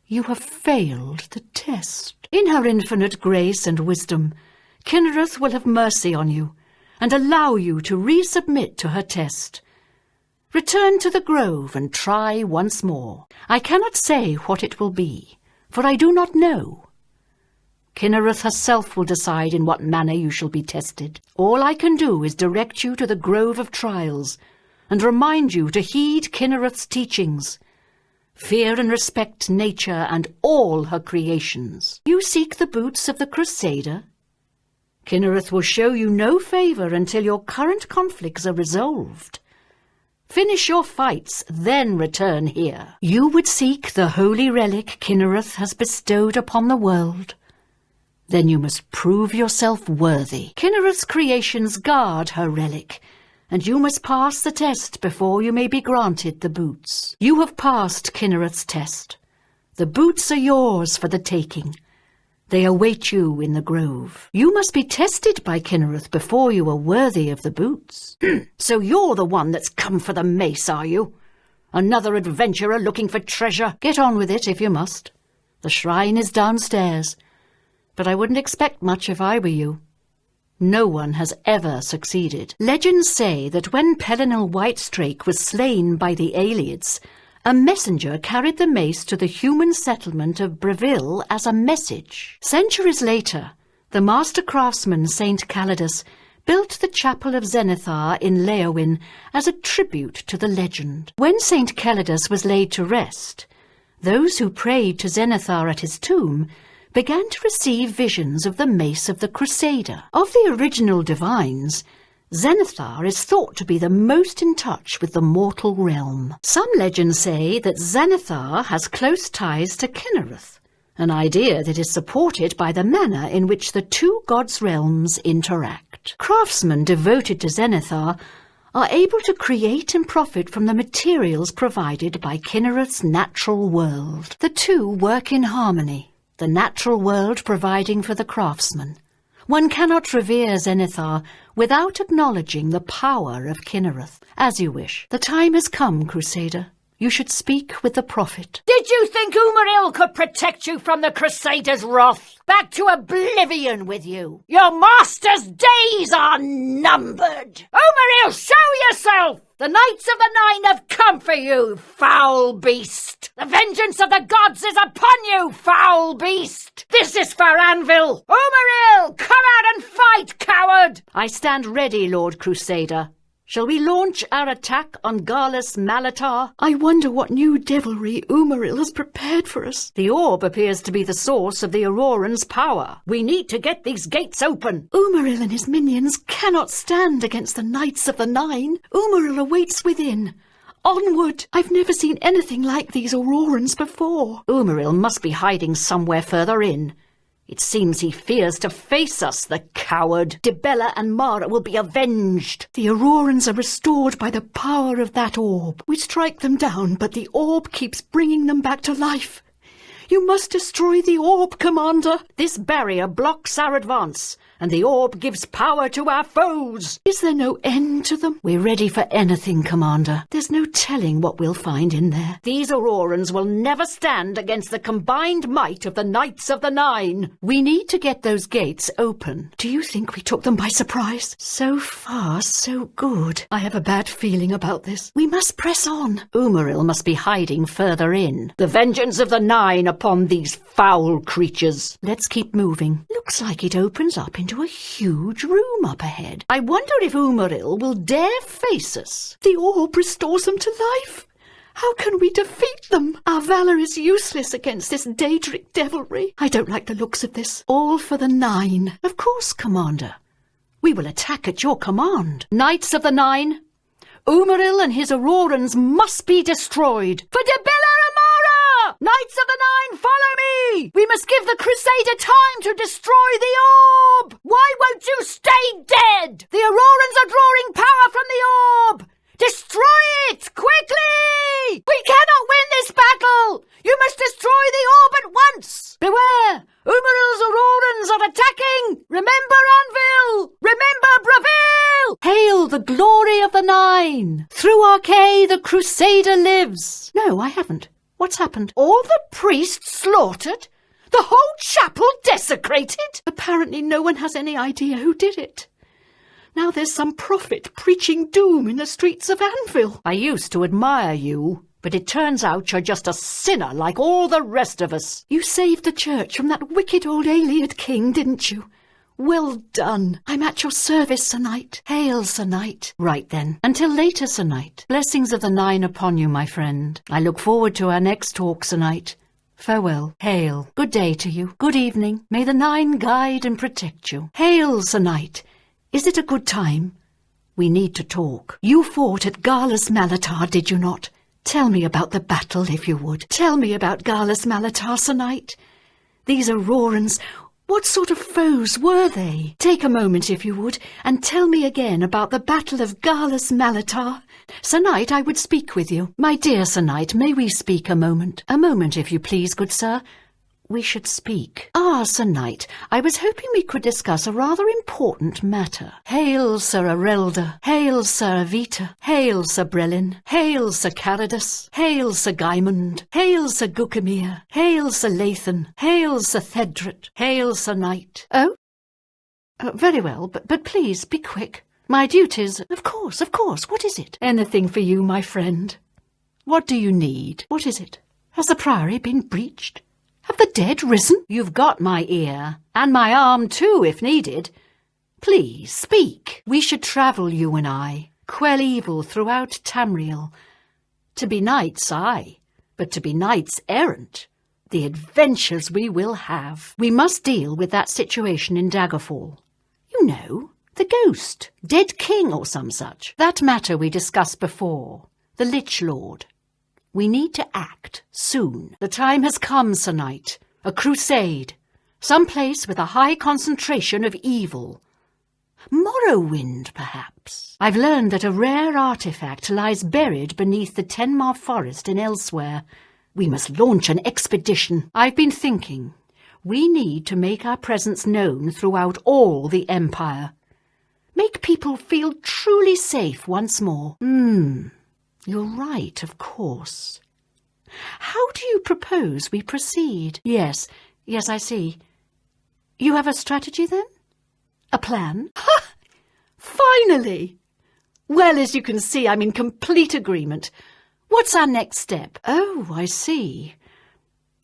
You have failed the test. In her infinite grace and wisdom, Kinnereth will have mercy on you and allow you to resubmit to her test. Return to the grove and try once more. I cannot say what it will be, for I do not know. Kinnereth herself will decide in what manner you shall be tested. All I can do is direct you to the Grove of Trials and remind you to heed Kinnereth's teachings. Fear and respect nature and all her creations. You seek the boots of the Crusader? Kinnereth will show you no favour until your current conflicts are resolved. Finish your fights, then return here. You would seek the holy relic Kinnereth has bestowed upon the world. Then you must prove yourself worthy. Kinnereth's creations guard her relic, and you must pass the test before you may be granted the boots. You have passed Kinnereth's test. The boots are yours for the taking. They await you in the grove. You must be tested by Kinnereth before you are worthy of the boots. So you're the one that's come for the mace, are you? Another adventurer looking for treasure? Get on with it if you must. The shrine is downstairs, but I wouldn't expect much if I were you. No one has ever succeeded. Legends say that when Pelinal Whitestrake was slain by the Aelids, a messenger carried the mace to the human settlement of Breville as a message. Centuries later, the master craftsman Saint Calidus built the Chapel of Zenithar in Leowyn as a tribute to the legend. When Saint Calidus was laid to rest, those who prayed to Zenithar at his tomb began to receive visions of the mace of the Crusader. Of the original divines, Zenithar is thought to be the most in touch with the mortal realm. Some legends say that Zenithar has close ties to Kinnereth, an idea that is supported by the manner in which the two gods' realms interact. Craftsmen devoted to Zenithar are able to create and profit from the materials provided by Kinnereth's natural world. The two work in harmony, the natural world providing for the craftsman. One cannot revere Zenithar without acknowledging the power of Kinnereth. As you wish. The time has come, Crusader. You should speak with the prophet. Did you think Umarill could protect you from the Crusaders' wrath? Back to Oblivion with you. Your master's days are numbered. Umarill, show yourself! The Knights of the Nine have come for you, foul beast! The vengeance of the gods is upon you, foul beast! This is for Anvil! Umarill, come out and fight, coward! I stand ready, Lord Crusader. Shall we launch our attack on Garlus Malatar? I wonder what new devilry Umarill has prepared for us. The orb appears to be the source of the Auroran's power. We need to get these gates open. Umarill and his minions cannot stand against the Knights of the Nine. Umarill awaits within. Onward! I've never seen anything like these Aurorans before. Umarill must be hiding somewhere further in. It seems he fears to face us, the coward. Dibella and Mara will be avenged. The Aurorans are restored by the power of that orb. We strike them down, but the orb keeps bringing them back to life. You must destroy the orb, Commander. This barrier blocks our advance, and the orb gives power to our foes. Is there no end to them? We're ready for anything, Commander. There's no telling what we'll find in there. These Aurorans will never stand against the combined might of the Knights of the Nine. We need to get those gates open. Do you think we took them by surprise? So far, so good. I have a bad feeling about this. We must press on. Umarill must be hiding further in. The vengeance of the Nine upon these foul creatures. Let's keep moving. Looks like it opens up into a huge room up ahead. I wonder if Umarill will dare face us. The orb restores them to life. How can we defeat them? Our valour is useless against this Daedric devilry. I don't like the looks of this. All for the Nine. Of course, Commander. We will attack at your command. Knights of the Nine, Umarill and his Aurorans must be destroyed. For Dibella and Mara! Knights of the Nine, follow me! We must give the Crusader time to destroy the orb! Why won't you stay dead? The Aurorans are drawing power from the orb! Destroy it! Quickly! We cannot win this battle! You must destroy the orb at once! Beware! Umarill's Aurorans are attacking! Remember Anvil! Remember Bravil! Hail the glory of the Nine! Through Archay the Crusader lives! No, I haven't. What's happened? All the priests slaughtered? The whole chapel desecrated? Apparently no one has any idea who did it. Now there's some prophet preaching doom in the streets of Anvil. I used to admire you, but it turns out you're just a sinner like all the rest of us. You saved the church from that wicked old Ayleid king, didn't you? Well done. I'm at your service, Sir Knight. Hail, Sir Knight. Right then. Until later, Sir Knight. Blessings of the Nine upon you, my friend. I look forward to our next talk, Sir Knight. Farewell. Hail. Good day to you. Good evening. May the Nine guide and protect you. Hail, Sir Knight. Is it a good time? We need to talk. You fought at Garlus Malatar, did you not? Tell me about the battle, if you would. Tell me about Garlus Malatar, Sir Knight. These Aurorans, what sort of foes were they? Take a moment, if you would, and tell me again about the Battle of Garlus Malatar. Sir Knight, I would speak with you. My dear Sir Knight, may we speak a moment? A moment, if you please, good sir. We should speak. Ah, Sir Knight, I was hoping we could discuss a rather important matter. Hail, Sir Arelda. Hail, Sir Avita. Hail, Sir Brelin. Hail, Sir Caradus. Hail, Sir Gaimund. Hail, Sir Gucamere. Hail, Sir Lathan. Hail, Sir Thedret. Hail, Sir Knight. Oh? Very well, but please, be quick. My duties... Of course. What is it? Anything for you, my friend. What do you need? What is it? Has the Priory been breached? Have the dead risen? You've got my ear, and my arm too, if needed. Please, speak. We should travel, you and I, quell evil throughout Tamriel. To be knights, aye, but to be knights errant. The adventures we will have. We must deal with that situation in Daggerfall. You know, the ghost, dead king or some such. That matter we discussed before, the Lich Lord. We need to act soon. The time has come, Sir Knight. A crusade. Some place with a high concentration of evil. Morrowind, perhaps. I've learned that a rare artifact lies buried beneath the Tenmar forest and elsewhere. We must launch an expedition. I've been thinking. We need to make our presence known throughout all the Empire. Make people feel truly safe once more. You're right, of course. How do you propose we proceed? Yes, I see. You have a strategy, then? A plan? Ha! Finally! Well, as you can see, I'm in complete agreement. What's our next step? Oh, I see.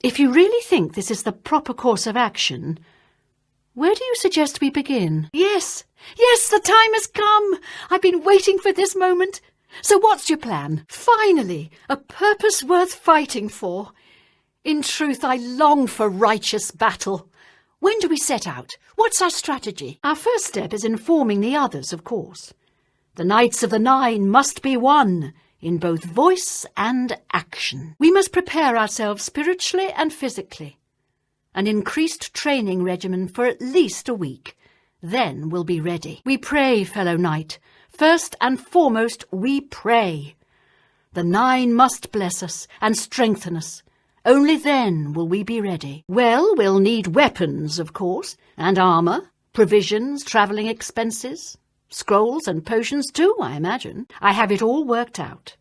If you really think this is the proper course of action, where do you suggest we begin? Yes, the time has come. I've been waiting for this moment. So what's your plan? Finally, a purpose worth fighting for. In truth, I long for righteous battle. When do we set out? What's our strategy? Our first step is informing the others, of course. The Knights of the Nine must be one, in both voice and action. We must prepare ourselves spiritually and physically. An increased training regimen for at least a week. Then we'll be ready. We pray, fellow knight. First and foremost, we pray. The Nine must bless us and strengthen us. Only then will we be ready. Well, we'll need weapons, of course, and armour, provisions, travelling expenses, scrolls and potions too, I imagine. I have it all worked out.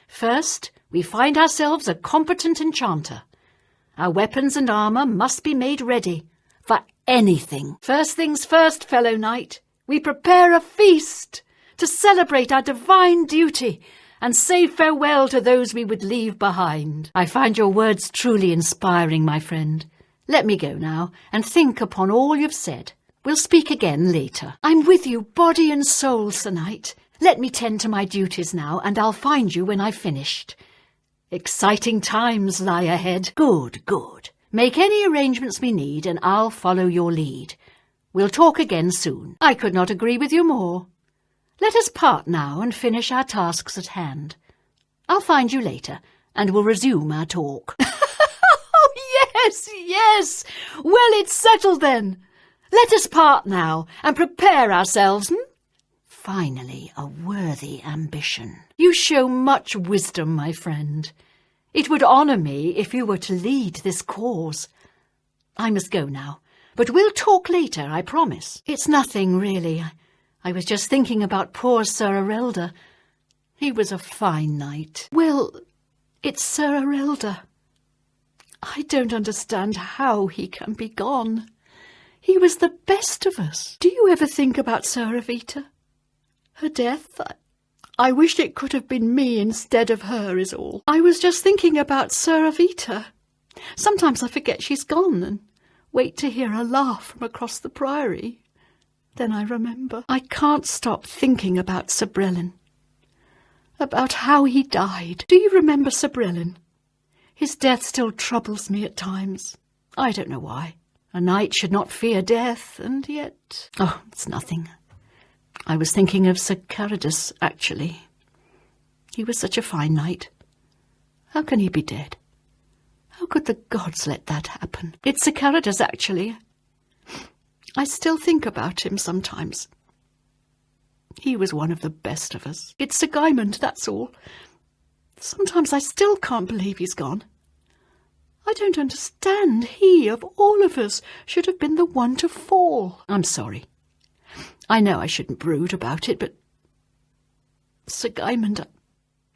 First, we find ourselves a competent enchanter. Our weapons and armour must be made ready for anything. First things first, fellow knight, we prepare a feast to celebrate our divine duty and say farewell to those we would leave behind. I find your words truly inspiring, my friend. Let me go now and think upon all you've said. We'll speak again later. I'm with you, body and soul, Sir Knight. Let me tend to my duties now, and I'll find you when I've finished. Exciting times lie ahead. Good. Make any arrangements we need, and I'll follow your lead. We'll talk again soon. I could not agree with you more. Let us part now and finish our tasks at hand. I'll find you later, and we'll resume our talk. Oh, yes. Well, it's settled then. Let us part now and prepare ourselves. Finally, a worthy ambition. You show much wisdom, my friend. It would honour me if you were to lead this cause. I must go now, but we'll talk later, I promise. It's nothing, really. I was just thinking about poor Sir Arelda. He was a fine knight. Well, it's Sir Arelda. I don't understand how he can be gone. He was the best of us. Do you ever think about Sir Evita? Her death? I wish it could have been me instead of her, is all. I was just thinking about Sir Evita. Sometimes I forget she's gone and wait to hear her laugh from across the priory. Then I remember. I can't stop thinking about Sir Brelin. About how he died. Do you remember Sir Brelin? His death still troubles me at times. I don't know why. A knight should not fear death, and yet... Oh, it's nothing. I was thinking of Sir Caradus, actually. He was such a fine knight. How can he be dead? How could the gods let that happen? It's Sir Caradus, actually. I still think about him sometimes. He was one of the best of us. It's Sir Gaimond, that's all. Sometimes I still can't believe he's gone. I don't understand. He, of all of us, should have been the one to fall. I'm sorry. I know I shouldn't brood about it, but... Sir Gaimond,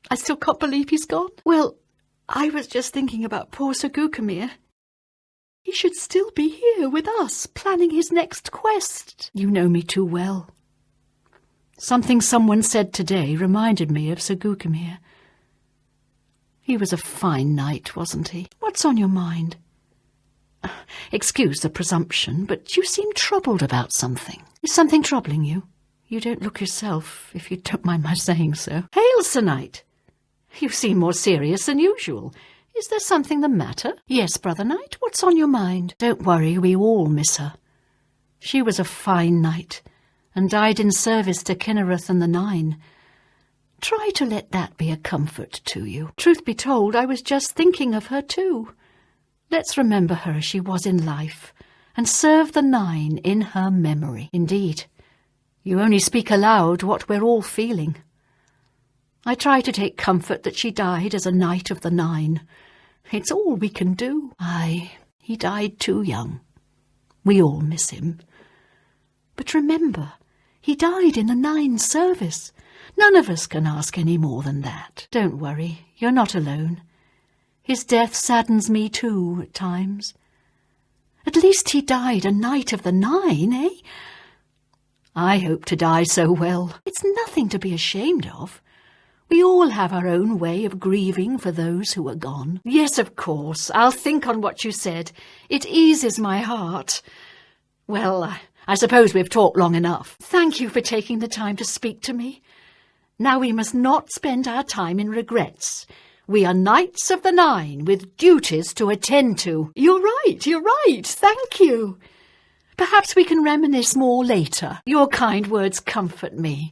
I still can't believe he's gone. Well, I was just thinking about poor Sir Gucamere. He should still be here with us, planning his next quest. You know me too well. Something someone said today reminded me of Sir Gucamere. He was a fine knight, wasn't he? What's on your mind? Excuse the presumption, but you seem troubled about something. Is something troubling you? You don't look yourself, if you don't mind my saying so. Hail, Sir Knight! You seem more serious than usual. Is there something the matter? Yes, Brother Knight, what's on your mind? Don't worry, we all miss her. She was a fine knight, and died in service to Kinnereth and the Nine. Try to let that be a comfort to you. Truth be told, I was just thinking of her too. Let's remember her as she was in life, and serve the Nine in her memory. Indeed, you only speak aloud what we're all feeling. I try to take comfort that she died as a knight of the Nine. It's all we can do. Aye, he died too young. We all miss him. But remember, he died in the Nine's service, None of us can ask any more than that. Don't worry, you're not alone. His death saddens me too, at times. At least he died a Knight of the Nine, eh? I hope to die so well. It's nothing to be ashamed of. We all have our own way of grieving for those who are gone. Yes, of course, I'll think on what you said. It eases my heart. Well, I suppose we've talked long enough. Thank you for taking the time to speak to me. Now we must not spend our time in regrets. We are Knights of the Nine with duties to attend to. You're right. Thank you. Perhaps we can reminisce more later. Your kind words comfort me.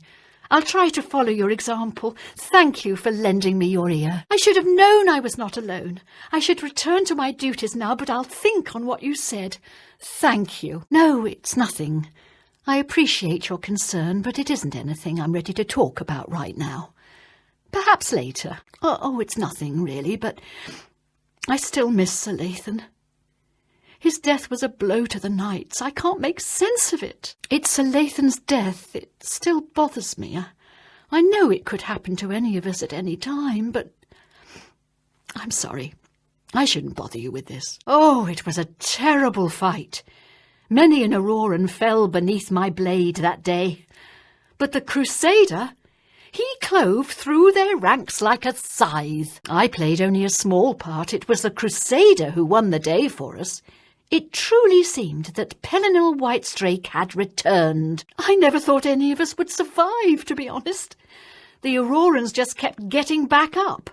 I'll try to follow your example. Thank you for lending me your ear. I should have known I was not alone. I should return to my duties now, but I'll think on what you said. Thank you. No, it's nothing. I appreciate your concern, but it isn't anything I'm ready to talk about right now. Perhaps later. Oh, it's nothing, really, but I still miss Sir Lathan. His death was a blow to the knights. I can't make sense of it. It's Sir Lathan's death. It still bothers me. I know it could happen to any of us at any time, but I'm sorry. I shouldn't bother you with this. Oh, it was a terrible fight. Many an Auroran fell beneath my blade that day. But the Crusader, he clove through their ranks like a scythe. I played only a small part. It was the Crusader who won the day for us. It truly seemed that Pelinal Whitestrake had returned. I never thought any of us would survive, to be honest. The Aurorans just kept getting back up.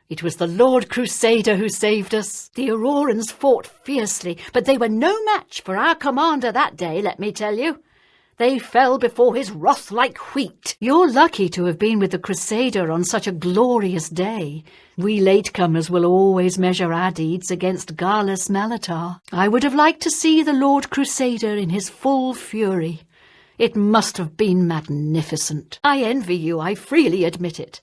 It was the Lord Crusader who saved us. The Aurorans fought fiercely, but they were no match for our commander that day, let me tell you. They fell before his wrath like wheat. You're lucky to have been with the Crusader on such a glorious day. We latecomers will always measure our deeds against Garlus Malatar. I would have liked to see the Lord Crusader in his full fury. It must have been magnificent. I envy you, I freely admit it.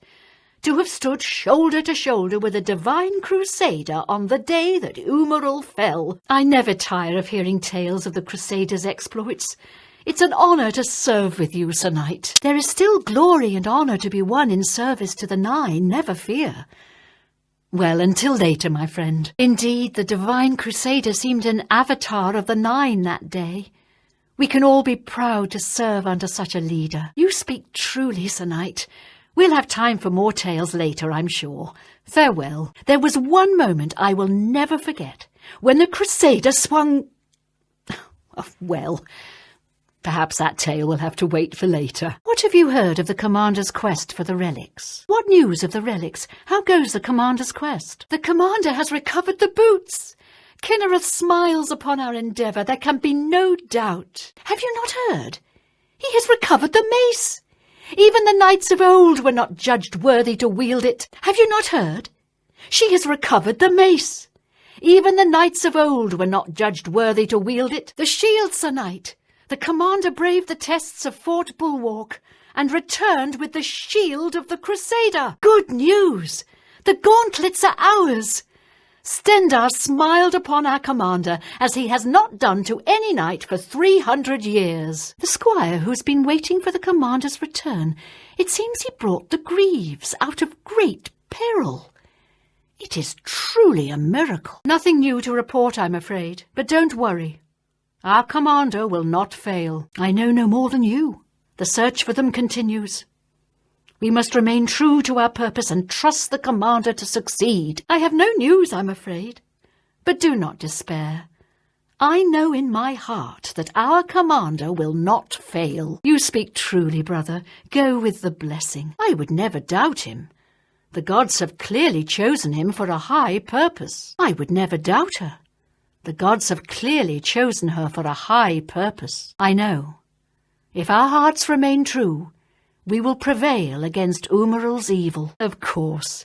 To have stood shoulder to shoulder with a divine Crusader on the day that Umaril fell. I never tire of hearing tales of the Crusader's exploits. It's an honour to serve with you, Sir Knight. There is still glory and honour to be won in service to the Nine, never fear. Well, until later, my friend. Indeed, the Divine Crusader seemed an avatar of the Nine that day. We can all be proud to serve under such a leader. You speak truly, Sir Knight. We'll have time for more tales later, I'm sure. Farewell. There was one moment I will never forget, when the Crusader swung... well... Perhaps that tale will have to wait for later. What have you heard of the Commander's quest for the relics? What news of the relics? How goes the Commander's quest? The Commander has recovered the boots. Kinnereth smiles upon our endeavour. There can be no doubt. Have you not heard? He has recovered the mace. Even the knights of old were not judged worthy to wield it. Have you not heard? She has recovered the mace. Even the knights of old were not judged worthy to wield it. The shield, Sir Knight. The Commander braved the tests of Fort Bulwark and returned with the shield of the Crusader. Good news! The gauntlets are ours! Stendarr smiled upon our commander as he has not done to any knight for 300 years. The squire who has been waiting for the commander's return, it seems he brought the Greaves out of great peril. It is truly a miracle. Nothing new to report, I'm afraid, but don't worry. Our commander will not fail. I know no more than you. The search for them continues. We must remain true to our purpose and trust the commander to succeed. I have no news, I'm afraid. But do not despair. I know in my heart that our commander will not fail. You speak truly, brother. Go with the blessing. I would never doubt him. The gods have clearly chosen him for a high purpose. I would never doubt her. The gods have clearly chosen her for a high purpose. I know. If our hearts remain true, we will prevail against Umaril's evil. Of course,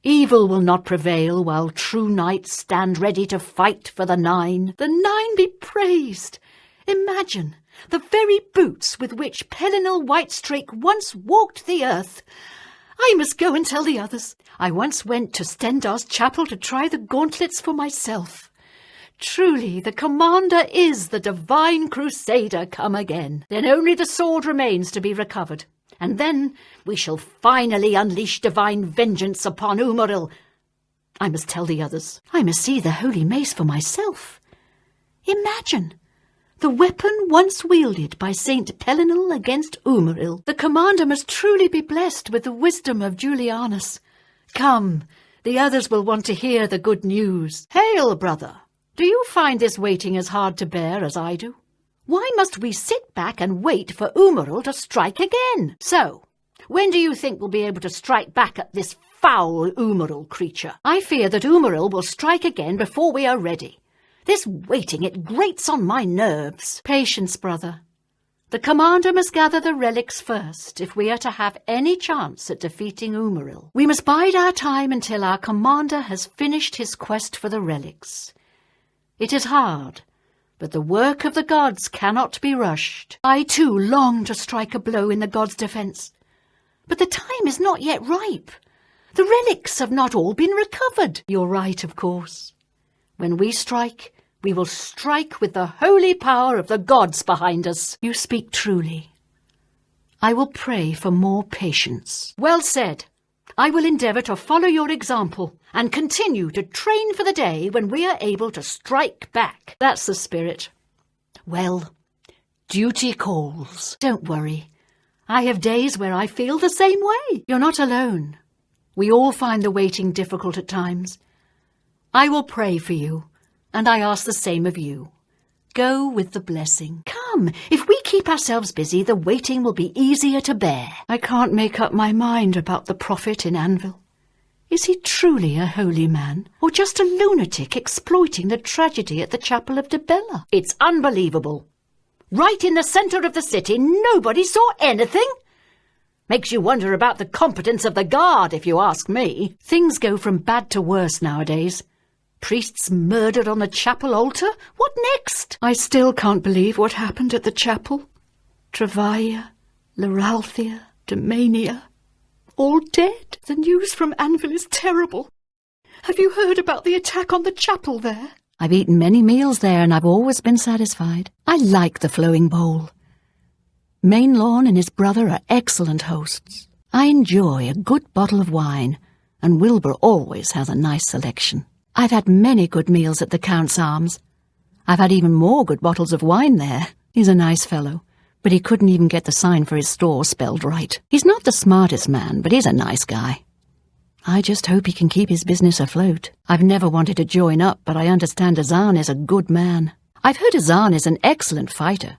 evil will not prevail while true knights stand ready to fight for the Nine. The Nine be praised! Imagine the very boots with which Pelinal Whitestrake once walked the earth. I must go and tell the others. I once went to Stendarr's chapel to try the gauntlets for myself. Truly, the commander is the divine Crusader come again. Then only the sword remains to be recovered. and then we shall finally unleash divine vengeance upon Umoril. I must tell the others. I must see the holy mace for myself. Imagine! The weapon once wielded by Saint Pelinal against Umoril. The commander must truly be blessed with the wisdom of Julianus. Come, the others will want to hear the good news. Hail, brother! Do you find this waiting as hard to bear as I do? Why must we sit back and wait for Umoril to strike again? So, when do you think we'll be able to strike back at this foul Umoril creature? I fear that Umoril will strike again before we are ready. This waiting, it grates on my nerves. Patience, brother. The commander must gather the relics first if we are to have any chance at defeating Umoril. We must bide our time until our commander has finished his quest for the relics. It is hard, but the work of the gods cannot be rushed. I too long to strike a blow in the gods' defence. But the time is not yet ripe. The relics have not all been recovered. You're right, of course. When we strike, we will strike with the holy power of the gods behind us. You speak truly. I will pray for more patience. Well said. I will endeavour to follow your example and continue to train for the day when we are able to strike back. That's the spirit. Well, duty calls. Don't worry. I have days where I feel the same way. You're not alone. We all find the waiting difficult at times. I will pray for you, and I ask the same of you. Go with the blessing. Come, if we keep ourselves busy, the waiting will be easier to bear. I can't make up my mind about the prophet in Anvil. Is he truly a holy man, or just a lunatic exploiting the tragedy at the Chapel of Debella? It's unbelievable. Right in the centre of the city, nobody saw anything? Makes you wonder about the competence of the guard, if you ask me. Things go from bad to worse nowadays. Priests murdered on the chapel altar? What next? I still can't believe what happened at the chapel. Travaia, Leralthia, Domania, all dead. The news from Anvil is terrible. Have you heard about the attack on the chapel there? I've eaten many meals there and I've always been satisfied. I like the Flowing Bowl. Mainlawn and his brother are excellent hosts. I enjoy a good bottle of wine, and Wilbur always has a nice selection. I've had many good meals at the Count's Arms. I've had even more good bottles of wine there. He's a nice fellow, but he couldn't even get the sign for his store spelled right. He's not the smartest man, but he's a nice guy. I just hope he can keep his business afloat. I've never wanted to join up, but I understand Azan is a good man. I've heard Azan is an excellent fighter.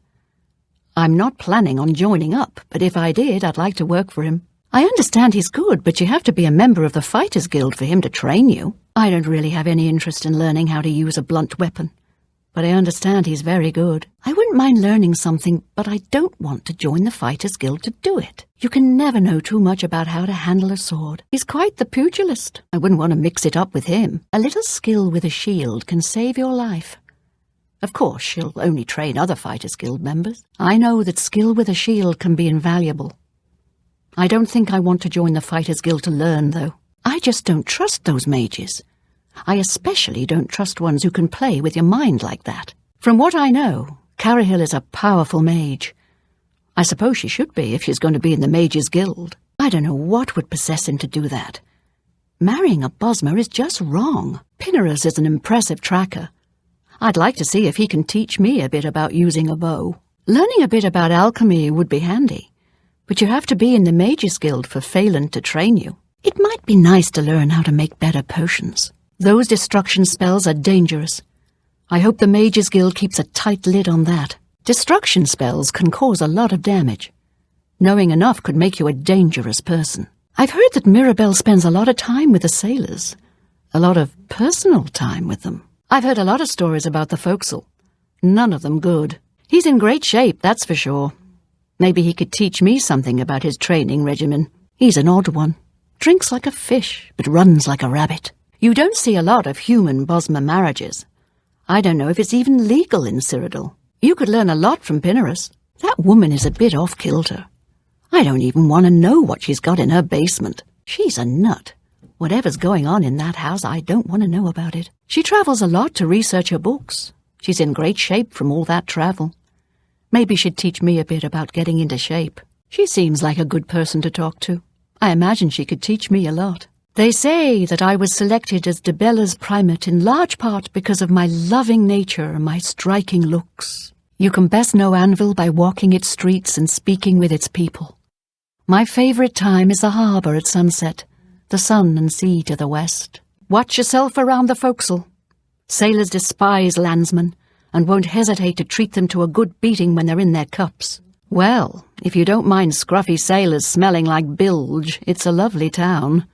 I'm not planning on joining up, but if I did, I'd like to work for him. I understand he's good, but you have to be a member of the Fighters Guild for him to train you. I don't really have any interest in learning how to use a blunt weapon, but I understand he's very good. I wouldn't mind learning something, but I don't want to join the Fighters Guild to do it. You can never know too much about how to handle a sword. He's quite the pugilist. I wouldn't want to mix it up with him. A little skill with a shield can save your life. Of course, she'll only train other Fighters Guild members. I know that skill with a shield can be invaluable. I don't think I want to join the Fighters Guild to learn, though. I just don't trust those mages. I especially don't trust ones who can play with your mind like that. From what I know, Carahil is a powerful mage. I suppose she should be if she's going to be in the Mages Guild. I don't know what would possess him to do that. Marrying a Bosmer is just wrong. Pinnerus is an impressive tracker. I'd like to see if he can teach me a bit about using a bow. Learning a bit about alchemy would be handy, but you have to be in the Mages Guild for Phelan to train you. It might be nice to learn how to make better potions. Those destruction spells are dangerous. I hope the Mages Guild keeps a tight lid on that. Destruction spells can cause a lot of damage. Knowing enough could make you a dangerous person. I've heard that Mirabelle spends a lot of time with the sailors. A lot of personal time with them. I've heard a lot of stories about the forecastle. None of them good. He's in great shape, that's for sure. Maybe he could teach me something about his training regimen. He's an odd one. Drinks like a fish, but runs like a rabbit. You don't see a lot of human Bosmer marriages. I don't know if it's even legal in Cyrodiil. You could learn a lot from Pinnerus. That woman is a bit off-kilter. I don't even want to know what she's got in her basement. She's a nut. Whatever's going on in that house, I don't want to know about it. She travels a lot to research her books. She's in great shape from all that travel. Maybe she'd teach me a bit about getting into shape. She seems like a good person to talk to. I imagine she could teach me a lot. They say that I was selected as Debella's primate in large part because of my loving nature and my striking looks. You can best know Anvil by walking its streets and speaking with its people. My favourite time is the harbour at sunset, the sun and sea to the west. Watch yourself around the forecastle. Sailors despise landsmen and won't hesitate to treat them to a good beating when they're in their cups. Well, if you don't mind scruffy sailors smelling like bilge, it's a lovely town.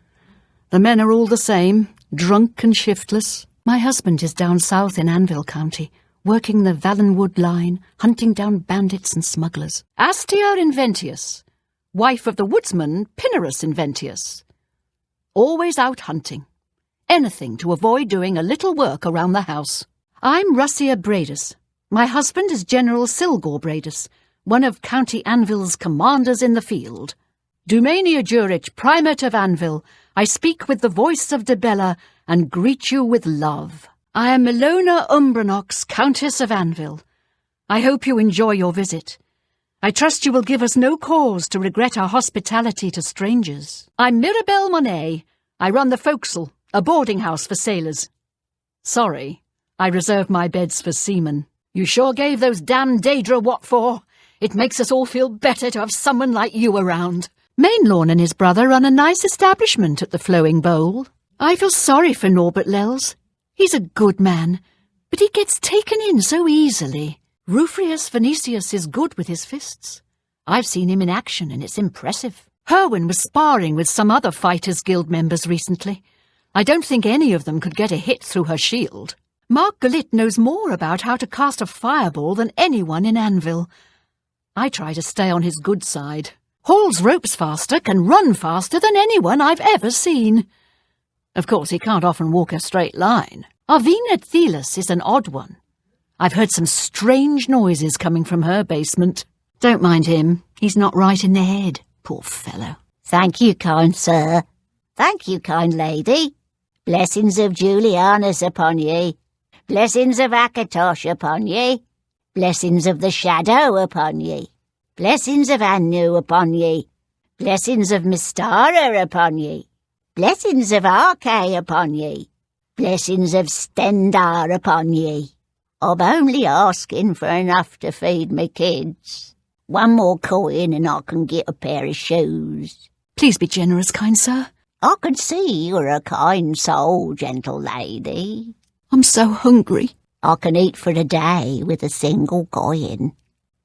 The men are all the same, drunk and shiftless. My husband is down south in Anvil County, working the Valenwood line, hunting down bandits and smugglers. Astia Inventius, wife of the woodsman Pinnerus Inventius. Always out hunting. Anything to avoid doing a little work around the house. I'm Russia Bradus. My husband is General Silgor Bradus, one of County Anvil's commanders in the field. Dumania Jurich, Primate of Anvil, I speak with the voice of Debella and greet you with love. I am Milona Umbranox, Countess of Anvil. I hope you enjoy your visit. I trust you will give us no cause to regret our hospitality to strangers. I'm Mirabelle Monet. I run the forecastle, a boarding house for sailors. Sorry, I reserve my beds for seamen. You sure gave those damn Daedra what for. It makes us all feel better to have someone like you around. Mainlawn and his brother run a nice establishment at the Flowing Bowl. I feel sorry for Norbert Lels. He's a good man, but he gets taken in so easily. Rufrius Venetius is good with his fists. I've seen him in action, and it's impressive. Herwin was sparring with some other Fighters Guild members recently. I don't think any of them could get a hit through her shield. Mark Galit knows more about how to cast a fireball than anyone in Anvil. I try to stay on his good side. Hauls ropes faster, can run faster than anyone I've ever seen. Of course, he can't often walk a straight line. Arvina Thelis is an odd one. I've heard some strange noises coming from her basement. Don't mind him. He's not right in the head, poor fellow. Thank you, kind sir. Thank you, kind lady. Blessings of Julianus upon ye. Blessings of Akatosh upon ye. Blessings of the Shadow upon ye. Blessings of Anu upon ye. Blessings of Mystara upon ye. Blessings of Arche upon ye. Blessings of Stendar upon ye. I'm only asking for enough to feed me kids. One more coin and I can get a pair of shoes. Please be generous, kind sir. I can see you're a kind soul, gentle lady. I'm so hungry. I can eat for the day with a single coin.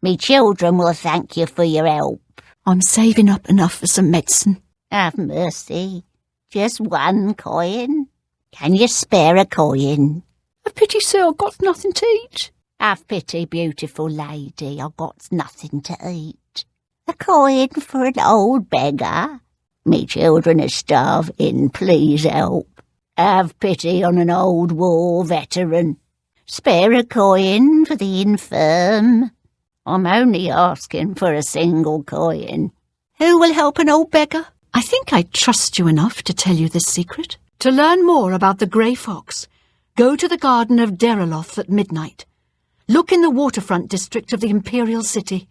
Me children will thank you for your help. I'm saving up enough for some medicine. Have mercy. Just one coin? Can you spare a coin? A pity, sir, I've got nothing to eat. Have pity, beautiful lady, I've got nothing to eat. A coin for an old beggar? Me children are starving, please help. Have pity on an old war veteran. Spare a coin for the infirm. I'm only asking for a single coin. Who will help an old beggar? I think I trust you enough to tell you this secret. To learn more about the Grey Fox, go to the Garden of Deraloth at midnight. Look in the waterfront district of the Imperial City.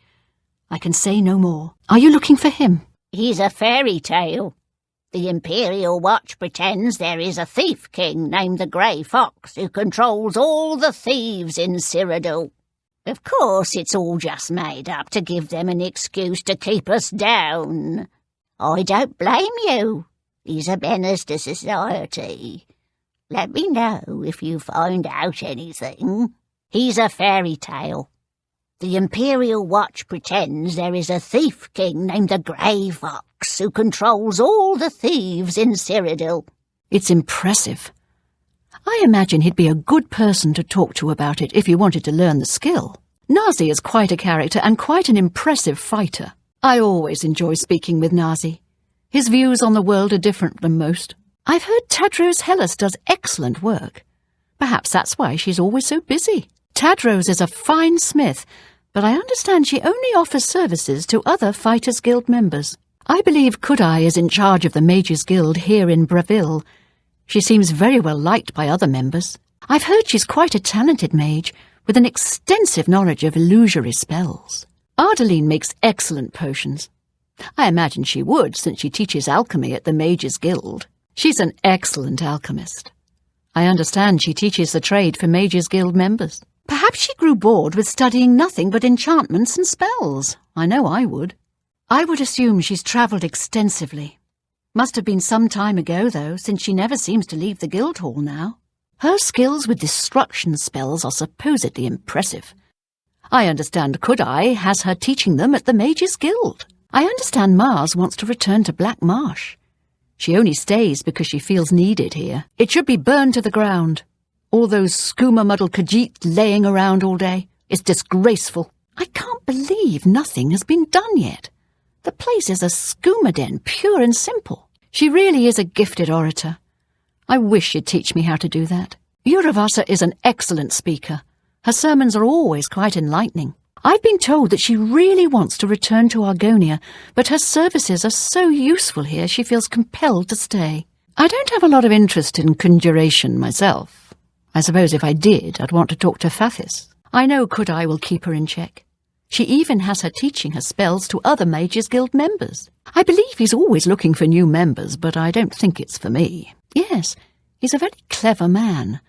I can say no more. Are you looking for him? He's a fairy tale. The Imperial Watch pretends there is a thief king named the Grey Fox who controls all the thieves in Cyrodiil. Of course, it's all just made up to give them an excuse to keep us down. I don't blame you. He's a menace to society. Let me know if you find out anything. He's a fairy tale. The Imperial Watch pretends there is a thief king named the Grey Fox who controls all the thieves in Cyrodiil. It's impressive. I imagine he'd be a good person to talk to about it if you wanted to learn the skill. Nazi is quite a character and quite an impressive fighter. I always enjoy speaking with Nazi. His views on the world are different than most. I've heard Tadrose Hellas does excellent work. Perhaps that's why she's always so busy. Tadrose is a fine smith, but I understand she only offers services to other Fighters Guild members. I believe Kudai is in charge of the Mages Guild here in Breville. She seems very well liked by other members. I've heard she's quite a talented mage, with an extensive knowledge of illusory spells. Ardeline makes excellent potions. I imagine she would, since she teaches alchemy at the Mages Guild. She's an excellent alchemist. I understand she teaches the trade for Mages Guild members. Perhaps she grew bored with studying nothing but enchantments and spells. I know I would. I would assume she's travelled extensively. Must have been some time ago, though, since she never seems to leave the Guildhall now. Her skills with destruction spells are supposedly impressive. I understand Kudai has her teaching them at the Mages Guild. I understand Mars wants to return to Black Marsh. She only stays because she feels needed here. It should be burned to the ground. All those skooma-muddled Khajiit laying around all day. It's disgraceful. I can't believe nothing has been done yet. The place is a skooma den, pure and simple. She really is a gifted orator. I wish she'd teach me how to do that. Uravasa is an excellent speaker. Her sermons are always quite enlightening. I've been told that she really wants to return to Argonia, but her services are so useful here she feels compelled to stay. I don't have a lot of interest in conjuration myself. I suppose if I did, I'd want to talk to Fathis. I know Kudai will keep her in check. She even has her teaching her spells to other Mages Guild members. I believe he's always looking for new members, but I don't think it's for me. Yes, he's a very clever man.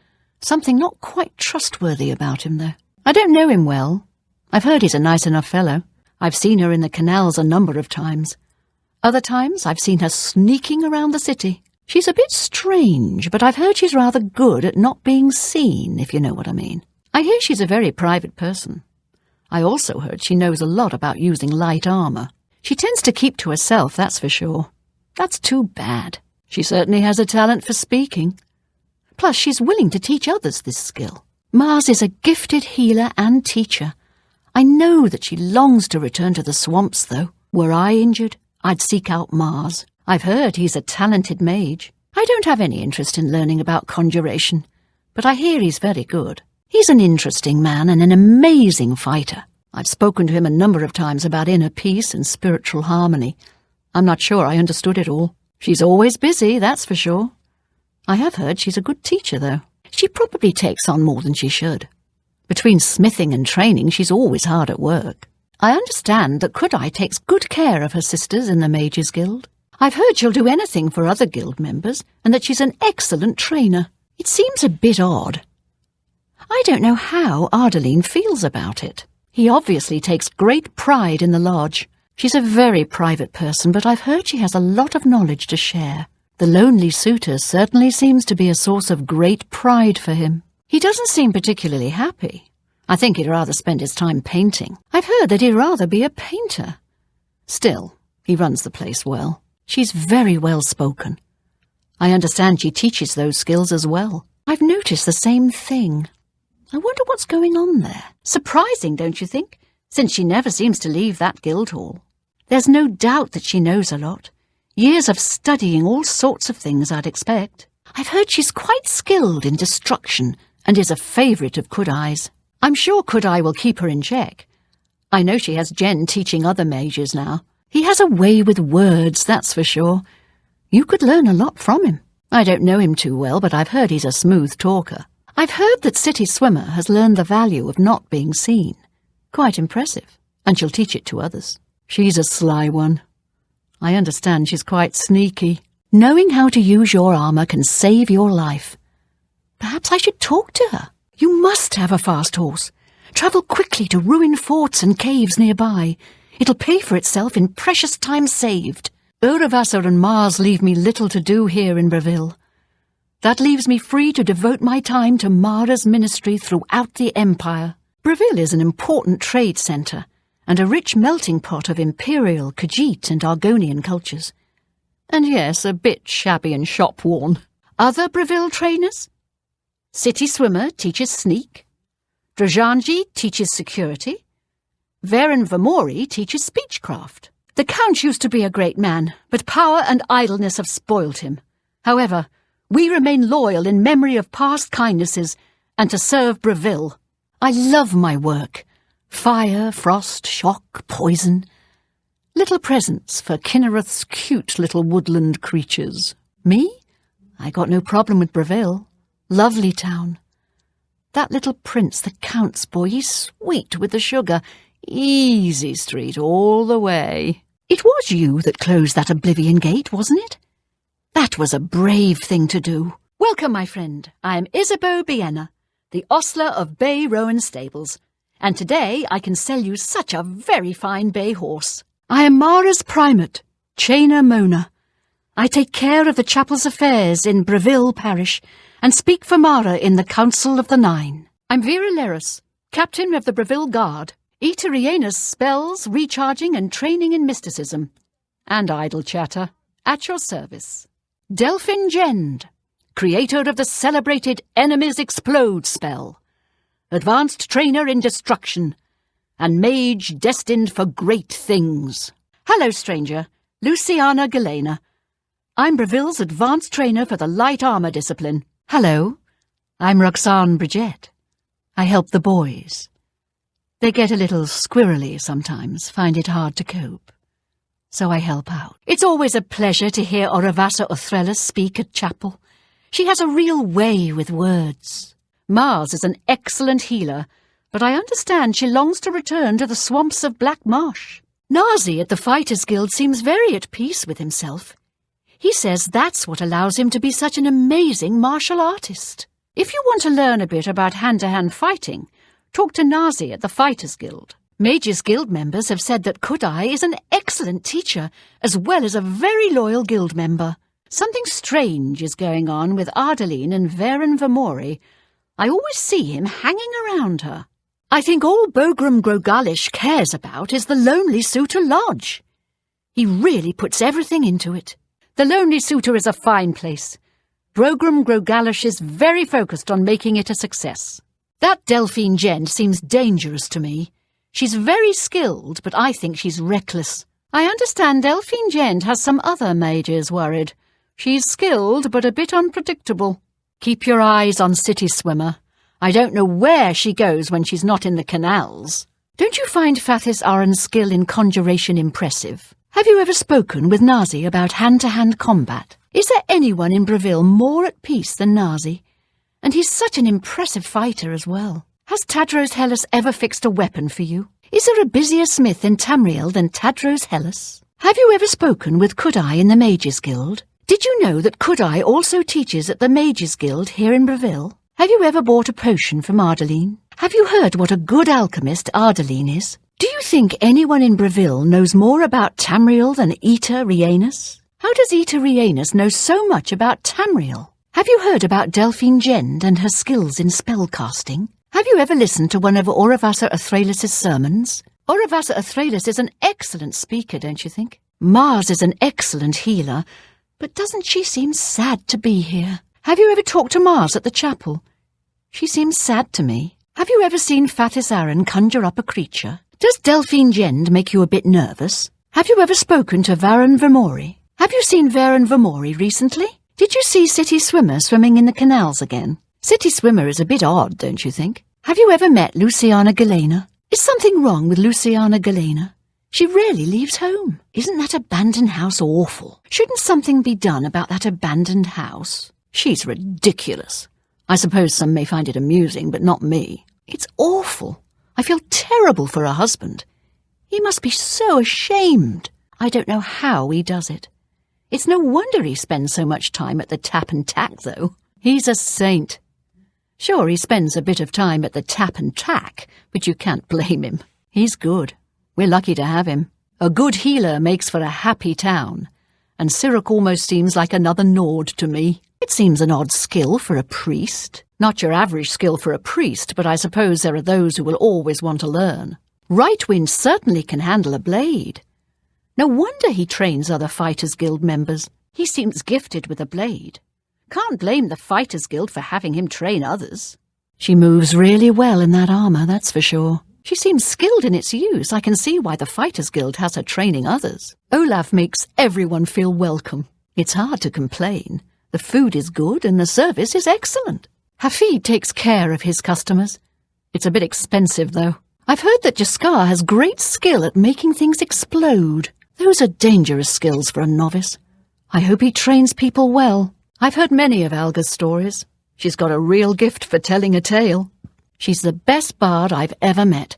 Something not quite trustworthy about him, though. I don't know him well. I've heard he's a nice enough fellow. I've seen her in the canals a number of times. Other times I've seen her sneaking around the city. She's a bit strange, but I've heard she's rather good at not being seen, if you know what I mean. I hear she's a very private person. I also heard she knows a lot about using light armour. She tends to keep to herself, that's for sure. That's too bad. She certainly has a talent for speaking. Plus, she's willing to teach others this skill. Mars is a gifted healer and teacher. I know that she longs to return to the swamps, though. Were I injured, I'd seek out Mars. I've heard he's a talented mage. I don't have any interest in learning about conjuration, but I hear he's very good. He's an interesting man and an amazing fighter. I've spoken to him a number of times about inner peace and spiritual harmony. I'm not sure I understood it all. She's always busy, that's for sure. I have heard she's a good teacher, though. She probably takes on more than she should. Between smithing and training, she's always hard at work. I understand that Kudai takes good care of her sisters in the Mages Guild. I've heard she'll do anything for other guild members, and that she's an excellent trainer. It seems a bit odd. I don't know how Ardeline feels about it. He obviously takes great pride in the lodge. She's a very private person, but I've heard she has a lot of knowledge to share. The lonely suitor certainly seems to be a source of great pride for him. He doesn't seem particularly happy. I think he'd rather spend his time painting. I've heard that he'd rather be a painter. Still, he runs the place well. She's very well spoken. I understand she teaches those skills as well. I've noticed the same thing. I wonder what's going on there. Surprising, don't you think? Since she never seems to leave that guild hall. There's no doubt that she knows a lot. Years of studying all sorts of things, I'd expect. I've heard she's quite skilled in destruction and is a favourite of Kudai's. I'm sure Kudai will keep her in check. I know she has Jen teaching other mages now. He has a way with words, that's for sure. You could learn a lot from him. I don't know him too well, but I've heard he's a smooth talker. I've heard that City Swimmer has learned the value of not being seen. Quite impressive, and she'll teach it to others. She's a sly one. I understand she's quite sneaky. Knowing how to use your armour can save your life. Perhaps I should talk to her. You must have a fast horse. Travel quickly to ruined forts and caves nearby. It'll pay for itself in precious time saved. Uravasa and Mars leave me little to do here in Breville. That leaves me free to devote my time to Mara's ministry throughout the Empire. Breville is an important trade centre and a rich melting pot of Imperial, Khajiit and Argonian cultures. And yes, a bit shabby and shop-worn. Other Breville trainers? City Swimmer teaches sneak. Drajanji teaches security. Varen Vamori teaches speechcraft. The Count used to be a great man, but power and idleness have spoiled him. However, we remain loyal in memory of past kindnesses and to serve Breville. I love my work. Fire, frost, shock, poison. Little presents for Kinnereth's cute little woodland creatures. Me? I got no problem with Breville. Lovely town. That little prince, the Count's boy, he's sweet with the sugar. Easy street all the way. It was you that closed that Oblivion gate, wasn't it? That was a brave thing to do. Welcome, my friend. I am Isabeau Bienna, the ostler of Bay Rowan Stables, and today I can sell you such a very fine bay horse. I am Mara's primate, Chainer Mona. I take care of the chapel's affairs in Breville Parish and speak for Mara in the Council of the Nine. I'm Vera Leris, captain of the Breville Guard. Eterianus spells, recharging and training in mysticism, and idle chatter, at your service. Delphin Gend, creator of the celebrated Enemies Explode spell, advanced trainer in destruction, and mage destined for great things. Hello, stranger. Luciana Galena. I'm Breville's advanced trainer for the light armor discipline. Hello. I'm Roxane Bridget. I help the boys. They get a little squirrely sometimes, find it hard to cope. So I help out. It's always a pleasure to hear Oravasa Othrellis speak at chapel. She has a real way with words. Mars is an excellent healer, but I understand she longs to return to the swamps of Black Marsh. Nazi at the Fighters Guild seems very at peace with himself. He says that's what allows him to be such an amazing martial artist. If you want to learn a bit about hand-to-hand fighting, talk to Nazi at the Fighters Guild. Mages Guild members have said that Kudai is an excellent teacher, as well as a very loyal guild member. Something strange is going on with Ardeline and Varen Vermori. I always see him hanging around her. I think all Bogram Grogalish cares about is the Lonely Suitor Lodge. He really puts everything into it. The Lonely Suitor is a fine place. Bogram Grogalish is very focused on making it a success. That Delphine Gend seems dangerous to me. She's very skilled, but I think she's reckless. I understand Delphine Gend has some other mages worried. She's skilled, but a bit unpredictable. Keep your eyes on City Swimmer. I don't know where she goes when she's not in the canals. Don't you find Fathis Aran's skill in conjuration impressive? Have you ever spoken with Nazi about hand-to-hand combat? Is there anyone in Breville more at peace than Nazi? And he's such an impressive fighter as well. Has Tadros Hellas ever fixed a weapon for you? Is there a busier smith in Tamriel than Tadros Hellas? Have you ever spoken with Kudai in the Mages Guild? Did you know that Kudai also teaches at the Mages Guild here in Breville? Have you ever bought a potion from Ardeline? Have you heard what a good alchemist Ardeline is? Do you think anyone in Breville knows more about Tamriel than Eta Rhianus? How does Eta Rhianus know so much about Tamriel? Have you heard about Delphine Gend and her skills in spellcasting? Have you ever listened to one of Oravasa Othrellis' sermons? Oravasa Othrellis is an excellent speaker, don't you think? Mars is an excellent healer, but doesn't she seem sad to be here? Have you ever talked to Mars at the chapel? She seems sad to me. Have you ever seen Fathis Aran conjure up a creature? Does Delphine Gend make you a bit nervous? Have you ever spoken to Varen Vermori? Have you seen Varen Vermori recently? Did you see City Swimmer swimming in the canals again? City Swimmer is a bit odd, don't you think? Have you ever met Luciana Galena? Is something wrong with Luciana Galena? She rarely leaves home. Isn't that abandoned house awful? Shouldn't something be done about that abandoned house? She's ridiculous. I suppose some may find it amusing, but not me. It's awful. I feel terrible for her husband. He must be so ashamed. I don't know how he does it. It's no wonder he spends so much time at the Tap and Tack, though. He's a saint. Sure, he spends a bit of time at the Tap and Tack, but you can't blame him. He's good. We're lucky to have him. A good healer makes for a happy town, and Siroc almost seems like another Nord to me. It seems an odd skill for a priest. Not your average skill for a priest, but I suppose there are those who will always want to learn. Rightwind certainly can handle a blade. No wonder he trains other Fighters Guild members. He seems gifted with a blade. Can't blame the Fighters Guild for having him train others. She moves really well in that armour, that's for sure. She seems skilled in its use. I can see why the Fighters Guild has her training others. Olaf makes everyone feel welcome. It's hard to complain. The food is good and the service is excellent. Hafid takes care of his customers. It's a bit expensive, though. I've heard that Jaskar has great skill at making things explode. Those are dangerous skills for a novice. I hope he trains people well. I've heard many of Alga's stories. She's got a real gift for telling a tale. She's the best bard I've ever met.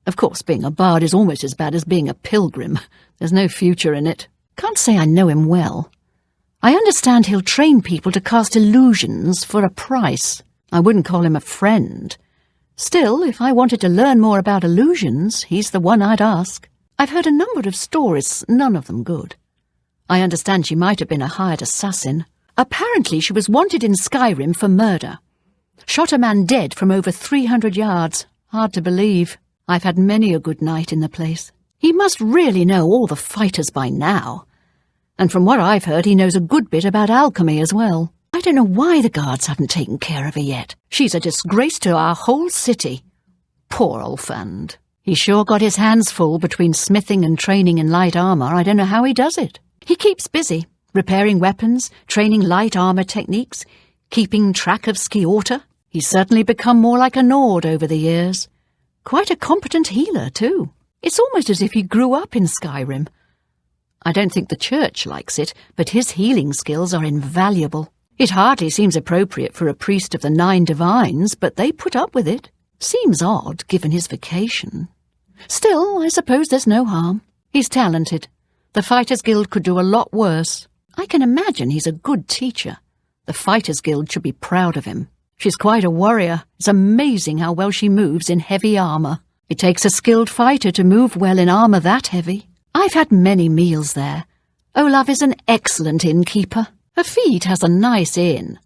Of course, being a bard is almost as bad as being a pilgrim. There's no future in it. Can't say I know him well. I understand he'll train people to cast illusions for a price. I wouldn't call him a friend. Still, if I wanted to learn more about illusions, he's the one I'd ask. I've heard a number of stories, none of them good. I understand she might have been a hired assassin. Apparently she was wanted in Skyrim for murder. Shot a man dead from over 300 yards. Hard to believe. I've had many a good night in the place. He must really know all the fighters by now. And from what I've heard, he knows a good bit about alchemy as well. I don't know why the guards haven't taken care of her yet. She's a disgrace to our whole city. Poor old Fand. He sure got his hands full between smithing and training in light armour. I don't know how he does it. He keeps busy, repairing weapons, training light armour techniques, keeping track of Skiorta. He's certainly become more like a Nord over the years. Quite a competent healer, too. It's almost as if he grew up in Skyrim. I don't think the church likes it, but his healing skills are invaluable. It hardly seems appropriate for a priest of the 9 divines, but they put up with it. Seems odd, given his vocation. Still, I suppose there's no harm. He's talented. The Fighters Guild could do a lot worse. I can imagine he's a good teacher. The Fighters Guild should be proud of him. She's quite a warrior. It's amazing how well she moves in heavy armour. It takes a skilled fighter to move well in armour that heavy. I've had many meals there. Olaf is an excellent innkeeper. Hafid has a nice inn.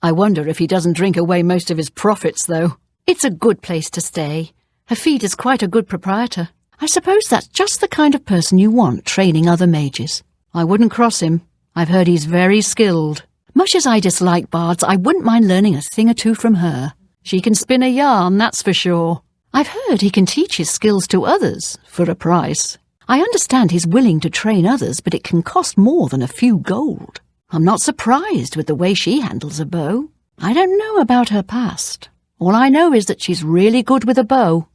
I wonder if he doesn't drink away most of his profits, though. It's a good place to stay. Hafid is quite a good proprietor. I suppose that's just the kind of person you want training other mages. I wouldn't cross him. I've heard he's very skilled. Much as I dislike bards, I wouldn't mind learning a thing or two from her. She can spin a yarn, that's for sure. I've heard he can teach his skills to others, for a price. I understand he's willing to train others, but it can cost more than a few gold. I'm not surprised with the way she handles a bow. I don't know about her past. All I know is that she's really good with a bow.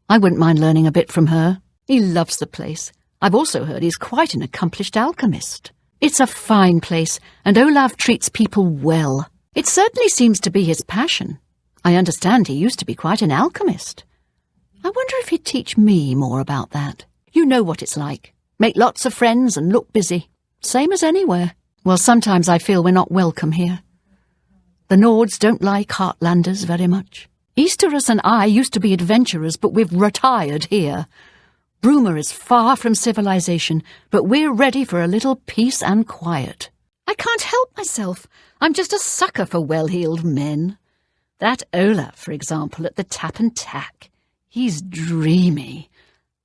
I wouldn't mind learning a bit from her. He loves the place. I've also heard he's quite an accomplished alchemist. It's a fine place, and Olaf treats people well. It certainly seems to be his passion. I understand he used to be quite an alchemist. I wonder if he'd teach me more about that. You know what it's like. Make lots of friends and look busy. Same as anywhere. Well, sometimes I feel we're not welcome here. The Nords don't like Heartlanders very much. Easterus and I used to be adventurers, but we've retired here. Bruma is far from civilization, but we're ready for a little peace and quiet. I can't help myself. I'm just a sucker for well-heeled men. That Olaf, for example, at the Tap and Tack. He's dreamy.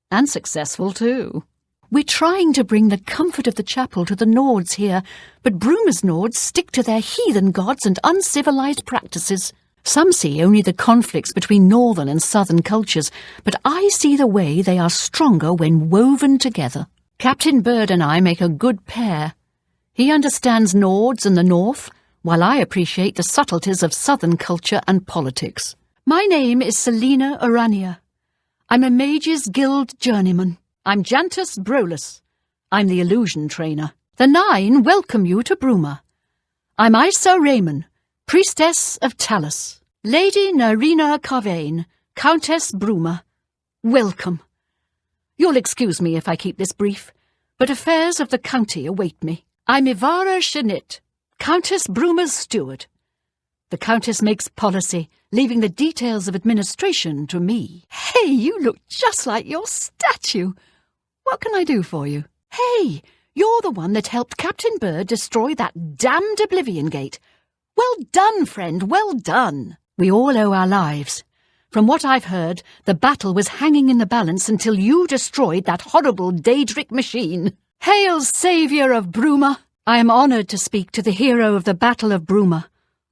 And successful, too. We're trying to bring the comfort of the chapel to the Nords here, but Bruma's Nords stick to their heathen gods and uncivilized practices. Some see only the conflicts between northern and southern cultures, but I see the way they are stronger when woven together. Captain Bird and I make a good pair. He understands Nords and the North, while I appreciate the subtleties of southern culture and politics. My name is Selina Urania. I'm a Mages Guild journeyman. I'm Jantus Brolus. I'm the illusion trainer. The 9 welcome you to Bruma. I'm Isa Raymond, priestess of Talus. Lady Narina Carvain, Countess Bruma. Welcome. You'll excuse me if I keep this brief, but affairs of the county await me. I'm Ivara Shanit, Countess Bruma's steward. The Countess makes policy, leaving the details of administration to me. Hey, you look just like your statue. What can I do for you? Hey, you're the one that helped Captain Bird destroy that damned Oblivion Gate. Well done, friend, well done. We all owe our lives. From what I've heard, the battle was hanging in the balance until you destroyed that horrible Daedric machine. Hail, saviour of Bruma! I am honoured to speak to the hero of the Battle of Bruma.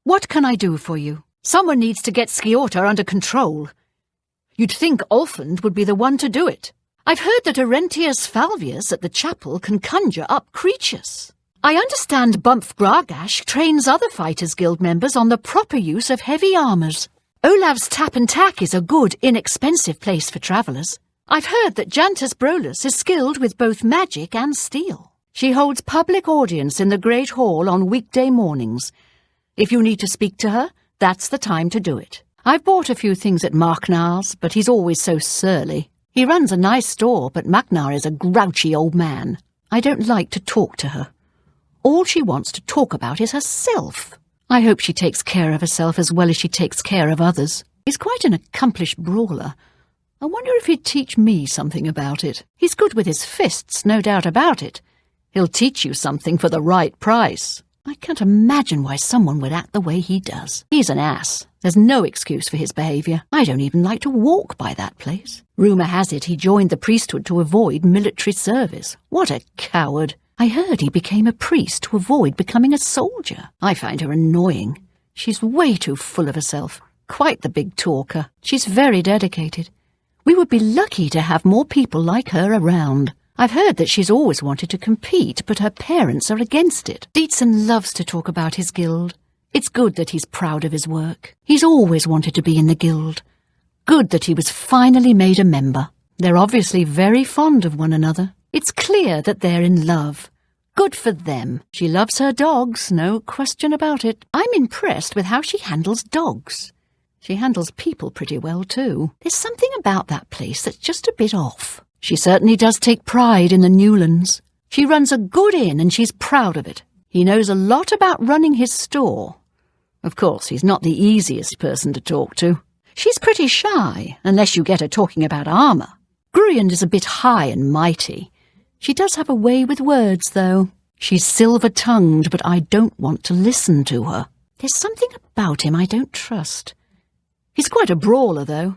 What can I do for you? Someone needs to get Skiorta under control. You'd think Ulfund would be the one to do it. I've heard that Arentius Falvius at the chapel can conjure up creatures. I understand Bumpf Gragash trains other Fighters Guild members on the proper use of heavy armours. Olaf's Tap and Tack is a good, inexpensive place for travellers. I've heard that Jantus Brolus is skilled with both magic and steel. She holds public audience in the Great Hall on weekday mornings. If you need to speak to her, that's the time to do it. I've bought a few things at Marknar's, but he's always so surly. He runs a nice store, but Maknar is a grouchy old man. I don't like to talk to her. All she wants to talk about is herself. I hope she takes care of herself as well as she takes care of others. He's quite an accomplished brawler. I wonder if he'd teach me something about it. He's good with his fists, no doubt about it. He'll teach you something for the right price. I can't imagine why someone would act the way he does. He's an ass. There's no excuse for his behaviour. I don't even like to walk by that place. Rumour has it he joined the priesthood to avoid military service. What a coward. I heard he became a priest to avoid becoming a soldier. I find her annoying. She's way too full of herself. Quite the big talker. She's very dedicated. We would be lucky to have more people like her around. I've heard that she's always wanted to compete, but her parents are against it. Dietzen loves to talk about his guild. It's good that he's proud of his work. He's always wanted to be in the guild. Good that he was finally made a member. They're obviously very fond of one another. It's clear that they're in love. Good for them. She loves her dogs, no question about it. I'm impressed with how she handles dogs. She handles people pretty well, too. There's something about that place that's just a bit off. She certainly does take pride in the Newlands. She runs a good inn and she's proud of it. He knows a lot about running his store. Of course, he's not the easiest person to talk to. She's pretty shy, unless you get her talking about armour. Gruyand is a bit high and mighty. She does have a way with words, though. She's silver-tongued, but I don't want to listen to her. There's something about him I don't trust. He's quite a brawler, though.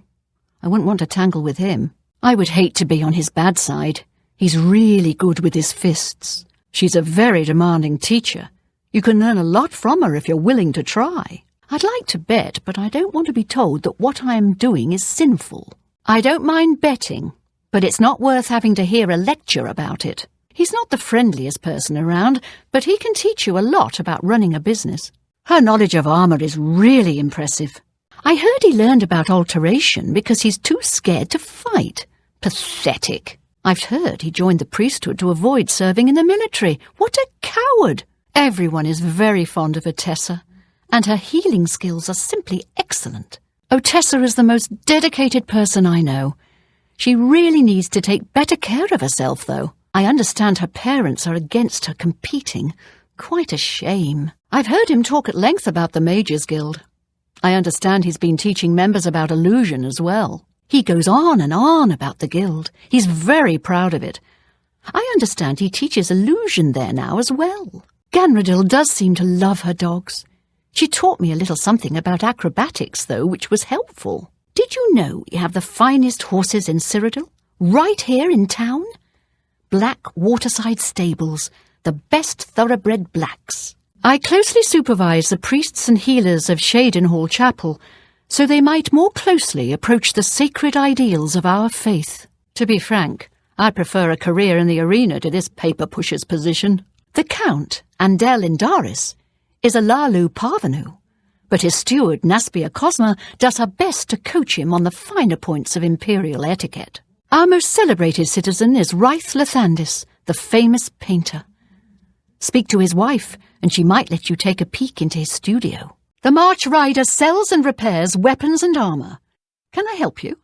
I wouldn't want to tangle with him. I would hate to be on his bad side. He's really good with his fists. She's a very demanding teacher. You can learn a lot from her if you're willing to try. I'd like to bet, but I don't want to be told that what I am doing is sinful. I don't mind betting, but it's not worth having to hear a lecture about it. He's not the friendliest person around, but he can teach you a lot about running a business. Her knowledge of armour is really impressive. I heard he learned about alteration because he's too scared to fight. Pathetic. I've heard he joined the priesthood to avoid serving in the military. What a coward! Everyone is very fond of Otessa, and her healing skills are simply excellent. Otessa is the most dedicated person I know. She really needs to take better care of herself, though. I understand her parents are against her competing. Quite a shame. I've heard him talk at length about the Mages Guild. I understand he's been teaching members about illusion as well. He goes on and on about the guild. He's very proud of it. I understand he teaches illusion there now as well. Ganradil does seem to love her dogs. She taught me a little something about acrobatics, though, which was helpful. Did you know we have the finest horses in Cyrodiil? Right here in town? Black waterside stables, the best thoroughbred blacks. I closely supervise the priests and healers of Shadenhall Chapel, so they might more closely approach the sacred ideals of our faith. To be frank, I prefer a career in the arena to this paper pusher's position. The Count, Andel Indaris, is a Lalu parvenu, but his steward, Naspia Cosma, does her best to coach him on the finer points of Imperial etiquette. Our most celebrated citizen is Raith Lathandis, the famous painter. Speak to his wife, and she might let you take a peek into his studio. The March Rider sells and repairs weapons and armour. Can I help you?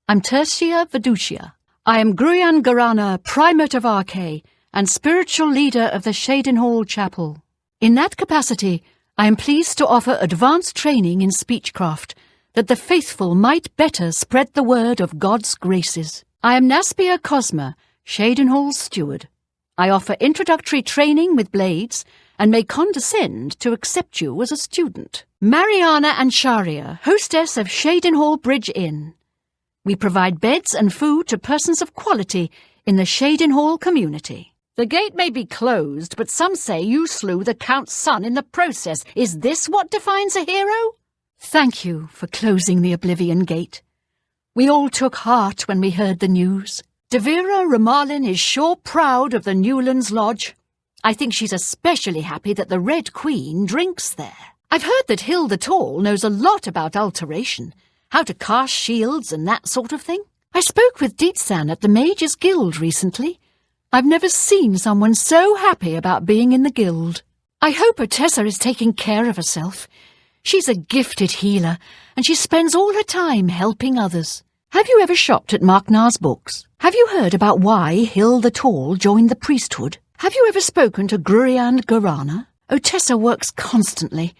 I'm Tertia Veducia. I am Gruyan Garana, Primate of Arche, and spiritual leader of the Shadenhall Chapel. In that capacity, I am pleased to offer advanced training in speechcraft, that the faithful might better spread the word of God's graces. I am Naspia Cosma, Shadenhall's steward. I offer introductory training with blades, and may condescend to accept you as a student. Mariana Ansharia, hostess of Shadenhall Bridge Inn. We provide beds and food to persons of quality in the Shadenhall community. The gate may be closed, but some say you slew the Count's son in the process. Is this what defines a hero? Thank you for closing the Oblivion gate. We all took heart when we heard the news. Devira Ramalin is sure proud of the Newlands Lodge. I think she's especially happy that the Red Queen drinks there. I've heard that Hill the Tall knows a lot about alteration, how to cast shields and that sort of thing. I spoke with Dietzen at the Mages Guild recently. I've never seen someone so happy about being in the guild. I hope Otessa is taking care of herself. She's a gifted healer, and she spends all her time helping others. Have you ever shopped at Marknar's books? Have you heard about why Hill the Tall joined the priesthood? Have you ever spoken to Gruriand Garana? Otessa works constantly.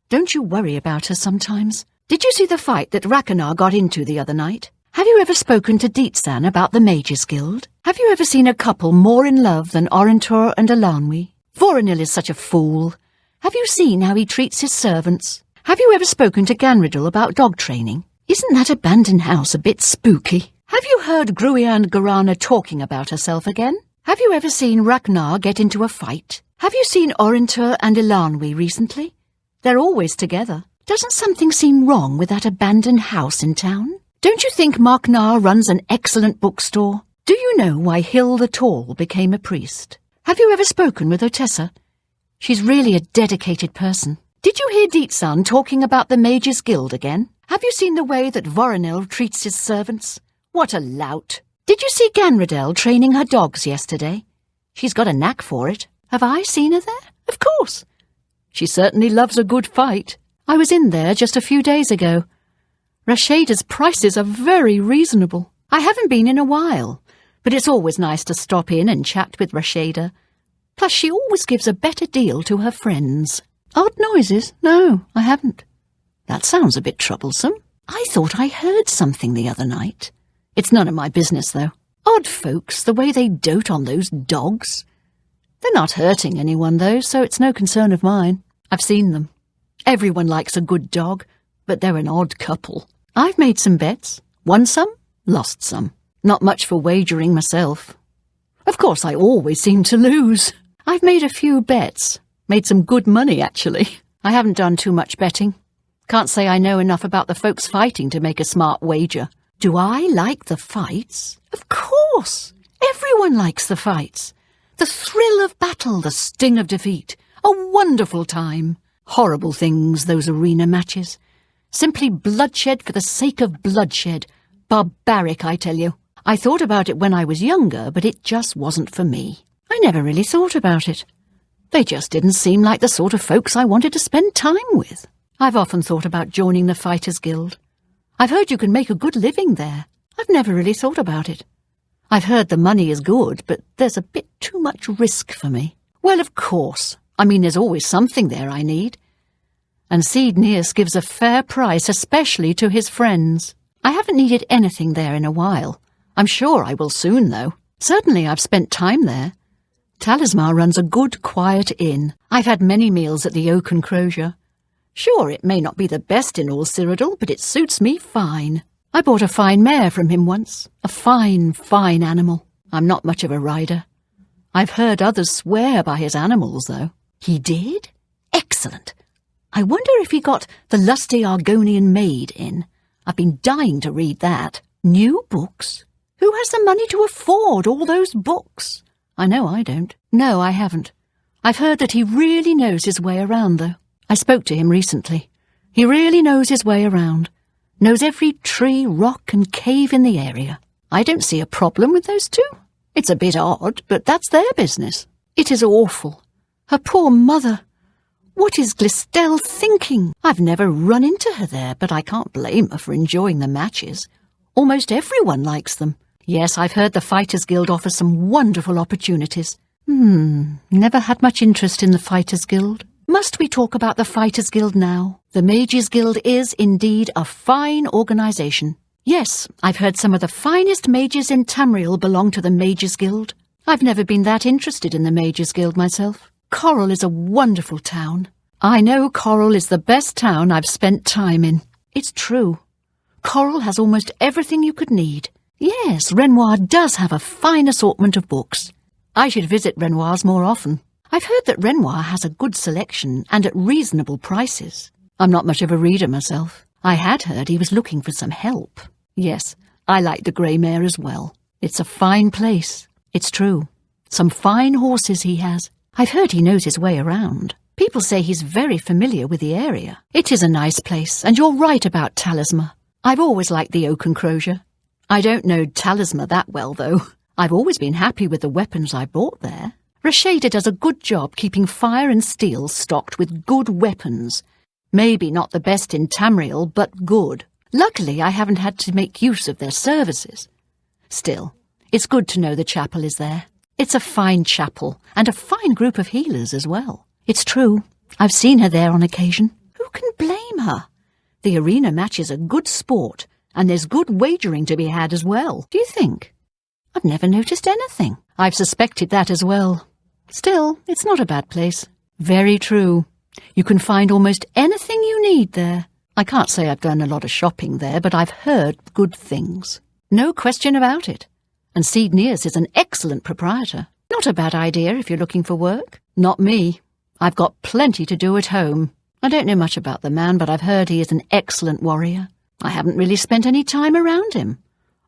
Don't you worry about her sometimes? Did you see the fight that Rakanar got into the other night? Have you ever spoken to Deetsan about the Mages Guild? Have you ever seen a couple more in love than Orintor and Alanwi? Voronil is such a fool. Have you seen how he treats his servants? Have you ever spoken to Ganridel about dog training? Isn't that abandoned house a bit spooky? Have you heard Gruiand Garana talking about herself again? Have you ever seen Ragnar get into a fight? Have you seen Orintur and Ilanwi recently? They're always together. Doesn't something seem wrong with that abandoned house in town? Don't you think Marknar runs an excellent bookstore? Do you know why Hill the Tall became a priest? Have you ever spoken with Otessa? She's really a dedicated person. Did you hear Deetsan talking about the Mages Guild again? Have you seen the way that Voronil treats his servants? What a lout. Did you see Ganridel training her dogs yesterday? She's got a knack for it. Have I seen her there? Of course. She certainly loves a good fight. I was in there just a few days ago. Rasheda's prices are very reasonable. I haven't been in a while, but it's always nice to stop in and chat with Rasheda. Plus, she always gives a better deal to her friends. Odd noises? No, I haven't. That sounds a bit troublesome. I thought I heard something the other night. It's none of my business, though. Odd folks, the way they dote on those dogs. They're not hurting anyone, though, so it's no concern of mine. I've seen them. Everyone likes a good dog, but they're an odd couple. I've made some bets. Won some, lost some. Not much for wagering myself. Of course, I always seem to lose. I've made a few bets. Made some good money, actually. I haven't done too much betting. Can't say I know enough about the folks fighting to make a smart wager. Do I like the fights? Of course! Everyone likes the fights. The thrill of battle, the sting of defeat. A wonderful time. Horrible things, those arena matches. Simply bloodshed for the sake of bloodshed. Barbaric, I tell you. I thought about it when I was younger, but it just wasn't for me. I never really thought about it. They just didn't seem like the sort of folks I wanted to spend time with. I've often thought about joining the Fighters Guild. I've heard you can make a good living there. I've never really thought about it. I've heard the money is good, but there's a bit too much risk for me. Well, of course. I mean, there's always something there I need. And Seedneus gives a fair price, especially to his friends. I haven't needed anything there in a while. I'm sure I will soon, though. Certainly I've spent time there. Talismar runs a good, quiet inn. I've had many meals at the Oak and Crozier. Sure, it may not be the best in all Cyrodiil, but it suits me fine. I bought a fine mare from him once. A fine, fine animal. I'm not much of a rider. I've heard others swear by his animals, though. He did? Excellent. I wonder if he got The Lusty Argonian Maid in. I've been dying to read that. New books? Who has the money to afford all those books? I know I don't. No, I haven't. I've heard that he really knows his way around, though. I spoke to him recently. He really knows his way around. Knows every tree, rock and cave in the area. I don't see a problem with those two. It's a bit odd, but that's their business. It is awful. Her poor mother. What is Glistel thinking? I've never run into her there, but I can't blame her for enjoying the matches. Almost everyone likes them. Yes, I've heard the Fighters Guild offers some wonderful opportunities. Never had much interest in the Fighters Guild. Must we talk about the Fighters Guild now? The Mages Guild is indeed a fine organisation. Yes, I've heard some of the finest mages in Tamriel belong to the Mages Guild. I've never been that interested in the Mages Guild myself. Coral is a wonderful town. I know Coral is the best town I've spent time in. It's true. Coral has almost everything you could need. Yes, Renoir does have a fine assortment of books. I should visit Renoir's more often. I've heard that Renoir has a good selection and at reasonable prices. I'm not much of a reader myself. I had heard he was looking for some help. Yes, I like the Grey Mare as well. It's a fine place. It's true. Some fine horses he has. I've heard he knows his way around. People say he's very familiar with the area. It is a nice place, and you're right about Talismar. I've always liked the Oak and Crozier. I don't know Talismar that well, though. I've always been happy with the weapons I bought there. Rasheda does a good job keeping fire and steel stocked with good weapons. Maybe not the best in Tamriel, but good. Luckily, I haven't had to make use of their services. Still, it's good to know the chapel is there. It's a fine chapel, and a fine group of healers as well. It's true, I've seen her there on occasion. Who can blame her? The arena matches are good sport, and there's good wagering to be had as well. Do you think? I've never noticed anything. I've suspected that as well. Still, it's not a bad place. Very true. You can find almost anything you need there. I can't say I've done a lot of shopping there, but I've heard good things. No question about it. And Seed Neas is an excellent proprietor. Not a bad idea if you're looking for work. Not me. I've got plenty to do at home. I don't know much about the man, but I've heard he is an excellent warrior. I haven't really spent any time around him.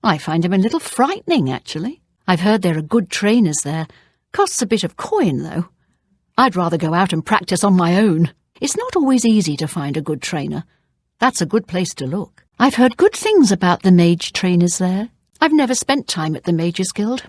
I find him a little frightening, actually. I've heard there are good trainers there. Costs a bit of coin, though. I'd rather go out and practice on my own. It's not always easy to find a good trainer. That's a good place to look. I've heard good things about the mage trainers there. I've never spent time at the Mages Guild.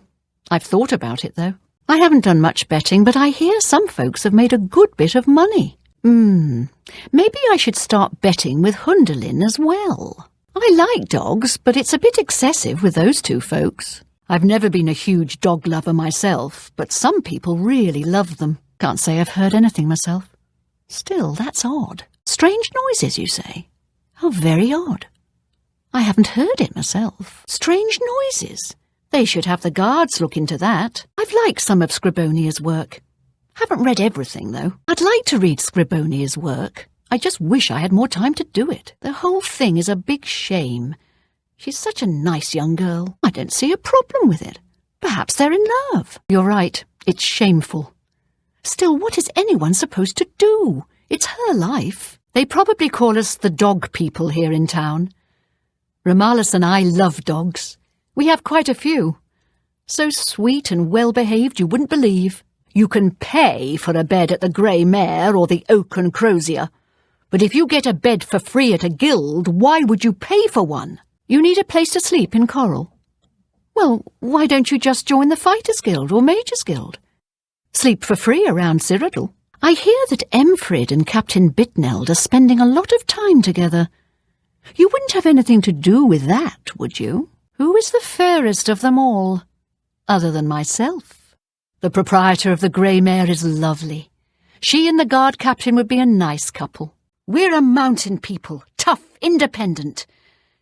I've thought about it, though. I haven't done much betting, but I hear some folks have made a good bit of money. Maybe I should start betting with Hundalin as well. I like dogs, but it's a bit excessive with those two folks. I've never been a huge dog lover myself, but some people really love them. Can't say I've heard anything myself. Still, that's odd. Strange noises, you say? How very odd. I haven't heard it myself. Strange noises. They should have the guards look into that. I've liked some of Scribonia's work. Haven't read everything, though. I'd like to read Scribonia's work. I just wish I had more time to do it. The whole thing is a big shame. She's such a nice young girl. I don't see a problem with it. Perhaps they're in love. You're right. It's shameful. Still, what is anyone supposed to do? It's her life. They probably call us the dog people here in town. Romalis and I love dogs. We have quite a few. So sweet and well-behaved you wouldn't believe. You can pay for a bed at the Grey Mare or the Oak and Crozier. But if you get a bed for free at a guild, why would you pay for one? You need a place to sleep in Coral. Well, why don't you just join the Fighters Guild or Mages Guild? Sleep for free around Cyrodiil. I hear that Emfrid and Captain Bitneld are spending a lot of time together. You wouldn't have anything to do with that, would you? Who is the fairest of them all, other than myself? The proprietor of the Grey Mare is lovely. She and the guard captain would be a nice couple. We're a mountain people, tough, independent.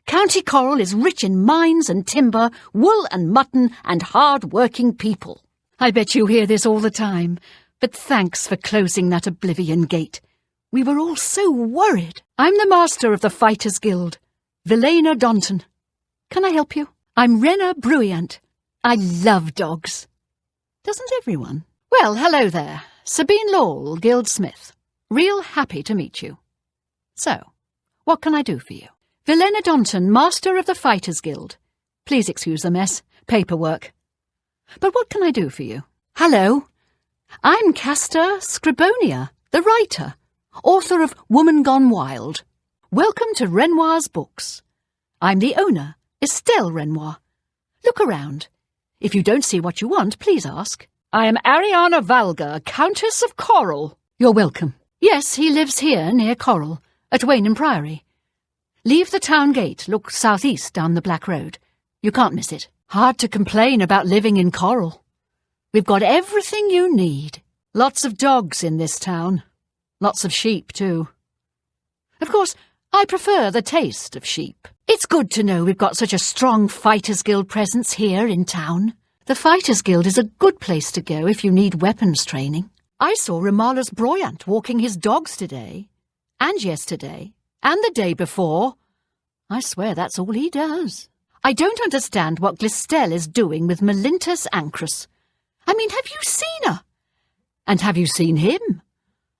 County Coral is rich in mines and timber, wool and mutton, and hard-working people. I bet you hear this all the time, but thanks for closing that Oblivion gate. We were all so worried. I'm the master of the Fighters Guild, Vilena Donton. Can I help you? I'm Rena Bruyant. I love dogs. Doesn't everyone? Well, hello there. Sabine Lowell, Guildsmith. Real happy to meet you. So, what can I do for you? Vilena Donton, master of the Fighters Guild. Please excuse the mess. Paperwork. But what can I do for you? Hello. I'm Castor Scribonia, the writer, author of Woman Gone Wild. Welcome to Renoir's books. I'm the owner, Estelle Renoir. Look around. If you don't see what you want, please ask. I am Ariana Valga, Countess of Coral. You're welcome. Yes, he lives here near Coral, at Waynham Priory. Leave the town gate, look southeast down the Black Road. You can't miss it. Hard to complain about living in Coral. We've got everything you need. Lots of dogs in this town. Lots of sheep, too. Of course, I prefer the taste of sheep. It's good to know we've got such a strong Fighters Guild presence here in town. The Fighters Guild is a good place to go if you need weapons training. I saw Romalis Broyant walking his dogs today, and yesterday, and the day before. I swear that's all he does. I don't understand what Glistel is doing with Melintus Ancrus. I mean, have you seen her? And have you seen him?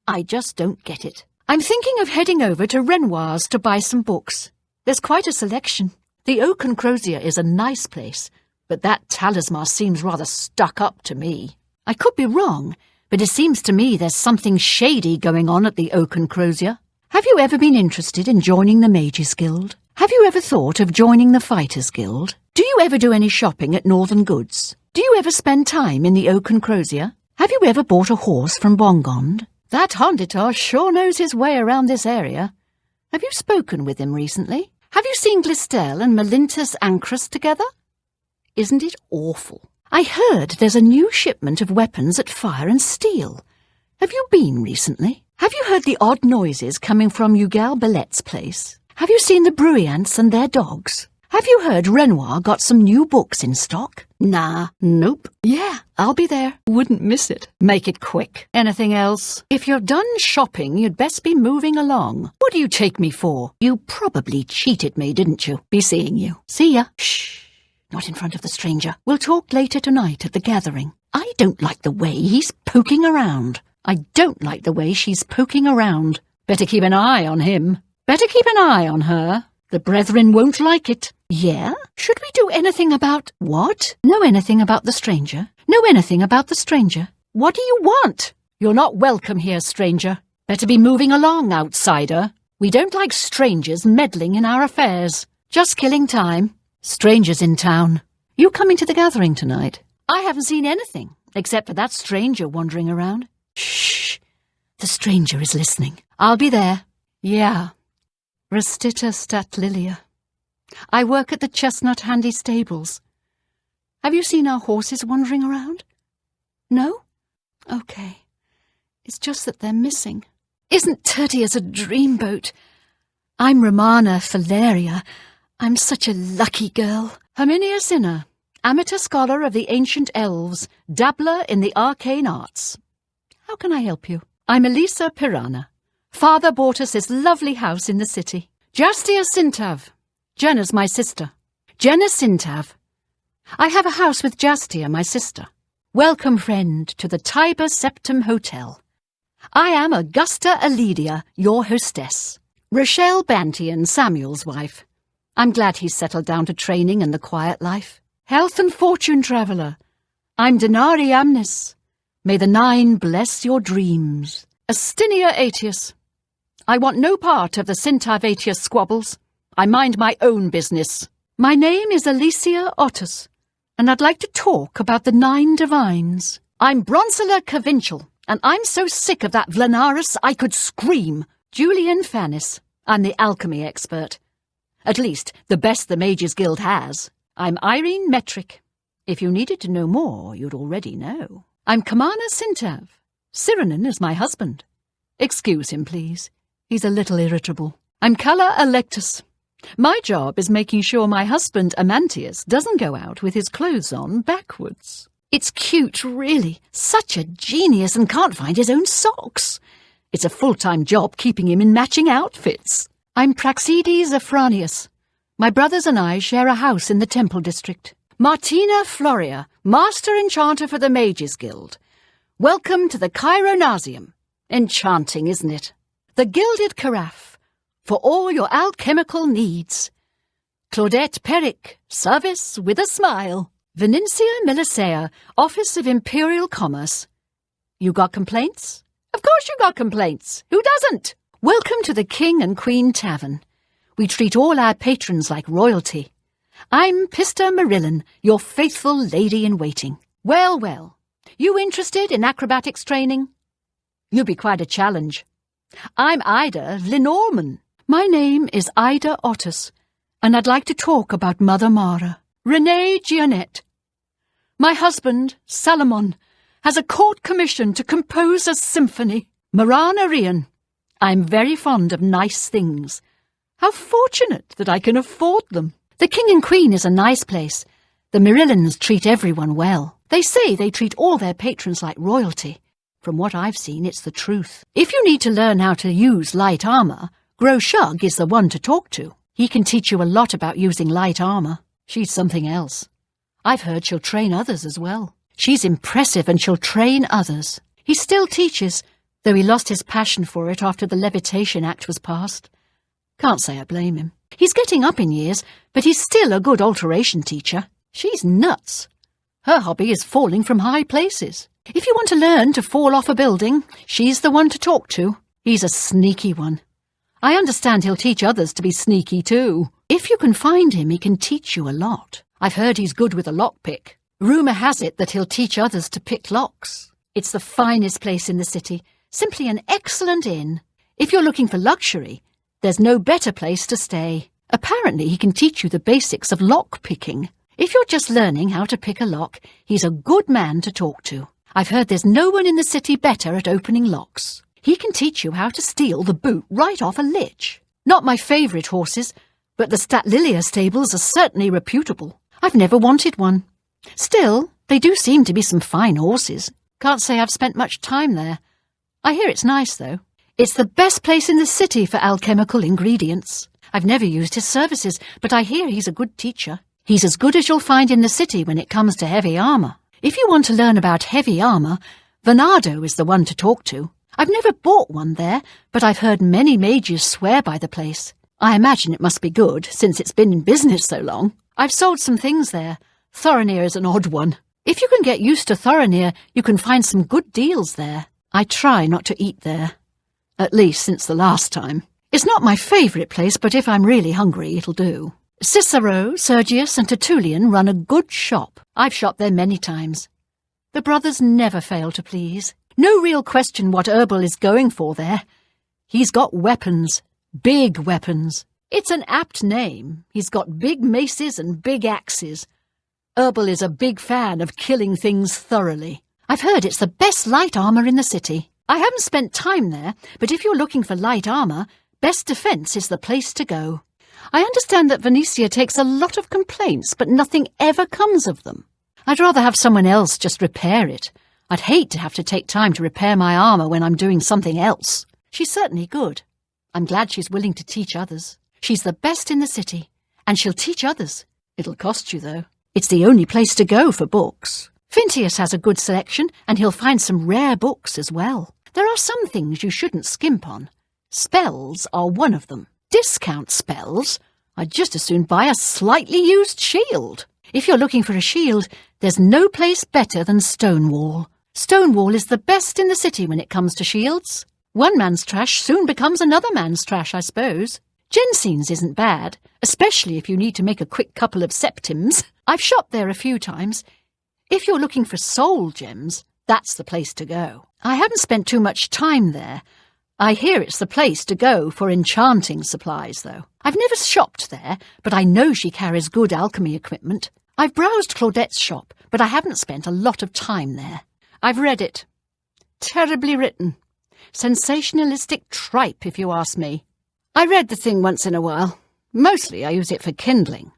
I just don't get it. I'm thinking of heading over to Renoir's to buy some books. There's quite a selection. The Oak and Crozier is a nice place, but that Talismar seems rather stuck up to me. I could be wrong, but it seems to me there's something shady going on at the Oak and Crozier. Have you ever been interested in joining the Mages Guild? Have you ever thought of joining the Fighters Guild? Do you ever do any shopping at Northern Goods? Do you ever spend time in the Oak and Crozier? Have you ever bought a horse from Bongond? That Honditor sure knows his way around this area. Have you spoken with him recently? Have you seen Glistel and Melintus Ancrus together? Isn't it awful? I heard there's a new shipment of weapons at Fire and Steel. Have you been recently? Have you heard the odd noises coming from Ugal Bellet's place? Have you seen the Bruyants and their dogs? Have you heard Renoir got some new books in stock? Nah, nope. Yeah, I'll be there. Wouldn't miss it. Make it quick. Anything else? If you're done shopping, you'd best be moving along. What do you take me for? You probably cheated me, didn't you? Be seeing you. See ya. Shh. Not in front of the stranger. We'll talk later tonight at the gathering. I don't like the way he's poking around. I don't like the way she's poking around. Better keep an eye on him. Better keep an eye on her. The brethren won't like it. Yeah? Should we do anything about... What? Know anything about the stranger? Know anything about the stranger? What do you want? You're not welcome here, stranger. Better be moving along, outsider. We don't like strangers meddling in our affairs. Just killing time. Strangers in town. You coming to the gathering tonight? I haven't seen anything, except for that stranger wandering around. Shh. The stranger is listening. I'll be there. Yeah. Restita stat lilia. I work at the Chestnut Handy Stables. Have you seen our horses wandering around? No? Okay. It's just that they're missing. Isn't Tertius a dreamboat? I'm Romana Faleria. I'm such a lucky girl. Herminia Sinner, amateur scholar of the ancient elves, dabbler in the arcane arts. How can I help you? I'm Elisa Piranha. Father bought us this lovely house in the city. Jastia Sintav. Jenna's my sister. Jenna Sintav. I have a house with Jastia, my sister. Welcome, friend, to the Tiber Septum Hotel. I am Augusta Aledia, your hostess. Rochelle Bantian, Samuel's wife. I'm glad he's settled down to training and the quiet life. Health and fortune traveller. I'm Denari Amnis. May the 9 bless your dreams. Astinia Aetius. I want no part of the Sintav Aetius squabbles. I mind my own business. My name is Alicia Otus, and I'd like to talk about the 9 divines. I'm Bronsula Cavinchal, and I'm so sick of that Vlanaris I could scream. Julian Fannis. I'm the alchemy expert. At least, the best the Mages Guild has. I'm Irene Metric. If you needed to know more, you'd already know. I'm Kamana Sintav. Cyranen is my husband. Excuse him, please. He's a little irritable. I'm Calla Electus. My job is making sure my husband Amantius doesn't go out with his clothes on backwards. It's cute, really. Such a genius and can't find his own socks. It's a full-time job keeping him in matching outfits. I'm Praxides Afranius. My brothers and I share a house in the Temple District. Martina Floria, Master Enchanter for the Mages Guild. Welcome to the Chironasium. Enchanting, isn't it? The Gilded Carafe, for all your alchemical needs. Claudette Peric, service with a smile. Venencia Melisea, Office of Imperial Commerce. You got complaints? Of course you got complaints. Who doesn't? Welcome to the King and Queen Tavern. We treat all our patrons like royalty. I'm Pista Marillan, your faithful lady-in-waiting. Well, well, you interested in acrobatics training? You'd be quite a challenge. I'm Ida Lenormand. My name is Ida Otus, and I'd like to talk about Mother Mara. Renee Gionette. My husband, Salomon, has a court commission to compose a symphony. Marana Rian. I'm very fond of nice things. How fortunate that I can afford them. The King and Queen is a nice place. The Mirillans treat everyone well. They say they treat all their patrons like royalty. From what I've seen, it's the truth. If you need to learn how to use light armour, Gro Shug is the one to talk to. He can teach you a lot about using light armour. She's something else. I've heard she'll train others as well. She's impressive and she'll train others. He still teaches, though he lost his passion for it after the Levitation Act was passed. Can't say I blame him. He's getting up in years, but he's still a good alteration teacher. She's nuts. Her hobby is falling from high places. If you want to learn to fall off a building, she's the one to talk to. He's a sneaky one. I understand he'll teach others to be sneaky too. If you can find him, he can teach you a lot. I've heard he's good with a lockpick. Rumour has it that he'll teach others to pick locks. It's the finest place in the city, Simply an excellent inn. If you're looking for luxury, there's no better place to stay. Apparently, he can teach you the basics of lock-picking. If you're just learning how to pick a lock, he's a good man to talk to. I've heard there's no one in the city better at opening locks. He can teach you how to steal the boot right off a lich. Not my favourite horses, but the Statlilia stables are certainly reputable. I've never wanted one. Still, they do seem to be some fine horses. Can't say I've spent much time there. I hear it's nice, though. It's the best place in the city for alchemical ingredients. I've never used his services, but I hear he's a good teacher. He's as good as you'll find in the city when it comes to heavy armour. If you want to learn about heavy armour, Venado is the one to talk to. I've never bought one there, but I've heard many mages swear by the place. I imagine it must be good, since it's been in business so long. I've sold some things there. Thorinir is an odd one. If you can get used to Thorinir, you can find some good deals there. I try not to eat there. At least since the last time. It's not my favourite place, but if I'm really hungry, it'll do. Cicero, Sergius and Tertullian run a good shop. I've shopped there many times. The brothers never fail to please. No real question what Herbal is going for there. He's got weapons. Big weapons. It's an apt name. He's got big maces and big axes. Herbal is a big fan of killing things thoroughly. I've heard it's the best light armour in the city. I haven't spent time there, but if you're looking for light armour, Best Defence is the place to go. I understand that Venetia takes a lot of complaints, but nothing ever comes of them. I'd rather have someone else just repair it. I'd hate to have to take time to repair my armour when I'm doing something else. She's certainly good. I'm glad she's willing to teach others. She's the best in the city, and she'll teach others. It'll cost you, though. It's the only place to go for books. Phintius has a good selection, and he'll find some rare books as well. There are some things you shouldn't skimp on. Spells are one of them. Discount spells? I'd just as soon buy a slightly used shield. If you're looking for a shield, there's no place better than Stonewall. Stonewall is the best in the city when it comes to shields. One man's trash soon becomes another man's trash, I suppose. Jensen's isn't bad, especially if you need to make a quick couple of septims. I've shopped there a few times. If you're looking for soul gems, that's the place to go. I haven't spent too much time there. I hear it's the place to go for enchanting supplies, though. I've never shopped there, but I know she carries good alchemy equipment. I've browsed Claudette's shop, but I haven't spent a lot of time there. I've read it. Terribly written. Sensationalistic tripe, if you ask me. I read the thing once in a while. Mostly I use it for kindling.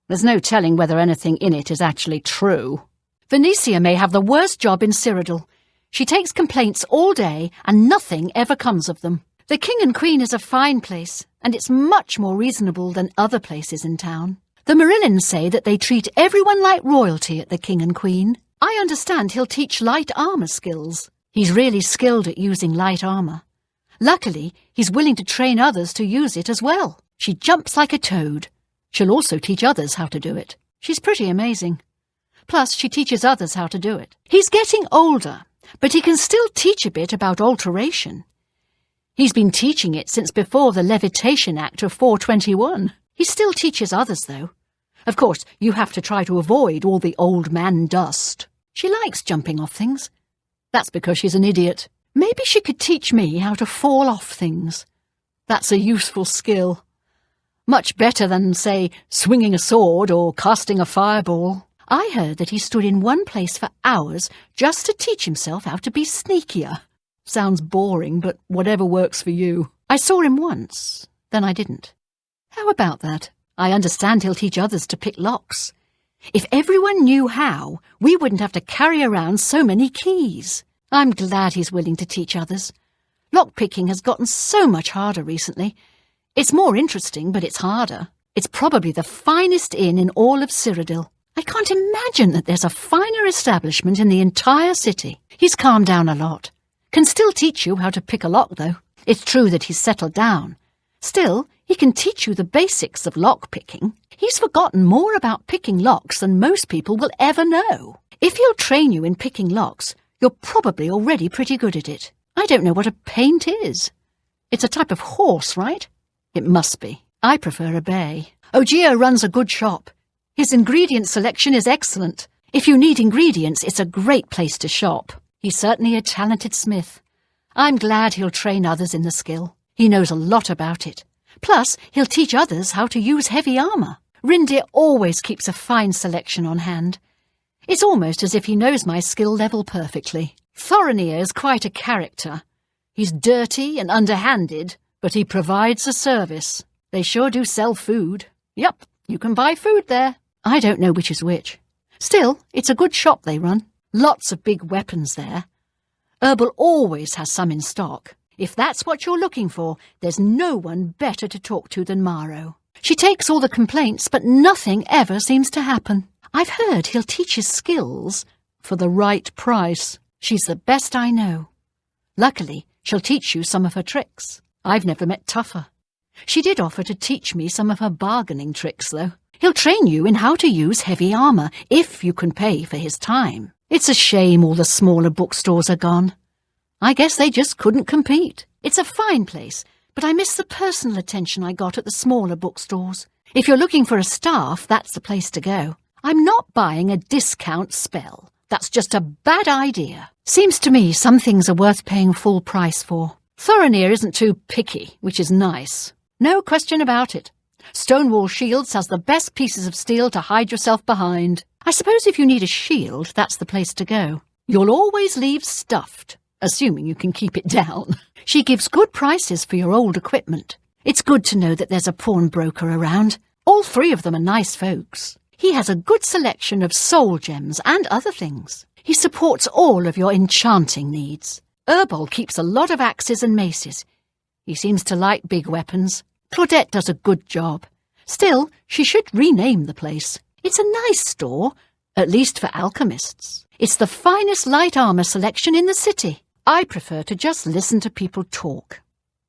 There's no telling whether anything in it is actually true. Venetia may have the worst job in Cyrodiil. She takes complaints all day, and nothing ever comes of them. The King and Queen is a fine place, and it's much more reasonable than other places in town. The Merillans say that they treat everyone like royalty at the King and Queen. I understand he'll teach light armour skills. He's really skilled at using light armour. Luckily, he's willing to train others to use it as well. She jumps like a toad. She'll also teach others how to do it. She's pretty amazing. Plus, she teaches others how to do it. He's getting older, but he can still teach a bit about alteration. He's been teaching it since before the Levitation Act of 421. He still teaches others, though. Of course, you have to try to avoid all the old man dust. She likes jumping off things. That's because she's an idiot. Maybe she could teach me how to fall off things. That's a useful skill. Much better than, say, swinging a sword or casting a fireball. I heard that he stood in one place for hours just to teach himself how to be sneakier. Sounds boring, but whatever works for you. I saw him once, then I didn't. How about that? I understand he'll teach others to pick locks. If everyone knew how, we wouldn't have to carry around so many keys. I'm glad he's willing to teach others. Lockpicking has gotten so much harder recently. It's more interesting, but it's harder. It's probably the finest inn in all of Cyrodiil. I can't imagine that there's a finer establishment in the entire city. He's calmed down a lot. Can still teach you how to pick a lock, though. It's true that he's settled down. Still, he can teach you the basics of lock-picking. He's forgotten more about picking locks than most people will ever know. If he'll train you in picking locks, you're probably already pretty good at it. I don't know what a paint is. It's a type of horse, right? It must be. I prefer a bay. Ogio runs a good shop. His ingredient selection is excellent. If you need ingredients, it's a great place to shop. He's certainly a talented smith. I'm glad he'll train others in the skill. He knows a lot about it. Plus, he'll teach others how to use heavy armour. Rindir always keeps a fine selection on hand. It's almost as if he knows my skill level perfectly. Thorinir is quite a character. He's dirty and underhanded, but he provides a service. They sure do sell food. Yup, you can buy food there. I don't know which is which. Still, it's a good shop they run. Lots of big weapons there. Herbal always has some in stock. If that's what you're looking for, there's no one better to talk to than Maro. She takes all the complaints, but nothing ever seems to happen. I've heard he'll teach his skills for the right price. She's the best I know. Luckily, she'll teach you some of her tricks. I've never met tougher. She did offer to teach me some of her bargaining tricks, though. He'll train you in how to use heavy armour, if you can pay for his time. It's a shame all the smaller bookstores are gone. I guess they just couldn't compete. It's a fine place, but I miss the personal attention I got at the smaller bookstores. If you're looking for a staff, that's the place to go. I'm not buying a discount spell. That's just a bad idea. Seems to me some things are worth paying full price for. Thorinir isn't too picky, which is nice. No question about it. Stonewall Shields has the best pieces of steel to hide yourself behind. I suppose if you need a shield, that's the place to go. You'll always leave stuffed, assuming you can keep it down. She gives good prices for your old equipment. It's good to know that there's a pawnbroker around. All three of them are nice folks. He has a good selection of soul gems and other things. He supports all of your enchanting needs. Herbal keeps a lot of axes and maces. He seems to like big weapons. Claudette does a good job. Still, she should rename the place. It's a nice store, at least for alchemists. It's the finest light armour selection in the city. I prefer to just listen to people talk.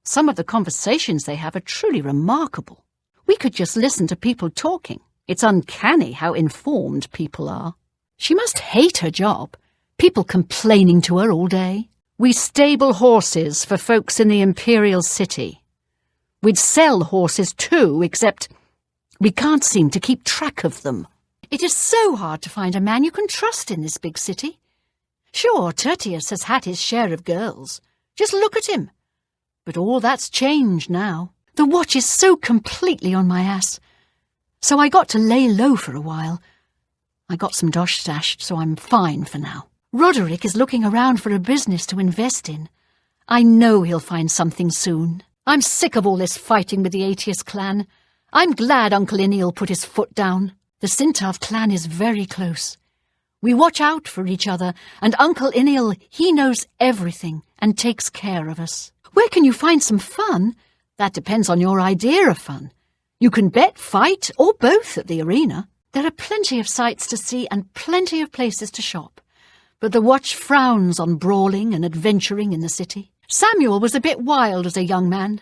Some of the conversations they have are truly remarkable. We could just listen to people talking. It's uncanny how informed people are. She must hate her job. People complaining to her all day. We stable horses for folks in the Imperial city. We'd sell horses too, except we can't seem to keep track of them. It is so hard to find a man you can trust in this big city. Sure, Tertius has had his share of girls. Just look at him. But all that's changed now. The watch is so completely on my ass. So I got to lay low for a while. I got some dosh stashed, so I'm fine for now. Roderick is looking around for a business to invest in. I know he'll find something soon. I'm sick of all this fighting with the Aetius clan. I'm glad Uncle Ineal put his foot down. The Cintav clan is very close. We watch out for each other, and Uncle Ineal, he knows everything and takes care of us. Where can you find some fun? That depends on your idea of fun. You can bet, fight, or both at the arena. There are plenty of sights to see and plenty of places to shop. But the watch frowns on brawling and adventuring in the city. Samuel was a bit wild as a young man.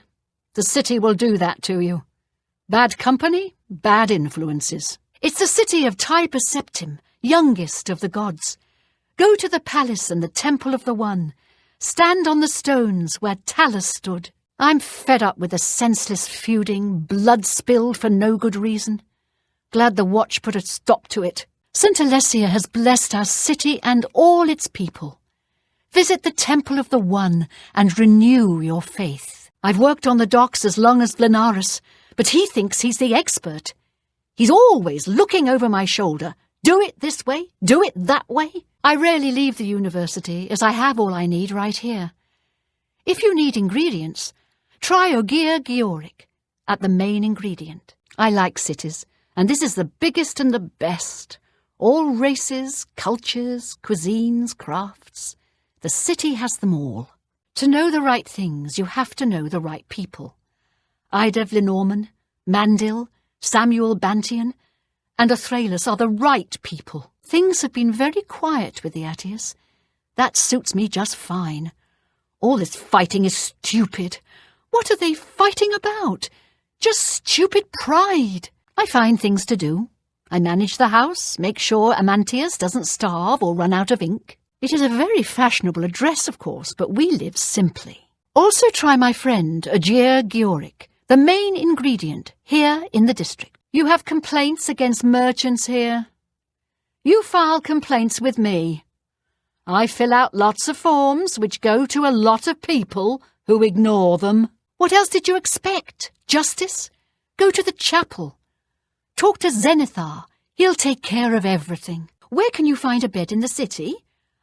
The city will do that to you. Bad company, bad influences. It's the city of Tiber Septim, youngest of the gods. Go to the palace and the temple of the One. Stand on the stones where Talus stood. I'm fed up with the senseless feuding, blood spilled for no good reason. Glad the watch put a stop to it. St. Alessia has blessed our city and all its people. Visit the temple of the One and renew your faith. I've worked on the docks as long as Glenaris, but he thinks he's the expert. He's always looking over my shoulder. Do it this way, do it that way. I rarely leave the university, as I have all I need right here. If you need ingredients, try Ogier Georic at the main ingredient. I like cities, and this is the biggest and the best. All races, cultures, cuisines, crafts. The city has them all. To know the right things, you have to know the right people. Idev Lenormand, Mandil, Samuel Bantian, and Athralus are the right people. Things have been very quiet with the Aetius. That suits me just fine. All this fighting is stupid. What are they fighting about? Just stupid pride. I find things to do. I manage the house, make sure Amantius doesn't starve or run out of ink. It is a very fashionable address, of course, but we live simply. Also try my friend, Ogier Georic, the main ingredient, here in the district. You have complaints against merchants here? You file complaints with me. I fill out lots of forms which go to a lot of people who ignore them. What else did you expect? Justice? Go to the chapel. Talk to Zenithar. He'll take care of everything. Where can you find a bed in the city?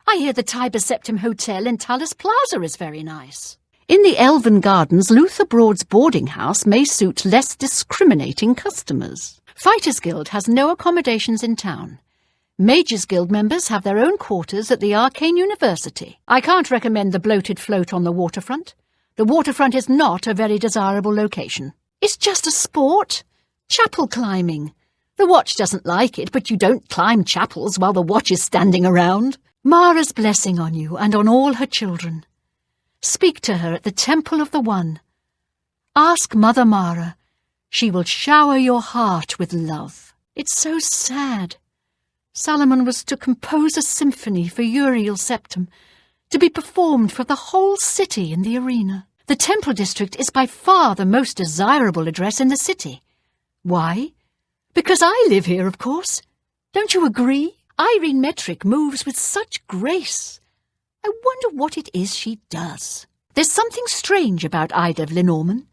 I hear the Tiber Septim Hotel in Talus Plaza is very nice. In the Elven Gardens, Luther Broad's boarding house may suit less discriminating customers. Fighters Guild has no accommodations in town. Mages Guild members have their own quarters at the Arcane University. I can't recommend the bloated float on the waterfront. The waterfront is not a very desirable location. It's just a sport. Chapel climbing. The Watch doesn't like it, but you don't climb chapels while the Watch is standing around. Mara's blessing on you and on all her children. Speak to her at the Temple of the One. Ask Mother Mara. She will shower your heart with love. It's so sad. Salomon was to compose a symphony for Uriel Septim, to be performed for the whole city in the arena. The Temple District is by far the most desirable address in the city. Why? Because I live here, of course. Don't you agree? Irene Metric moves with such grace. I wonder what it is she does. There's something strange about Ida Lenormand.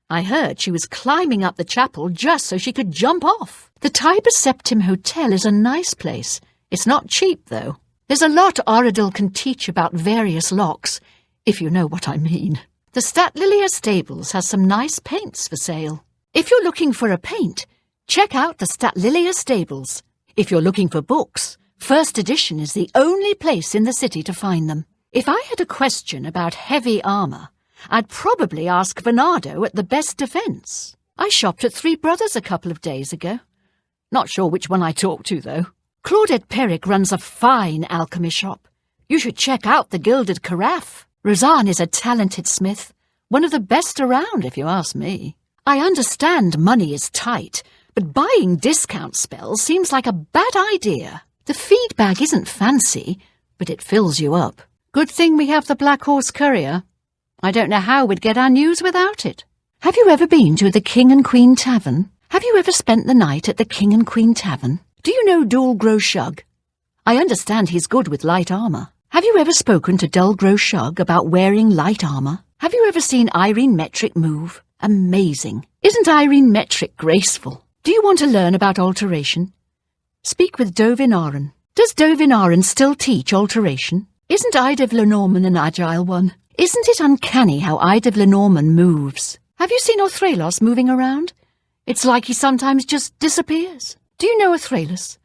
I heard she was climbing up the chapel just so she could jump off. The Tiber Septim Hotel is a nice place. It's not cheap, though. There's a lot Oradil can teach about various locks, if you know what I mean. The Statlilia Stables has some nice paints for sale. If you're looking for a paint, check out the Statlilia Stables. If you're looking for books, First Edition is the only place in the city to find them. If I had a question about heavy armour, I'd probably ask Venado at the Best Defence. I shopped at Three Brothers a couple of days ago. Not sure which one I talked to, though. Claudette Peric runs a fine alchemy shop. You should check out the Gilded Carafe. Rosanne is a talented smith, one of the best around, if you ask me. I understand money is tight, but buying discount spells seems like a bad idea. The feed bag isn't fancy, but it fills you up. Good thing we have the Black Horse Courier. I don't know how we'd get our news without it. Have you ever been to the King and Queen Tavern? Have you ever spent the night at the King and Queen Tavern? Do you know Dulgro Shug? I understand he's good with light armour. Have you ever spoken to Dulgro Shug about wearing light armour? Have you ever seen Irene Metric move? Amazing. Isn't Irene Metric graceful? Do you want to learn about alteration? Speak with Dovin Aran. Does Dovin Aran still teach alteration? Isn't Ida Lenormand an agile one? Isn't it uncanny how Ida Lenormand moves? Have you seen Othralos moving around? It's like he sometimes just disappears. Do you know Othralos?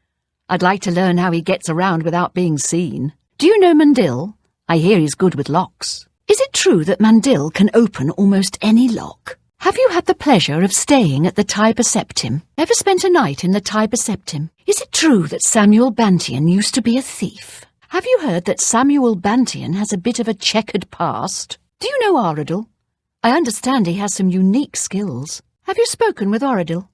I'd like to learn how he gets around without being seen. Do you know Mandil? I hear he's good with locks. Is it true that Mandil can open almost any lock? Have you had the pleasure of staying at the Tiber Septim? Ever spent a night in the Tiber Septim? Is it true that Samuel Bantian used to be a thief? Have you heard that Samuel Bantian has a bit of a checkered past? Do you know Oradil? I understand he has some unique skills. Have you spoken with Oradil?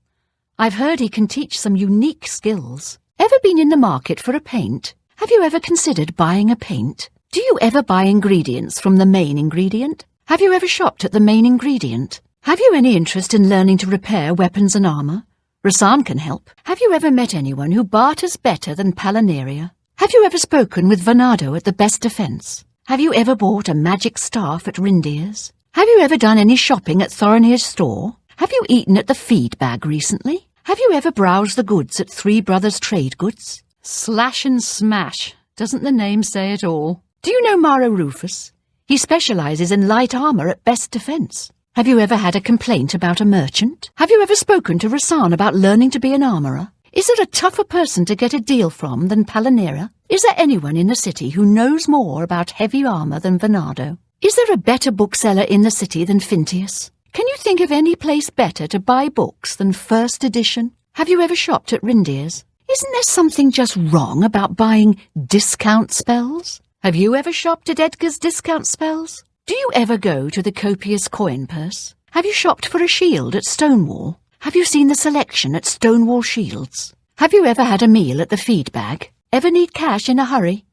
I've heard he can teach some unique skills. Ever been in the market for a paint? Have you ever considered buying a paint? Do you ever buy ingredients from the main ingredient? Have you ever shopped at the main ingredient? Have you any interest in learning to repair weapons and armour? Rasan can help. Have you ever met anyone who barters better than Palaneria? Have you ever spoken with Venado at the Best Defence? Have you ever bought a magic staff at Rindir's? Have you ever done any shopping at Thorinir's store? Have you eaten at the feed bag recently? Have you ever browsed the goods at Three Brothers Trade Goods? Slash and smash. Doesn't the name say it all? Do you know Maro Rufus? He specialises in light armour at Best Defence. Have you ever had a complaint about a merchant? Have you ever spoken to Rasan about learning to be an armourer? Is there a tougher person to get a deal from than Palanera? Is there anyone in the city who knows more about heavy armour than Venado? Is there a better bookseller in the city than Phintius? Can you think of any place better to buy books than First Edition? Have you ever shopped at Rindir's? Isn't there something just wrong about buying discount spells? Have you ever shopped at Edgar's discount spells? Do you ever go to the Copious Coin Purse? Have you shopped for a shield at Stonewall? Have you seen the selection at Stonewall Shields? Have you ever had a meal at the feed bag? Ever need cash in a hurry?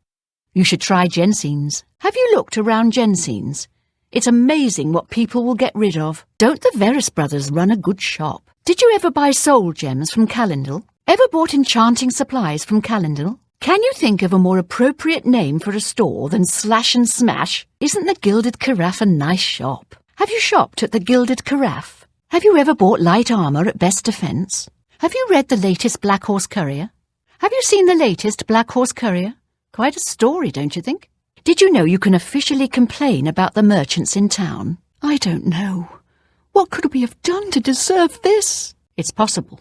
You should try Jensen's. Have you looked around Jensen's? It's amazing what people will get rid of. Don't the Verus brothers run a good shop? Did you ever buy soul gems from Calendil? Ever bought enchanting supplies from Calendil? Can you think of a more appropriate name for a store than Slash and Smash? Isn't the Gilded Carafe a nice shop? Have you shopped at the Gilded Carafe? Have you ever bought light armour at Best Defence? Have you read the latest Black Horse Courier? Have you seen the latest Black Horse Courier? Quite a story, don't you think? Did you know you can officially complain about the merchants in town? I don't know. What could we have done to deserve this? It's possible.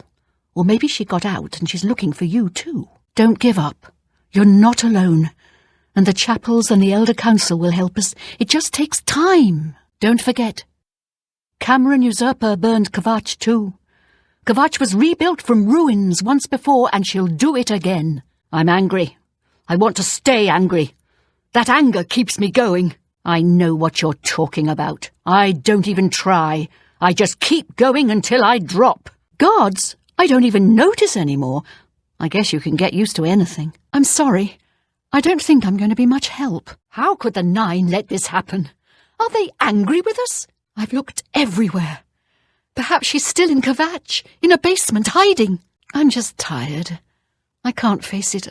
Or maybe she got out and she's looking for you too. Don't give up. You're not alone. And the chapels and the Elder Council will help us. It just takes time. Don't forget. Cameron Usurper burned Kvatch too. Kvatch was rebuilt from ruins once before, and she'll do it again. I'm angry. I want to stay angry. That anger keeps me going. I know what you're talking about. I don't even try. I just keep going until I drop. Gods, I don't even notice anymore. I guess you can get used to anything. I'm sorry. I don't think I'm going to be much help. How could the Nine let this happen? Are they angry with us? I've looked everywhere. Perhaps she's still in Kvatch, in a basement, hiding. I'm just tired. I can't face it.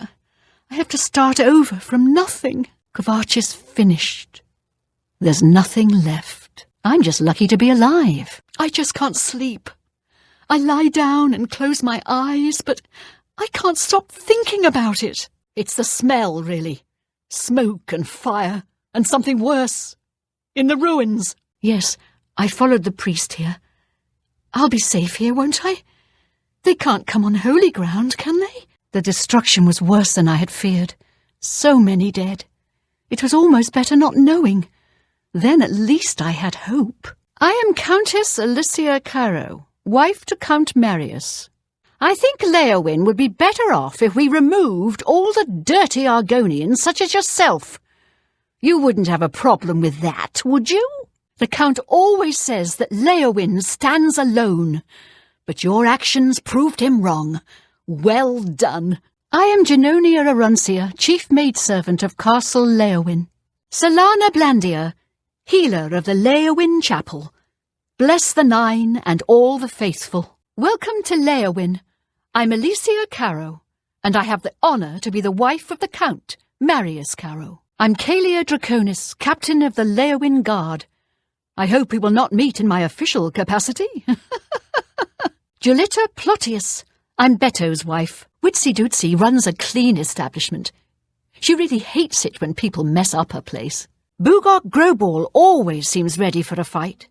I have to start over from nothing. Kvatch is finished. There's nothing left. I'm just lucky to be alive. I just can't sleep. I lie down and close my eyes, but I can't stop thinking about it. It's the smell, really. Smoke and fire, and something worse. In the ruins. Yes, I followed the priest here. I'll be safe here, won't I? They can't come on holy ground, can they? The destruction was worse than I had feared. So many dead. It was almost better not knowing. Then at least I had hope. I am Countess Alicia Caro, wife to Count Marius. I think Leowyn would be better off if we removed all the dirty Argonians such as yourself. You wouldn't have a problem with that, would you? The Count always says that Leowyn stands alone, but your actions proved him wrong. Well done. I am Genonia Aruncia, chief maidservant of Castle Leowyn. Solana Blandia, healer of the Leowyn Chapel. Bless the Nine and all the faithful. Welcome to Leowyn. I'm Alicia Caro, and I have the honour to be the wife of the Count, Marius Caro. I'm Caelia Draconis, captain of the Leowyn Guard. I hope we will not meet in my official capacity. Julita Plotius. I'm Beto's wife. Witsy Dootsy runs a clean establishment. She really hates it when people mess up her place. Bugok Groball always seems ready for a fight.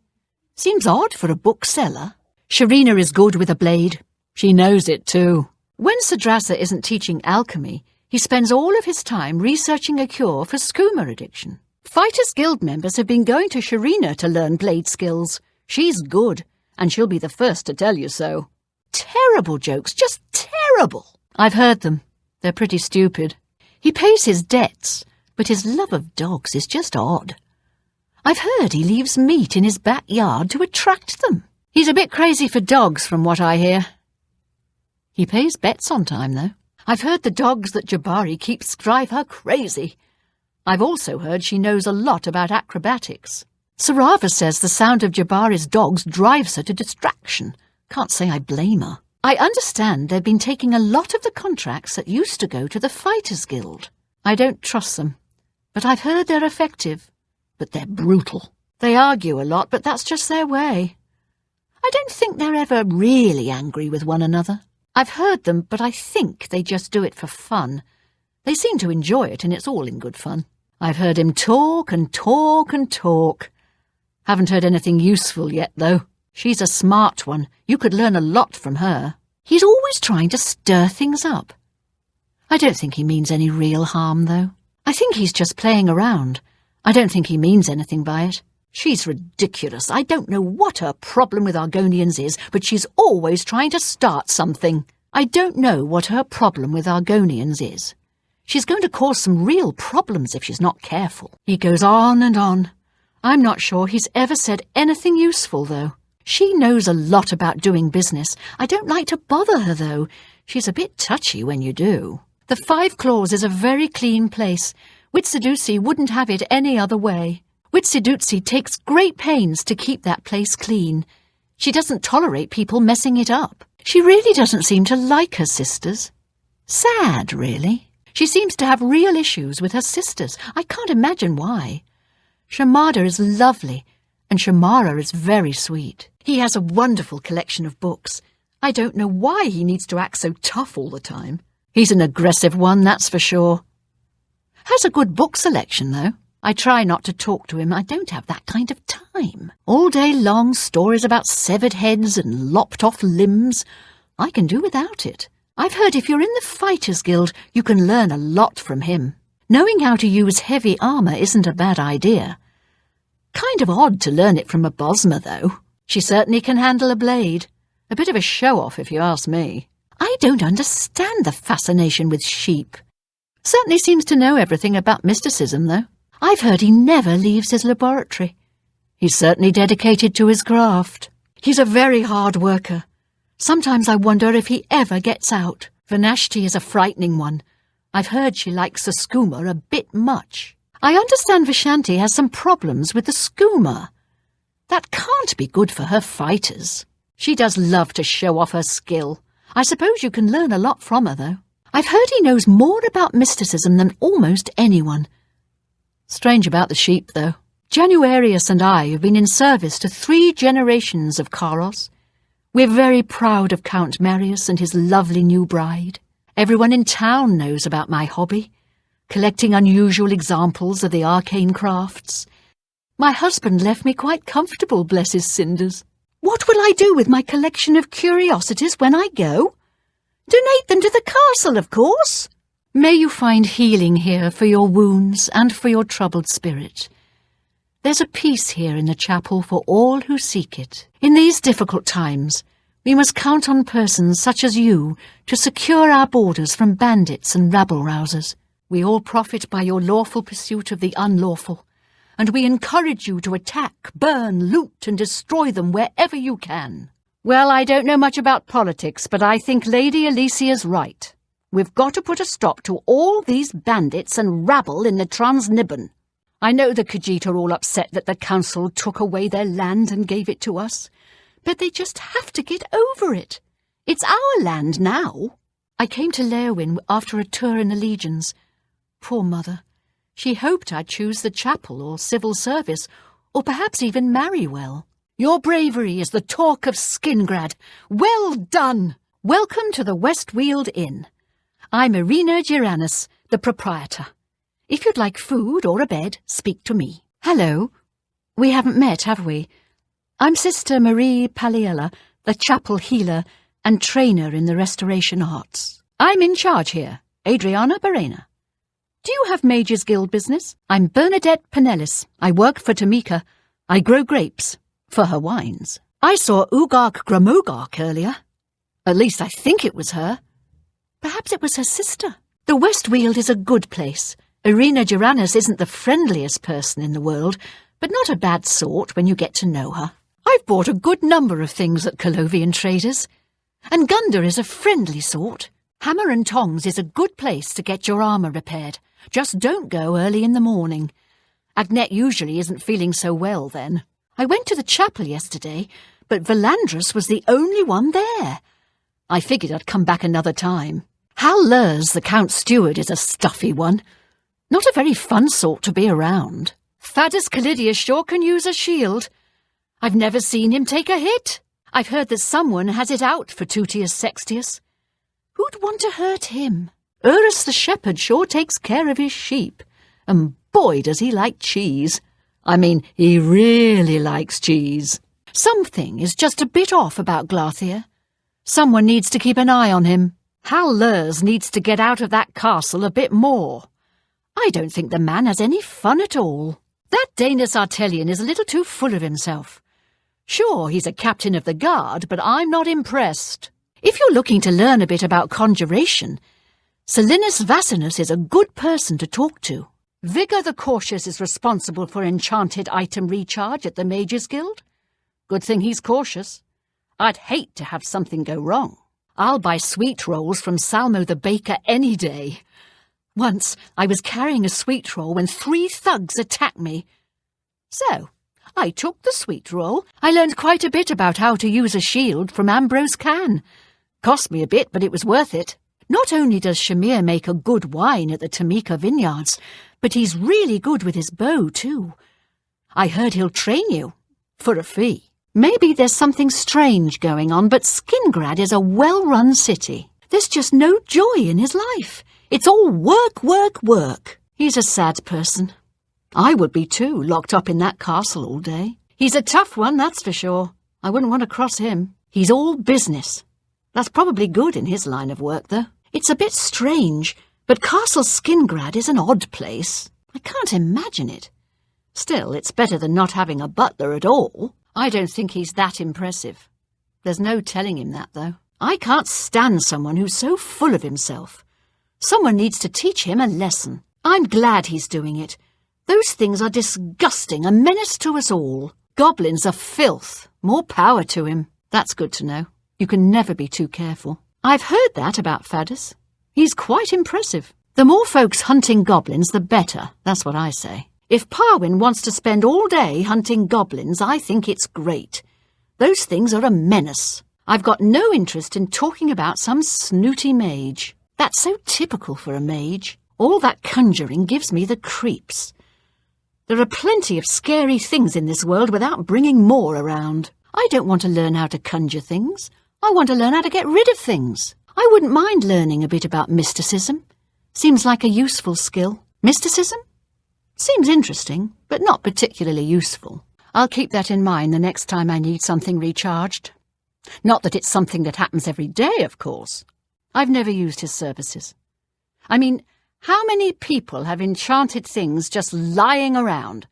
Seems odd for a bookseller. Sharina is good with a blade. She knows it too. When Sadrasa isn't teaching alchemy, he spends all of his time researching a cure for skooma addiction. Fighters Guild members have been going to Sharina to learn blade skills. She's good, and she'll be the first to tell you so. Terrible jokes, just terrible. I've heard them. They're pretty stupid. He pays his debts, but his love of dogs is just odd. I've heard he leaves meat in his backyard to attract them. He's a bit crazy for dogs, from what I hear. He pays bets on time, though. I've heard the dogs that Jabari keeps drive her crazy. I've also heard she knows a lot about acrobatics. Sarava says the sound of Jabari's dogs drives her to distraction. Can't say I blame her. I understand they've been taking a lot of the contracts that used to go to the Fighters Guild. I don't trust them, but I've heard they're effective. But they're brutal. They argue a lot, but that's just their way. I don't think they're ever really angry with one another. I've heard them, but I think they just do it for fun. They seem to enjoy it, and it's all in good fun. I've heard him talk and talk and talk. Haven't heard anything useful yet, though. She's a smart one. You could learn a lot from her. He's always trying to stir things up. I don't think he means any real harm, though. I think he's just playing around. I don't think he means anything by it. She's ridiculous. I don't know what her problem with Argonians is, but she's always trying to start something. I don't know what her problem with Argonians is. She's going to cause some real problems if she's not careful. He goes on and on. I'm not sure he's ever said anything useful, though. She knows a lot about doing business. I don't like to bother her, though. She's a bit touchy when you do. The Five Claws is a very clean place. Witsidutsi wouldn't have it any other way. Witsidutsi takes great pains to keep that place clean. She doesn't tolerate people messing it up. She really doesn't seem to like her sisters. Sad, really. She seems to have real issues with her sisters. I can't imagine why. Shamada is lovely, and Shamara is very sweet. He has a wonderful collection of books. I don't know why he needs to act so tough all the time. He's an aggressive one, that's for sure. Has a good book selection, though. I try not to talk to him. I don't have that kind of time. All day long, stories about severed heads and lopped-off limbs. I can do without it. I've heard if you're in the Fighters Guild, you can learn a lot from him. Knowing how to use heavy armour isn't a bad idea. Kind of odd to learn it from a Bosma, though. She certainly can handle a blade. A bit of a show-off, if you ask me. I don't understand the fascination with sheep. Certainly seems to know everything about mysticism, though. I've heard he never leaves his laboratory. He's certainly dedicated to his craft. He's a very hard worker. Sometimes I wonder if he ever gets out. Vanashti is a frightening one. I've heard she likes the skooma a bit much. I understand Vishanti has some problems with the skooma. That can't be good for her fighters. She does love to show off her skill. I suppose you can learn a lot from her, though. I've heard he knows more about mysticism than almost anyone. Strange about the sheep, though. Januarius and I have been in service to 3 generations of Karos. We're very proud of Count Marius and his lovely new bride. Everyone in town knows about my hobby, collecting unusual examples of the arcane crafts. My husband left me quite comfortable, bless his cinders. What will I do with my collection of curiosities when I go? Donate them to the castle, of course. May you find healing here for your wounds and for your troubled spirit. There's a peace here in the chapel for all who seek it. In these difficult times, we must count on persons such as you to secure our borders from bandits and rabble-rousers. We all profit by your lawful pursuit of the unlawful, and we encourage you to attack, burn, loot, and destroy them wherever you can. Well, I don't know much about politics, but I think Lady Alicia's right. We've got to put a stop to all these bandits and rabble in the Transnibbon. I know the Khajiit are all upset that the council took away their land and gave it to us, but they just have to get over it. It's our land now. I came to Leowyn after a tour in the legions. Poor mother. She hoped I'd choose the chapel or civil service, or perhaps even marry well. Your bravery is the talk of Skingrad. Well done! Welcome to the Westweald Inn. I'm Irina Giranus, the proprietor. If you'd like food or a bed, speak to me. Hello. We haven't met, have we? I'm Sister Marie Paliella, the chapel healer and trainer in the restoration arts. I'm in charge here, Adriana Barena. Do you have Mages Guild business? I'm Bernadette Pinellis. I work for Tamika. I grow grapes for her wines. I saw Ugark Gramogark earlier. At least I think it was her. Perhaps it was her sister. The Westweald is a good place. Irina Giranus isn't the friendliest person in the world, but not a bad sort when you get to know her. I've bought a good number of things at Colovian traders, and Gunda is a friendly sort. Hammer and Tongs is a good place to get your armour repaired. Just don't go early in the morning. Agnette usually isn't feeling so well then. I went to the chapel yesterday, but Valandrus was the only one there. I figured I'd come back another time. Hal Lurs, the Count's steward, is a stuffy one. Not a very fun sort to be around. Thaddeus Callidius sure can use a shield. I've never seen him take a hit. I've heard that someone has it out for Tutius Sextius. Who'd want to hurt him? Urus the shepherd sure takes care of his sheep. And boy, does he like cheese. I mean, he really likes cheese. Something is just a bit off about Glathir. Someone needs to keep an eye on him. Hal Lurs needs to get out of that castle a bit more. I don't think the man has any fun at all. That Daenus Artelian is a little too full of himself. Sure, he's a captain of the guard, but I'm not impressed. If you're looking to learn a bit about conjuration, Selinus Vassinus is a good person to talk to. Vigor the Cautious is responsible for enchanted item recharge at the Mages Guild. Good thing he's cautious. I'd hate to have something go wrong. I'll buy sweet rolls from Salmo the baker any day. Once I was carrying a sweet roll when 3 thugs attacked me. So, I took the sweet roll. I learned quite a bit about how to use a shield from Ambrose Can. Cost me a bit, but it was worth it. Not only does Shamir make a good wine at the Tamika vineyards, but he's really good with his bow, too. I heard he'll train you, for a fee. Maybe there's something strange going on, but Skingrad is a well-run city. There's just no joy in his life. It's all work, work, work. He's a sad person. I would be too, locked up in that castle all day. He's a tough one, that's for sure. I wouldn't want to cross him. He's all business. That's probably good in his line of work, though. It's a bit strange, but Castle Skingrad is an odd place. I can't imagine it. Still, it's better than not having a butler at all. I don't think he's that impressive. There's no telling him that, though. I can't stand someone who's so full of himself. Someone needs to teach him a lesson. I'm glad he's doing it. Those things are disgusting, a menace to us all. Goblins are filth. More power to him. That's good to know. You can never be too careful. I've heard that about Fadus. He's quite impressive. The more folks hunting goblins, the better. That's what I say. If Parwin wants to spend all day hunting goblins, I think it's great. Those things are a menace. I've got no interest in talking about some snooty mage. That's so typical for a mage. All that conjuring gives me the creeps. There are plenty of scary things in this world without bringing more around. I don't want to learn how to conjure things. I want to learn how to get rid of things. I wouldn't mind learning a bit about mysticism. Seems like a useful skill. Mysticism? Seems interesting, but not particularly useful. I'll keep that in mind the next time I need something recharged. Not that it's something that happens every day, of course. I've never used his services. I mean, how many people have enchanted things just lying around?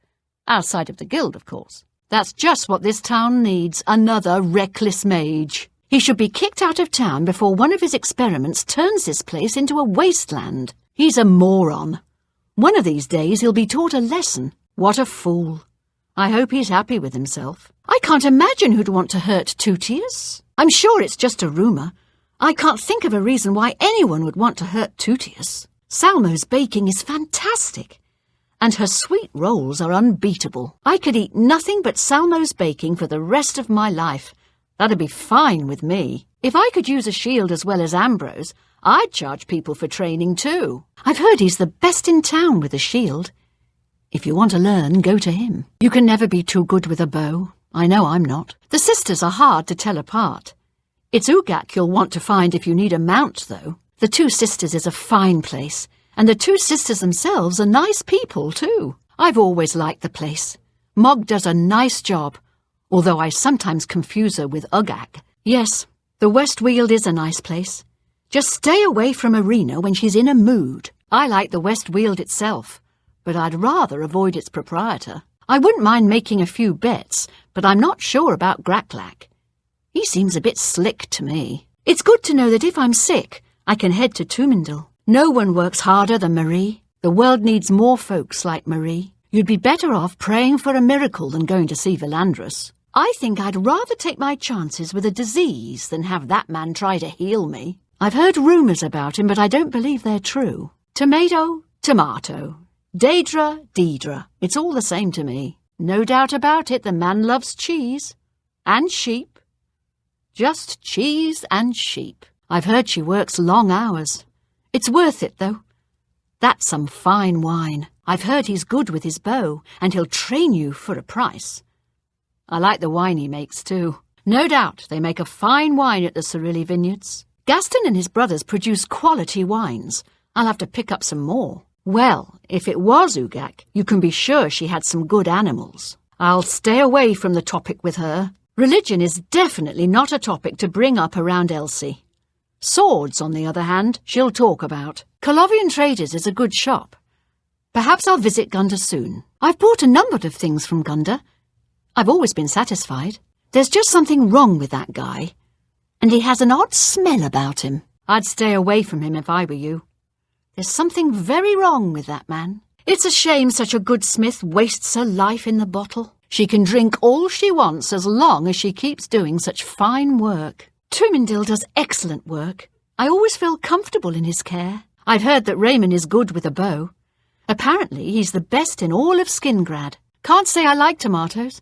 Outside of the guild, of course. That's just what this town needs, another reckless mage. He should be kicked out of town before one of his experiments turns this place into a wasteland. He's a moron. One of these days he'll be taught a lesson. What a fool. I hope he's happy with himself. I can't imagine who'd want to hurt Tutius. I'm sure it's just a rumour. I can't think of a reason why anyone would want to hurt Tutius. Salmo's baking is fantastic, and her sweet rolls are unbeatable. I could eat nothing but Salmo's baking for the rest of my life. That'd be fine with me. If I could use a shield as well as Ambrose, I'd charge people for training too. I've heard he's the best in town with a shield. If you want to learn, go to him. You can never be too good with a bow. I know I'm not. The sisters are hard to tell apart. It's Ugak you'll want to find if you need a mount, though. The Two Sisters is a fine place, and the Two Sisters themselves are nice people, too. I've always liked the place. Mog does a nice job, although I sometimes confuse her with Ugak. Yes, the West Weald is a nice place. Just stay away from Arena when she's in a mood. I like the West Weald itself, but I'd rather avoid its proprietor. I wouldn't mind making a few bets, but I'm not sure about Graklak. He seems a bit slick to me. It's good to know that if I'm sick, I can head to Tumindal. No one works harder than Marie. The world needs more folks like Marie. You'd be better off praying for a miracle than going to see Villandrus. I think I'd rather take my chances with a disease than have that man try to heal me. I've heard rumours about him, but I don't believe they're true. Tomato, tomato. Daedra. It's all the same to me. No doubt about it, the man loves cheese. And sheep. Just cheese and sheep. I've heard she works long hours. It's worth it, though. That's some fine wine. I've heard he's good with his bow, and he'll train you for a price. I like the wine he makes, too. No doubt they make a fine wine at the Cerilli vineyards. Gaston and his brothers produce quality wines. I'll have to pick up some more. Well, if it was Ugak, you can be sure she had some good animals. I'll stay away from the topic with her. Religion is definitely not a topic to bring up around Elsie. Swords, on the other hand, she'll talk about. Colovian Traders is a good shop. Perhaps I'll visit Gunda soon. I've bought a number of things from Gunda. I've always been satisfied. There's just something wrong with that guy, and he has an odd smell about him. I'd stay away from him if I were you. There's something very wrong with that man. It's a shame such a good smith wastes her life in the bottle. She can drink all she wants as long as she keeps doing such fine work. Tumindal does excellent work. I always feel comfortable in his care. I've heard that Raymond is good with a bow. Apparently he's the best in all of Skingrad. Can't say I like tomatoes.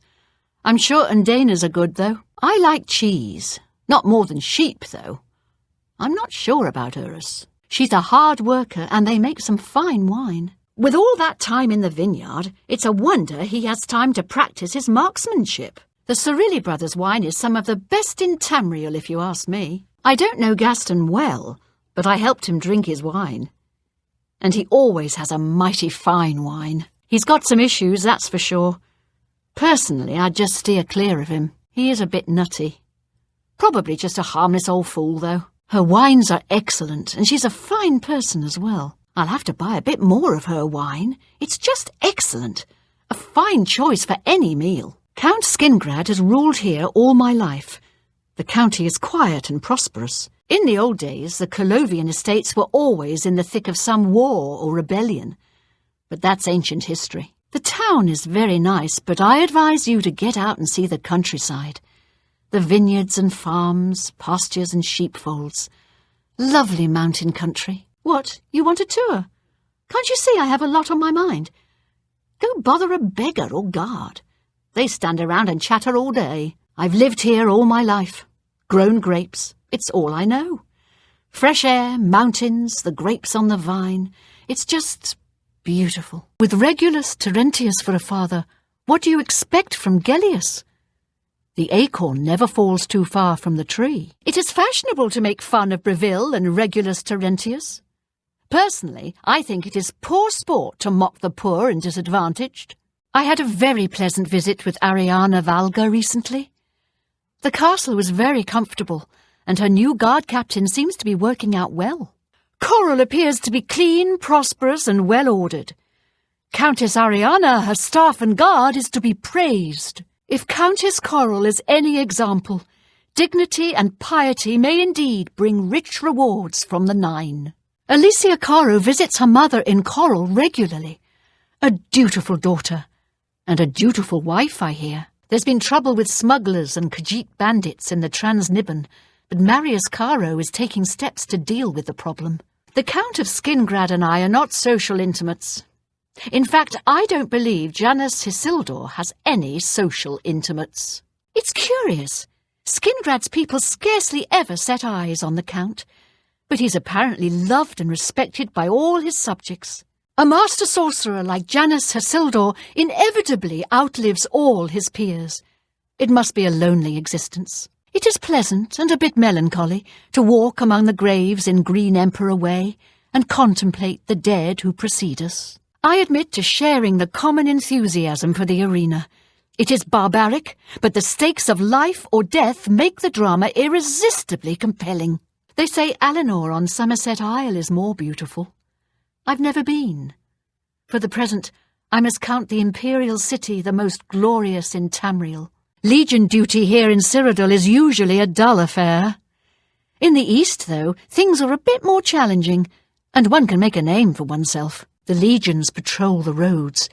I'm sure Undanas are good, though. I like cheese. Not more than sheep, though. I'm not sure about Urus. She's a hard worker and they make some fine wine. With all that time in the vineyard, it's a wonder he has time to practice his marksmanship. The Cerilli brothers' wine is some of the best in Tamriel, if you ask me. I don't know Gaston well, but I helped him drink his wine. And he always has a mighty fine wine. He's got some issues, that's for sure. Personally, I'd just steer clear of him. He is a bit nutty. Probably just a harmless old fool, though. Her wines are excellent, and she's a fine person as well. I'll have to buy a bit more of her wine. It's just excellent. A fine choice for any meal. Count Skingrad has ruled here all my life. The county is quiet and prosperous. In the old days, the Colovian estates were always in the thick of some war or rebellion. But that's ancient history. The town is very nice, but I advise you to get out and see the countryside. The vineyards and farms, pastures and sheepfolds. Lovely mountain country. What, you want a tour? Can't you see I have a lot on my mind? Go bother a beggar or guard. They stand around and chatter all day. I've lived here all my life. Grown grapes. It's all I know. Fresh air, mountains, the grapes on the vine. It's just beautiful. With Regulus Terentius for a father, what do you expect from Gellius? The acorn never falls too far from the tree. It is fashionable to make fun of Breville and Regulus Terentius. Personally, I think it is poor sport to mock the poor and disadvantaged. I had a very pleasant visit with Ariana Valga recently. The castle was very comfortable, and her new guard captain seems to be working out well. Coral appears to be clean, prosperous, and well-ordered. Countess Ariana, her staff and guard, is to be praised. If Countess Coral is any example, dignity and piety may indeed bring rich rewards from the Nine. Alicia Caro visits her mother in Coral regularly. A dutiful daughter, and a dutiful wife, I hear. There's been trouble with smugglers and Khajiit bandits in the Transnibbon, but Marius Caro is taking steps to deal with the problem. The Count of Skingrad and I are not social intimates. In fact, I don't believe Janus Isildur has any social intimates. It's curious. Skingrad's people scarcely ever set eyes on the Count, but he's apparently loved and respected by all his subjects. A master sorcerer like Janus Isildur inevitably outlives all his peers. It must be a lonely existence. It is pleasant and a bit melancholy to walk among the graves in Green Emperor Way and contemplate the dead who precede us. I admit to sharing the common enthusiasm for the arena. It is barbaric, but the stakes of life or death make the drama irresistibly compelling. They say Alinor on Somerset Isle is more beautiful. I've never been. For the present, I must count the Imperial city the most glorious in Tamriel. Legion duty here in Cyrodiil is usually a dull affair. In the east, though, things are a bit more challenging, and one can make a name for oneself. The legions patrol the roads,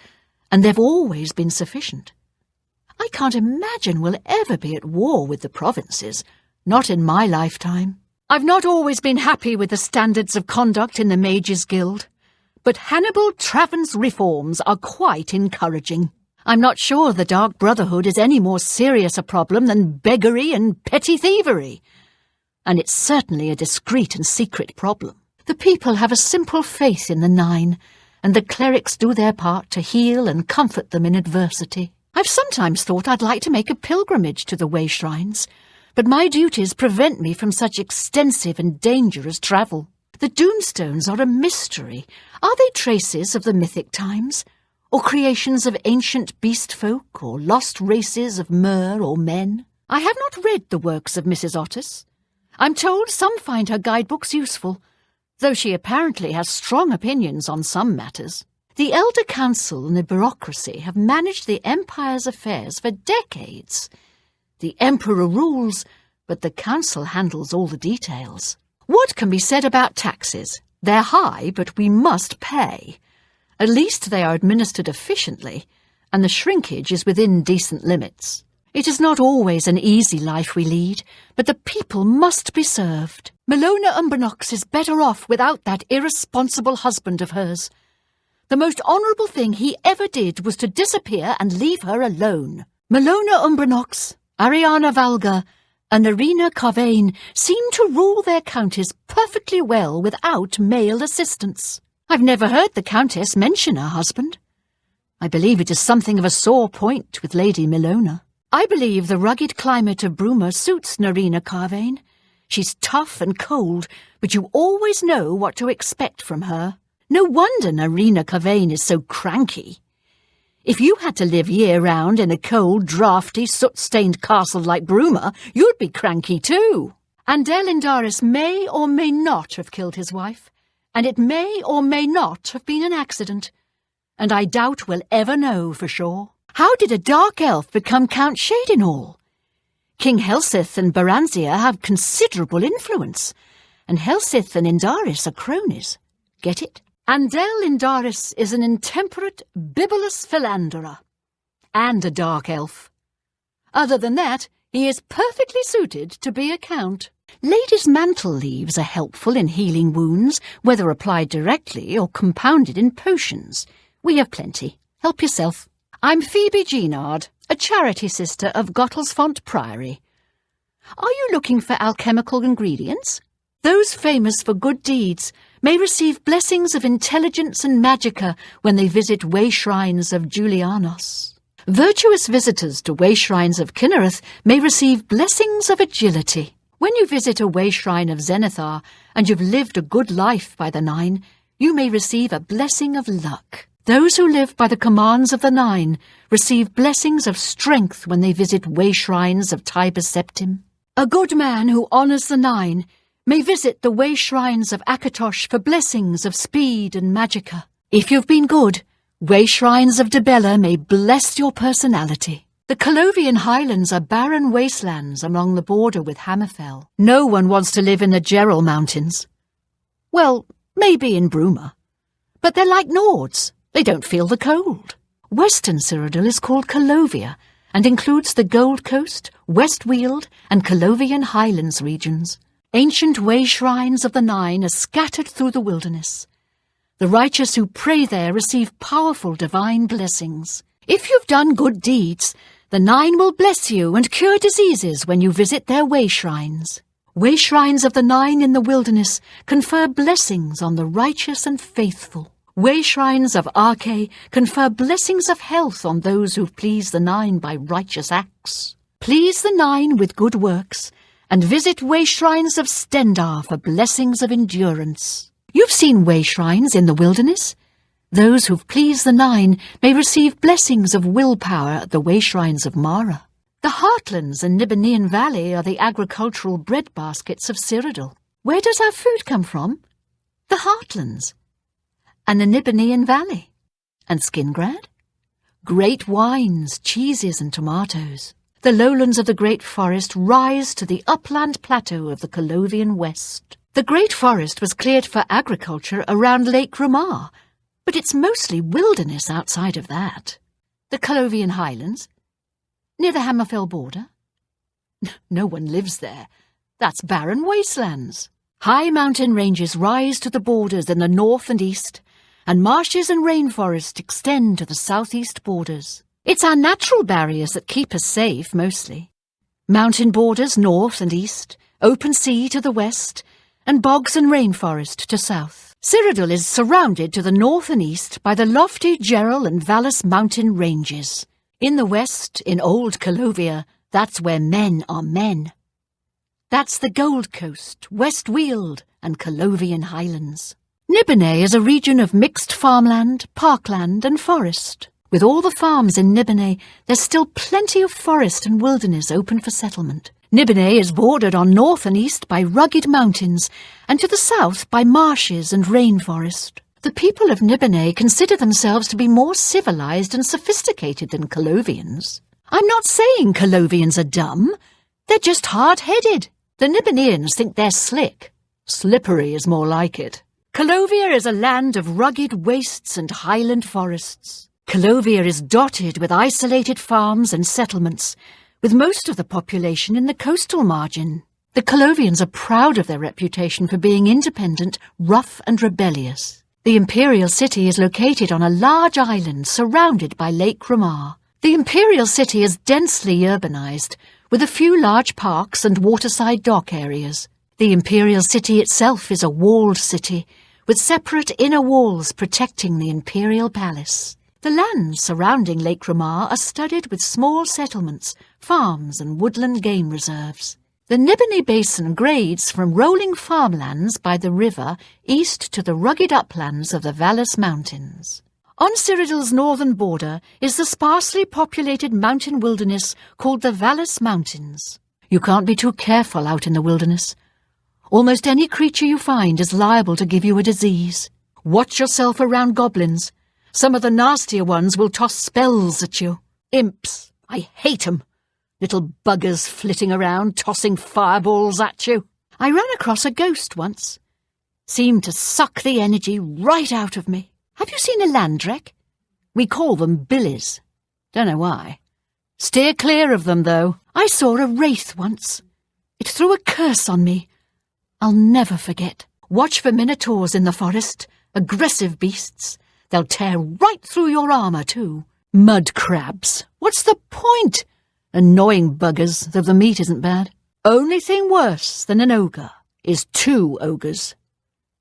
and they've always been sufficient. I can't imagine we'll ever be at war with the provinces, not in my lifetime. I've not always been happy with the standards of conduct in the Mages Guild, but Hannibal Travan's reforms are quite encouraging. I'm not sure the Dark Brotherhood is any more serious a problem than beggary and petty thievery, and it's certainly a discreet and secret problem. The people have a simple faith in the Nine, and the clerics do their part to heal and comfort them in adversity. I've sometimes thought I'd like to make a pilgrimage to the Way Shrines, but my duties prevent me from such extensive and dangerous travel. The Doomstones are a mystery. Are they traces of the mythic times, or creations of ancient beast folk, or lost races of mer or men? I have not read the works of Mrs. Otis. I'm told some find her guidebooks useful, though she apparently has strong opinions on some matters. The Elder Council and the bureaucracy have managed the Empire's affairs for decades. The Emperor rules, but the Council handles all the details. What can be said about taxes? They're high, but we must pay. At least they are administered efficiently, and the shrinkage is within decent limits. It is not always an easy life we lead, but the people must be served. Melona Umbernox is better off without that irresponsible husband of hers. The most honourable thing he ever did was to disappear and leave her alone. Melona Umbernox, Ariana Valga, and Narina Carvain seem to rule their counties perfectly well without male assistance. I've never heard the Countess mention her husband. I believe it is something of a sore point with Lady Milona. I believe the rugged climate of Bruma suits Narina Carvain. She's tough and cold, but you always know what to expect from her. No wonder Narina Carvain is so cranky. If you had to live year-round in a cold, draughty, soot-stained castle like Bruma, you'd be cranky too. Andel Indaris may or may not have killed his wife, and it may or may not have been an accident, and I doubt we'll ever know for sure. How did a dark elf become Count Shadinall? King Helsith and Baranzia have considerable influence, and Helsith and Indaris are cronies. Get it? Andel Indaris is an intemperate, bibulous philanderer, and a dark elf. Other than that, he is perfectly suited to be a count. Ladies' mantle leaves are helpful in healing wounds, whether applied directly or compounded in potions. We have plenty. Help yourself. I'm Phoebe Genard, a charity sister of Gottlesfont Priory. Are you looking for alchemical ingredients? Those famous for good deeds may receive blessings of intelligence and magicka when they visit way shrines of Julianos. Virtuous visitors to way shrines of Kinnereth may receive blessings of agility. When you visit a way shrine of Zenithar and you've lived a good life by the Nine, you may receive a blessing of luck. Those who live by the commands of the Nine receive blessings of strength when they visit way shrines of Tiber Septim. A good man who honours the Nine may visit the way shrines of Akatosh for blessings of speed and magicka. If you've been good, way shrines of Debella may bless your personality. The Colovian Highlands are barren wastelands along the border with Hammerfell. No one wants to live in the Gerald Mountains. Well, maybe in Bruma. But they're like Nords. They don't feel the cold. Western Cyrodiil is called Colovia and includes the Gold Coast, West Weald and Colovian Highlands regions. Ancient way shrines of the Nine are scattered through the wilderness. The righteous who pray there receive powerful divine blessings. If you've done good deeds, the Nine will bless you and cure diseases when you visit their way shrines. Way shrines of the Nine in the wilderness confer blessings on the righteous and faithful. Way shrines of Arche confer blessings of health on those who please the Nine by righteous acts. Please the Nine with good works, and visit way shrines of Stendar for blessings of endurance. You've seen way shrines in the wilderness. Those who've pleased the Nine may receive blessings of willpower at the way shrines of Mara. The Heartlands and Nibelheim Valley are the agricultural breadbaskets of Cyrodiil. Where does our food come from? The Heartlands. And the Nibelheim Valley. And Skingrad? Great wines, cheeses and tomatoes. The lowlands of the Great Forest rise to the upland plateau of the Colovian West. The Great Forest was cleared for agriculture around Lake Ramar, but it's mostly wilderness outside of that. The Colovian Highlands, near the Hammerfell border. No one lives there. That's barren wastelands. High mountain ranges rise to the borders in the north and east, and marshes and rainforest extend to the southeast borders. It's our natural barriers that keep us safe, mostly. Mountain borders north and east, open sea to the west, and bogs and rainforest to south. Cyrodiil is surrounded to the north and east by the lofty Gerald and Vallis mountain ranges. In the west, in Old Colovia, that's where men are men. That's the Gold Coast, West Weald, and Colovian Highlands. Nibelheim is a region of mixed farmland, parkland, and forest. With all the farms in Nibelheim, there's still plenty of forest and wilderness open for settlement. Nibelheim is bordered on north and east by rugged mountains, and to the south by marshes and rainforest. The people of Nibelheim consider themselves to be more civilized and sophisticated than Colovians. I'm not saying Colovians are dumb. They're just hard-headed. The Nibelheimans think they're slick. Slippery is more like it. Colovia is a land of rugged wastes and highland forests. Colovia is dotted with isolated farms and settlements, with most of the population in the coastal margin. The Colovians are proud of their reputation for being independent, rough and rebellious. The Imperial city is located on a large island surrounded by Lake Ramar. The Imperial city is densely urbanized, with a few large parks and waterside dock areas. The Imperial City itself is a walled city, with separate inner walls protecting the Imperial Palace. The lands surrounding Lake Ramar are studded with small settlements, farms and woodland game reserves. The Nibony Basin grades from rolling farmlands by the river east to the rugged uplands of the Vallis Mountains. On Cyrodiil's northern border is the sparsely populated mountain wilderness called the Vallis Mountains. You can't be too careful out in the wilderness. Almost any creature you find is liable to give you a disease. Watch yourself around goblins. Some of the nastier ones will toss spells at you. Imps, I hate 'em. Little buggers flitting around, tossing fireballs at you. I ran across a ghost once. Seemed to suck the energy right out of me. Have you seen a landrek? We call them billies. Don't know why. Steer clear of them, though. I saw a wraith once. It threw a curse on me. I'll never forget. Watch for minotaurs in the forest. Aggressive beasts. They'll tear right through your armour, too. Mud crabs. What's the point? Annoying buggers, though the meat isn't bad. Only thing worse than an ogre is 2 ogres.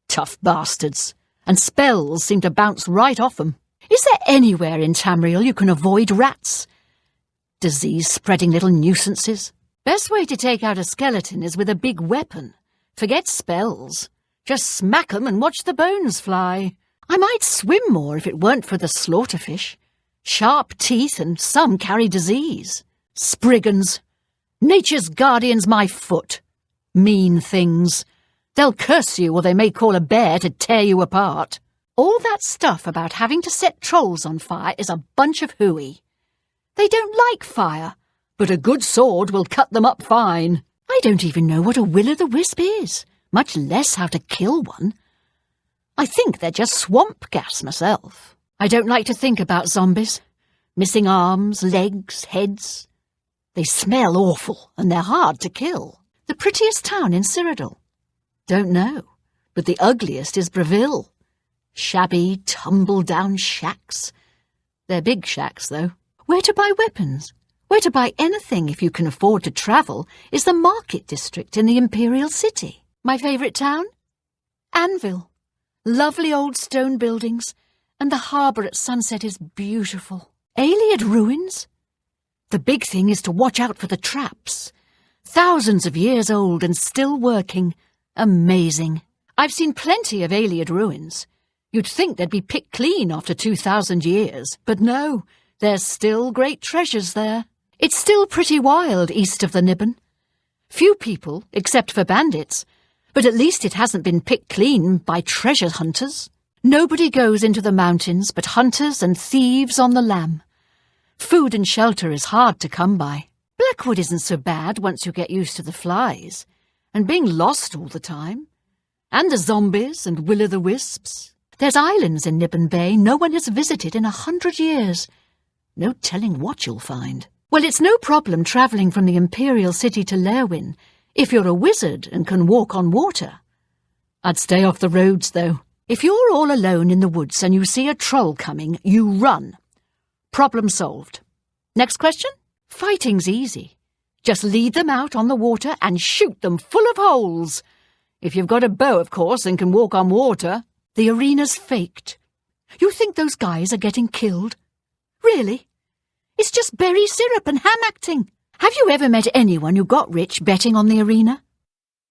Tough bastards. And spells seem to bounce right off them. Is there anywhere in Tamriel you can avoid rats? Disease-spreading little nuisances. Best way to take out a skeleton is with a big weapon. Forget spells. Just smack 'em and watch the bones fly. I might swim more if it weren't for the slaughterfish. Sharp teeth and some carry disease. Spriggans. Nature's guardian's my foot. Mean things. They'll curse you or they may call a bear to tear you apart. All that stuff about having to set trolls on fire is a bunch of hooey. They don't like fire, but a good sword will cut them up fine. I don't even know what a will-o'-the-wisp is, much less how to kill one. I think they're just swamp gas myself. I don't like to think about zombies. Missing arms, legs, heads. They smell awful and they're hard to kill. The prettiest town in Cyrodiil? Don't know, but the ugliest is Breville. Shabby, tumble-down shacks. They're big shacks, though. Where to buy weapons? Where to buy anything if you can afford to travel is the market district in the Imperial City. My favourite town? Anvil. Lovely old stone buildings, and the harbour at sunset is beautiful. Ayleid ruins? The big thing is to watch out for the traps. Thousands of years old and still working. Amazing. I've seen plenty of Ayleid ruins. You'd think they'd be picked clean after 2,000 years, but no, there's still great treasures there. It's still pretty wild east of the Niben. Few people, except for bandits, but at least it hasn't been picked clean by treasure hunters. Nobody goes into the mountains but hunters and thieves on the lam. Food and shelter is hard to come by. Blackwood isn't so bad once you get used to the flies, and being lost all the time, and the zombies and will-o'-the-wisps. There's islands in Niben Bay no one has visited in 100 years. No telling what you'll find. Well, it's no problem travelling from the Imperial City to Lerwin, if you're a wizard and can walk on water. I'd stay off the roads, though. If you're all alone in the woods and you see a troll coming, you run. Problem solved. Next question? Fighting's easy. Just lead them out on the water and shoot them full of holes. If you've got a bow, of course, and can walk on water. The arena's faked. You think those guys are getting killed? Really? It's just berry syrup and ham acting. Have you ever met anyone who got rich betting on the arena?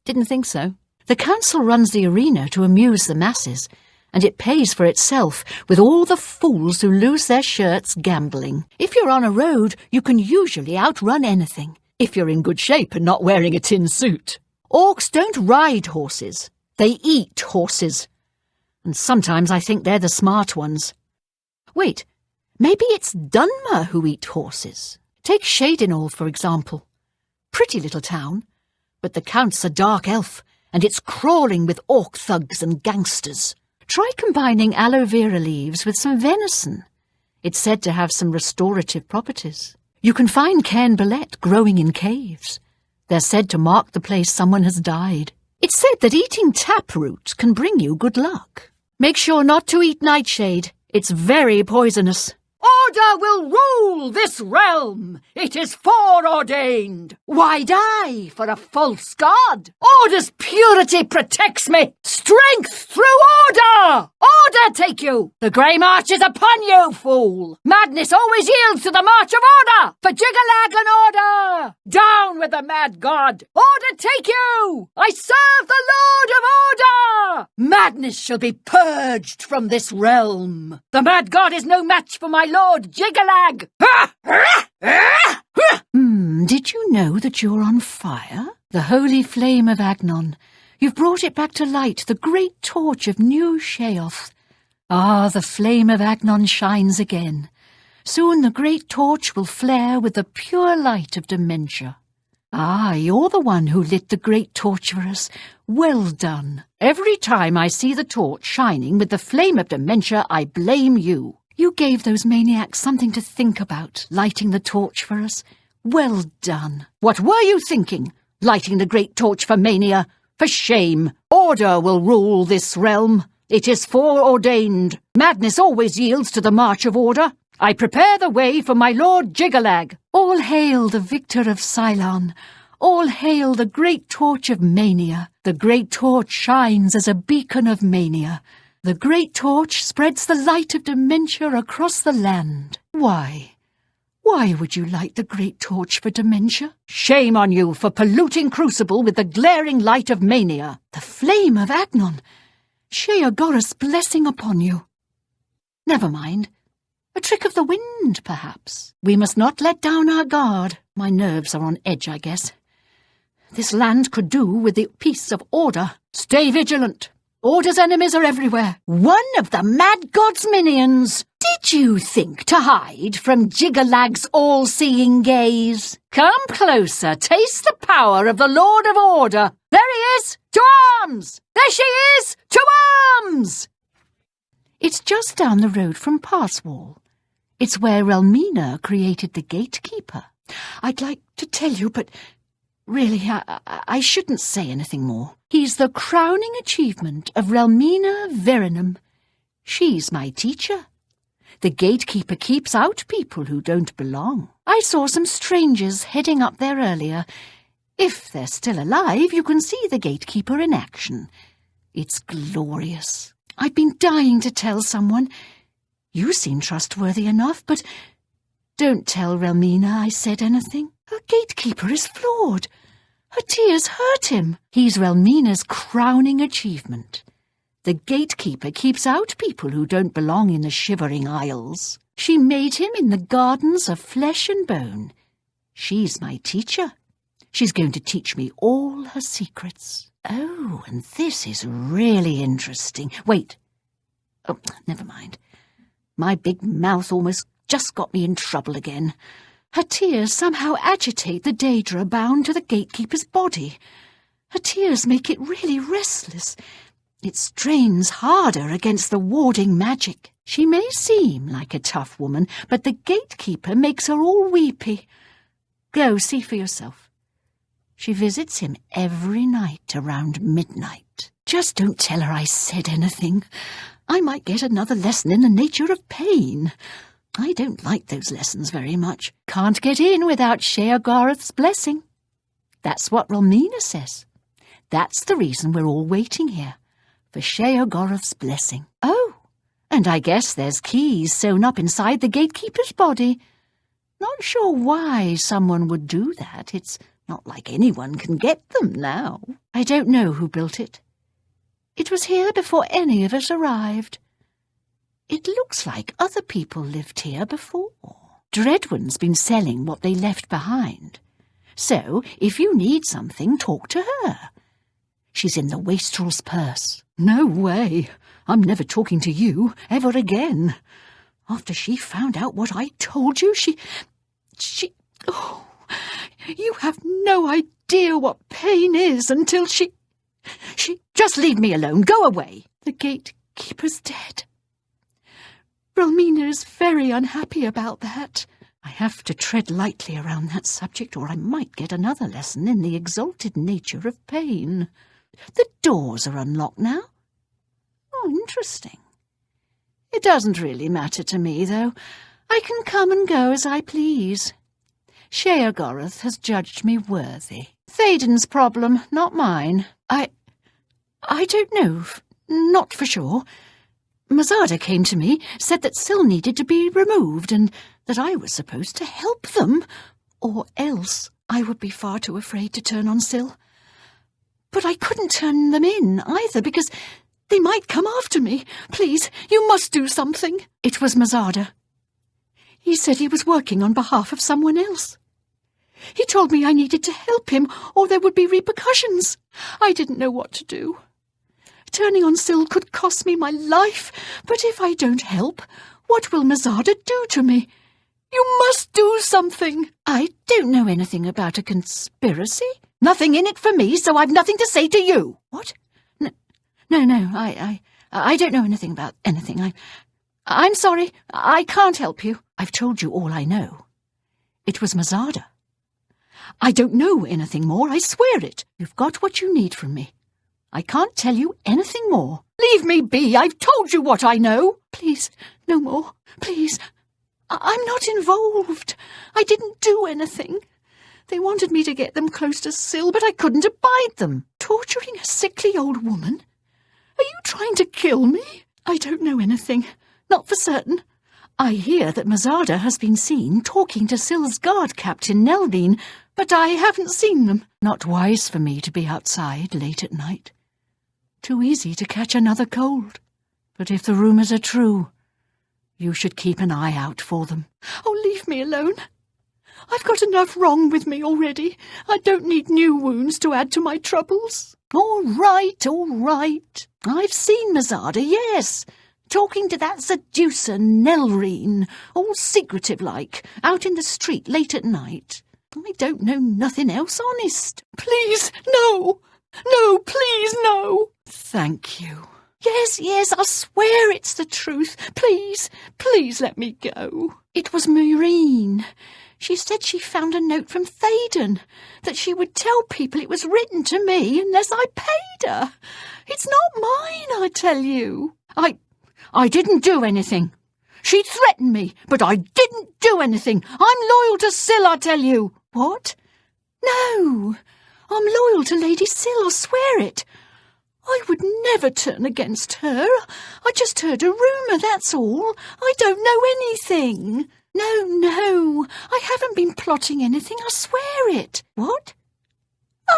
Didn't think so. The council runs the arena to amuse the masses, and it pays for itself with all the fools who lose their shirts gambling. If you're on a road, you can usually outrun anything, if you're in good shape and not wearing a tin suit. Orcs don't ride horses. They eat horses. And sometimes I think they're the smart ones. Wait, maybe it's Dunmer who eat horses. Take Shadinall, for example. Pretty little town, but the Count's a dark elf, and it's crawling with orc thugs and gangsters. Try combining aloe vera leaves with some venison. It's said to have some restorative properties. You can find cairn bolete growing in caves. They're said to mark the place someone has died. It's said that eating taproot can bring you good luck. Make sure not to eat nightshade. It's very poisonous. Order will rule this realm. It is foreordained. Why die for a false god? Order's purity protects me. Strength through order. Order take you. The grey march is upon you, fool. Madness always yields to the march of order. For Jiggalag and order. Down with the mad god. Order take you. I serve the Lord of Order. Madness shall be purged from this realm. The mad god is no match for my lord Jiggalag. Did you know that you're on fire? The holy flame of Agnon. You've brought it back to light, the great torch of New Sheoth. Ah, the flame of Agnon shines again. Soon the great torch will flare with the pure light of dementia. Ah, you're the one who lit the great torch for us. Well done. Every time I see the torch shining with the flame of dementia, I blame you. You gave those maniacs something to think about, lighting the torch for us. Well done. What were you thinking, lighting the great torch for mania? For shame. Order will rule this realm. It is foreordained. Madness always yields to the march of order. I prepare the way for my lord Jiggalag. All hail the victor of Cylon. All hail the great torch of mania. The great torch shines as a beacon of mania. The great torch spreads the light of dementia across the land. Why? Why would you light the great torch for dementia? Shame on you for polluting Crucible with the glaring light of mania. The flame of Agnon. Sheogorath's blessing upon you. Never mind. A trick of the wind, perhaps. We must not let down our guard. My nerves are on edge, I guess. This land could do with the peace of order. Stay vigilant. Order's enemies are everywhere. One of the mad god's minions. Did you think to hide from Jiggalag's all-seeing gaze? Come closer. Taste the power of the Lord of Order. There he is. To arms. There she is. To arms. It's just down the road from Passwall. It's where Relmina created the gatekeeper. I'd like to tell you, but really, I shouldn't say anything more. He's the crowning achievement of Relmina Verenum. She's my teacher. The gatekeeper keeps out people who don't belong. I saw some strangers heading up there earlier. If they're still alive, you can see the gatekeeper in action. It's glorious. I've been dying to tell someone. You seem trustworthy enough, but don't tell Relmina I said anything. Her gatekeeper is flawed. Her tears hurt him. He's Relmina's crowning achievement. The gatekeeper keeps out people who don't belong in the Shivering Isles. She made him in the gardens of flesh and bone. She's my teacher. She's going to teach me all her secrets. Oh, and this is really interesting. Wait. Oh, never mind. My big mouth almost just got me in trouble again. Her tears somehow agitate the Daedra bound to the gatekeeper's body. Her tears make it really restless. It strains harder against the warding magic. She may seem like a tough woman, but the gatekeeper makes her all weepy. Go see for yourself. She visits him every night around midnight. Just don't tell her I said anything. I might get another lesson in the nature of pain. I don't like those lessons very much. Can't get in without Sheogorath's blessing. That's what Relmina says. That's the reason we're all waiting here, for Sheogorath's blessing. Oh, and I guess there's keys sewn up inside the gatekeeper's body. Not sure why someone would do that. It's not like anyone can get them now. I don't know who built it. It was here before any of us arrived. It looks like other people lived here before. Dreadwin's been selling what they left behind. So, if you need something, talk to her. She's in the wastrel's purse. No way. I'm never talking to you ever again. After she found out what I told you, she... Oh, you have no idea what pain is until she... Just leave me alone. Go away. The gatekeeper's dead. Relmina is very unhappy about that. I have to tread lightly around that subject, or I might get another lesson in the exalted nature of pain. The doors are unlocked now. Oh, interesting. It doesn't really matter to me, though. I can come and go as I please. Sheergoroth has judged me worthy. Théoden's problem, not mine. I don't know, not for sure. Mazada came to me, said that Syl needed to be removed, and that I was supposed to help them, or else I would be far too afraid to turn on Syl. But I couldn't turn them in either, because they might come after me. Please, you must do something. It was Mazada. He said he was working on behalf of someone else. He told me I needed to help him, or there would be repercussions. I didn't know what to do. Turning on Syl could cost me my life, but if I don't help, what will Mazada do to me? You must do something. I don't know anything about a conspiracy. Nothing in it for me, so I've nothing to say to you. What? No, I don't know anything about anything. I'm sorry, I can't help you. I've told you all I know. It was Mazada. I don't know anything more, I swear it. You've got what you need from me. I can't tell you anything more. Leave me be, I've told you what I know. Please, no more, please. I'm not involved. I didn't do anything. They wanted me to get them close to Syl, but I couldn't abide them. Torturing a sickly old woman? Are you trying to kill me? I don't know anything, not for certain. I hear that Mazada has been seen talking to Syl's guard captain, Nelvine, but I haven't seen them. Not wise for me to be outside late at night. Too easy to catch another cold. But if the rumours are true, you should keep an eye out for them. Oh, leave me alone. I've got enough wrong with me already. I don't need new wounds to add to my troubles. All right. I've seen Mazada, yes. Talking to that seducer Nelrine, all secretive-like, out in the street late at night. I don't know nothing else, honest. Please, no! No, please, no! Thank you. Yes, I swear it's the truth. Please let me go. It was Myrine. She said she found a note from Théoden, that she would tell people it was written to me unless I paid her. It's not mine, I tell you. I didn't do anything. She threatened me, but I didn't do anything. I'm loyal to Syl, I tell you. What? No, I'm loyal to Lady Syl, I swear it. I would never turn against her. I just heard a rumour, that's all. I don't know anything. No, I haven't been plotting anything, I swear it. What?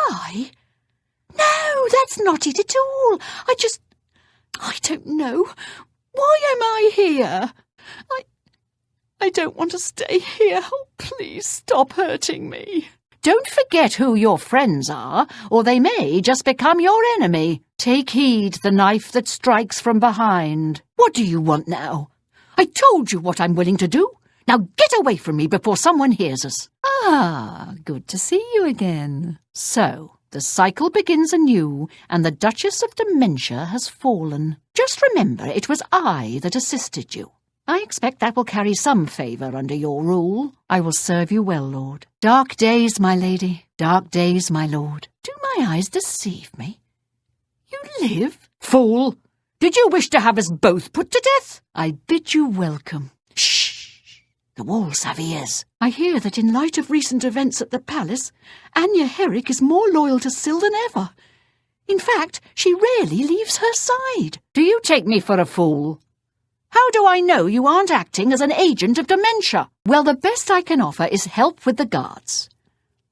No, that's not it at all. I don't know. Why am I here? I don't want to stay here. Oh, please stop hurting me. Don't forget who your friends are, or they may just become your enemy. Take heed the knife that strikes from behind. What do you want now? I told you what I'm willing to do. Now get away from me before someone hears us. Ah, good to see you again. So, the cycle begins anew, and the Duchess of Dementia has fallen. Just remember, it was I that assisted you. I expect that will carry some favour under your rule. I will serve you well, Lord. Dark days, my lady, dark days, my lord. Do my eyes deceive me? You live? Fool! Did you wish to have us both put to death? I bid you welcome. Shh! The walls have ears. I hear that in light of recent events at the palace, Anya Herrick is more loyal to Syl than ever. In fact, she rarely leaves her side. Do you take me for a fool? How do I know you aren't acting as an agent of dementia? Well, the best I can offer is help with the guards.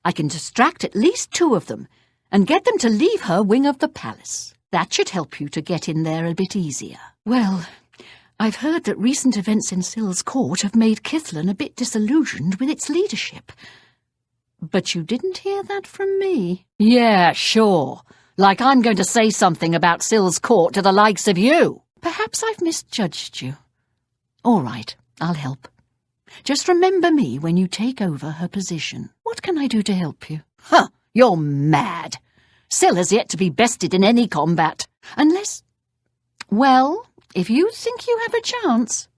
I can distract at least 2 of them and get them to leave her wing of the palace. That should help you to get in there a bit easier. Well, I've heard that recent events in Syl's court have made Kithlin a bit disillusioned with its leadership. But you didn't hear that from me. Yeah, sure. Like I'm going to say something about Syl's court to the likes of you. Perhaps I've misjudged you. All right, I'll help. Just remember me when you take over her position. What can I do to help you? Huh, you're mad. Syl has yet to be bested in any combat. Unless... Well, if you think you have a chance,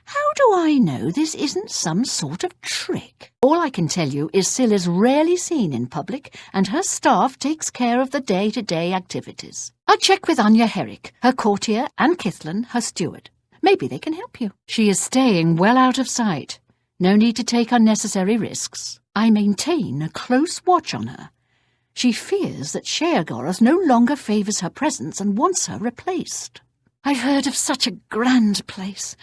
how do I know this isn't some sort of trick? All I can tell you is Syl is rarely seen in public, and her staff takes care of the day-to-day activities. I'll check with Anya Herrick, her courtier, and Kithlin, her steward. Maybe they can help you. She is staying well out of sight. No need to take unnecessary risks. I maintain a close watch on her. She fears that Sheogorath no longer favours her presence and wants her replaced. I've heard of such a grand place.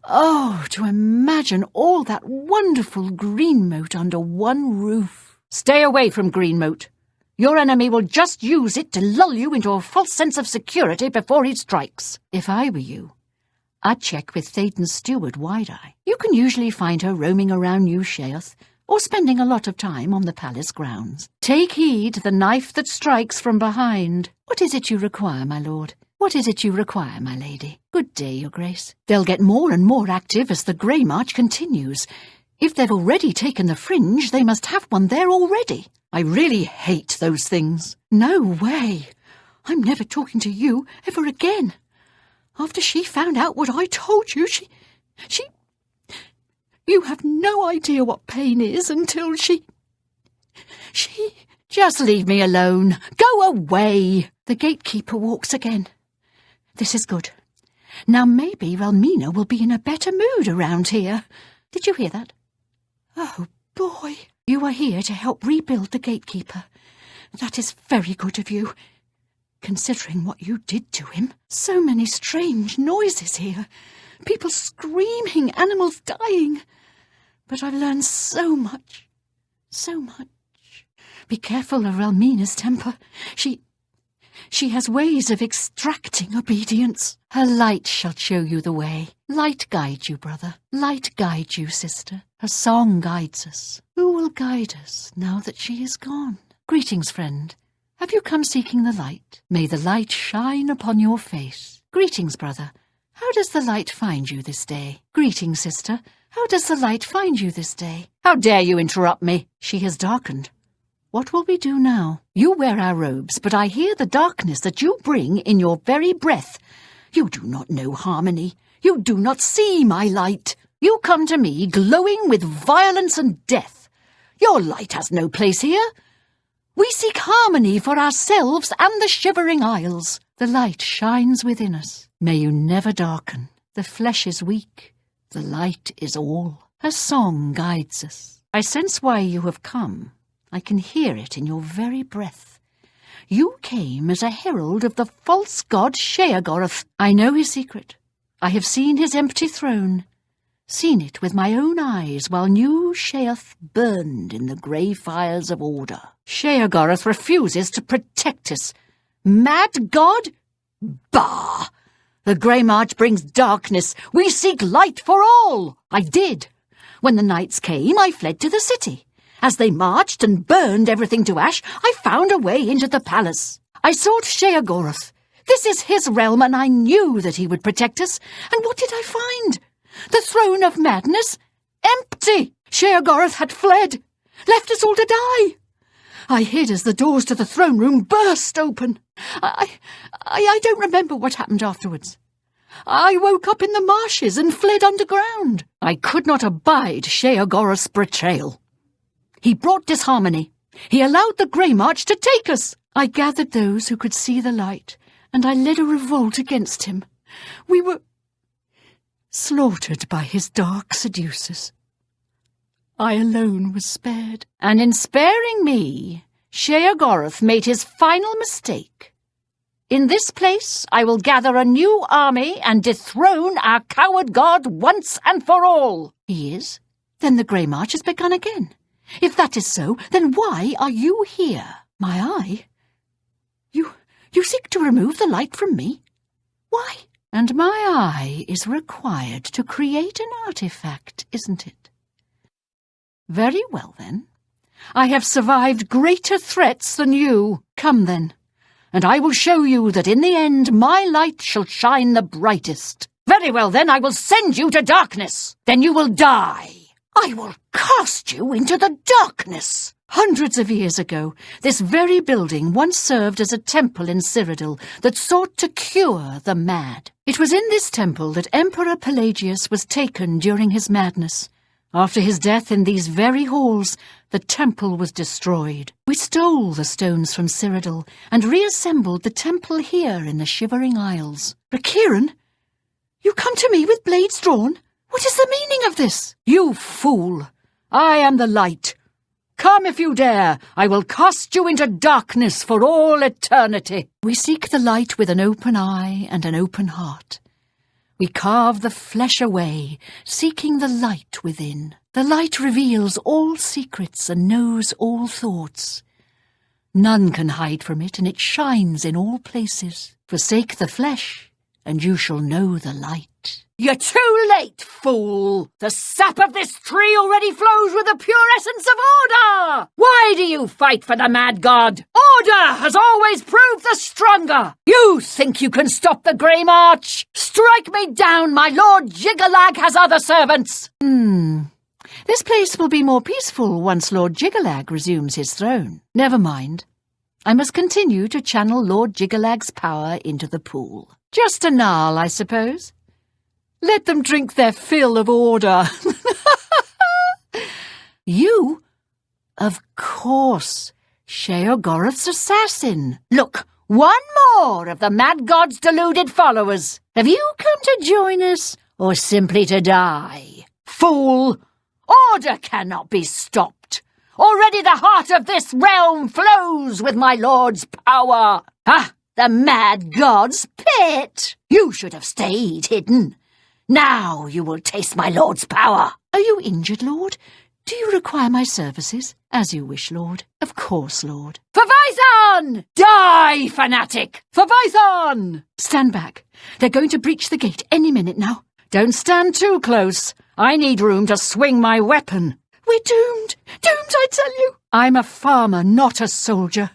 Oh, to imagine all that wonderful green moat under one roof. Stay away from green moat. Your enemy will just use it to lull you into a false sense of security before he strikes. If I were you, I'd check with Thaden's steward Wide-Eye. You can usually find her roaming around New Sheoth, or spending a lot of time on the palace grounds. Take heed the knife that strikes from behind. What is it you require, my lord? What is it you require, my lady? Good day, your grace. They'll get more and more active as the Grey March continues. If they've already taken the fringe, they must have one there already. I really hate those things. No way. I'm never talking to you ever again. After she found out what I told you, she... You have no idea what pain is until she... Just leave me alone. Go away. The gatekeeper walks again. This is good. Now maybe Relmina will be in a better mood around here. Did you hear that? Oh, boy. You are here to help rebuild the gatekeeper. That is very good of you. Considering what you did to him. So many strange noises here. People screaming, animals dying. But I've learned so much. So much. Be careful of Relmina's temper. She has ways of extracting obedience. Her light shall show you the way. Light guide you, brother. Light guide you, sister. Her song guides us. Who will guide us now that she is gone? Greetings, friend. Have you come seeking the light? May the light shine upon your face. Greetings, brother. How does the light find you this day? Greetings, sister. How does the light find you this day? How dare you interrupt me? She has darkened. What will we do now? You wear our robes, but I hear the darkness that you bring in your very breath. You do not know harmony. You do not see my light. You come to me glowing with violence and death. Your light has no place here. We seek harmony for ourselves and the Shivering Isles. The light shines within us. May you never darken. The flesh is weak. The light is all. Her song guides us. I sense why you have come. I can hear it in your very breath. You came as a herald of the false god Sheogorath. I know his secret. I have seen his empty throne. Seen it with my own eyes while New Sheoth burned in the grey fires of order. Sheogorath refuses to protect us. Mad god? Bah! The Grey March brings darkness. We seek light for all. I did. When the nights came, I fled to the city. As they marched and burned everything to ash, I found a way into the palace. I sought Sheogorath. This is his realm, and I knew that he would protect us. And what did I find? The throne of madness? Empty! Sheogorath had fled, left us all to die. I hid as the doors to the throne room burst open. I don't remember what happened afterwards. I woke up in the marshes and fled underground. I could not abide Sheogorath's betrayal. He brought disharmony. He allowed the Grey March to take us. I gathered those who could see the light, and I led a revolt against him. We were slaughtered by his dark seducers. I alone was spared. And in sparing me, Sheogorath made his final mistake. In this place I will gather a new army and dethrone our coward god once and for all. He is? Then the Grey March has begun again. If that is so, then why are you here? My eye? You seek to remove the light from me? Why? And my eye is required to create an artifact, isn't it? Very well, then. I have survived greater threats than you. Come, then, and I will show you that in the end my light shall shine the brightest. Very well, then, I will send you to darkness. Then you will die. I will cast you into the darkness. Hundreds of years ago, this very building once served as a temple in Cyrodiil that sought to cure the mad. It was in this temple that Emperor Pelagius was taken during his madness. After his death in these very halls, the temple was destroyed. We stole the stones from Cyrodiil and reassembled the temple here in the Shivering Isles. Rakiran, You come to me with blades drawn? What is the meaning of this? You fool! I am the light. Come if you dare. I will cast you into darkness for all eternity. We seek the light with an open eye and an open heart. We carve the flesh away, seeking the light within. The light reveals all secrets and knows all thoughts. None can hide from it, and it shines in all places. Forsake the flesh, and you shall know the light. You're too late, fool! The sap of this tree already flows with the pure essence of order! Why do you fight for the mad god? Order has always proved the stronger! You think you can stop the Grey March? Strike me down, my Lord Jiggalag has other servants! This place will be more peaceful once Lord Jiggalag resumes his throne. Never mind. I must continue to channel Lord Jiggalag's power into the pool. Just a gnarl, I suppose. Let them drink their fill of order. You? Of course. Sheogorath's assassin. Look, one more of the mad god's deluded followers. Have you come to join us, or simply to die? Fool! Order cannot be stopped. Already the heart of this realm flows with my lord's power. Ah, the mad god's pit! You should have stayed hidden. Now you will taste my lord's power. Are you injured, Lord? Do you require my services? As you wish, Lord. Of course, Lord. For Vython! Die, fanatic! For Vython! Stand back. They're going to breach the gate any minute now. Don't stand too close. I need room to swing my weapon. We're doomed. Doomed, I tell you. I'm a farmer, not a soldier.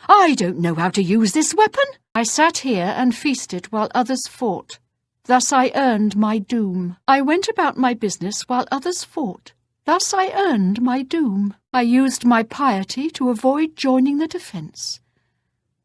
I don't know how to use this weapon. I sat here and feasted while others fought. Thus I earned my doom. I went about my business while others fought. Thus I earned my doom. I used my piety to avoid joining the defence.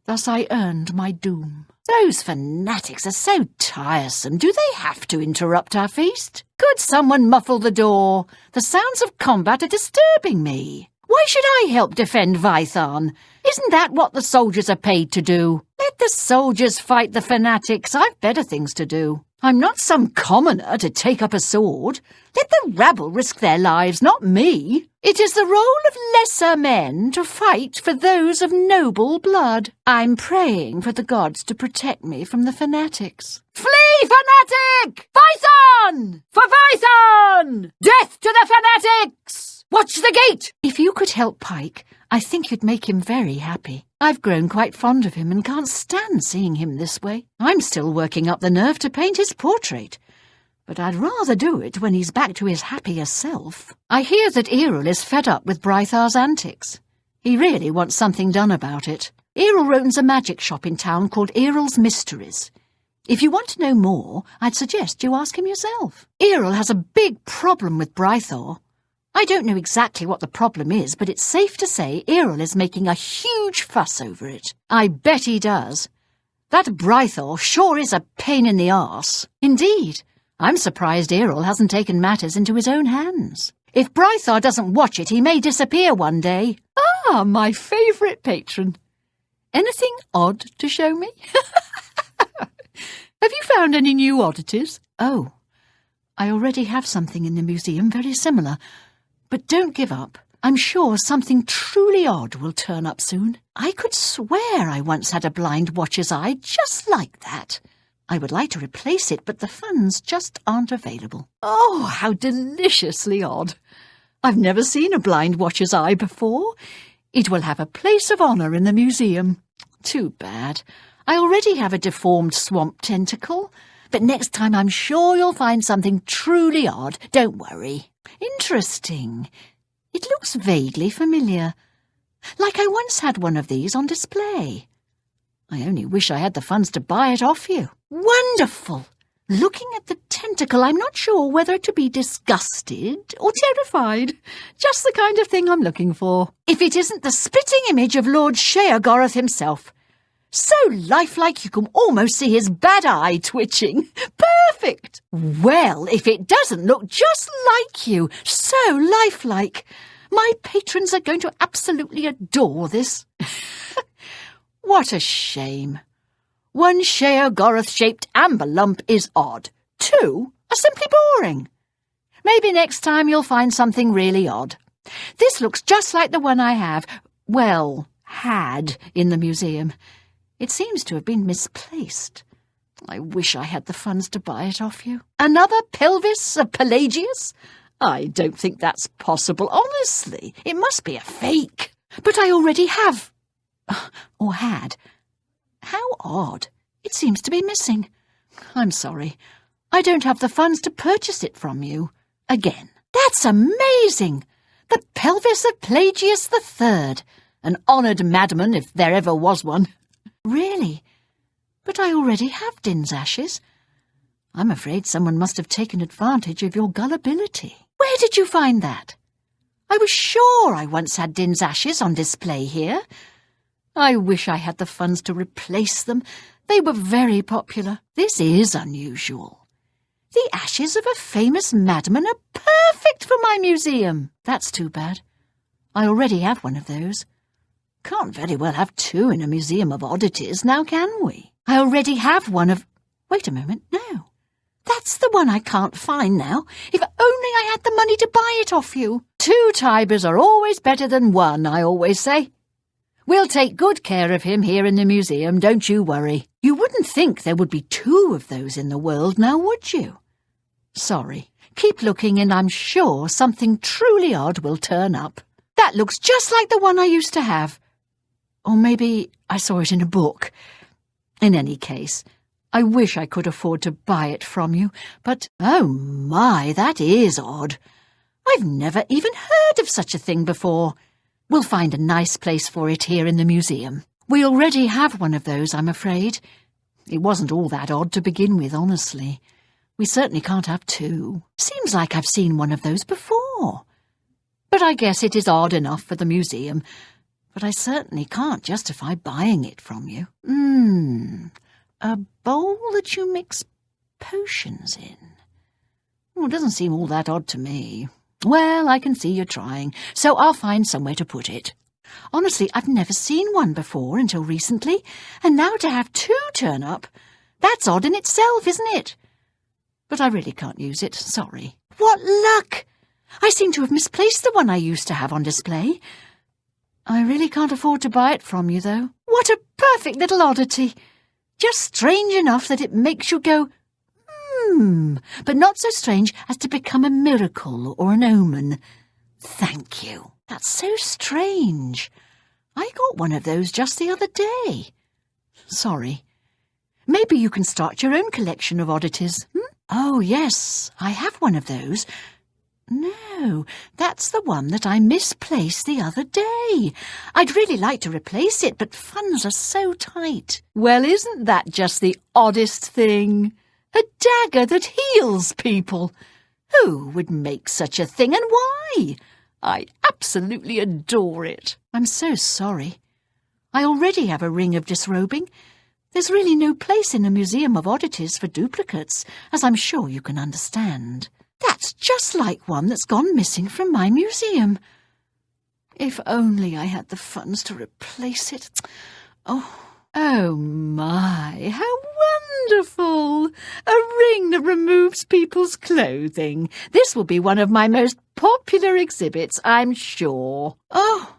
Thus I earned my doom. Those fanatics are so tiresome. Do they have to interrupt our feast? Could someone muffle the door? The sounds of combat are disturbing me. Why should I help defend Vython? Isn't that what the soldiers are paid to do? Let the soldiers fight the fanatics. I've better things to do. I'm not some commoner to take up a sword. Let the rabble risk their lives, not me. It is the role of lesser men to fight for those of noble blood. I'm praying for the gods to protect me from the fanatics. Flee, fanatic! Vython! For Vython! Death to the fanatics! Watch the gate! If you could help Pike, I think you'd make him very happy. I've grown quite fond of him and can't stand seeing him this way. I'm still working up the nerve to paint his portrait, but I'd rather do it when he's back to his happier self. I hear that Errol is fed up with Brythar's antics. He really wants something done about it. Errol owns a magic shop in town called Errol's Mysteries. If you want to know more, I'd suggest you ask him yourself. Errol has a big problem with Brythar. I don't know exactly what the problem is, but it's safe to say Errol is making a huge fuss over it. I bet he does. That Brythar sure is a pain in the arse. Indeed, I'm surprised Errol hasn't taken matters into his own hands. If Brythar doesn't watch it, he may disappear one day. Ah, my favourite patron. Anything odd to show me? Have you found any new oddities? Oh, I already have something in the museum very similar. But don't give up. I'm sure something truly odd will turn up soon. I could swear I once had a blind watcher's eye just like that. I would like to replace it, but the funds just aren't available. Oh, how deliciously odd. I've never seen a blind watcher's eye before. It will have a place of honour in the museum. Too bad. I already have a deformed swamp tentacle, but next time I'm sure you'll find something truly odd. Don't worry. Interesting. It looks vaguely familiar. Like I once had one of these on display. I only wish I had the funds to buy it off you. Wonderful! Looking at the tentacle, I'm not sure whether to be disgusted or terrified. Just the kind of thing I'm looking for. If it isn't the spitting image of Lord Sheogorath himself. So lifelike you can almost see his bad eye twitching. Perfect! Well, if it doesn't look just like you, so lifelike, my patrons are going to absolutely adore this. What a shame. One Sheogorath-shaped amber lump is odd. 2 are simply boring. Maybe next time you'll find something really odd. This looks just like the one I have, well, had in the museum. It seems to have been misplaced. I wish I had the funds to buy it off you. Another pelvis of Pelagius? I don't think that's possible, honestly. It must be a fake. But I already have. Or had. How odd. It seems to be missing. I'm sorry. I don't have the funds to purchase it from you. Again. That's amazing! The pelvis of Pelagius III. An honoured madman, if there ever was one. Really? But I already have Din's ashes. I'm afraid someone must have taken advantage of your gullibility. Where did you find that? I was sure I once had Din's ashes on display here. I wish I had the funds to replace them. They were very popular. This is unusual. The ashes of a famous madman are perfect for my museum. That's too bad. I already have one of those. Can't very well have 2 in a museum of oddities, now can we? I already have one of... Wait a moment, no. That's the one I can't find now. If only I had the money to buy it off you. 2 Tibers are always better than 1, I always say. We'll take good care of him here in the museum, don't you worry. You wouldn't think there would be 2 of those in the world now, would you? Sorry. Keep looking and I'm sure something truly odd will turn up. That looks just like the one I used to have. Or maybe I saw it in a book. In any case, I wish I could afford to buy it from you, but oh my, that is odd. I've never even heard of such a thing before. We'll find a nice place for it here in the museum. We already have one of those, I'm afraid. It wasn't all that odd to begin with, honestly. We certainly can't have 2. Seems like I've seen one of those before. But I guess it is odd enough for the museum. But I certainly can't justify buying it from you. A bowl that you mix potions in. Well, it doesn't seem all that odd to me. Well, I can see you're trying, so I'll find somewhere to put it. Honestly, I've never seen one before until recently, and now to have 2 turn up, that's odd in itself, isn't it? But I really can't use it, sorry. What luck! I seem to have misplaced the one I used to have on display. I really can't afford to buy it from you, though. What a perfect little oddity! Just strange enough that it makes you go, but not so strange as to become a miracle or an omen. Thank you. That's so strange. I got one of those just the other day. Sorry. Maybe you can start your own collection of oddities. Oh, yes, I have one of those. No, that's the one that I misplaced the other day. I'd really like to replace it, but funds are so tight. Well, isn't that just the oddest thing? A dagger that heals people. Who would make such a thing, and why? I absolutely adore it. I'm so sorry. I already have a ring of disrobing. There's really no place in a museum of oddities for duplicates, as I'm sure you can understand. That's just like one that's gone missing from my museum. If only I had the funds to replace it. Oh my, how wonderful! A ring that removes people's clothing. This will be one of my most popular exhibits, I'm sure. Oh,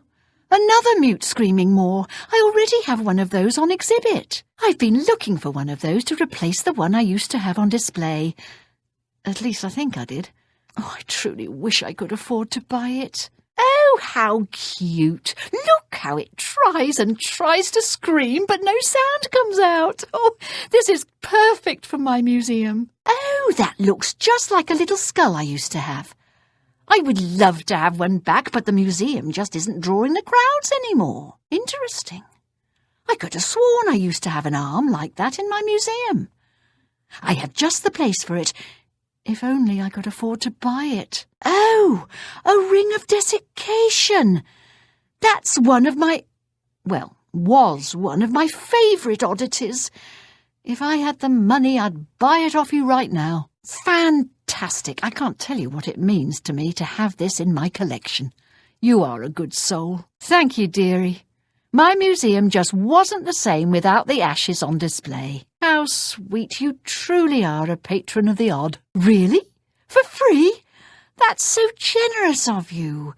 another mute screaming more. I already have one of those on exhibit. I've been looking for one of those to replace the one I used to have on display. At least I think I did. Oh, I truly wish I could afford to buy it. Oh, how cute. Look how it tries and tries to scream, but no sound comes out. Oh, this is perfect for my museum. Oh, that looks just like a little skull I used to have. I would love to have one back, but the museum just isn't drawing the crowds anymore. Interesting. I could have sworn I used to have an arm like that in my museum. I have just the place for it. If only I could afford to buy it. Oh, a ring of desiccation. That's one of my... well, was one of my favourite oddities. If I had the money, I'd buy it off you right now. Fantastic. I can't tell you what it means to me to have this in my collection. You are a good soul. Thank you, dearie. My museum just wasn't the same without the ashes on display. How How sweet. You truly are a patron of the odd. Really? For free? That's so generous of you.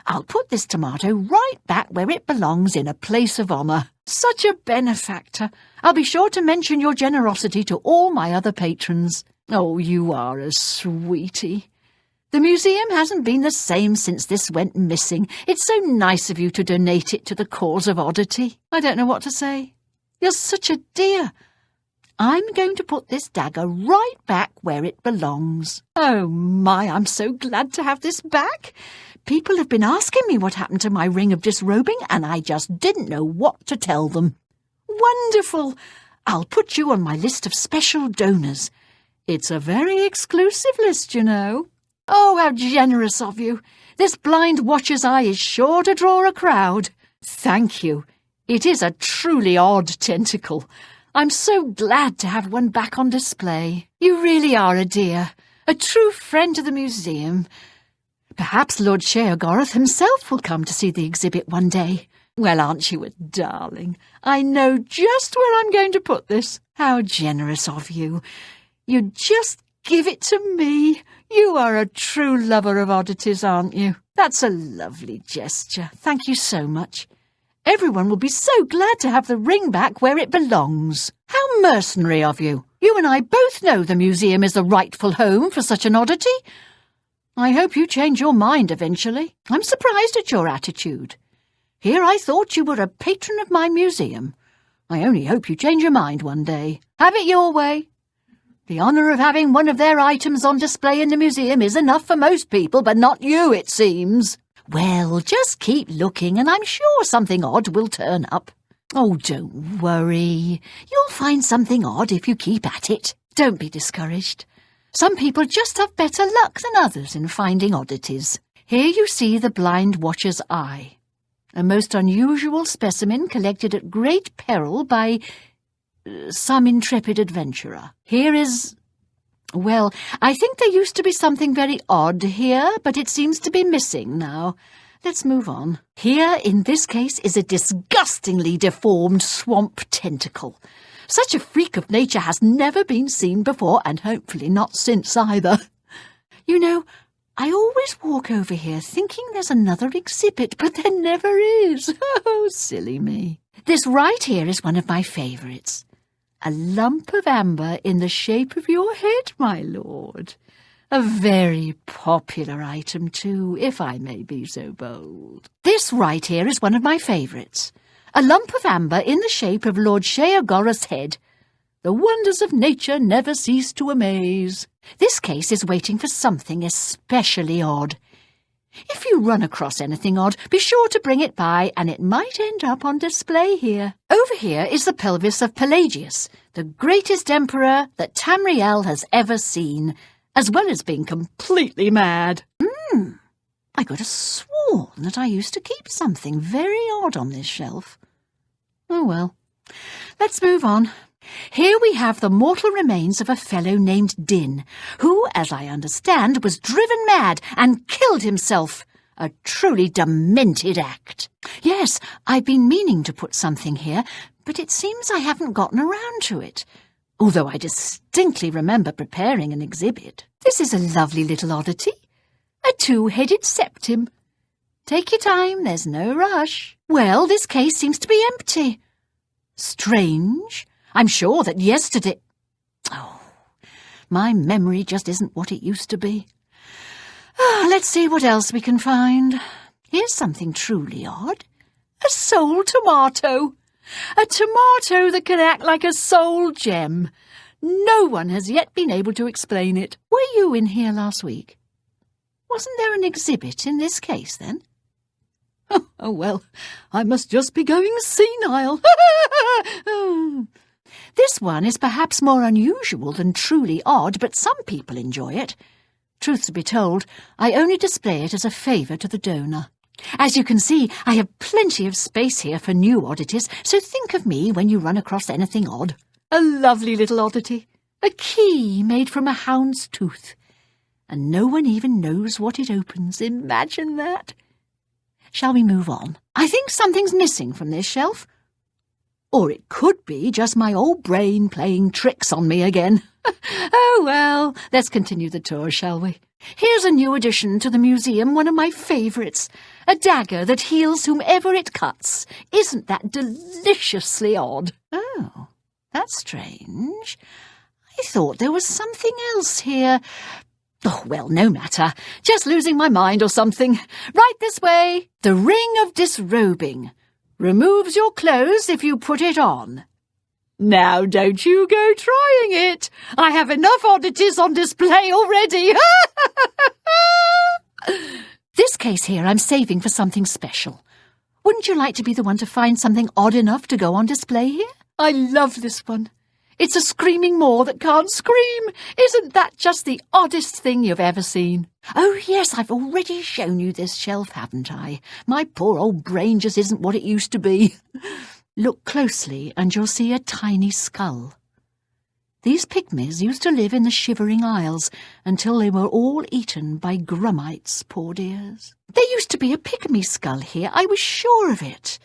I'll put this tomato right back where it belongs in a place of honour. Such a benefactor. I'll be sure to mention your generosity to all my other patrons. Oh, you are a sweetie. The museum hasn't been the same since this went missing. It's so nice of you to donate it to the cause of oddity. I don't know what to say. You're such a dear. I'm going to put this dagger right back where it belongs. Oh my, I'm so glad to have this back. People have been asking me what happened to my ring of disrobing, and I just didn't know what to tell them. Wonderful! I'll put you on my list of special donors. It's a very exclusive list, you know. Oh, how generous of you. This blind watcher's eye is sure to draw a crowd. Thank you. It is a truly odd tentacle. I'm so glad to have one back on display. You really are a dear, a true friend to the museum. Perhaps Lord Sheogorath himself will come to see the exhibit one day. Well, aren't you a darling? I know just where I'm going to put this. How generous of you. You just give it to me. You are a true lover of oddities, aren't you? That's a lovely gesture. Thank you so much. Everyone will be so glad to have the ring back where it belongs. How mercenary of you. You and I both know the museum is the rightful home for such an oddity. I hope you change your mind eventually. I'm surprised at your attitude. Here I thought you were a patron of my museum. I only hope you change your mind one day. Have it your way. The honour of having one of their items on display in the museum is enough for most people, but not you, it seems. Well, just keep looking, and I'm sure something odd will turn up. Oh, don't worry. You'll find something odd if you keep at it. Don't be discouraged. Some people just have better luck than others in finding oddities. Here you see the blind watcher's eye, a most unusual specimen collected at great peril by some intrepid adventurer. Here is... Well, I think there used to be something very odd here, but it seems to be missing now. Let's move on. Here, in this case, is a disgustingly deformed swamp tentacle. Such a freak of nature has never been seen before, and hopefully not since either. You know, I always walk over here thinking there's another exhibit, but there never is. Oh, silly me. This right here is one of my favourites. A lump of amber in the shape of your head, my lord. A very popular item, too, if I may be so bold. This right here is one of my favourites. A lump of amber in the shape of Lord Sheogorath's head. The wonders of nature never cease to amaze. This case is waiting for something especially odd. If you run across anything odd, be sure to bring it by, and it might end up on display here. Over here is the pelvis of Pelagius, the greatest emperor that Tamriel has ever seen, as well as being completely mad. I could have sworn that I used to keep something very odd on this shelf. Oh well, let's move on. Here we have the mortal remains of a fellow named Din, who, as I understand, was driven mad and killed himself. A truly demented act. Yes, I've been meaning to put something here, but it seems I haven't gotten around to it, although I distinctly remember preparing an exhibit. This is a lovely little oddity. A two-headed septim. Take your time, there's no rush. Well, this case seems to be empty. Strange. I'm sure that yesterday... Oh, my memory just isn't what it used to be. Let's see what else we can find. Here's something truly odd. A soul tomato. A tomato that can act like a soul gem. No one has yet been able to explain it. Were you in here last week? Wasn't there an exhibit in this case, then? Oh, well, I must just be going senile. This one is perhaps more unusual than truly odd, but some people enjoy it. Truth to be told, I only display it as a favour to the donor. As you can see, I have plenty of space here for new oddities, so think of me when you run across anything odd. A lovely little oddity. A key made from a hound's tooth. And no one even knows what it opens. Imagine that. Shall we move on? I think something's missing from this shelf. Or it could be just my old brain playing tricks on me again. Oh, well, let's continue the tour, shall we? Here's a new addition to the museum, one of my favourites. A dagger that heals whomever it cuts. Isn't that deliciously odd? Oh, that's strange. I thought there was something else here. Oh, well, no matter. Just losing my mind or something. Right this way. The ring of disrobing. Removes your clothes if you put it on. Now don't you go trying it. I have enough oddities on display already. This case here I'm saving for something special. Wouldn't you like to be the one to find something odd enough to go on display here? I love this one. It's a screaming maw that can't scream. Isn't that just the oddest thing you've ever seen? Oh, yes, I've already shown you this shelf, haven't I? My poor old brain just isn't what it used to be. Look closely and you'll see a tiny skull. These pygmies used to live in the Shivering Isles until they were all eaten by grummites, poor dears. There used to be a pygmy skull here, I was sure of it.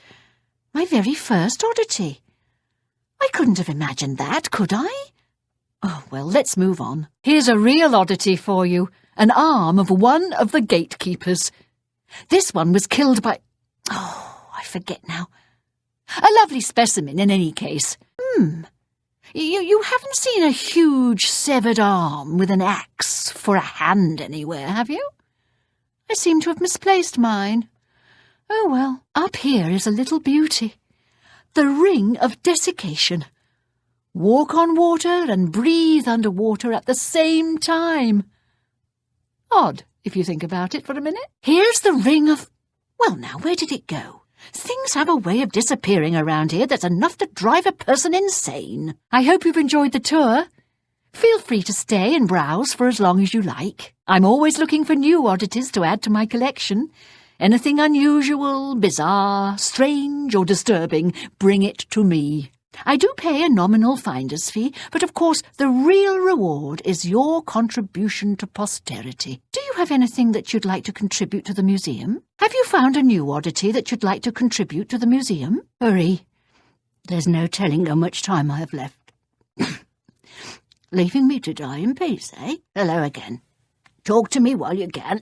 My very first oddity. I couldn't have imagined that, could I? Oh, well, let's move on. Here's a real oddity for you. An arm of one of the gatekeepers. This one was killed by... Oh, I forget now. A lovely specimen in any case. You haven't seen a huge severed arm with an axe for a hand anywhere, have you? I seem to have misplaced mine. Oh, well, up here is a little beauty. The ring of desiccation. Walk on water and breathe underwater at the same time. Odd, if you think about it for a minute. Here's the ring of... Well, now, where did it go? Things have a way of disappearing around here that's enough to drive a person insane. I hope you've enjoyed the tour. Feel free to stay and browse for as long as you like. I'm always looking for new oddities to add to my collection. Anything unusual, bizarre, strange or disturbing, bring it to me. I do pay a nominal finder's fee, but of course the real reward is your contribution to posterity. Do you have anything that you'd like to contribute to the museum? Have you found a new oddity that you'd like to contribute to the museum? Hurry. There's no telling how much time I have left. Leaving me to die in peace, eh? Hello again. Talk to me while you can.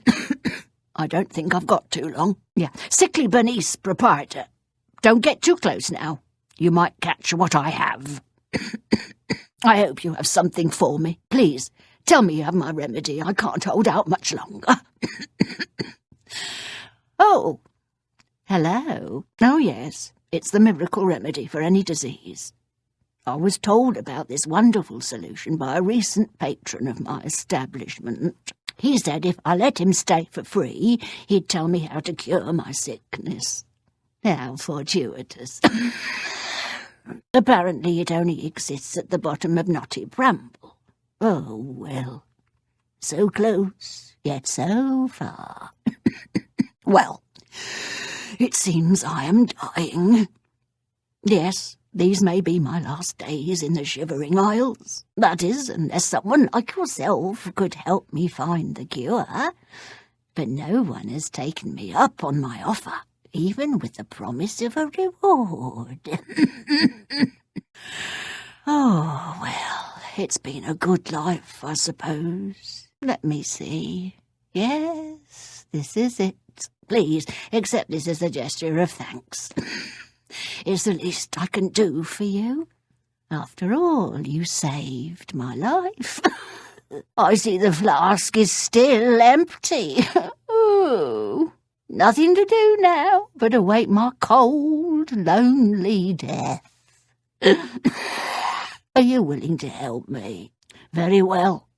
I don't think I've got too long. Yeah. Sickly Bernice, proprietor. Don't get too close now. You might catch what I have. I hope you have something for me. Please, tell me you have my remedy. I can't hold out much longer. Oh, hello. Oh, yes, it's the miracle remedy for any disease. I was told about this wonderful solution by a recent patron of my establishment. He said if I let him stay for free, he'd tell me how to cure my sickness. How fortuitous. Apparently it only exists at the bottom of knotty bramble. Oh, well. So close, yet so far. Well, it seems I am dying. Yes, these may be my last days in the Shivering Isles. That is, unless someone like yourself could help me find the cure. But no one has taken me up on my offer, even with the promise of a reward. Oh, well, it's been a good life, I suppose. Let me see. Yes, this is it. Please, accept this as a gesture of thanks. It's the least I can do for you. After all, you saved my life. I see the flask is still empty. Oh, nothing to do now but await my cold, lonely death. Are you willing to help me? Very well.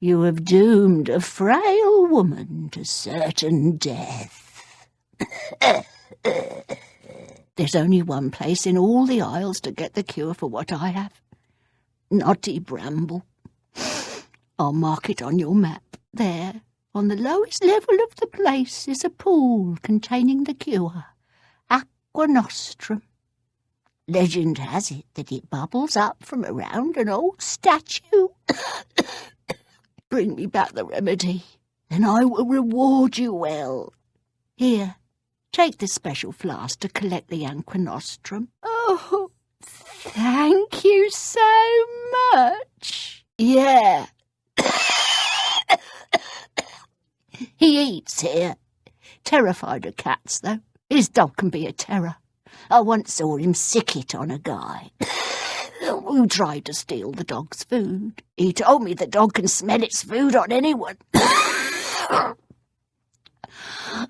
You have doomed a frail woman to certain death. There's only one place in all the Isles to get the cure for what I have. Knotty Bramble. I'll mark it on your map. There, on the lowest level of the place, is a pool containing the cure. Aqua Nostrum. Legend has it that it bubbles up from around an old statue. Bring me back the remedy, and I will reward you well. Here, take this special flask to collect the Aqua Nostrum. Oh, Thank you so much. Yeah. He eats here. Terrified of cats, though. His dog can be a terror. I once saw him sick it on a guy who tried to steal the dog's food. He told me the dog can smell its food on anyone.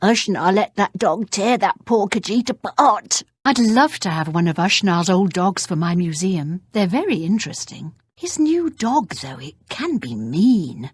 Ushnar let that dog tear that poor Khajiit apart. I'd love to have one of Ushnar's old dogs for my museum. They're very interesting. His new dog, though, it can be mean.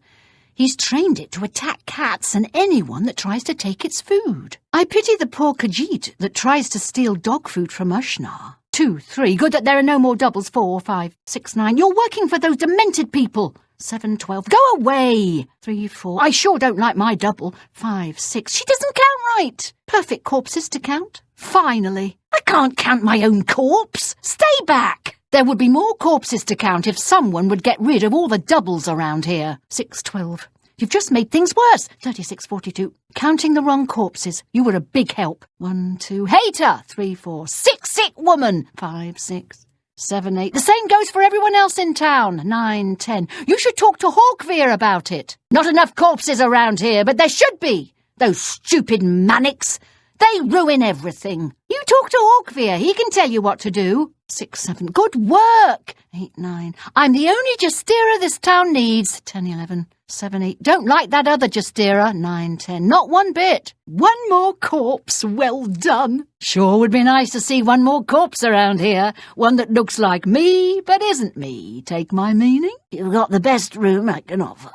He's trained it to attack cats and anyone that tries to take its food. I pity the poor Khajiit that tries to steal dog food from Ushnar. 2, 3. Good that there are no more doubles. 4, 5, 6, 9. You're working for those demented people. 7, 12. Go away. 3, 4. I sure don't like my double. 5, 6. She doesn't count right. Perfect corpses to count. Finally. I can't count my own corpse. Stay back. There would be more corpses to count if someone would get rid of all the doubles around here. 6, 12. You've just made things worse. 36, 42. Counting the wrong corpses. You were a big help. 1, 2. Hater. 3, 4. Sick woman. 5, 6, 7, 8. The same goes for everyone else in town. 9, 10. You should talk to Hawkveer about it. Not enough corpses around here, but there should be. Those stupid manics. They ruin everything. You talk to Hawkveer. He can tell you what to do. 6, 7. Good work. 8, 9. I'm the only Justira this town needs. 10, 11. 7, 8. Don't like that other Justira. 9, 10. Not one bit. One more corpse. Well done. Sure would be nice to see one more corpse around here. One that looks like me, but isn't me. Take my meaning? You've got the best room I can offer.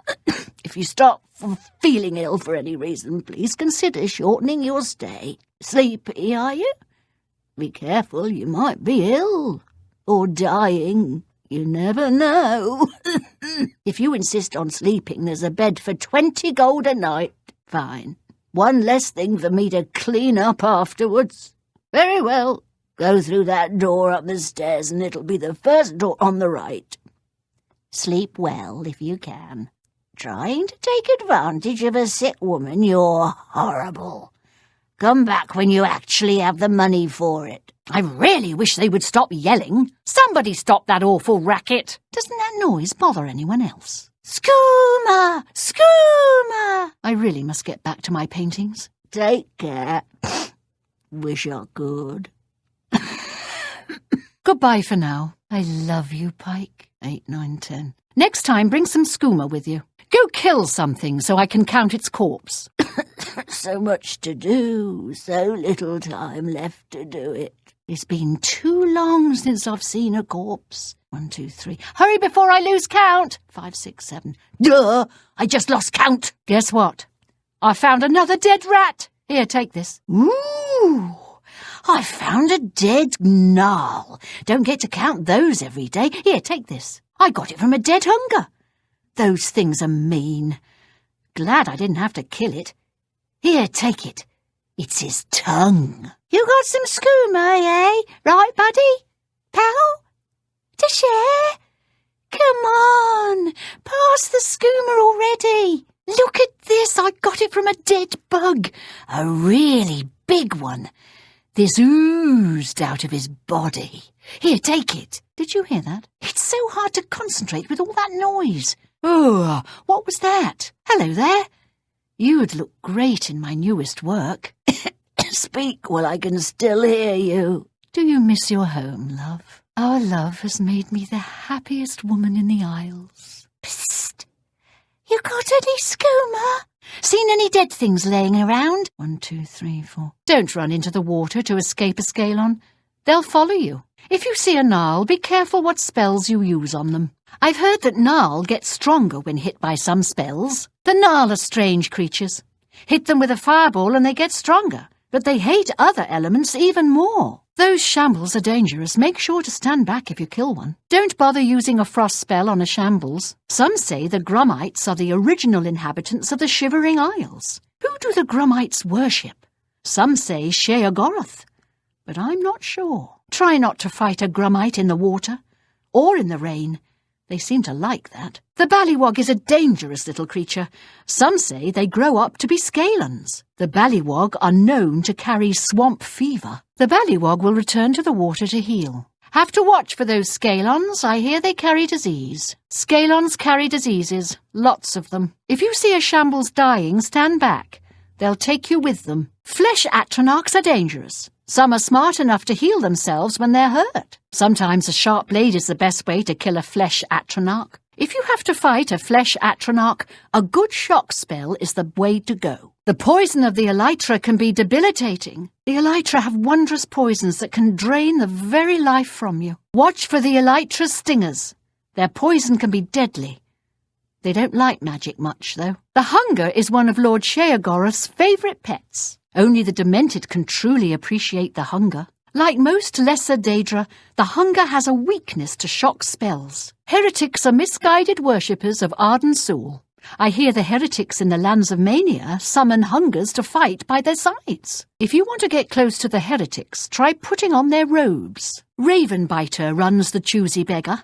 If you stop feeling ill for any reason, please consider shortening your stay. Sleepy, are you? Be careful, you might be ill. Or dying. You never know. If you insist on sleeping, there's a bed for 20 gold a night. Fine. One less thing for me to clean up afterwards. Very well. Go through that door up the stairs and it'll be the first door on the right. Sleep well if you can. Trying to take advantage of a sick woman, you're horrible. Come back when you actually have the money for it. I really wish they would stop yelling. Somebody stop that awful racket. Doesn't that noise bother anyone else? Skooma! Skooma! I really must get back to my paintings. Take care. Wish I could. Goodbye for now. I love you, Pike. 8, 9, 10. Next time, bring some skooma with you. Go kill something so I can count its corpse. So much to do, so little time left to do it. It's been too long since I've seen a corpse. 1, 2, 3. Hurry before I lose count. 5, 6, 7. Duh! I just lost count. Guess what? I found another dead rat. Here, take this. Ooh! I found a dead gnarl. Don't get to count those every day. Here, take this. I got it from a dead hunger. Those things are mean. Glad I didn't have to kill it. Here, take it. It's his tongue. You got some skooma, eh? Right, buddy? Pal? To share? Come on, pass the skooma already. Look at this. I got it from a dead bug. A really big one. This oozed out of his body. Here, take it. Did you hear that? It's so hard to concentrate with all that noise. Oh, what was that? Hello there. You'd look great in my newest work. Speak while I can still hear you. Do you miss your home, love? Our love has made me the happiest woman in the Isles. Psst. You got any skooma? Seen any dead things laying around? 1, 2, 3, 4. Don't run into the water to escape a Scalon. They'll follow you. If you see a gnarl, be careful what spells you use on them. I've heard that gnarl gets stronger when hit by some spells. The gnarl are strange creatures. Hit them with a fireball and they get stronger, but they hate other elements even more. Those shambles are dangerous. Make sure to stand back if you kill one. Don't bother using a frost spell on a shambles. Some say the Grummites are the original inhabitants of the Shivering Isles. Who do the Grummites worship? Some say Sheogorath, but I'm not sure. Try not to fight a Grummite in the water or in the rain. They seem to like that. The Ballywog is a dangerous little creature. Some say they grow up to be Scalons. The Ballywog are known to carry swamp fever. The Ballywog will return to the water to heal. Have to watch for those scalons. I hear they carry disease. Scalons carry diseases, lots of them. If you see a shambles dying, stand back. They'll take you with them. Flesh atronachs are dangerous. Some are smart enough to heal themselves when they're hurt. Sometimes a sharp blade is the best way to kill a flesh atronach. If you have to fight a flesh atronach, a good shock spell is the way to go. The poison of the elytra can be debilitating. The elytra have wondrous poisons that can drain the very life from you. Watch for the elytra's stingers. Their poison can be deadly. They don't like magic much, though. The hunger is one of Lord Sheogorath's favourite pets. Only the demented can truly appreciate the hunger. Like most lesser Daedra, the hunger has a weakness to shock spells. Heretics are misguided worshippers of Arden Sul. I hear the heretics in the lands of Mania summon hungers to fight by their sides. If you want to get close to the heretics, try putting on their robes. Ravenbiter runs the Choosy Beggar.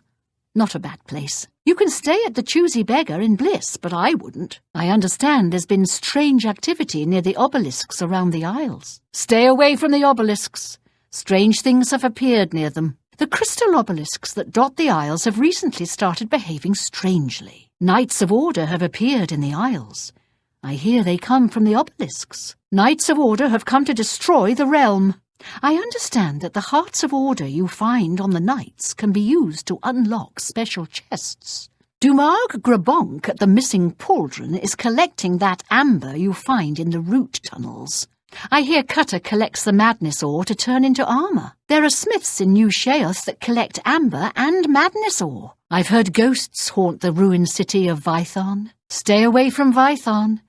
Not a bad place. You can stay at the Choosy Beggar in Bliss, but I wouldn't. I understand there's been strange activity near the obelisks around the Isles. Stay away from the obelisks. Strange things have appeared near them. The crystal obelisks that dot the Isles have recently started behaving strangely. Knights of Order have appeared in the Isles. I hear they come from the obelisks. Knights of Order have come to destroy the realm. I understand that the Hearts of Order you find on the Knights can be used to unlock special chests. Dumarg Grabonk at the Missing Pauldron is collecting that amber you find in the root tunnels. I hear Cutter collects the madness ore to turn into armour. There are smiths in New Sheoth that collect amber and madness ore. I've heard ghosts haunt the ruined city of Vython. Stay away from Vython.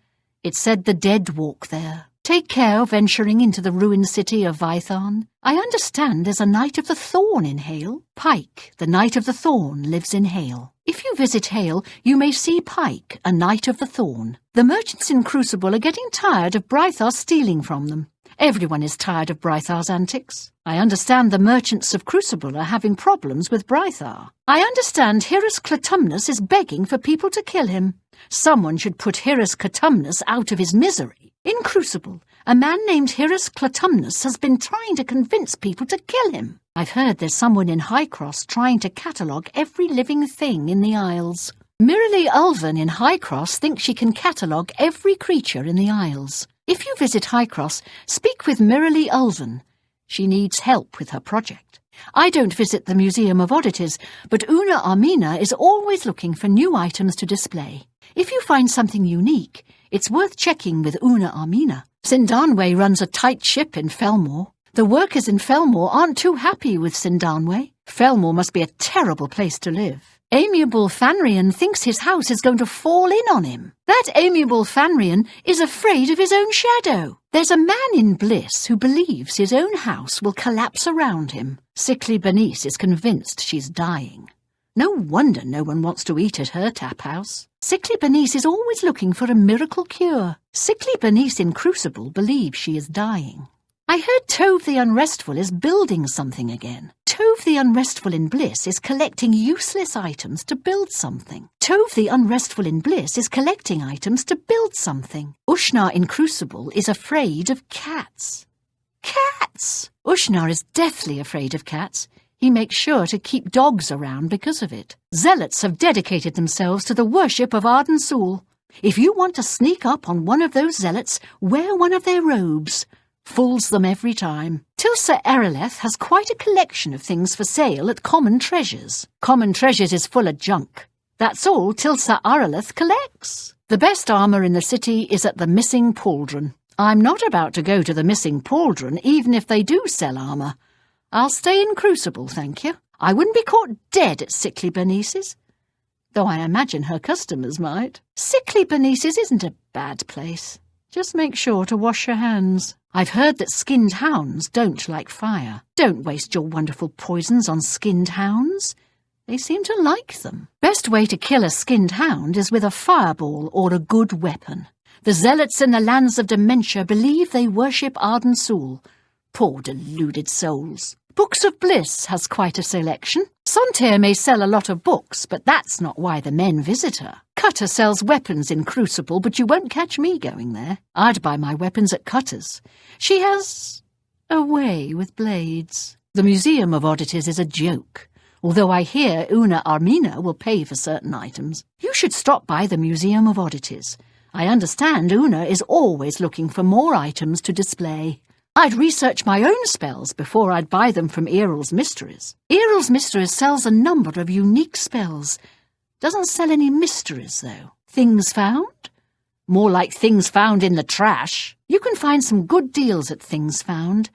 It's said the dead walk there. Take care of venturing into the ruined city of Vython. I understand there's a Knight of the Thorn in Hale. Pike, the Knight of the Thorn, lives in Hale. If you visit Hale, you may see Pike, a Knight of the Thorn. The merchants in Crucible are getting tired of Brythar stealing from them. Everyone is tired of Brythar's antics. I understand the merchants of Crucible are having problems with Brythar. I understand Hirus Clitumnus is begging for people to kill him. Someone should put Hirus Clitumnus out of his misery. In Crucible, a man named Hirus Clitumnus has been trying to convince people to kill him. I've heard there's someone in Highcross trying to catalogue every living thing in the Isles. Mirilee Ulven in Highcross thinks she can catalogue every creature in the Isles. If you visit Highcross, speak with Mirilee Ulven. She needs help with her project. I don't visit the Museum of Oddities, but Una Armina is always looking for new items to display. If you find something unique, it's worth checking with Una Armina. Sindanwe runs a tight ship in Felmore. The workers in Felmore aren't too happy with Sindanwe. Felmore must be a terrible place to live. Amiable Fanrian thinks his house is going to fall in on him. That amiable Fanrian is afraid of his own shadow. There's a man in Bliss who believes his own house will collapse around him. Sickly Bernice is convinced she's dying. No wonder no one wants to eat at her tap house. Sickly Bernice is always looking for a miracle cure. Sickly Bernice in Crucible believes she is dying. I heard Tove the Unrestful is building something again. Tove the Unrestful in Bliss is collecting useless items to build something. Tove the Unrestful in Bliss is collecting items to build something. Ushnar in Crucible is afraid of cats. Cats! Ushnar is deathly afraid of cats. He makes sure to keep dogs around because of it. Zealots have dedicated themselves to the worship of Arden Sul. If you want to sneak up on one of those zealots, wear one of their robes. Fools them every time. Tilsa Erileth has quite a collection of things for sale at Common Treasures. Common Treasures is full of junk. That's all Tilsa Erileth collects. The best armour in the city is at the Missing Pauldron. I'm not about to go to the Missing Pauldron, even if they do sell armour. I'll stay in Crucible, thank you. I wouldn't be caught dead at Sickly Bernice's, though I imagine her customers might. Sickly Bernice's isn't a bad place. Just make sure to wash your hands. I've heard that skinned hounds don't like fire. Don't waste your wonderful poisons on skinned hounds. They seem to like them. Best way to kill a skinned hound is with a fireball or a good weapon. The zealots in the lands of dementia believe they worship Arden Sul. Poor deluded souls. Books of Bliss has quite a selection. Sontair may sell a lot of books, but that's not why the men visit her. Cutter sells weapons in Crucible, but you won't catch me going there. I'd buy my weapons at Cutter's. She has a way with blades. The Museum of Oddities is a joke, although I hear Una Armina will pay for certain items. You should stop by the Museum of Oddities. I understand Una is always looking for more items to display. I'd research my own spells before I'd buy them from Earl's Mysteries. Earl's Mysteries sells a number of unique spells. Doesn't sell any mysteries, though. Things found? More like things found in the trash. You can find some good deals at Things Found.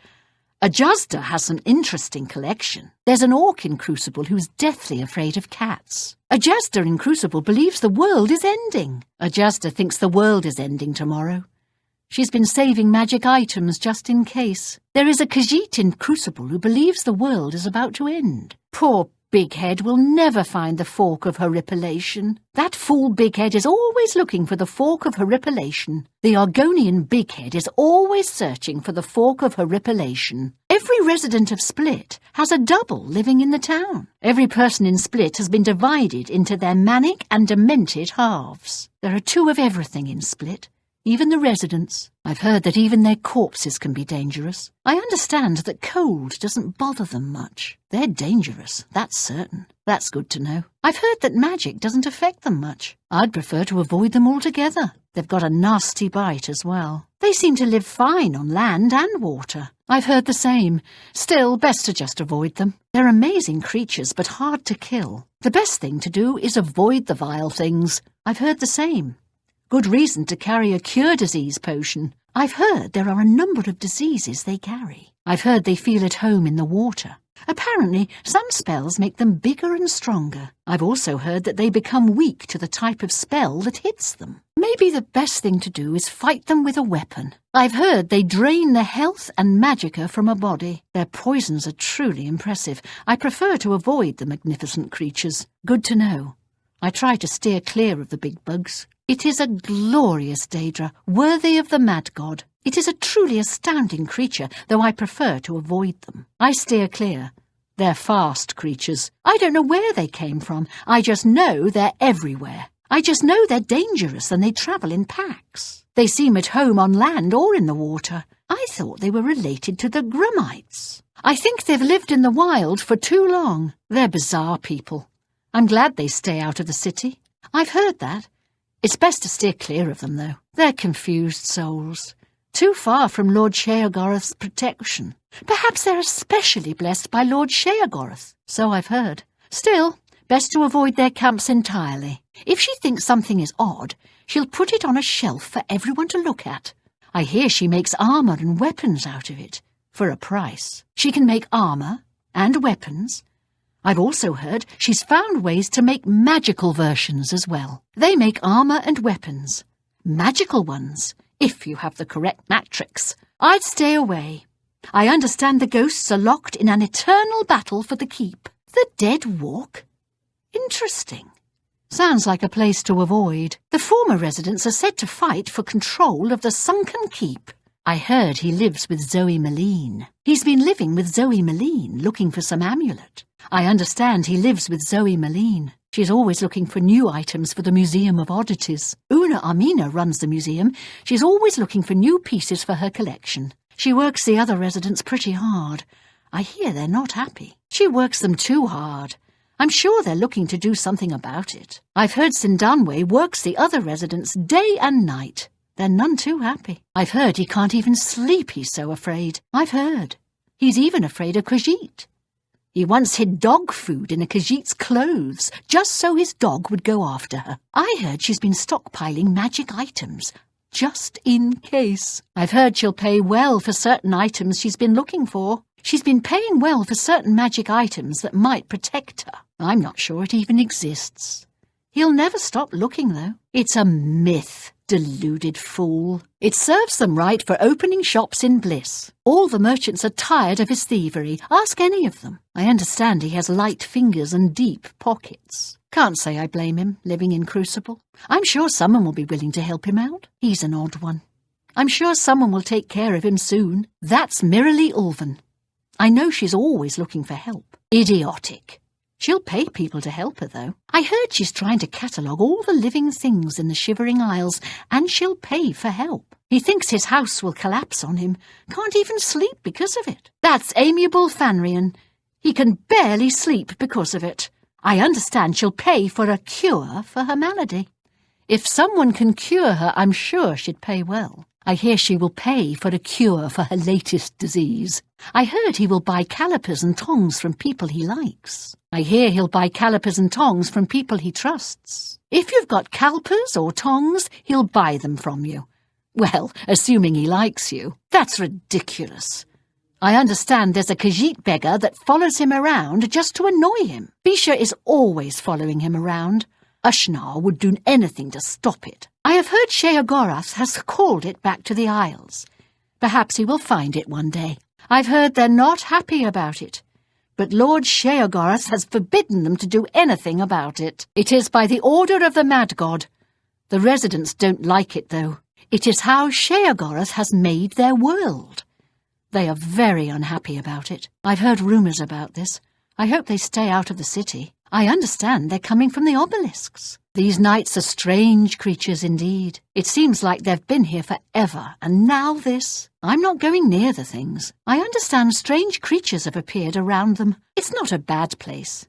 Ajazda has an interesting collection. There's an orc in Crucible who's deathly afraid of cats. Ajazda in Crucible believes the world is ending. Ajazda thinks the world is ending tomorrow. She's been saving magic items just in case. There is a Khajiit in Crucible who believes the world is about to end. Poor Bighead will never find the fork of horripilation. That fool Bighead is always looking for the fork of horripilation. The Argonian Bighead is always searching for the fork of horripilation. Every resident of Split has a double living in the town. Every person in Split has been divided into their manic and demented halves. There are two of everything in Split. Even the residents. I've heard that even their corpses can be dangerous. I understand that cold doesn't bother them much. They're dangerous, that's certain. That's good to know. I've heard that magic doesn't affect them much. I'd prefer to avoid them altogether. They've got a nasty bite as well. They seem to live fine on land and water. I've heard the same. Still, best to just avoid them. They're amazing creatures, but hard to kill. The best thing to do is avoid the vile things. I've heard the same. Good reason to carry a cure disease potion. I've heard there are a number of diseases they carry. I've heard they feel at home in the water. Apparently, some spells make them bigger and stronger. I've also heard that they become weak to the type of spell that hits them. Maybe the best thing to do is fight them with a weapon. I've heard they drain the health and magicka from a body. Their poisons are truly impressive. I prefer to avoid the magnificent creatures. Good to know. I try to steer clear of the big bugs. It is a glorious Daedra, worthy of the mad god. It is a truly astounding creature, though I prefer to avoid them. I steer clear. They're fast creatures. I don't know where they came from. I just know they're everywhere. I just know they're dangerous and they travel in packs. They seem at home on land or in the water. I thought they were related to the Grummites. I think they've lived in the wild for too long. They're bizarre people. I'm glad they stay out of the city. I've heard that. It's best to steer clear of them, though. They're confused souls. Too far from Lord Sheogorath's protection. Perhaps they're especially blessed by Lord Sheogorath. So I've heard. Still, best to avoid their camps entirely. If she thinks something is odd, she'll put it on a shelf for everyone to look at. I hear she makes armour and weapons out of it, for a price. She can make armour and weapons. I've also heard she's found ways to make magical versions as well. They make armour and weapons. Magical ones, if you have the correct matrix. I'd stay away. I understand the ghosts are locked in an eternal battle for the keep. The Dead Walk? Interesting. Sounds like a place to avoid. The former residents are said to fight for control of the sunken keep. I heard he lives with Zoe Meline. He's been living with Zoe Meline, looking for some amulet. I understand he lives with Zoe Meline. She's always looking for new items for the Museum of Oddities. Una Armina runs the museum. She's always looking for new pieces for her collection. She works the other residents pretty hard. I hear they're not happy. She works them too hard. I'm sure they're looking to do something about it. I've heard Sindanwe works the other residents day and night. They're none too happy. I've heard he can't even sleep, he's so afraid. I've heard. He's even afraid of Khajiit. He once hid dog food in a Khajiit's clothes, just so his dog would go after her. I heard she's been stockpiling magic items, just in case. I've heard she'll pay well for certain items she's been looking for. She's been paying well for certain magic items that might protect her. I'm not sure it even exists. He'll never stop looking, though. It's a myth, deluded fool. It serves them right for opening shops in Bliss. All the merchants are tired of his thievery. Ask any of them. I understand he has light fingers and deep pockets. Can't say I blame him, living in Crucible. I'm sure someone will be willing to help him out. He's an odd one. I'm sure someone will take care of him soon. That's Meridia Ulven. I know she's always looking for help. Idiotic. She'll pay people to help her, though. I heard she's trying to catalogue all the living things in the Shivering Isles, and she'll pay for help. He thinks his house will collapse on him. Can't even sleep because of it. That's amiable Fanrian. He can barely sleep because of it. I understand she'll pay for a cure for her malady. If someone can cure her, I'm sure she'd pay well. I hear she will pay for a cure for her latest disease. I heard he will buy calipers and tongs from people he likes. I hear he'll buy calipers and tongs from people he trusts. If you've got calipers or tongs, he'll buy them from you. Well, assuming he likes you. That's ridiculous. I understand there's a Khajiit beggar that follows him around just to annoy him. Bisha is always following him around. Ushnar would do anything to stop it. I have heard Sheogorath has called it back to the Isles. Perhaps he will find it one day. I've heard they're not happy about it. But Lord Sheogorath has forbidden them to do anything about it. It is by the order of the Mad God. The residents don't like it, though. It is how Sheogorath has made their world. They are very unhappy about it. I've heard rumours about this. I hope they stay out of the city. I understand they're coming from the obelisks. These knights are strange creatures indeed. It seems like they've been here forever, and now this. I'm not going near the things. I understand strange creatures have appeared around them. It's not a bad place.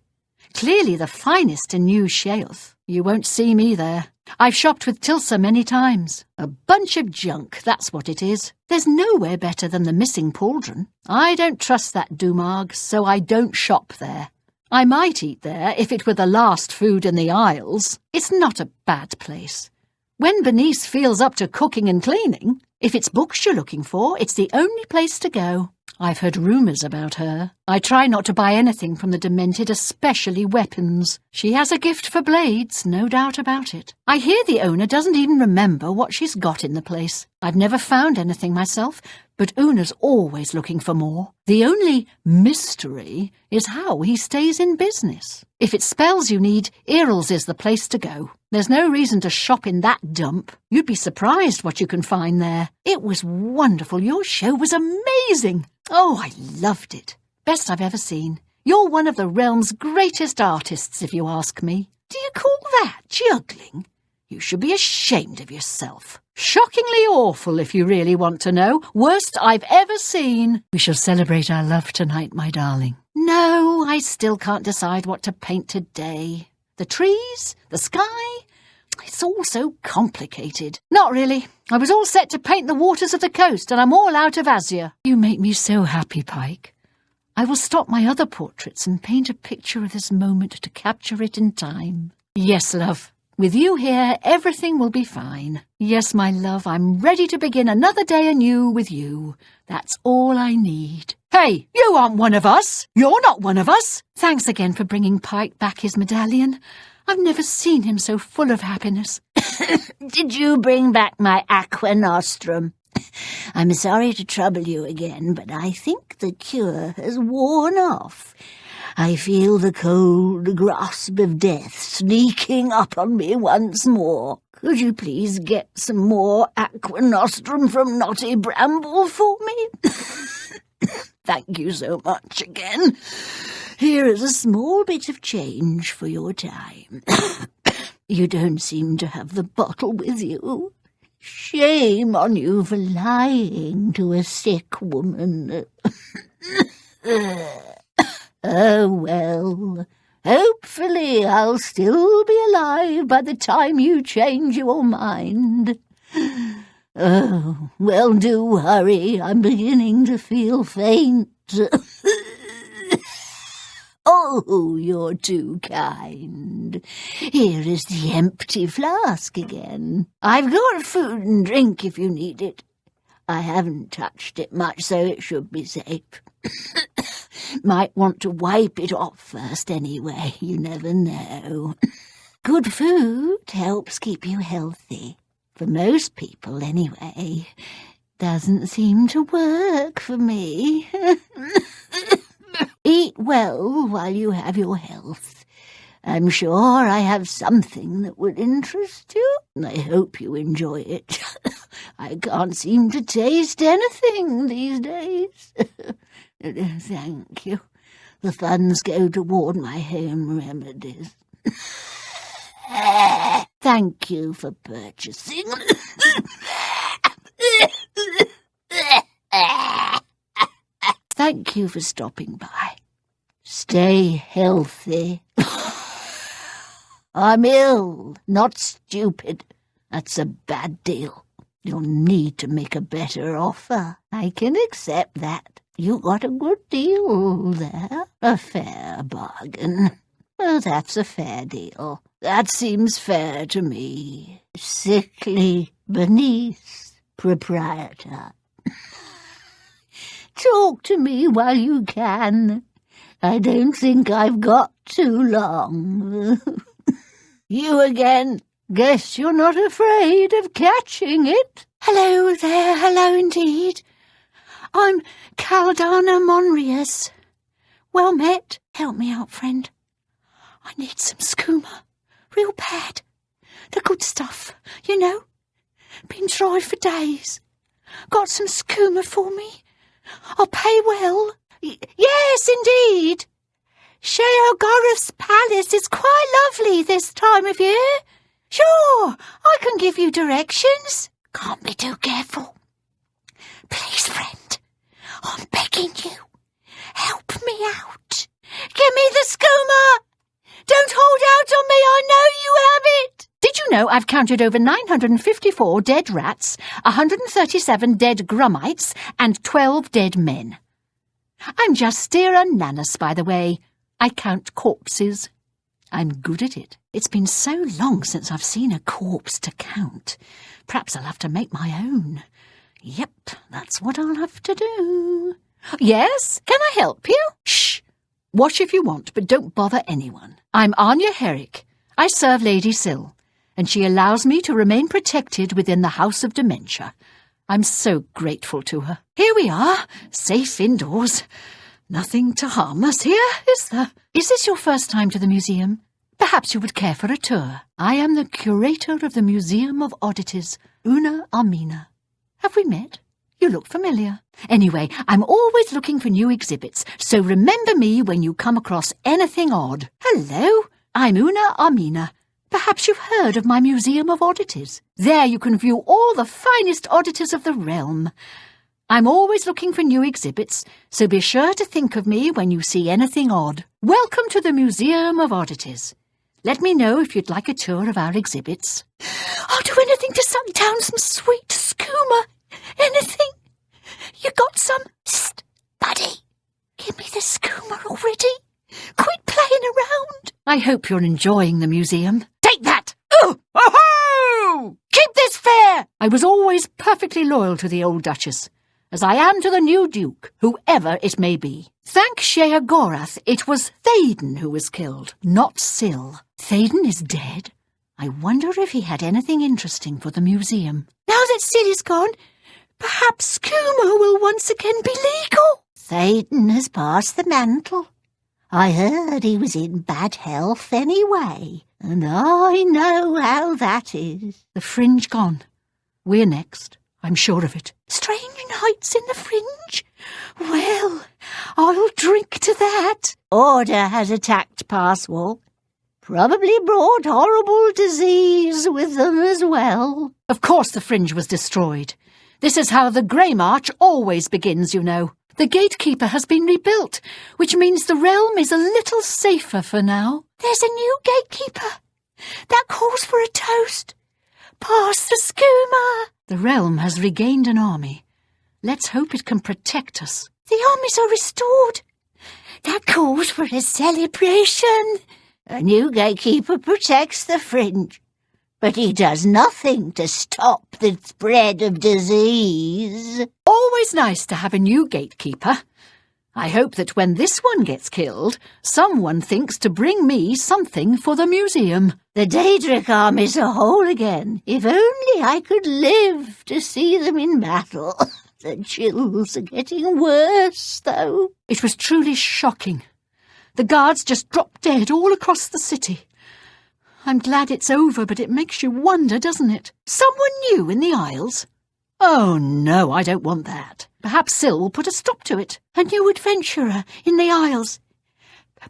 Clearly the finest in New Sheoth. You won't see me there. I've shopped with Tilsa many times. A bunch of junk, that's what it is. There's nowhere better than the missing pauldron. I don't trust that Dumarg, so I don't shop there. I might eat there if it were the last food in the Isles. It's not a bad place. When Bernice feels up to cooking and cleaning, if it's books you're looking for, it's the only place to go. I've heard rumours about her. I try not to buy anything from the Demented, especially weapons. She has a gift for blades, no doubt about it. I hear the owner doesn't even remember what she's got in the place. I've never found anything myself, but Una's always looking for more. The only mystery is how he stays in business. If it's spells you need, Earl's is the place to go. There's no reason to shop in that dump. You'd be surprised what you can find there. It was wonderful. Your show was amazing. Oh, I loved it. Best I've ever seen. You're one of the realm's greatest artists, if you ask me. Do you call that juggling? You should be ashamed of yourself. Shockingly awful, if you really want to know. Worst I've ever seen. We shall celebrate our love tonight, my darling. No, I still can't decide what to paint today. The trees? The sky? It's all so complicated. Not really. I was all set to paint the waters of the coast, and I'm all out of azure. You make me so happy, Pike. I will stop my other portraits and paint a picture of this moment to capture it in time. Yes, love. With you here, everything will be fine. Yes, my love, I'm ready to begin another day anew with you. That's all I need. Hey, you aren't one of us. You're not one of us. Thanks again for bringing Pike back his medallion. I've never seen him so full of happiness. Did you bring back my aqua nostrum? I'm sorry to trouble you again, but I think the cure has worn off. I feel the cold grasp of death sneaking up on me once more. Could you please get some more aqua nostrum from Knotty Bramble for me? Thank you so much again. Here is a small bit of change for your time. You don't seem to have the bottle with you. Shame on you for lying to a sick woman. Oh, well, hopefully I'll still be alive by the time you change your mind. Oh, well, do hurry. I'm beginning to feel faint. Oh, you're too kind. Here is the empty flask again. I've got food and drink if you need it. I haven't touched it much, so it should be safe. Might want to wipe it off first anyway, you never know. Good food helps keep you healthy. For most people, anyway. Doesn't seem to work for me. Eat well while you have your health. I'm sure I have something that would interest you. I hope you enjoy it. I can't seem to taste anything these days. Thank you. The funds go toward my home remedies. Thank you for purchasing. Thank you for stopping by. Stay healthy. I'm ill, not stupid. That's a bad deal. You'll need to make a better offer. I can accept that. You got a good deal there. A fair bargain. Well, that's a fair deal. That seems fair to me. Sickly beneath proprietor. Talk to me while you can. I don't think I've got too long. You again. Guess you're not afraid of catching it. Hello there, hello indeed. I'm Caldana Monrius. Well met. Help me out, friend. I need some skooma. Real bad. The good stuff, you know. Been dry for days. Got some skooma for me? I'll pay well. Yes, indeed. Sheogorath's palace is quite lovely this time of year. Sure, I can give you directions. Can't be too careful. Please, friend, I'm begging you. Help me out. Give me the skooma. Don't hold out on me, I know you have it. Did you know I've counted over 954 dead rats, 137 dead grummites, and 12 dead men? I'm Justira Nanus, by the way. I count corpses. I'm good at it. It's been so long since I've seen a corpse to count. Perhaps I'll have to make my own. Yep, that's what I'll have to do. Yes, can I help you? Shh. Watch if you want, but don't bother anyone. I'm Anya Herrick. I serve Lady Syl, and she allows me to remain protected within the House of Dementia. I'm so grateful to her. Here we are, safe indoors. Nothing to harm us here, is there? Is this your first time to the museum? Perhaps you would care for a tour. I am the curator of the Museum of Oddities, Una Armina. Have we met? You look familiar. Anyway, I'm always looking for new exhibits, so remember me when you come across anything odd. Hello, I'm Una Armina. Perhaps you've heard of my Museum of Oddities. There you can view all the finest oddities of the realm. I'm always looking for new exhibits, so be sure to think of me when you see anything odd. Welcome to the Museum of Oddities. Let me know if you'd like a tour of our exhibits. I'll do anything to suck down some sweet skooma. Anything. You got some? Psst, buddy. Give me the skooma already. Quit playing around. I hope you're enjoying the museum. Take that! Oh! Oh-ho! Keep this fair! I was always perfectly loyal to the old Duchess, as I am to the new Duke, whoever it may be. Thank Sheogorath, it was Thaden who was killed, not Syl. Thaden is dead. I wonder if he had anything interesting for the museum. Now that Syl is gone, perhaps skooma will once again be legal. Thaden has passed the mantle. I heard he was in bad health anyway, and I know how that is. The fringe gone. We're next. I'm sure of it. Strange nights in the fringe? Well, I'll drink to that. Order has attacked Passwalk. Probably brought horrible disease with them as well. Of course the fringe was destroyed. This is how the Grey March always begins, you know. The gatekeeper has been rebuilt, which means the realm is a little safer for now. There's a new gatekeeper. That calls for a toast. Pass the skooma. The realm has regained an army. Let's hope it can protect us. The armies are restored. That calls for a celebration. A new gatekeeper protects the fringe, but he does nothing to stop the spread of disease. Always nice to have a new gatekeeper. I hope that when this one gets killed, someone thinks to bring me something for the museum. The Daedric armies are whole again. If only I could live to see them in battle. The chills are getting worse, though. It was truly shocking. The guards just dropped dead all across the city. I'm glad it's over, but it makes you wonder, doesn't it? Someone new in the Isles? Oh, no, I don't want that. Perhaps Syl will put a stop to it. A new adventurer in the Isles.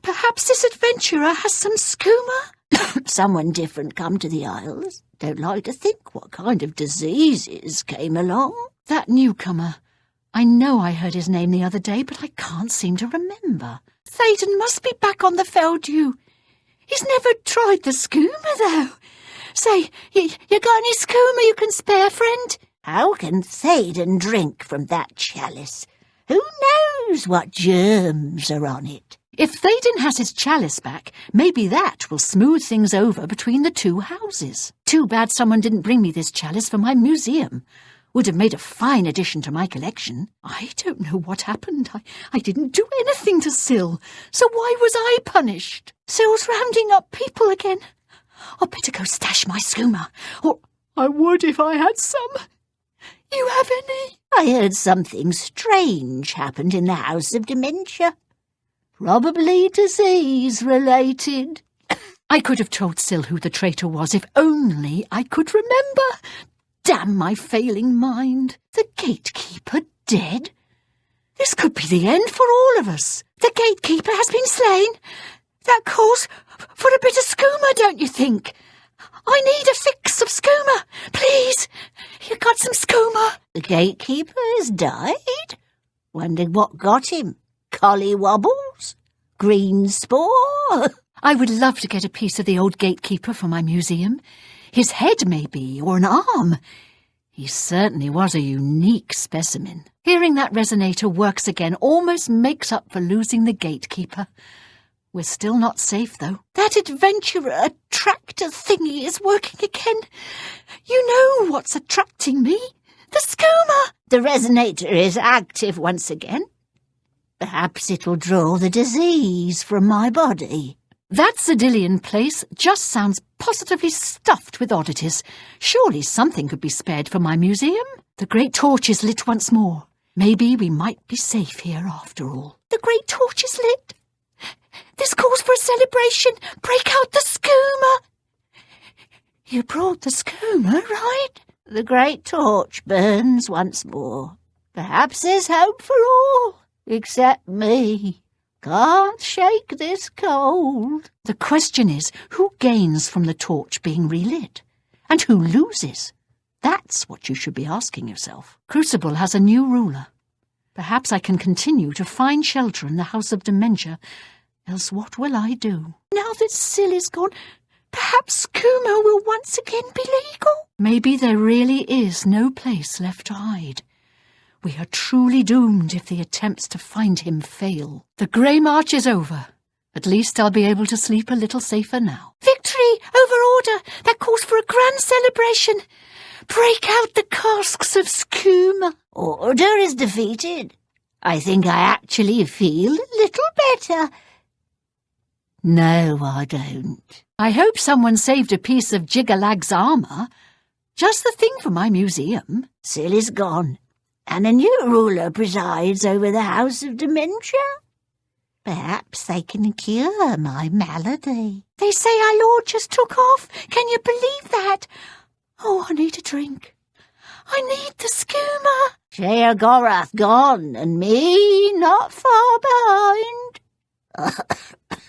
Perhaps this adventurer has some skooma? Someone different come to the Isles. Don't like to think what kind of diseases came along. That newcomer. I know I heard his name the other day, but I can't seem to remember. Theoden must be back on the Feldew. He's never tried the skooma, though. Say, you got any skooma you can spare, friend? How can Theoden drink from that chalice? Who knows what germs are on it? If Theoden has his chalice back, maybe that will smooth things over between the two houses. Too bad someone didn't bring me this chalice for my museum. Would have made a fine addition to my collection. I don't know what happened. I didn't do anything to Syl, so why was I punished? Syl's rounding up people again. I'd better go stash my skooma, or I would if I had some. You have any? I heard something strange happened in the House of Dementia. Probably disease-related. I could have told Syl who the traitor was if only I could remember. Damn my failing mind. The gatekeeper dead? This could be the end for all of us. The gatekeeper has been slain. That calls for a bit of skooma, don't you think? I need a fix of skooma. Please, you got some skooma? The gatekeeper has died? Wonder what got him? Collywobbles? Green spore? I would love to get a piece of the old gatekeeper for my museum. His head, maybe, or an arm. He certainly was a unique specimen. Hearing that resonator works again almost makes up for losing the gatekeeper. We're still not safe, though. That adventurer attractor thingy is working again. You know what's attracting me. The skooma. The resonator is active once again. Perhaps it'll draw the disease from my body. That Zedillion place just sounds positively stuffed with oddities. Surely something could be spared for my museum. The great torch is lit once more. Maybe we might be safe here after all. The great torch is lit. This calls for a celebration. Break out the skooma. You brought the skooma, right? The great torch burns once more. Perhaps there's hope for all, except me. Can't shake this cold. The question is, who gains from the torch being relit? And who loses? That's what you should be asking yourself. Crucible has a new ruler. Perhaps I can continue to find shelter in the House of Dementia, else what will I do? Now that Syl is gone, perhaps skooma will once again be legal? Maybe there really is no place left to hide. We are truly doomed if the attempts to find him fail. The grey march is over. At least I'll be able to sleep a little safer now. Victory over order! That calls for a grand celebration. Break out the casks of skooma. Order is defeated. I think I actually feel a little better. No, I don't. I hope someone saved a piece of Jiggalag's armour. Just the thing for my museum. Syl is gone, and a new ruler presides over the House of Dementia. Perhaps they can cure my malady. They say our Lord just took off. Can you believe that? Oh, I need a drink. I need the skooma. Sheogorath gone, and me not far behind.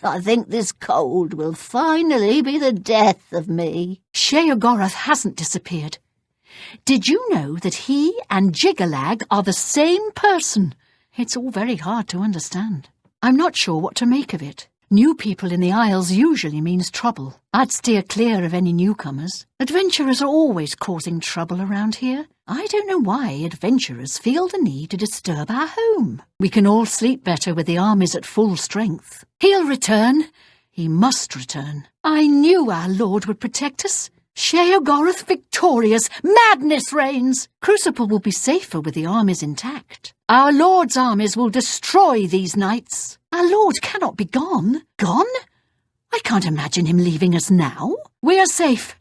I think this cold will finally be the death of me. Sheogorath hasn't disappeared. Did you know that he and Jiggalag are the same person? It's all very hard to understand. I'm not sure what to make of it. New people in the Isles usually means trouble. I'd steer clear of any newcomers. Adventurers are always causing trouble around here. I don't know why adventurers feel the need to disturb our home. We can all sleep better with the armies at full strength. He'll return. He must return. I knew our Lord would protect us. Sheogorath victorious, madness reigns. Crucible will be safer with the armies intact. Our Lord's armies will destroy these knights. Our Lord cannot be gone. Gone? I can't imagine him leaving us now. We are safe.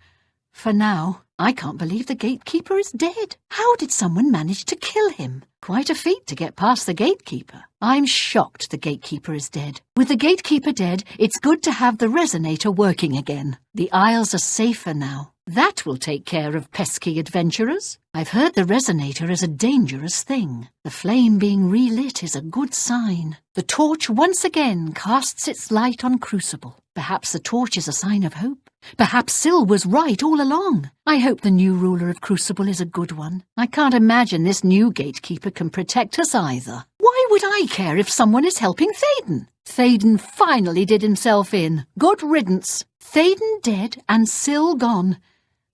For now. I can't believe the gatekeeper is dead. How did someone manage to kill him? Quite a feat to get past the gatekeeper. I'm shocked the gatekeeper is dead. With the gatekeeper dead, it's good to have the resonator working again. The Isles are safer now. That will take care of pesky adventurers. I've heard the resonator is a dangerous thing. The flame being relit is a good sign. The torch once again casts its light on Crucible. Perhaps the torch is a sign of hope. Perhaps Syl was right all along. I hope the new ruler of Crucible is a good one. I can't imagine this new gatekeeper can protect us either. Why would I care if someone is helping Théoden? Théoden finally did himself in. Good riddance. Théoden dead and Syl gone.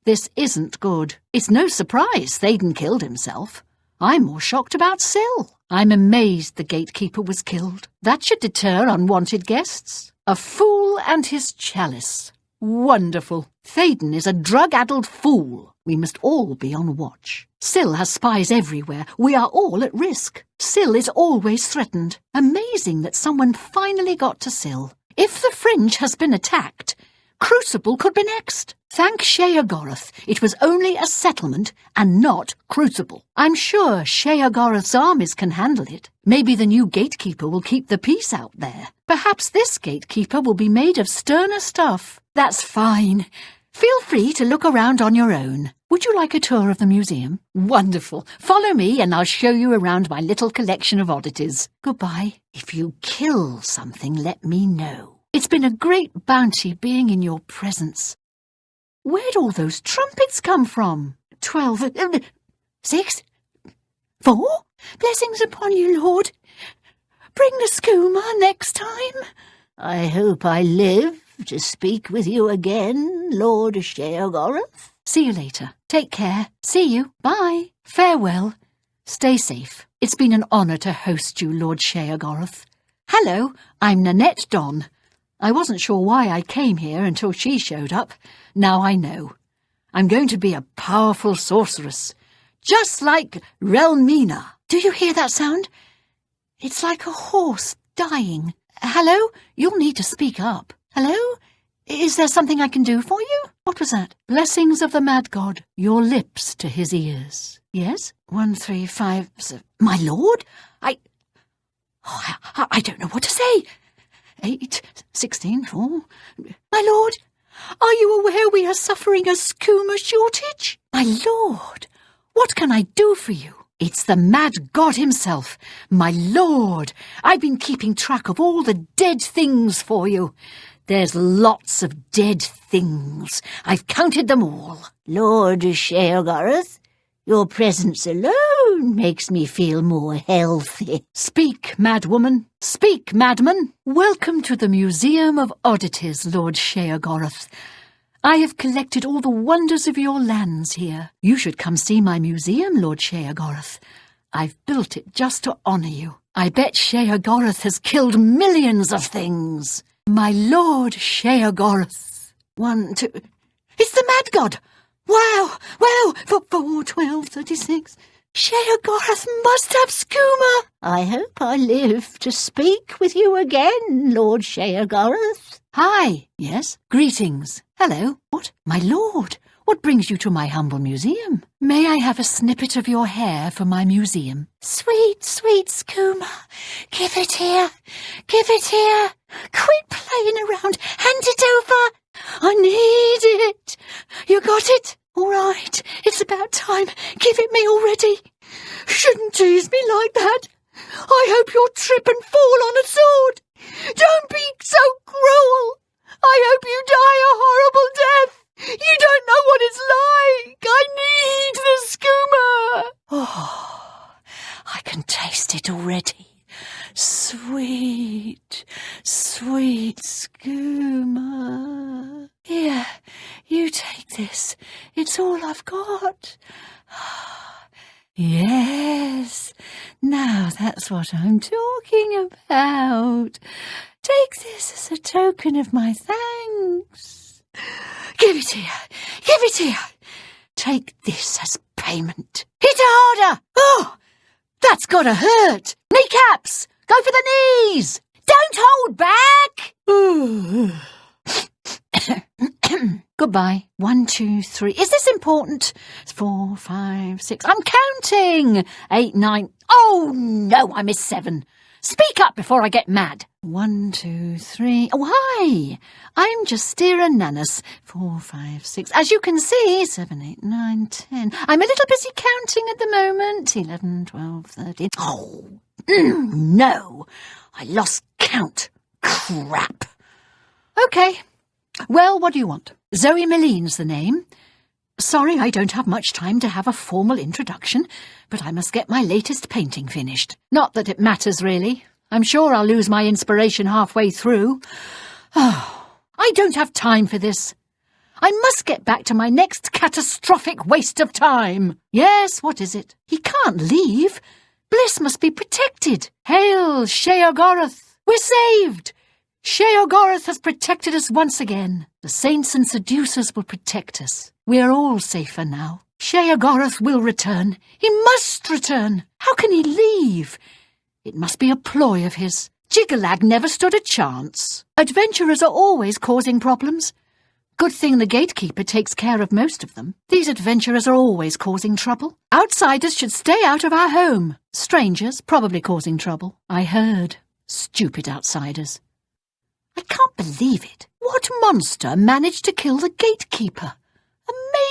This isn't good. It's no surprise Théoden killed himself. I'm more shocked about Syl. I'm amazed the gatekeeper was killed. That should deter unwanted guests. A fool and his chalice. Wonderful. Théoden is a drug-addled fool. We must all be on watch. Syl has spies everywhere. We are all at risk. Syl is always threatened. Amazing that someone finally got to Syl. If the Fringe has been attacked, Crucible could be next. Thank Sheogorath, it was only a settlement and not Crucible. I'm sure Sheogorath's armies can handle it. Maybe the new gatekeeper will keep the peace out there. Perhaps this gatekeeper will be made of sterner stuff. That's fine. Feel free to look around on your own. Would you like a tour of the museum? Wonderful. Follow me and I'll show you around my little collection of oddities. Goodbye. If you kill something, let me know. It's been a great bounty being in your presence. Where'd all those trumpets come from? 12, 6, 4? Blessings upon you, Lord. Bring the skooma next time. I hope I live to speak with you again, Lord Sheogorath. See you later. Take care. See you. Bye. Farewell. Stay safe. It's been an honour to host you, Lord Sheogorath. Hello, I'm Nanette Don. I wasn't sure why I came here until she showed up. Now I know. I'm going to be a powerful sorceress, just like Relmina. Do you hear that sound? It's like a horse dying. Hello? You'll need to speak up. Hello? Is there something I can do for you? What was that? Blessings of the Mad God, your lips to his ears. Yes? 1, 3, 5, 7. My lord? I don't know what to say. 8, 16, 4. My lord, are you aware we are suffering a skooma shortage? My lord, what can I do for you? It's the Mad God himself. My lord, I've been keeping track of all the dead things for you. There's lots of dead things. I've counted them all. Lord Sheogorath, your presence alone makes me feel more healthy. Speak, madwoman. Speak, madman. Welcome to the Museum of Oddities, Lord Sheogorath. I have collected all the wonders of your lands here. You should come see my museum, Lord Sheogorath. I've built it just to honour you. I bet Sheogorath has killed millions of things. My Lord Sheogorath. 1, 2... It's the Mad God! Wow! 4, 12, 36... Sheogorath must have skooma! I hope I live to speak with you again, Lord Sheogorath. Hi. Yes? Greetings. Hello. What? My lord, what brings you to my humble museum? May I have a snippet of your hair for my museum? Sweet, sweet skooma. Give it here. Give it here. Quit playing around. Hand it over. I need it. You got it? All right. It's about time. Give it me already. Shouldn't tease me like that. I hope you'll trip and fall on a sword. Don't be so cruel. I hope you die a horrible death. You don't know what it's like. I need the skooma. Oh, I can taste it already. Sweet, sweet skooma. Here, you take this. It's all I've got. Yes, now that's what I'm talking about. Take this as a token of my thanks. Give it here. Give it here. Take this as payment. Hit harder. Oh, that's gotta hurt. Kneecaps. Go for the knees. Don't hold back. Goodbye. 1, 2, 3. Is this important? 4, 5, 6. I'm counting. 8, 9. Oh, no, I missed 7. Speak up before I get mad. 1, 2, 3. Oh, hi! I'm Justira Nanus. 4, 5, 6. As you can see, 7, 8, 9, 10. I'm a little busy counting at the moment. 11, 12, 13. Oh, no! I lost count. Crap. Okay. Well, what do you want? Zoe Milline's the name. Sorry, I don't have much time to have a formal introduction, but I must get my latest painting finished. Not that it matters, really. I'm sure I'll lose my inspiration halfway through. Oh, I don't have time for this. I must get back to my next catastrophic waste of time. Yes, what is it? He can't leave. Bliss must be protected. Hail, Sheogorath! We're saved! Sheogorath has protected us once again. The saints and seducers will protect us. We are all safer now. Sheogorath will return. He must return. How can he leave? It must be a ploy of his. Jiggalag never stood a chance. Adventurers are always causing problems. Good thing the gatekeeper takes care of most of them. These adventurers are always causing trouble. Outsiders should stay out of our home. Strangers probably causing trouble. I heard. Stupid outsiders. I can't believe it. What monster managed to kill the gatekeeper?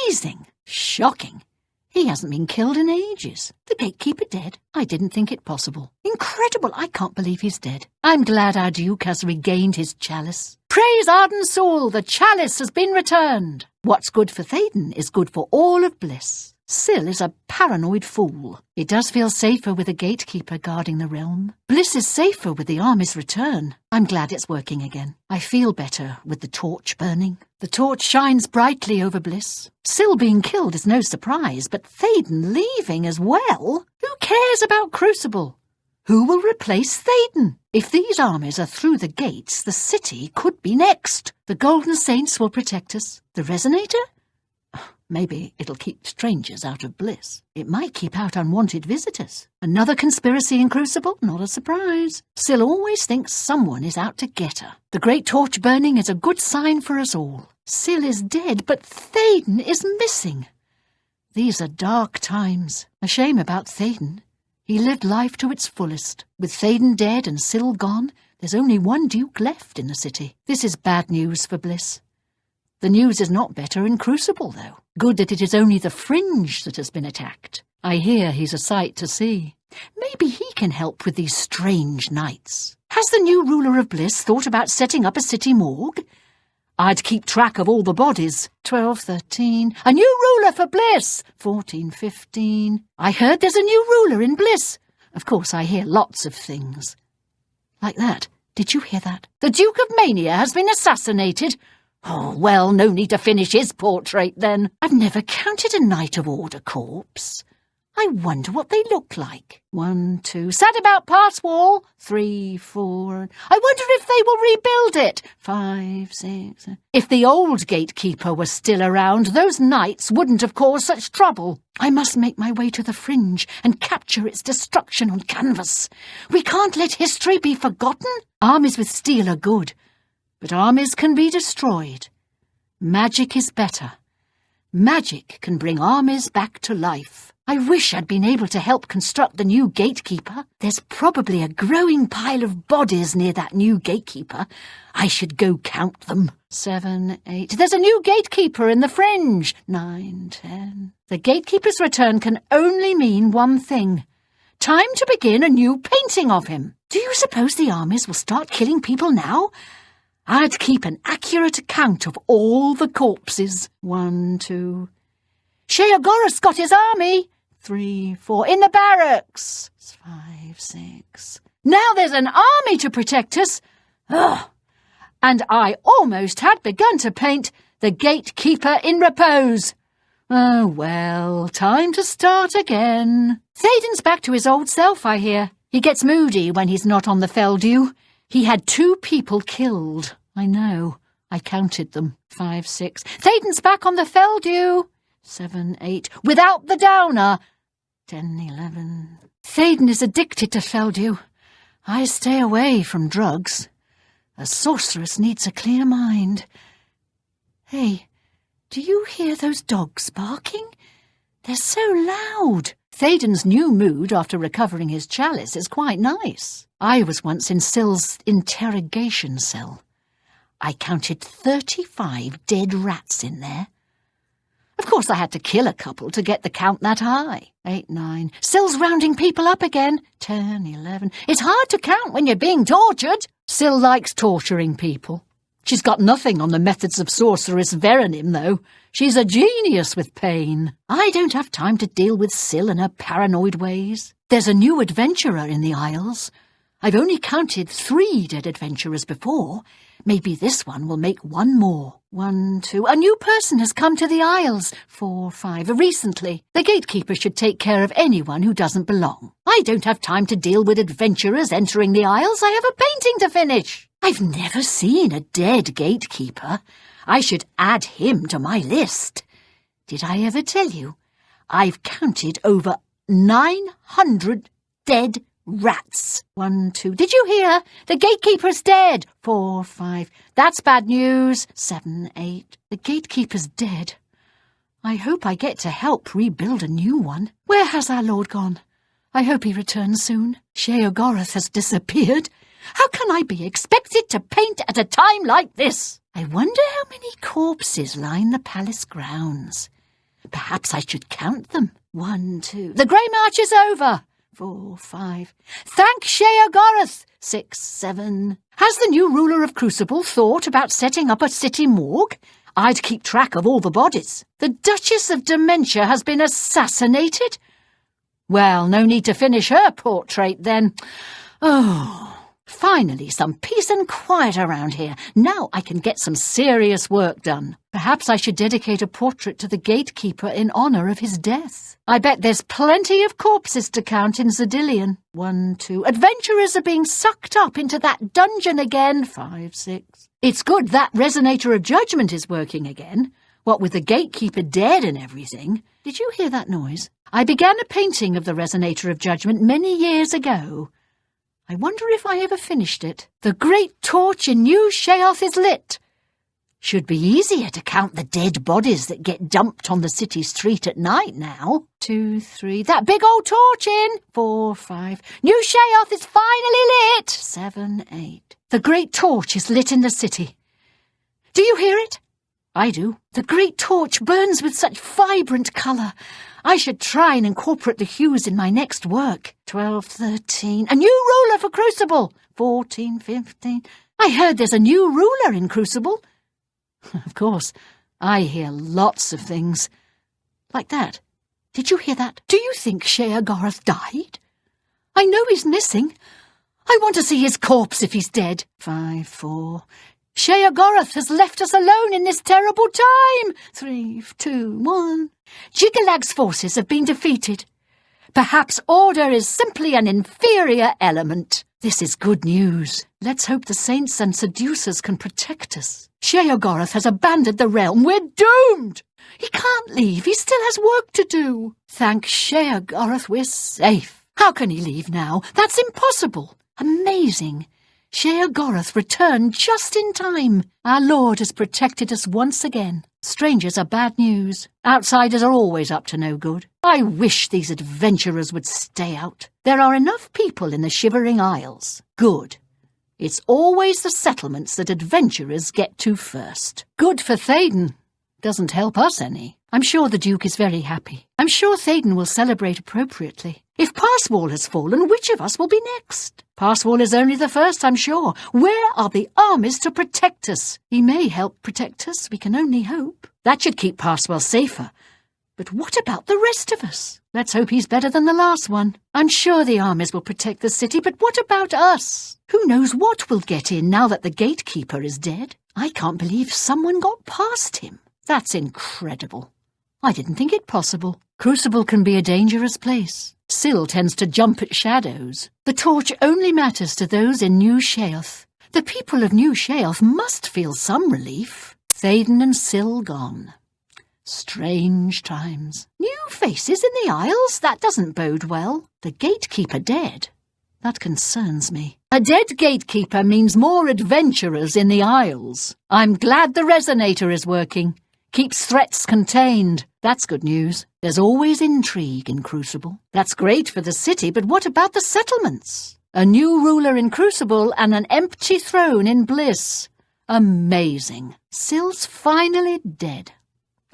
Amazing. Shocking. He hasn't been killed in ages. The gatekeeper dead? I didn't think it possible. Incredible. I can't believe he's dead. I'm glad our Duke has regained his chalice. Praise Arden Soul, the chalice has been returned. What's good for Thaden is good for all of Bliss. Syl is a paranoid fool. It does feel safer with a gatekeeper guarding the realm. Bliss is safer with the army's return. I'm glad it's working again. I feel better with the torch burning. The torch shines brightly over Bliss. Syl being killed is no surprise, but Thaden leaving as well? Who cares about Crucible? Who will replace Thaden? If these armies are through the gates, the city could be next. The Golden Saints will protect us. The Resonator? Maybe it'll keep strangers out of Bliss. It might keep out unwanted visitors. Another conspiracy in Crucible? Not a surprise. Syl always thinks someone is out to get her. The great torch burning is a good sign for us all. Syl is dead, but Thaden is missing. These are dark times. A shame about Thaden. He lived life to its fullest. With Thaden dead and Syl gone, there's only one Duke left in the city. This is bad news for Bliss. The news is not better in Crucible, though. Good that it is only the Fringe that has been attacked. I hear he's a sight to see. Maybe he can help with these strange nights. Has the new ruler of Bliss thought about setting up a city morgue? I'd keep track of all the bodies. 12, 13. A new ruler for Bliss. 14, 15. I heard there's a new ruler in Bliss. Of course, I hear lots of things. Like that. Did you hear that? The Duke of Mania has been assassinated. Oh, well, no need to finish his portrait, then. I've never counted a Knight of Order corpse. I wonder what they look like. 1, 2. Sat about pass wall. 3, 4. I wonder if they will rebuild it. 5, 6. If the old gatekeeper was still around, those knights wouldn't have caused such trouble. I must make my way to the Fringe and capture its destruction on canvas. We can't let history be forgotten. Armies with steel are good, but armies can be destroyed. Magic is better. Magic can bring armies back to life. I wish I'd been able to help construct the new gatekeeper. There's probably a growing pile of bodies near that new gatekeeper. I should go count them. 7, 8. There's a new gatekeeper in the Fringe. 9, 10. The gatekeeper's return can only mean one thing. Time to begin a new painting of him. Do you suppose the armies will start killing people now? I'd keep an accurate account of all the corpses. 1, 2. Sheogorath's got his army. 3, 4. In the barracks. 5, 6. Now there's an army to protect us. Ugh. And I almost had begun to paint the gatekeeper in repose. Oh, well, time to start again. Thaden's back to his old self, I hear. He gets moody when he's not on the Feldew. He had 2 people killed. I know. I counted them. 5, 6. Thaden's back on the Feldew. 7, 8. Without the downer. 10, 11. Thaden is addicted to Feldew. I stay away from drugs. A sorceress needs a clear mind. Hey, do you hear those dogs barking? They're so loud. Thaden's new mood after recovering his chalice is quite nice. I was once in Sill's interrogation cell. I counted 35 dead rats in there. Of course, I had to kill a couple to get the count that high. 8, 9. Sill's rounding people up again. 10, 11. It's hard to count when you're being tortured. Sill likes torturing people. She's got nothing on the methods of sorceress Veronim, though. She's a genius with pain. I don't have time to deal with Sill and her paranoid ways. There's a new adventurer in the Isles. I've only counted 3 dead adventurers before. Maybe this one will make 1 more. 1, 2. A new person has come to the Isles. 4, 5. Recently. The gatekeeper should take care of anyone who doesn't belong. I don't have time to deal with adventurers entering the Isles. I have a painting to finish. I've never seen a dead gatekeeper. I should add him to my list. Did I ever tell you? I've counted over 900 dead rats. 1, 2. Did you hear? The gatekeeper's dead. 4, 5. That's bad news. 7, 8. The gatekeeper's dead. I hope I get to help rebuild a new one. Where has our lord gone? I hope he returns soon. Sheogorath has disappeared. How can I be expected to paint at a time like this? I wonder how many corpses line the palace grounds. Perhaps I should count them. 1, 2. The Grey March is over. 4, 5. Thank Sheogorath. 6, 7. Has the new ruler of Crucible thought about setting up a city morgue? I'd keep track of all the bodies. The Duchess of Dementia has been assassinated? Well, no need to finish her portrait then. Oh, finally some peace and quiet around here. Now I can get some serious work done. Perhaps I should dedicate a portrait to the gatekeeper in honour of his death. I bet there's plenty of corpses to count in Zedillion. 1, 2. Adventurers are being sucked up into that dungeon again. 5, 6. It's good that Resonator of Judgment is working again. What with the gatekeeper dead and everything. Did you hear that noise? I began a painting of the Resonator of Judgment many years ago. I wonder if I ever finished it. The great torch in New Sheoth is lit. Should be easier to count the dead bodies that get dumped on the city street at night now. 2, 3. That big old torch in. 4, 5. New Sheoth is finally lit. 7, 8. The great torch is lit in the city. Do you hear it? I do. The great torch burns with such vibrant colour. I should try and incorporate the hues in my next work. 12, 13. A new ruler for Crucible. 14, 15. I heard there's a new ruler in Crucible. Of course, I hear lots of things. Like that. Did you hear that? Do you think Sheogorath died? I know he's missing. I want to see his corpse if he's dead. 5, 4. Sheogorath has left us alone in this terrible time. 3, 2, 1. Jiggalag's forces have been defeated. Perhaps order is simply an inferior element. This is good news. Let's hope the saints and seducers can protect us. Sheogorath has abandoned the realm. We're doomed! He can't leave. He still has work to do. Thank Sheogorath we're safe. How can he leave now? That's impossible. Amazing. Sheogorath returned just in time. Our Lord has protected us once again. Strangers are bad news. Outsiders are always up to no good. I wish these adventurers would stay out. There are enough people in the Shivering Isles. Good. It's always the settlements that adventurers get to first. Good for Théoden. Doesn't help us any. I'm sure the Duke is very happy. I'm sure Théoden will celebrate appropriately. If Passwall has fallen, which of us will be next? Passwall is only the first, I'm sure. Where are the armies to protect us? He may help protect us, we can only hope. That should keep Passwall safer. But what about the rest of us? Let's hope he's better than the last one. I'm sure the armies will protect the city, but what about us? Who knows what will get in now that the gatekeeper is dead? I can't believe someone got past him. That's incredible. I didn't think it possible. Crucible can be a dangerous place. Syl tends to jump at shadows. The torch only matters to those in New Sheoth. The people of New Sheoth must feel some relief. Théoden and Syl gone. Strange times. New faces in the Isles? That doesn't bode well. The gatekeeper dead. That concerns me. A dead gatekeeper means more adventurers in the Isles. I'm glad the Resonator is working. Keeps threats contained. That's good news. There's always intrigue in Crucible. That's great for the city, but what about the settlements? A new ruler in Crucible and an empty throne in Bliss. Amazing. Syl's finally dead.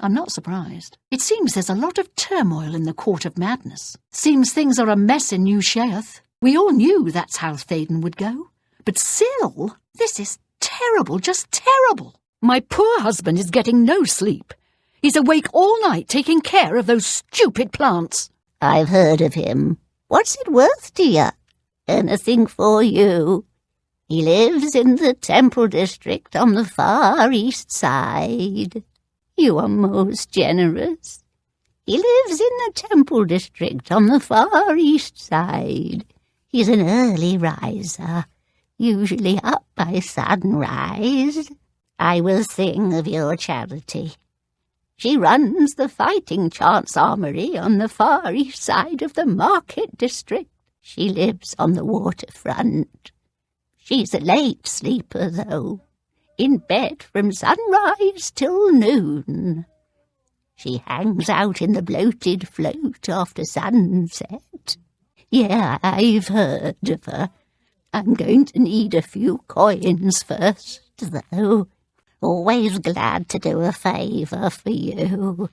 I'm not surprised. It seems there's a lot of turmoil in the Court of Madness. Seems things are a mess in New Sheath. We all knew that's how Thaden would go. But Syl, this is terrible, just terrible. My poor husband is getting no sleep. He's awake all night taking care of those stupid plants. I've heard of him. What's it worth to you? Anything for you. He lives in the Temple District on the far east side. You are most generous. He lives in the Temple District on the far east side. He's an early riser, usually up by sunrise. I will sing of your charity. She runs the Fighting Chance Armory on the far east side of the Market District. She lives on the waterfront. She's a late sleeper, though, in bed from sunrise till noon. She hangs out in the bloated float after sunset. Yeah, I've heard of her. I'm going to need a few coins first, though. Always glad to do a favour for you.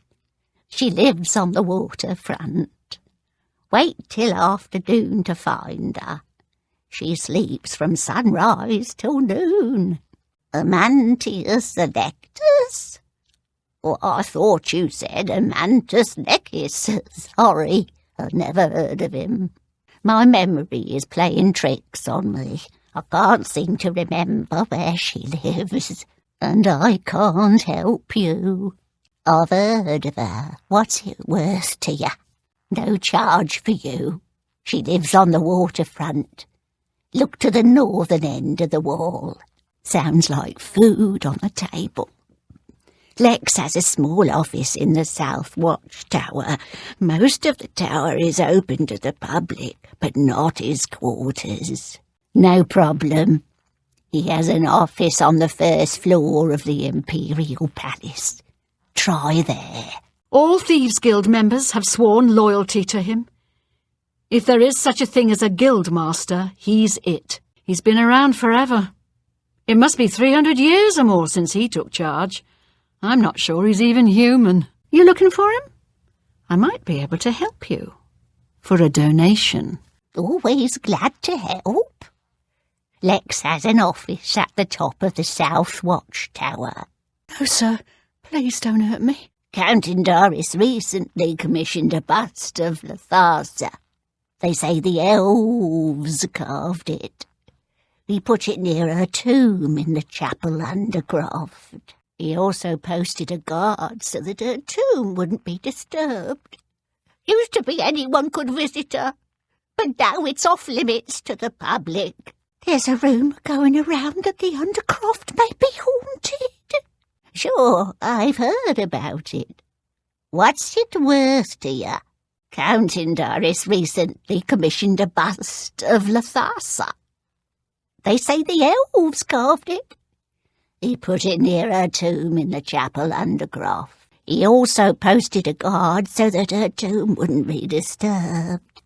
She lives on the waterfront. Wait till afternoon to find her. She sleeps from sunrise till noon. Amantius Electus? Or I thought you said Amantus Necis. Sorry, I've never heard of him. My memory is playing tricks on me. I can't seem to remember where she lives, and I can't help you. I've heard of her. What's it worth to you? No charge for you. She lives on the waterfront. Look to the northern end of the wall. Sounds like food on a table. Lex has a small office in the South Watchtower. Most of the tower is open to the public, but not his quarters. No problem. He has an office on the first floor of the Imperial Palace. Try there. All Thieves Guild members have sworn loyalty to him. If there is such a thing as a guild master, he's it. He's been around forever. It must be 300 years or more since he took charge. I'm not sure he's even human. You looking for him? I might be able to help you. For a donation. Always glad to help. Lex has an office at the top of the South Watchtower. No, sir. Please don't hurt me. Count Indaris recently commissioned a bust of Lethasa. They say the elves carved it. He put it near her tomb in the chapel undercroft. He also posted a guard so that her tomb wouldn't be disturbed. Used to be anyone could visit her, but now it's off limits to the public. There's a rumour going around that the undercroft may be haunted. Sure, I've heard about it. What's it worth to you? Count Indaris recently commissioned a bust of Lethasa. They say the elves carved it. He put it near her tomb in the chapel undercroft. He also posted a guard so that her tomb wouldn't be disturbed.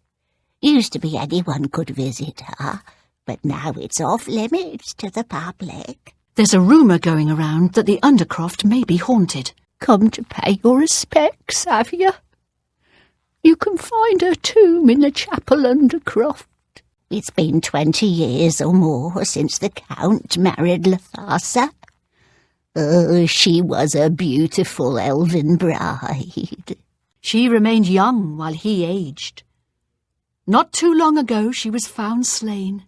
Used to be anyone could visit her, but now it's off limits to the public. There's a rumour going around that the undercroft may be haunted. Come to pay your respects, have you? You can find her tomb in the chapel undercroft. It's been 20 years or more since the Count married Lethasa. Oh, she was a beautiful elven bride. She remained young while he aged. Not too long ago she was found slain.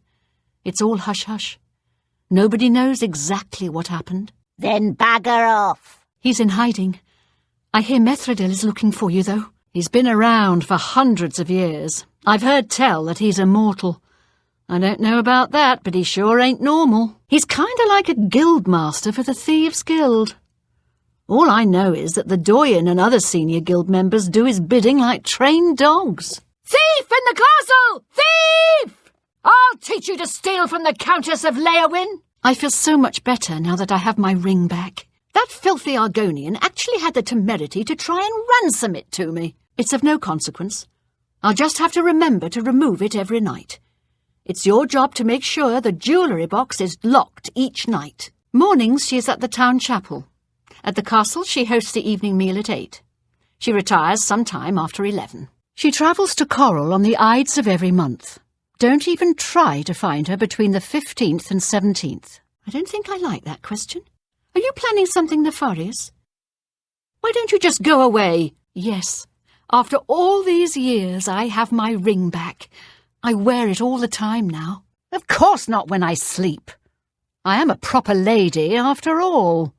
It's all hush-hush. Nobody knows exactly what happened. Then bugger off. He's in hiding. I hear Methredil is looking for you, though. He's been around for hundreds of years. I've heard tell that he's immortal. I don't know about that, but he sure ain't normal. He's kind of like a guild master for the Thieves Guild. All I know is that the Doyen and other senior guild members do his bidding like trained dogs. Thief in the castle! Thief! I'll teach you to steal from the Countess of Leowyn. I feel so much better now that I have my ring back. That filthy Argonian actually had the temerity to try and ransom it to me. It's of no consequence. I'll just have to remember to remove it every night. It's your job to make sure the jewellery box is locked each night. Mornings she is at the town chapel. At the castle she hosts the evening meal at 8. She retires sometime after 11. She travels to Coral on the Ides of every month. Don't even try to find her between the 15th and 17th. I don't think I like that question. Are you planning something nefarious? Why don't you just go away? Yes, after all these years I have my ring back. I wear it all the time now. Of course not when I sleep. I am a proper lady after all.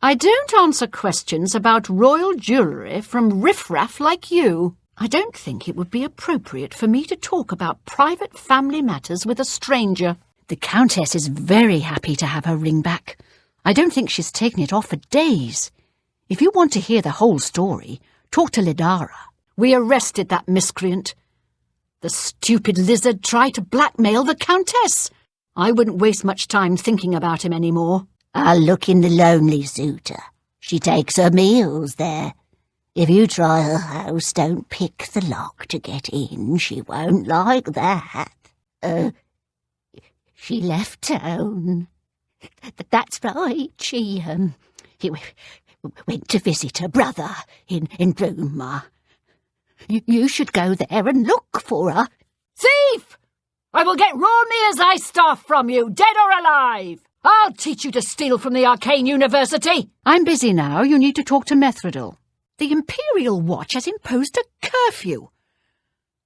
I don't answer questions about royal jewellery from riffraff like you. I don't think it would be appropriate for me to talk about private family matters with a stranger. The Countess is very happy to have her ring back. I don't think she's taken it off for days. If you want to hear the whole story, talk to Lidara. We arrested that miscreant. The stupid lizard tried to blackmail the Countess. I wouldn't waste much time thinking about him anymore. I'll look in the Lonely Suitor. She takes her meals there. If you try her house, don't pick the lock to get in. She won't like that. She left town. That's right. She went to visit her brother in Bruma. You should go there and look for her. Thief! I will get Rawmir's eye staff from you, dead or alive. I'll teach you to steal from the Arcane University. I'm busy now. You need to talk to Methridel. The Imperial Watch has imposed a curfew.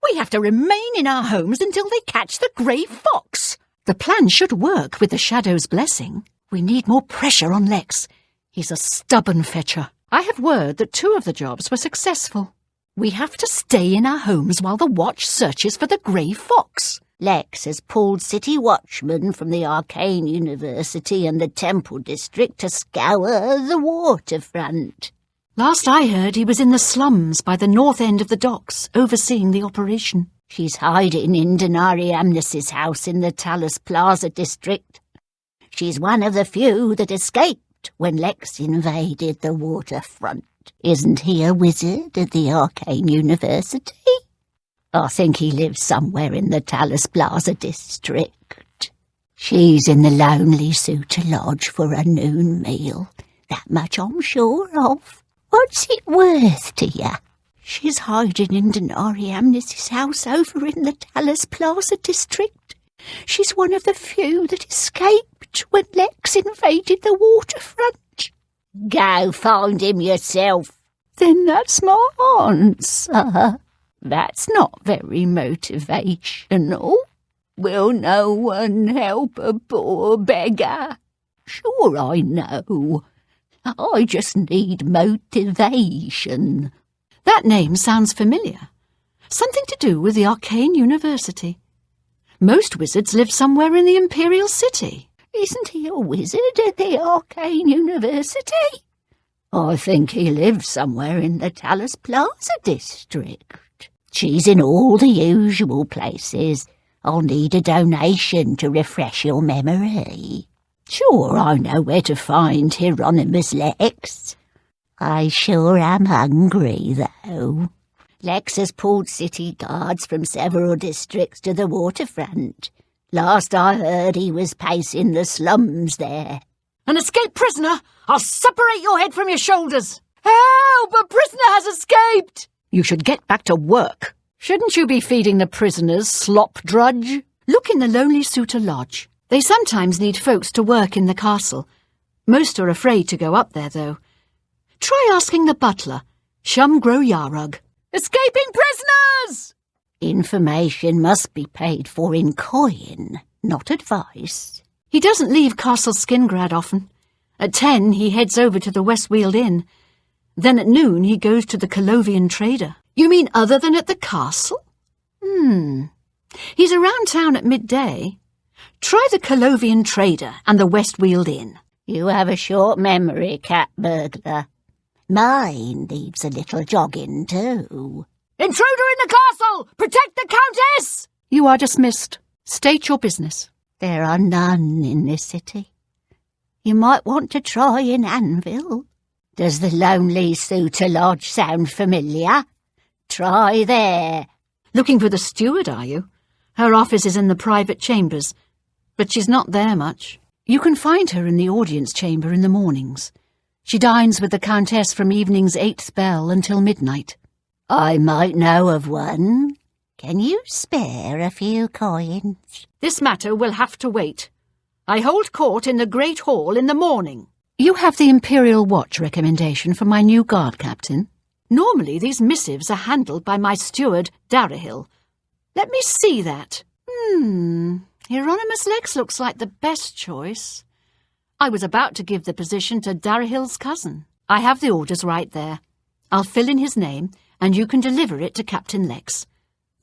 We have to remain in our homes until they catch the grey fox. The plan should work with the Shadow's blessing. We need more pressure on Lex. He's a stubborn fetcher. I have word that 2 of the jobs were successful. We have to stay in our homes while the Watch searches for the grey fox. Lex has pulled city watchmen from the Arcane University and the Temple District to scour the waterfront. Last I heard, he was in the slums by the north end of the docks, overseeing the operation. She's hiding in Denari Amnes's house in the Talus Plaza district. She's one of the few that escaped when Lex invaded the waterfront. Isn't he a wizard at the Arcane University? I think he lives somewhere in the Talus Plaza district. She's in the Lonely Suitor Lodge for a noon meal. That much I'm sure of. What's it worth to you? She's hiding in Denari Amnes's house over in the Talus Plaza district. She's one of the few that escaped when Lex invaded the waterfront. Go find him yourself. Then that's my answer. That's not very motivational. Will no one help a poor beggar? Sure, I know. I just need motivation. That name sounds familiar. Something to do with the Arcane University. Most wizards live somewhere in the Imperial City. Isn't he a wizard at the Arcane University? I think he lives somewhere in the Talus Plaza district. She's in all the usual places. I'll need a donation to refresh your memory. Sure, I know where to find Hieronymus Lex. I sure am hungry, though. Lex has pulled city guards from several districts to the waterfront. Last I heard, he was pacing the slums there. An escaped prisoner? I'll separate your head from your shoulders. Help! A prisoner has escaped! You should get back to work. Shouldn't you be feeding the prisoners slop drudge? Look in the Lonely Suitor Lodge. They sometimes need folks to work in the castle. Most are afraid to go up there, though. Try asking the butler, Shumgro Yarug. Escaping prisoners! Information must be paid for in coin, not advice. He doesn't leave Castle Skingrad often. At 10, he heads over to the Westweald Inn. Then at noon, he goes to the Colovian Trader. You mean other than at the castle? He's around town at midday. Try the Colovian Trader and the Westweald Inn. You have a short memory, cat burglar. Mine needs a little jogging, too. Intruder in the castle! Protect the Countess! You are dismissed. State your business. There are none in this city. You might want to try in Anvil. Does the Lonely Suitor Lodge sound familiar? Try there. Looking for the steward, are you? Her office is in the private chambers, but she's not there much. You can find her in the audience chamber in the mornings. She dines with the Countess from evening's 8th bell until midnight. I might know of one. Can you spare a few coins? This matter will have to wait. I hold court in the Great Hall in the morning. You have the Imperial watch recommendation for my new guard captain? Normally these missives are handled by my steward, Darahil. Let me see that. Hieronymus Lex looks like the best choice. I was about to give the position to Darahil's cousin. I have the orders right there. I'll fill in his name, and you can deliver it to Captain Lex.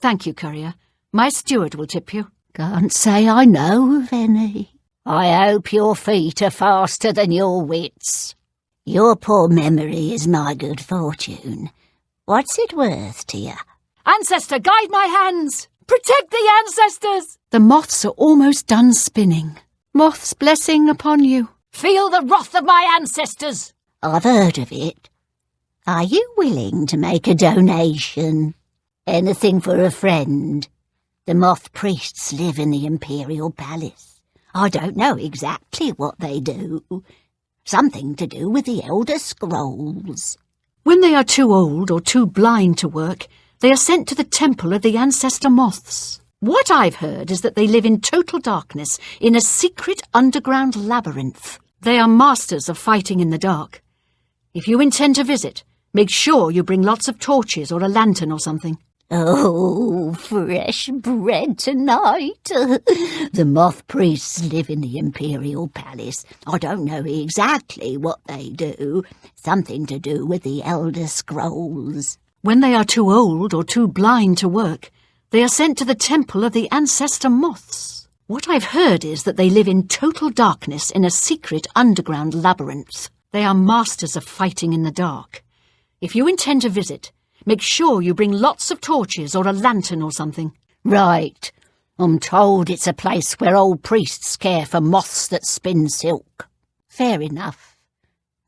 Thank you, courier. My steward will tip you. Can't say I know of any. I hope your feet are faster than your wits. Your poor memory is my good fortune. What's it worth to you? Ancestor, guide my hands! Protect the ancestors! The moths are almost done spinning. Moth's blessing upon you. Feel the wrath of my ancestors! I've heard of it. Are you willing to make a donation? Anything for a friend. The moth priests live in the Imperial Palace. I don't know exactly what they do. Something to do with the Elder Scrolls. When they are too old or too blind to work, they are sent to the temple of the ancestor moths. What I've heard is that they live in total darkness in a secret underground labyrinth. They are masters of fighting in the dark. If you intend to visit, make sure you bring lots of torches or a lantern or something. Oh, fresh bread tonight. The moth priests live in the Imperial Palace. I don't know exactly what they do. Something to do with the Elder Scrolls. When they are too old or too blind to work, they are sent to the temple of the ancestor moths. What I've heard is that they live in total darkness in a secret underground labyrinth. They are masters of fighting in the dark. If you intend to visit, make sure you bring lots of torches or a lantern or something. Right. I'm told it's a place where old priests care for moths that spin silk. Fair enough.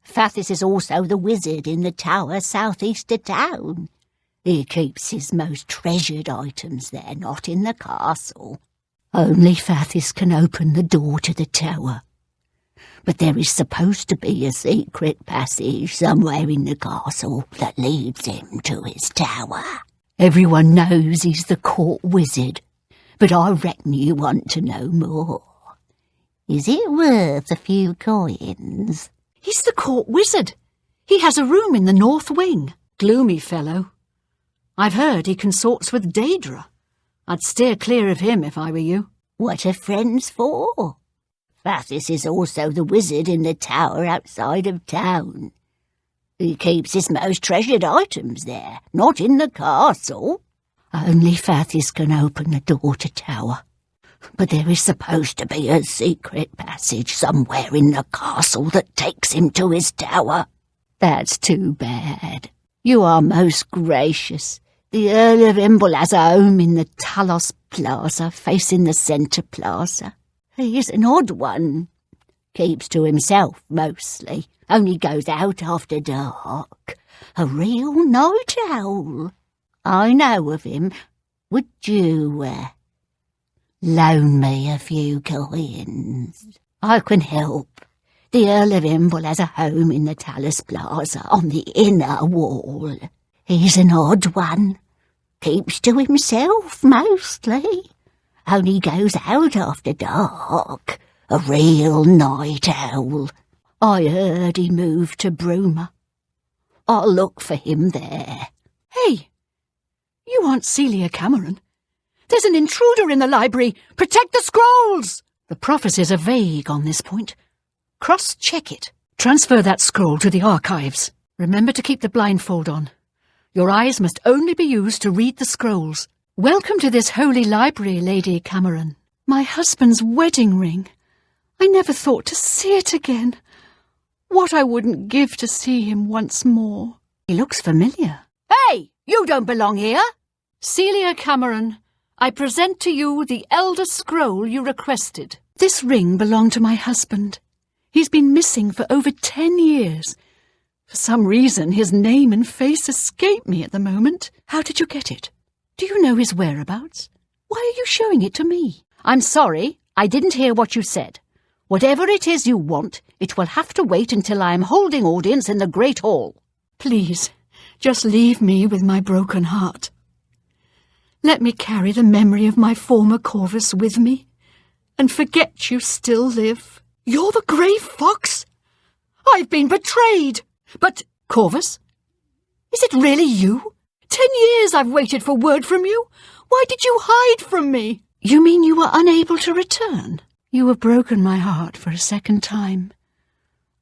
Fathis is also the wizard in the tower southeast of town. He keeps his most treasured items there, not in the castle. Only Fathis can open the door to the tower. But there is supposed to be a secret passage somewhere in the castle that leads him to his tower. Everyone knows he's the court wizard, but I reckon you want to know more. Is it worth a few coins? He's the court wizard. He has a room in the north wing. Gloomy fellow. I've heard he consorts with Daedra. I'd steer clear of him if I were you. What are friends for? Fathis is also the wizard in the tower outside of town. He keeps his most treasured items there, not in the castle. Only Fathis can open the door to tower. But there is supposed to be a secret passage somewhere in the castle that takes him to his tower. That's too bad. You are most gracious. The Earl of Imble has a home in the Talos Plaza, facing the Centre Plaza. He's an odd one. Keeps to himself, mostly. Only goes out after dark. A real night owl. I know of him. Would you, loan me a few coins? I can help. The Earl of Imble has a home in the Talos Plaza on the inner wall. He's an odd one. Keeps to himself, mostly. Only goes out after dark. A real night owl. I heard he moved to Bruma. I'll look for him there. Hey, you aren't Celia Cameron. There's an intruder in the library. Protect the scrolls! The prophecies are vague on this point. Cross-check it. Transfer that scroll to the archives. Remember to keep the blindfold on. Your eyes must only be used to read the scrolls. Welcome to this holy library, Lady Cameron. My husband's wedding ring. I never thought to see it again. What I wouldn't give to see him once more. He looks familiar. Hey, you don't belong here. Celia Cameron, I present to you the Elder Scroll you requested. This ring belonged to my husband. He's been missing for over 10 years. For some reason, his name and face escape me at the moment. How did you get it? Do you know his whereabouts? Why are you showing it to me? I'm sorry, I didn't hear what you said. Whatever it is you want, it will have to wait until I am holding audience in the Great Hall. Please, just leave me with my broken heart. Let me carry the memory of my former Corvus with me, and forget you still live. You're the Grey Fox? I've been betrayed! But, Corvus, is it really you? 10 years I've waited for word from you. Why did you hide from me? You mean you were unable to return? You have broken my heart for a second time.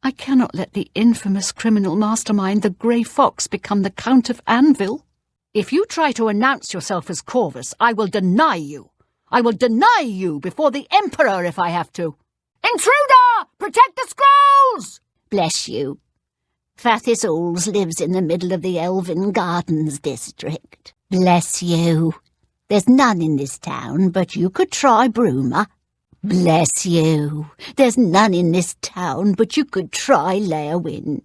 I cannot let the infamous criminal mastermind, the Grey Fox, become the Count of Anvil. If you try to announce yourself as Corvus, I will deny you. I will deny you before the Emperor if I have to. Intruder! Protect the scrolls! Bless you. Fathis lives in the middle of the Elven Gardens district. Bless you. There's none in this town, but you could try Bruma. Bless you. There's none in this town, but you could try Leowin.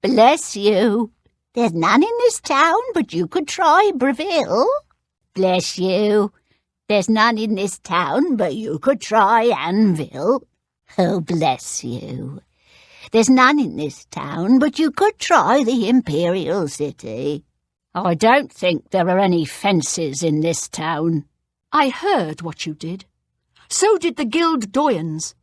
Bless you. There's none in this town, but you could try Breville. Bless you. There's none in this town, but you could try Anvil. Oh, bless you. There's none in this town, but you could try the Imperial City. I don't think there are any fences in this town. I heard what you did. So did the Guild Doyens.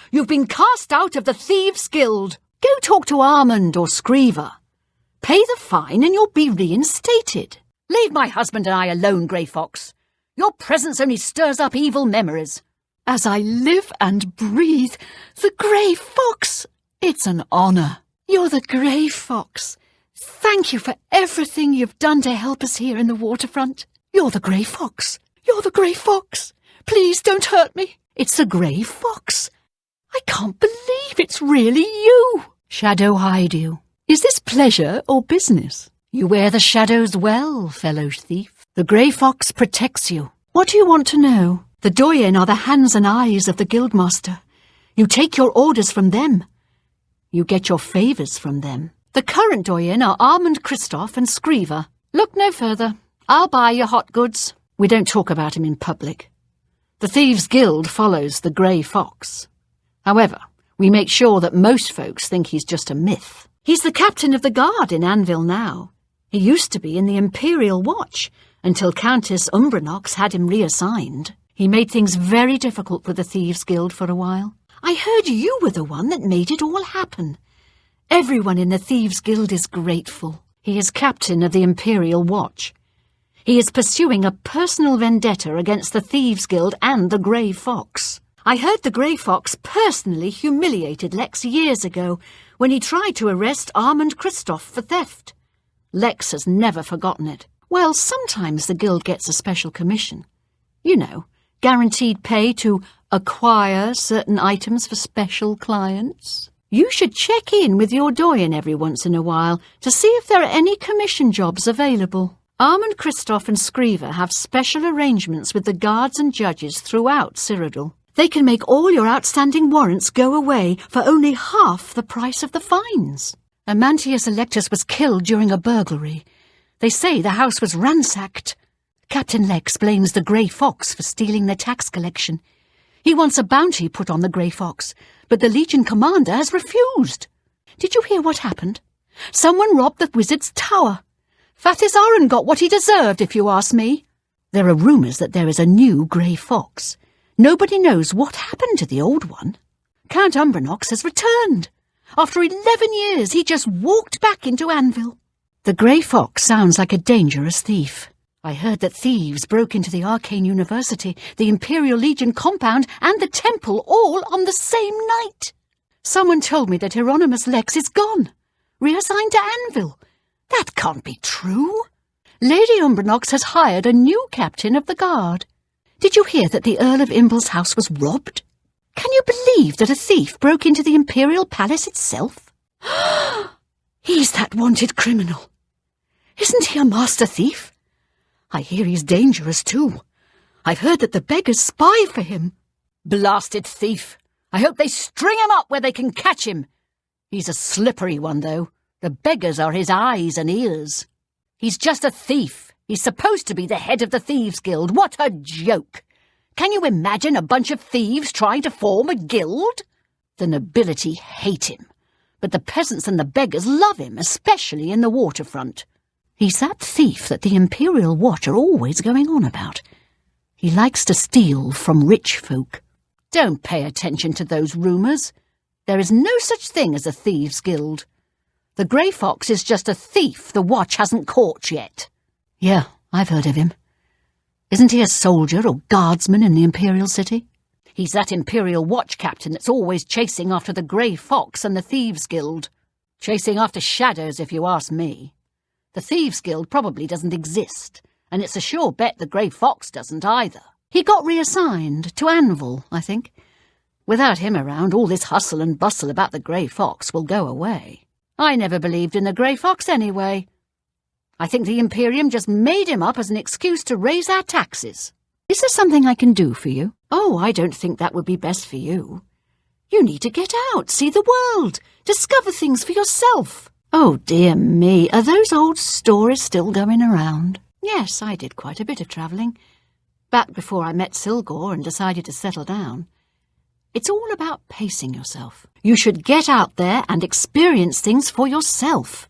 You've been cast out of the Thieves' Guild. Go talk to Armand or Screever. Pay the fine and you'll be reinstated. Leave my husband and I alone, Grey Fox. Your presence only stirs up evil memories. As I live and breathe, the Grey Fox. It's an honour. You're the Grey Fox. Thank you for everything you've done to help us here in the waterfront. You're the Grey Fox. You're the Grey Fox. Please don't hurt me. It's the Grey Fox. I can't believe it's really you. Shadow hide you. Is this pleasure or business? You wear the shadows well, fellow thief. The Grey Fox protects you. What do you want to know? The Doyen are the hands and eyes of the Guildmaster. You take your orders from them. You get your favours from them. The current Doyen are Armand Christoph and Screever. Look no further. I'll buy your hot goods. We don't talk about him in public. The Thieves' Guild follows the Grey Fox. However, we make sure that most folks think he's just a myth. He's the captain of the guard in Anvil now. He used to be in the Imperial Watch, until Countess Umbranox had him reassigned. He made things very difficult with the Thieves' Guild for a while. I heard you were the one that made it all happen. Everyone in the Thieves' Guild is grateful. He is captain of the Imperial Watch. He is pursuing a personal vendetta against the Thieves' Guild and the Grey Fox. I heard the Grey Fox personally humiliated Lex years ago when he tried to arrest Armand Christoph for theft. Lex has never forgotten it. Well, sometimes the Guild gets a special commission. You know, guaranteed pay to acquire certain items for special clients. You should check in with your Doyen every once in a while to see if there are any commission jobs available. Armand Christoph and Screever have special arrangements with the guards and judges throughout Cyrodiil. They can make all your outstanding warrants go away for only half the price of the fines. Amantius Electus was killed during a burglary. They say the house was ransacked. Captain Lex blames the Grey Fox for stealing the tax collection. He wants a bounty put on the Grey Fox, but the Legion commander has refused. Did you hear what happened? Someone robbed the wizard's tower. Fathis Aran got what he deserved, if you ask me. There are rumours that there is a new Grey Fox. Nobody knows what happened to the old one. Count Umbranox has returned. After 11 years, he just walked back into Anvil. The Grey Fox sounds like a dangerous thief. I heard that thieves broke into the Arcane University, the Imperial Legion compound, and the temple all on the same night. Someone told me that Hieronymus Lex is gone, reassigned to Anvil. That can't be true. Lady Umbranox has hired a new captain of the guard. Did you hear that the Earl of Imble's house was robbed? Can you believe that a thief broke into the Imperial Palace itself? He's that wanted criminal. Isn't he a master thief? I hear he's dangerous too. I've heard that the beggars spy for him. Blasted thief. I hope they string him up where they can catch him. He's a slippery one, though. The beggars are his eyes and ears. He's just a thief. He's supposed to be the head of the Thieves' Guild. What a joke! Can you imagine a bunch of thieves trying to form a guild? The nobility hate him, but the peasants and the beggars love him, especially in the waterfront. He's that thief that the Imperial Watch are always going on about. He likes to steal from rich folk. Don't pay attention to those rumours. There is no such thing as a Thieves' Guild. The Grey Fox is just a thief the Watch hasn't caught yet. Yeah, I've heard of him. Isn't he a soldier or guardsman in the Imperial City? He's that Imperial Watch captain that's always chasing after the Grey Fox and the Thieves' Guild. Chasing after shadows, if you ask me. The Thieves' Guild probably doesn't exist, and it's a sure bet the Grey Fox doesn't either. He got reassigned to Anvil, I think. Without him around, all this hustle and bustle about the Grey Fox will go away. I never believed in the Grey Fox anyway. I think the Imperium just made him up as an excuse to raise our taxes. Is there something I can do for you? Oh, I don't think that would be best for you. You need to get out, see the world, discover things for yourself. Oh, dear me, are those old stories still going around? Yes, I did quite a bit of travelling. Back before I met Silgor and decided to settle down. It's all about pacing yourself. You should get out there and experience things for yourself.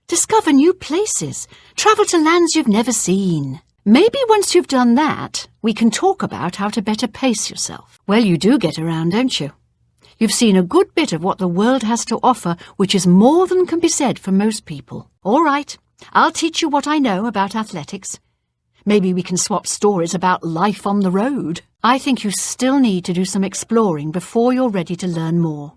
Discover new places. Travel to lands you've never seen. Maybe once you've done that, we can talk about how to better pace yourself. Well, you do get around, don't you? You've seen a good bit of what the world has to offer, which is more than can be said for most people. All right, I'll teach you what I know about athletics. Maybe we can swap stories about life on the road. I think you still need to do some exploring before you're ready to learn more.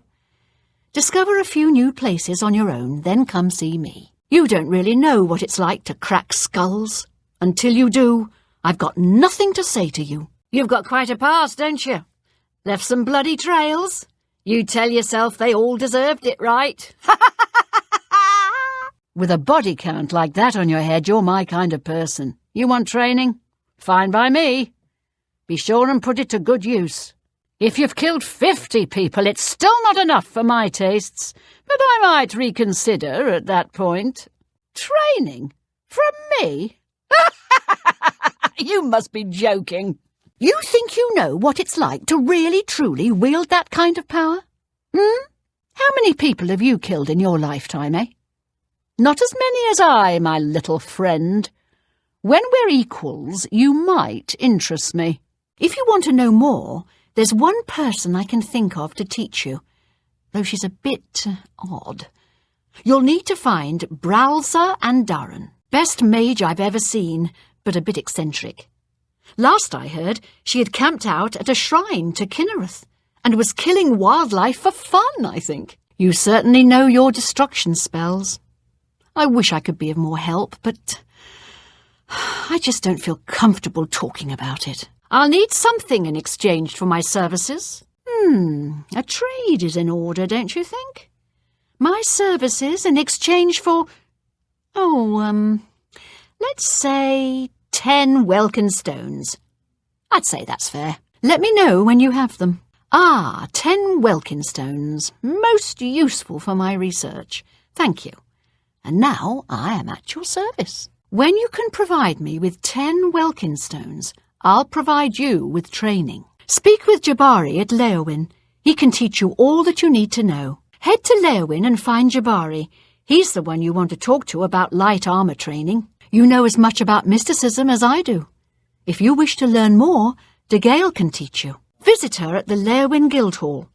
Discover a few new places on your own, then come see me. You don't really know what it's like to crack skulls. Until you do, I've got nothing to say to you. You've got quite a past, don't you? Left some bloody trails. You tell yourself they all deserved it, right? With a body count like that on your head, you're my kind of person. You want training? Fine by me. Be sure and put it to good use. If you've killed 50 people, it's still not enough for my tastes, but I might reconsider at that point. Training? From me? You must be joking. You think you know what it's like to really, truly wield that kind of power? How many people have you killed in your lifetime, eh? Not as many as I, my little friend. When we're equals, you might interest me. If you want to know more, there's one person I can think of to teach you, though she's a bit odd. You'll need to find Bralza and Durran. Best mage I've ever seen, but a bit eccentric. Last I heard, she had camped out at a shrine to Kinnereth, and was killing wildlife for fun, I think. You certainly know your destruction spells. I wish I could be of more help, but I just don't feel comfortable talking about it. I'll need something in exchange for my services. A trade is in order, don't you think? My services in exchange for... let's say 10 Welkin stones. I'd say that's fair. Let me know when you have them. 10 Welkin stones. Most useful for my research. Thank you. And now I am at your service. When you can provide me with 10 Welkin stones, I'll provide you with training. Speak with Jabari at Leowyn. He can teach you all that you need to know. Head to Leowyn and find Jabari. He's the one you want to talk to about light armor training. You know as much about mysticism as I do. If you wish to learn more, Degale can teach you. Visit her at the Leowyn Guildhall.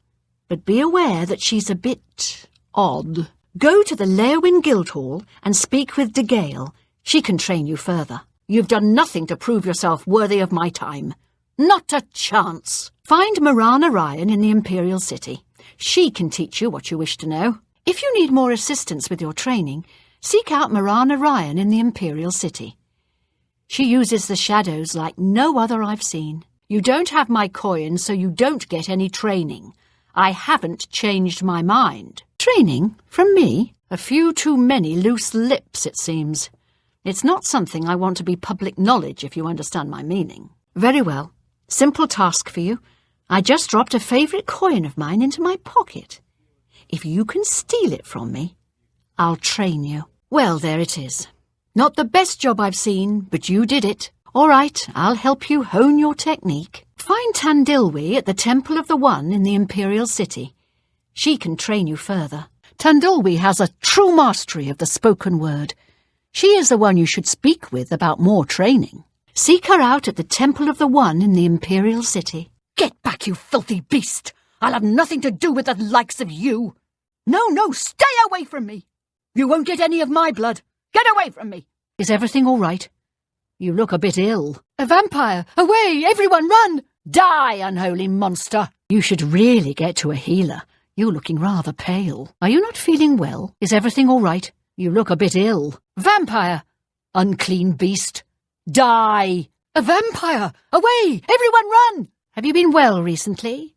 But be aware that she's a bit odd. Go to the Leowyn Guildhall and speak with Degale. She can train you further. You've done nothing to prove yourself worthy of my time. Not a chance. Find Marana Ryan in the Imperial City. She can teach you what you wish to know. If you need more assistance with your training, seek out Marana Ryan in the Imperial City. She uses the shadows like no other I've seen. You don't have my coin, so you don't get any training. I haven't changed my mind. Training? From me? A few too many loose lips, it seems. It's not something I want to be public knowledge, if you understand my meaning. Very well. Simple task for you. I just dropped a favourite coin of mine into my pocket. If you can steal it from me, I'll train you. Well, there it is. Not the best job I've seen, but you did it. All right, I'll help you hone your technique. Find Tandilwi at the Temple of the One in the Imperial City. She can train you further. Tandilwi has a true mastery of the spoken word. She is the one you should speak with about more training. Seek her out at the Temple of the One in the Imperial City. Get back, you filthy beast! I'll have nothing to do with the likes of you. No, stay away from me. You won't get any of my blood. Get away from me. Is everything all right? You look a bit ill. A vampire! Away! Everyone run! Die, unholy monster! You should really get to a healer. You're looking rather pale. Are you not feeling well? Is everything all right? You look a bit ill. Vampire! Unclean beast. Die! A vampire! Away! Everyone run! Have you been well recently?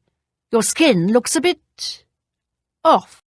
Your skin looks a bit off.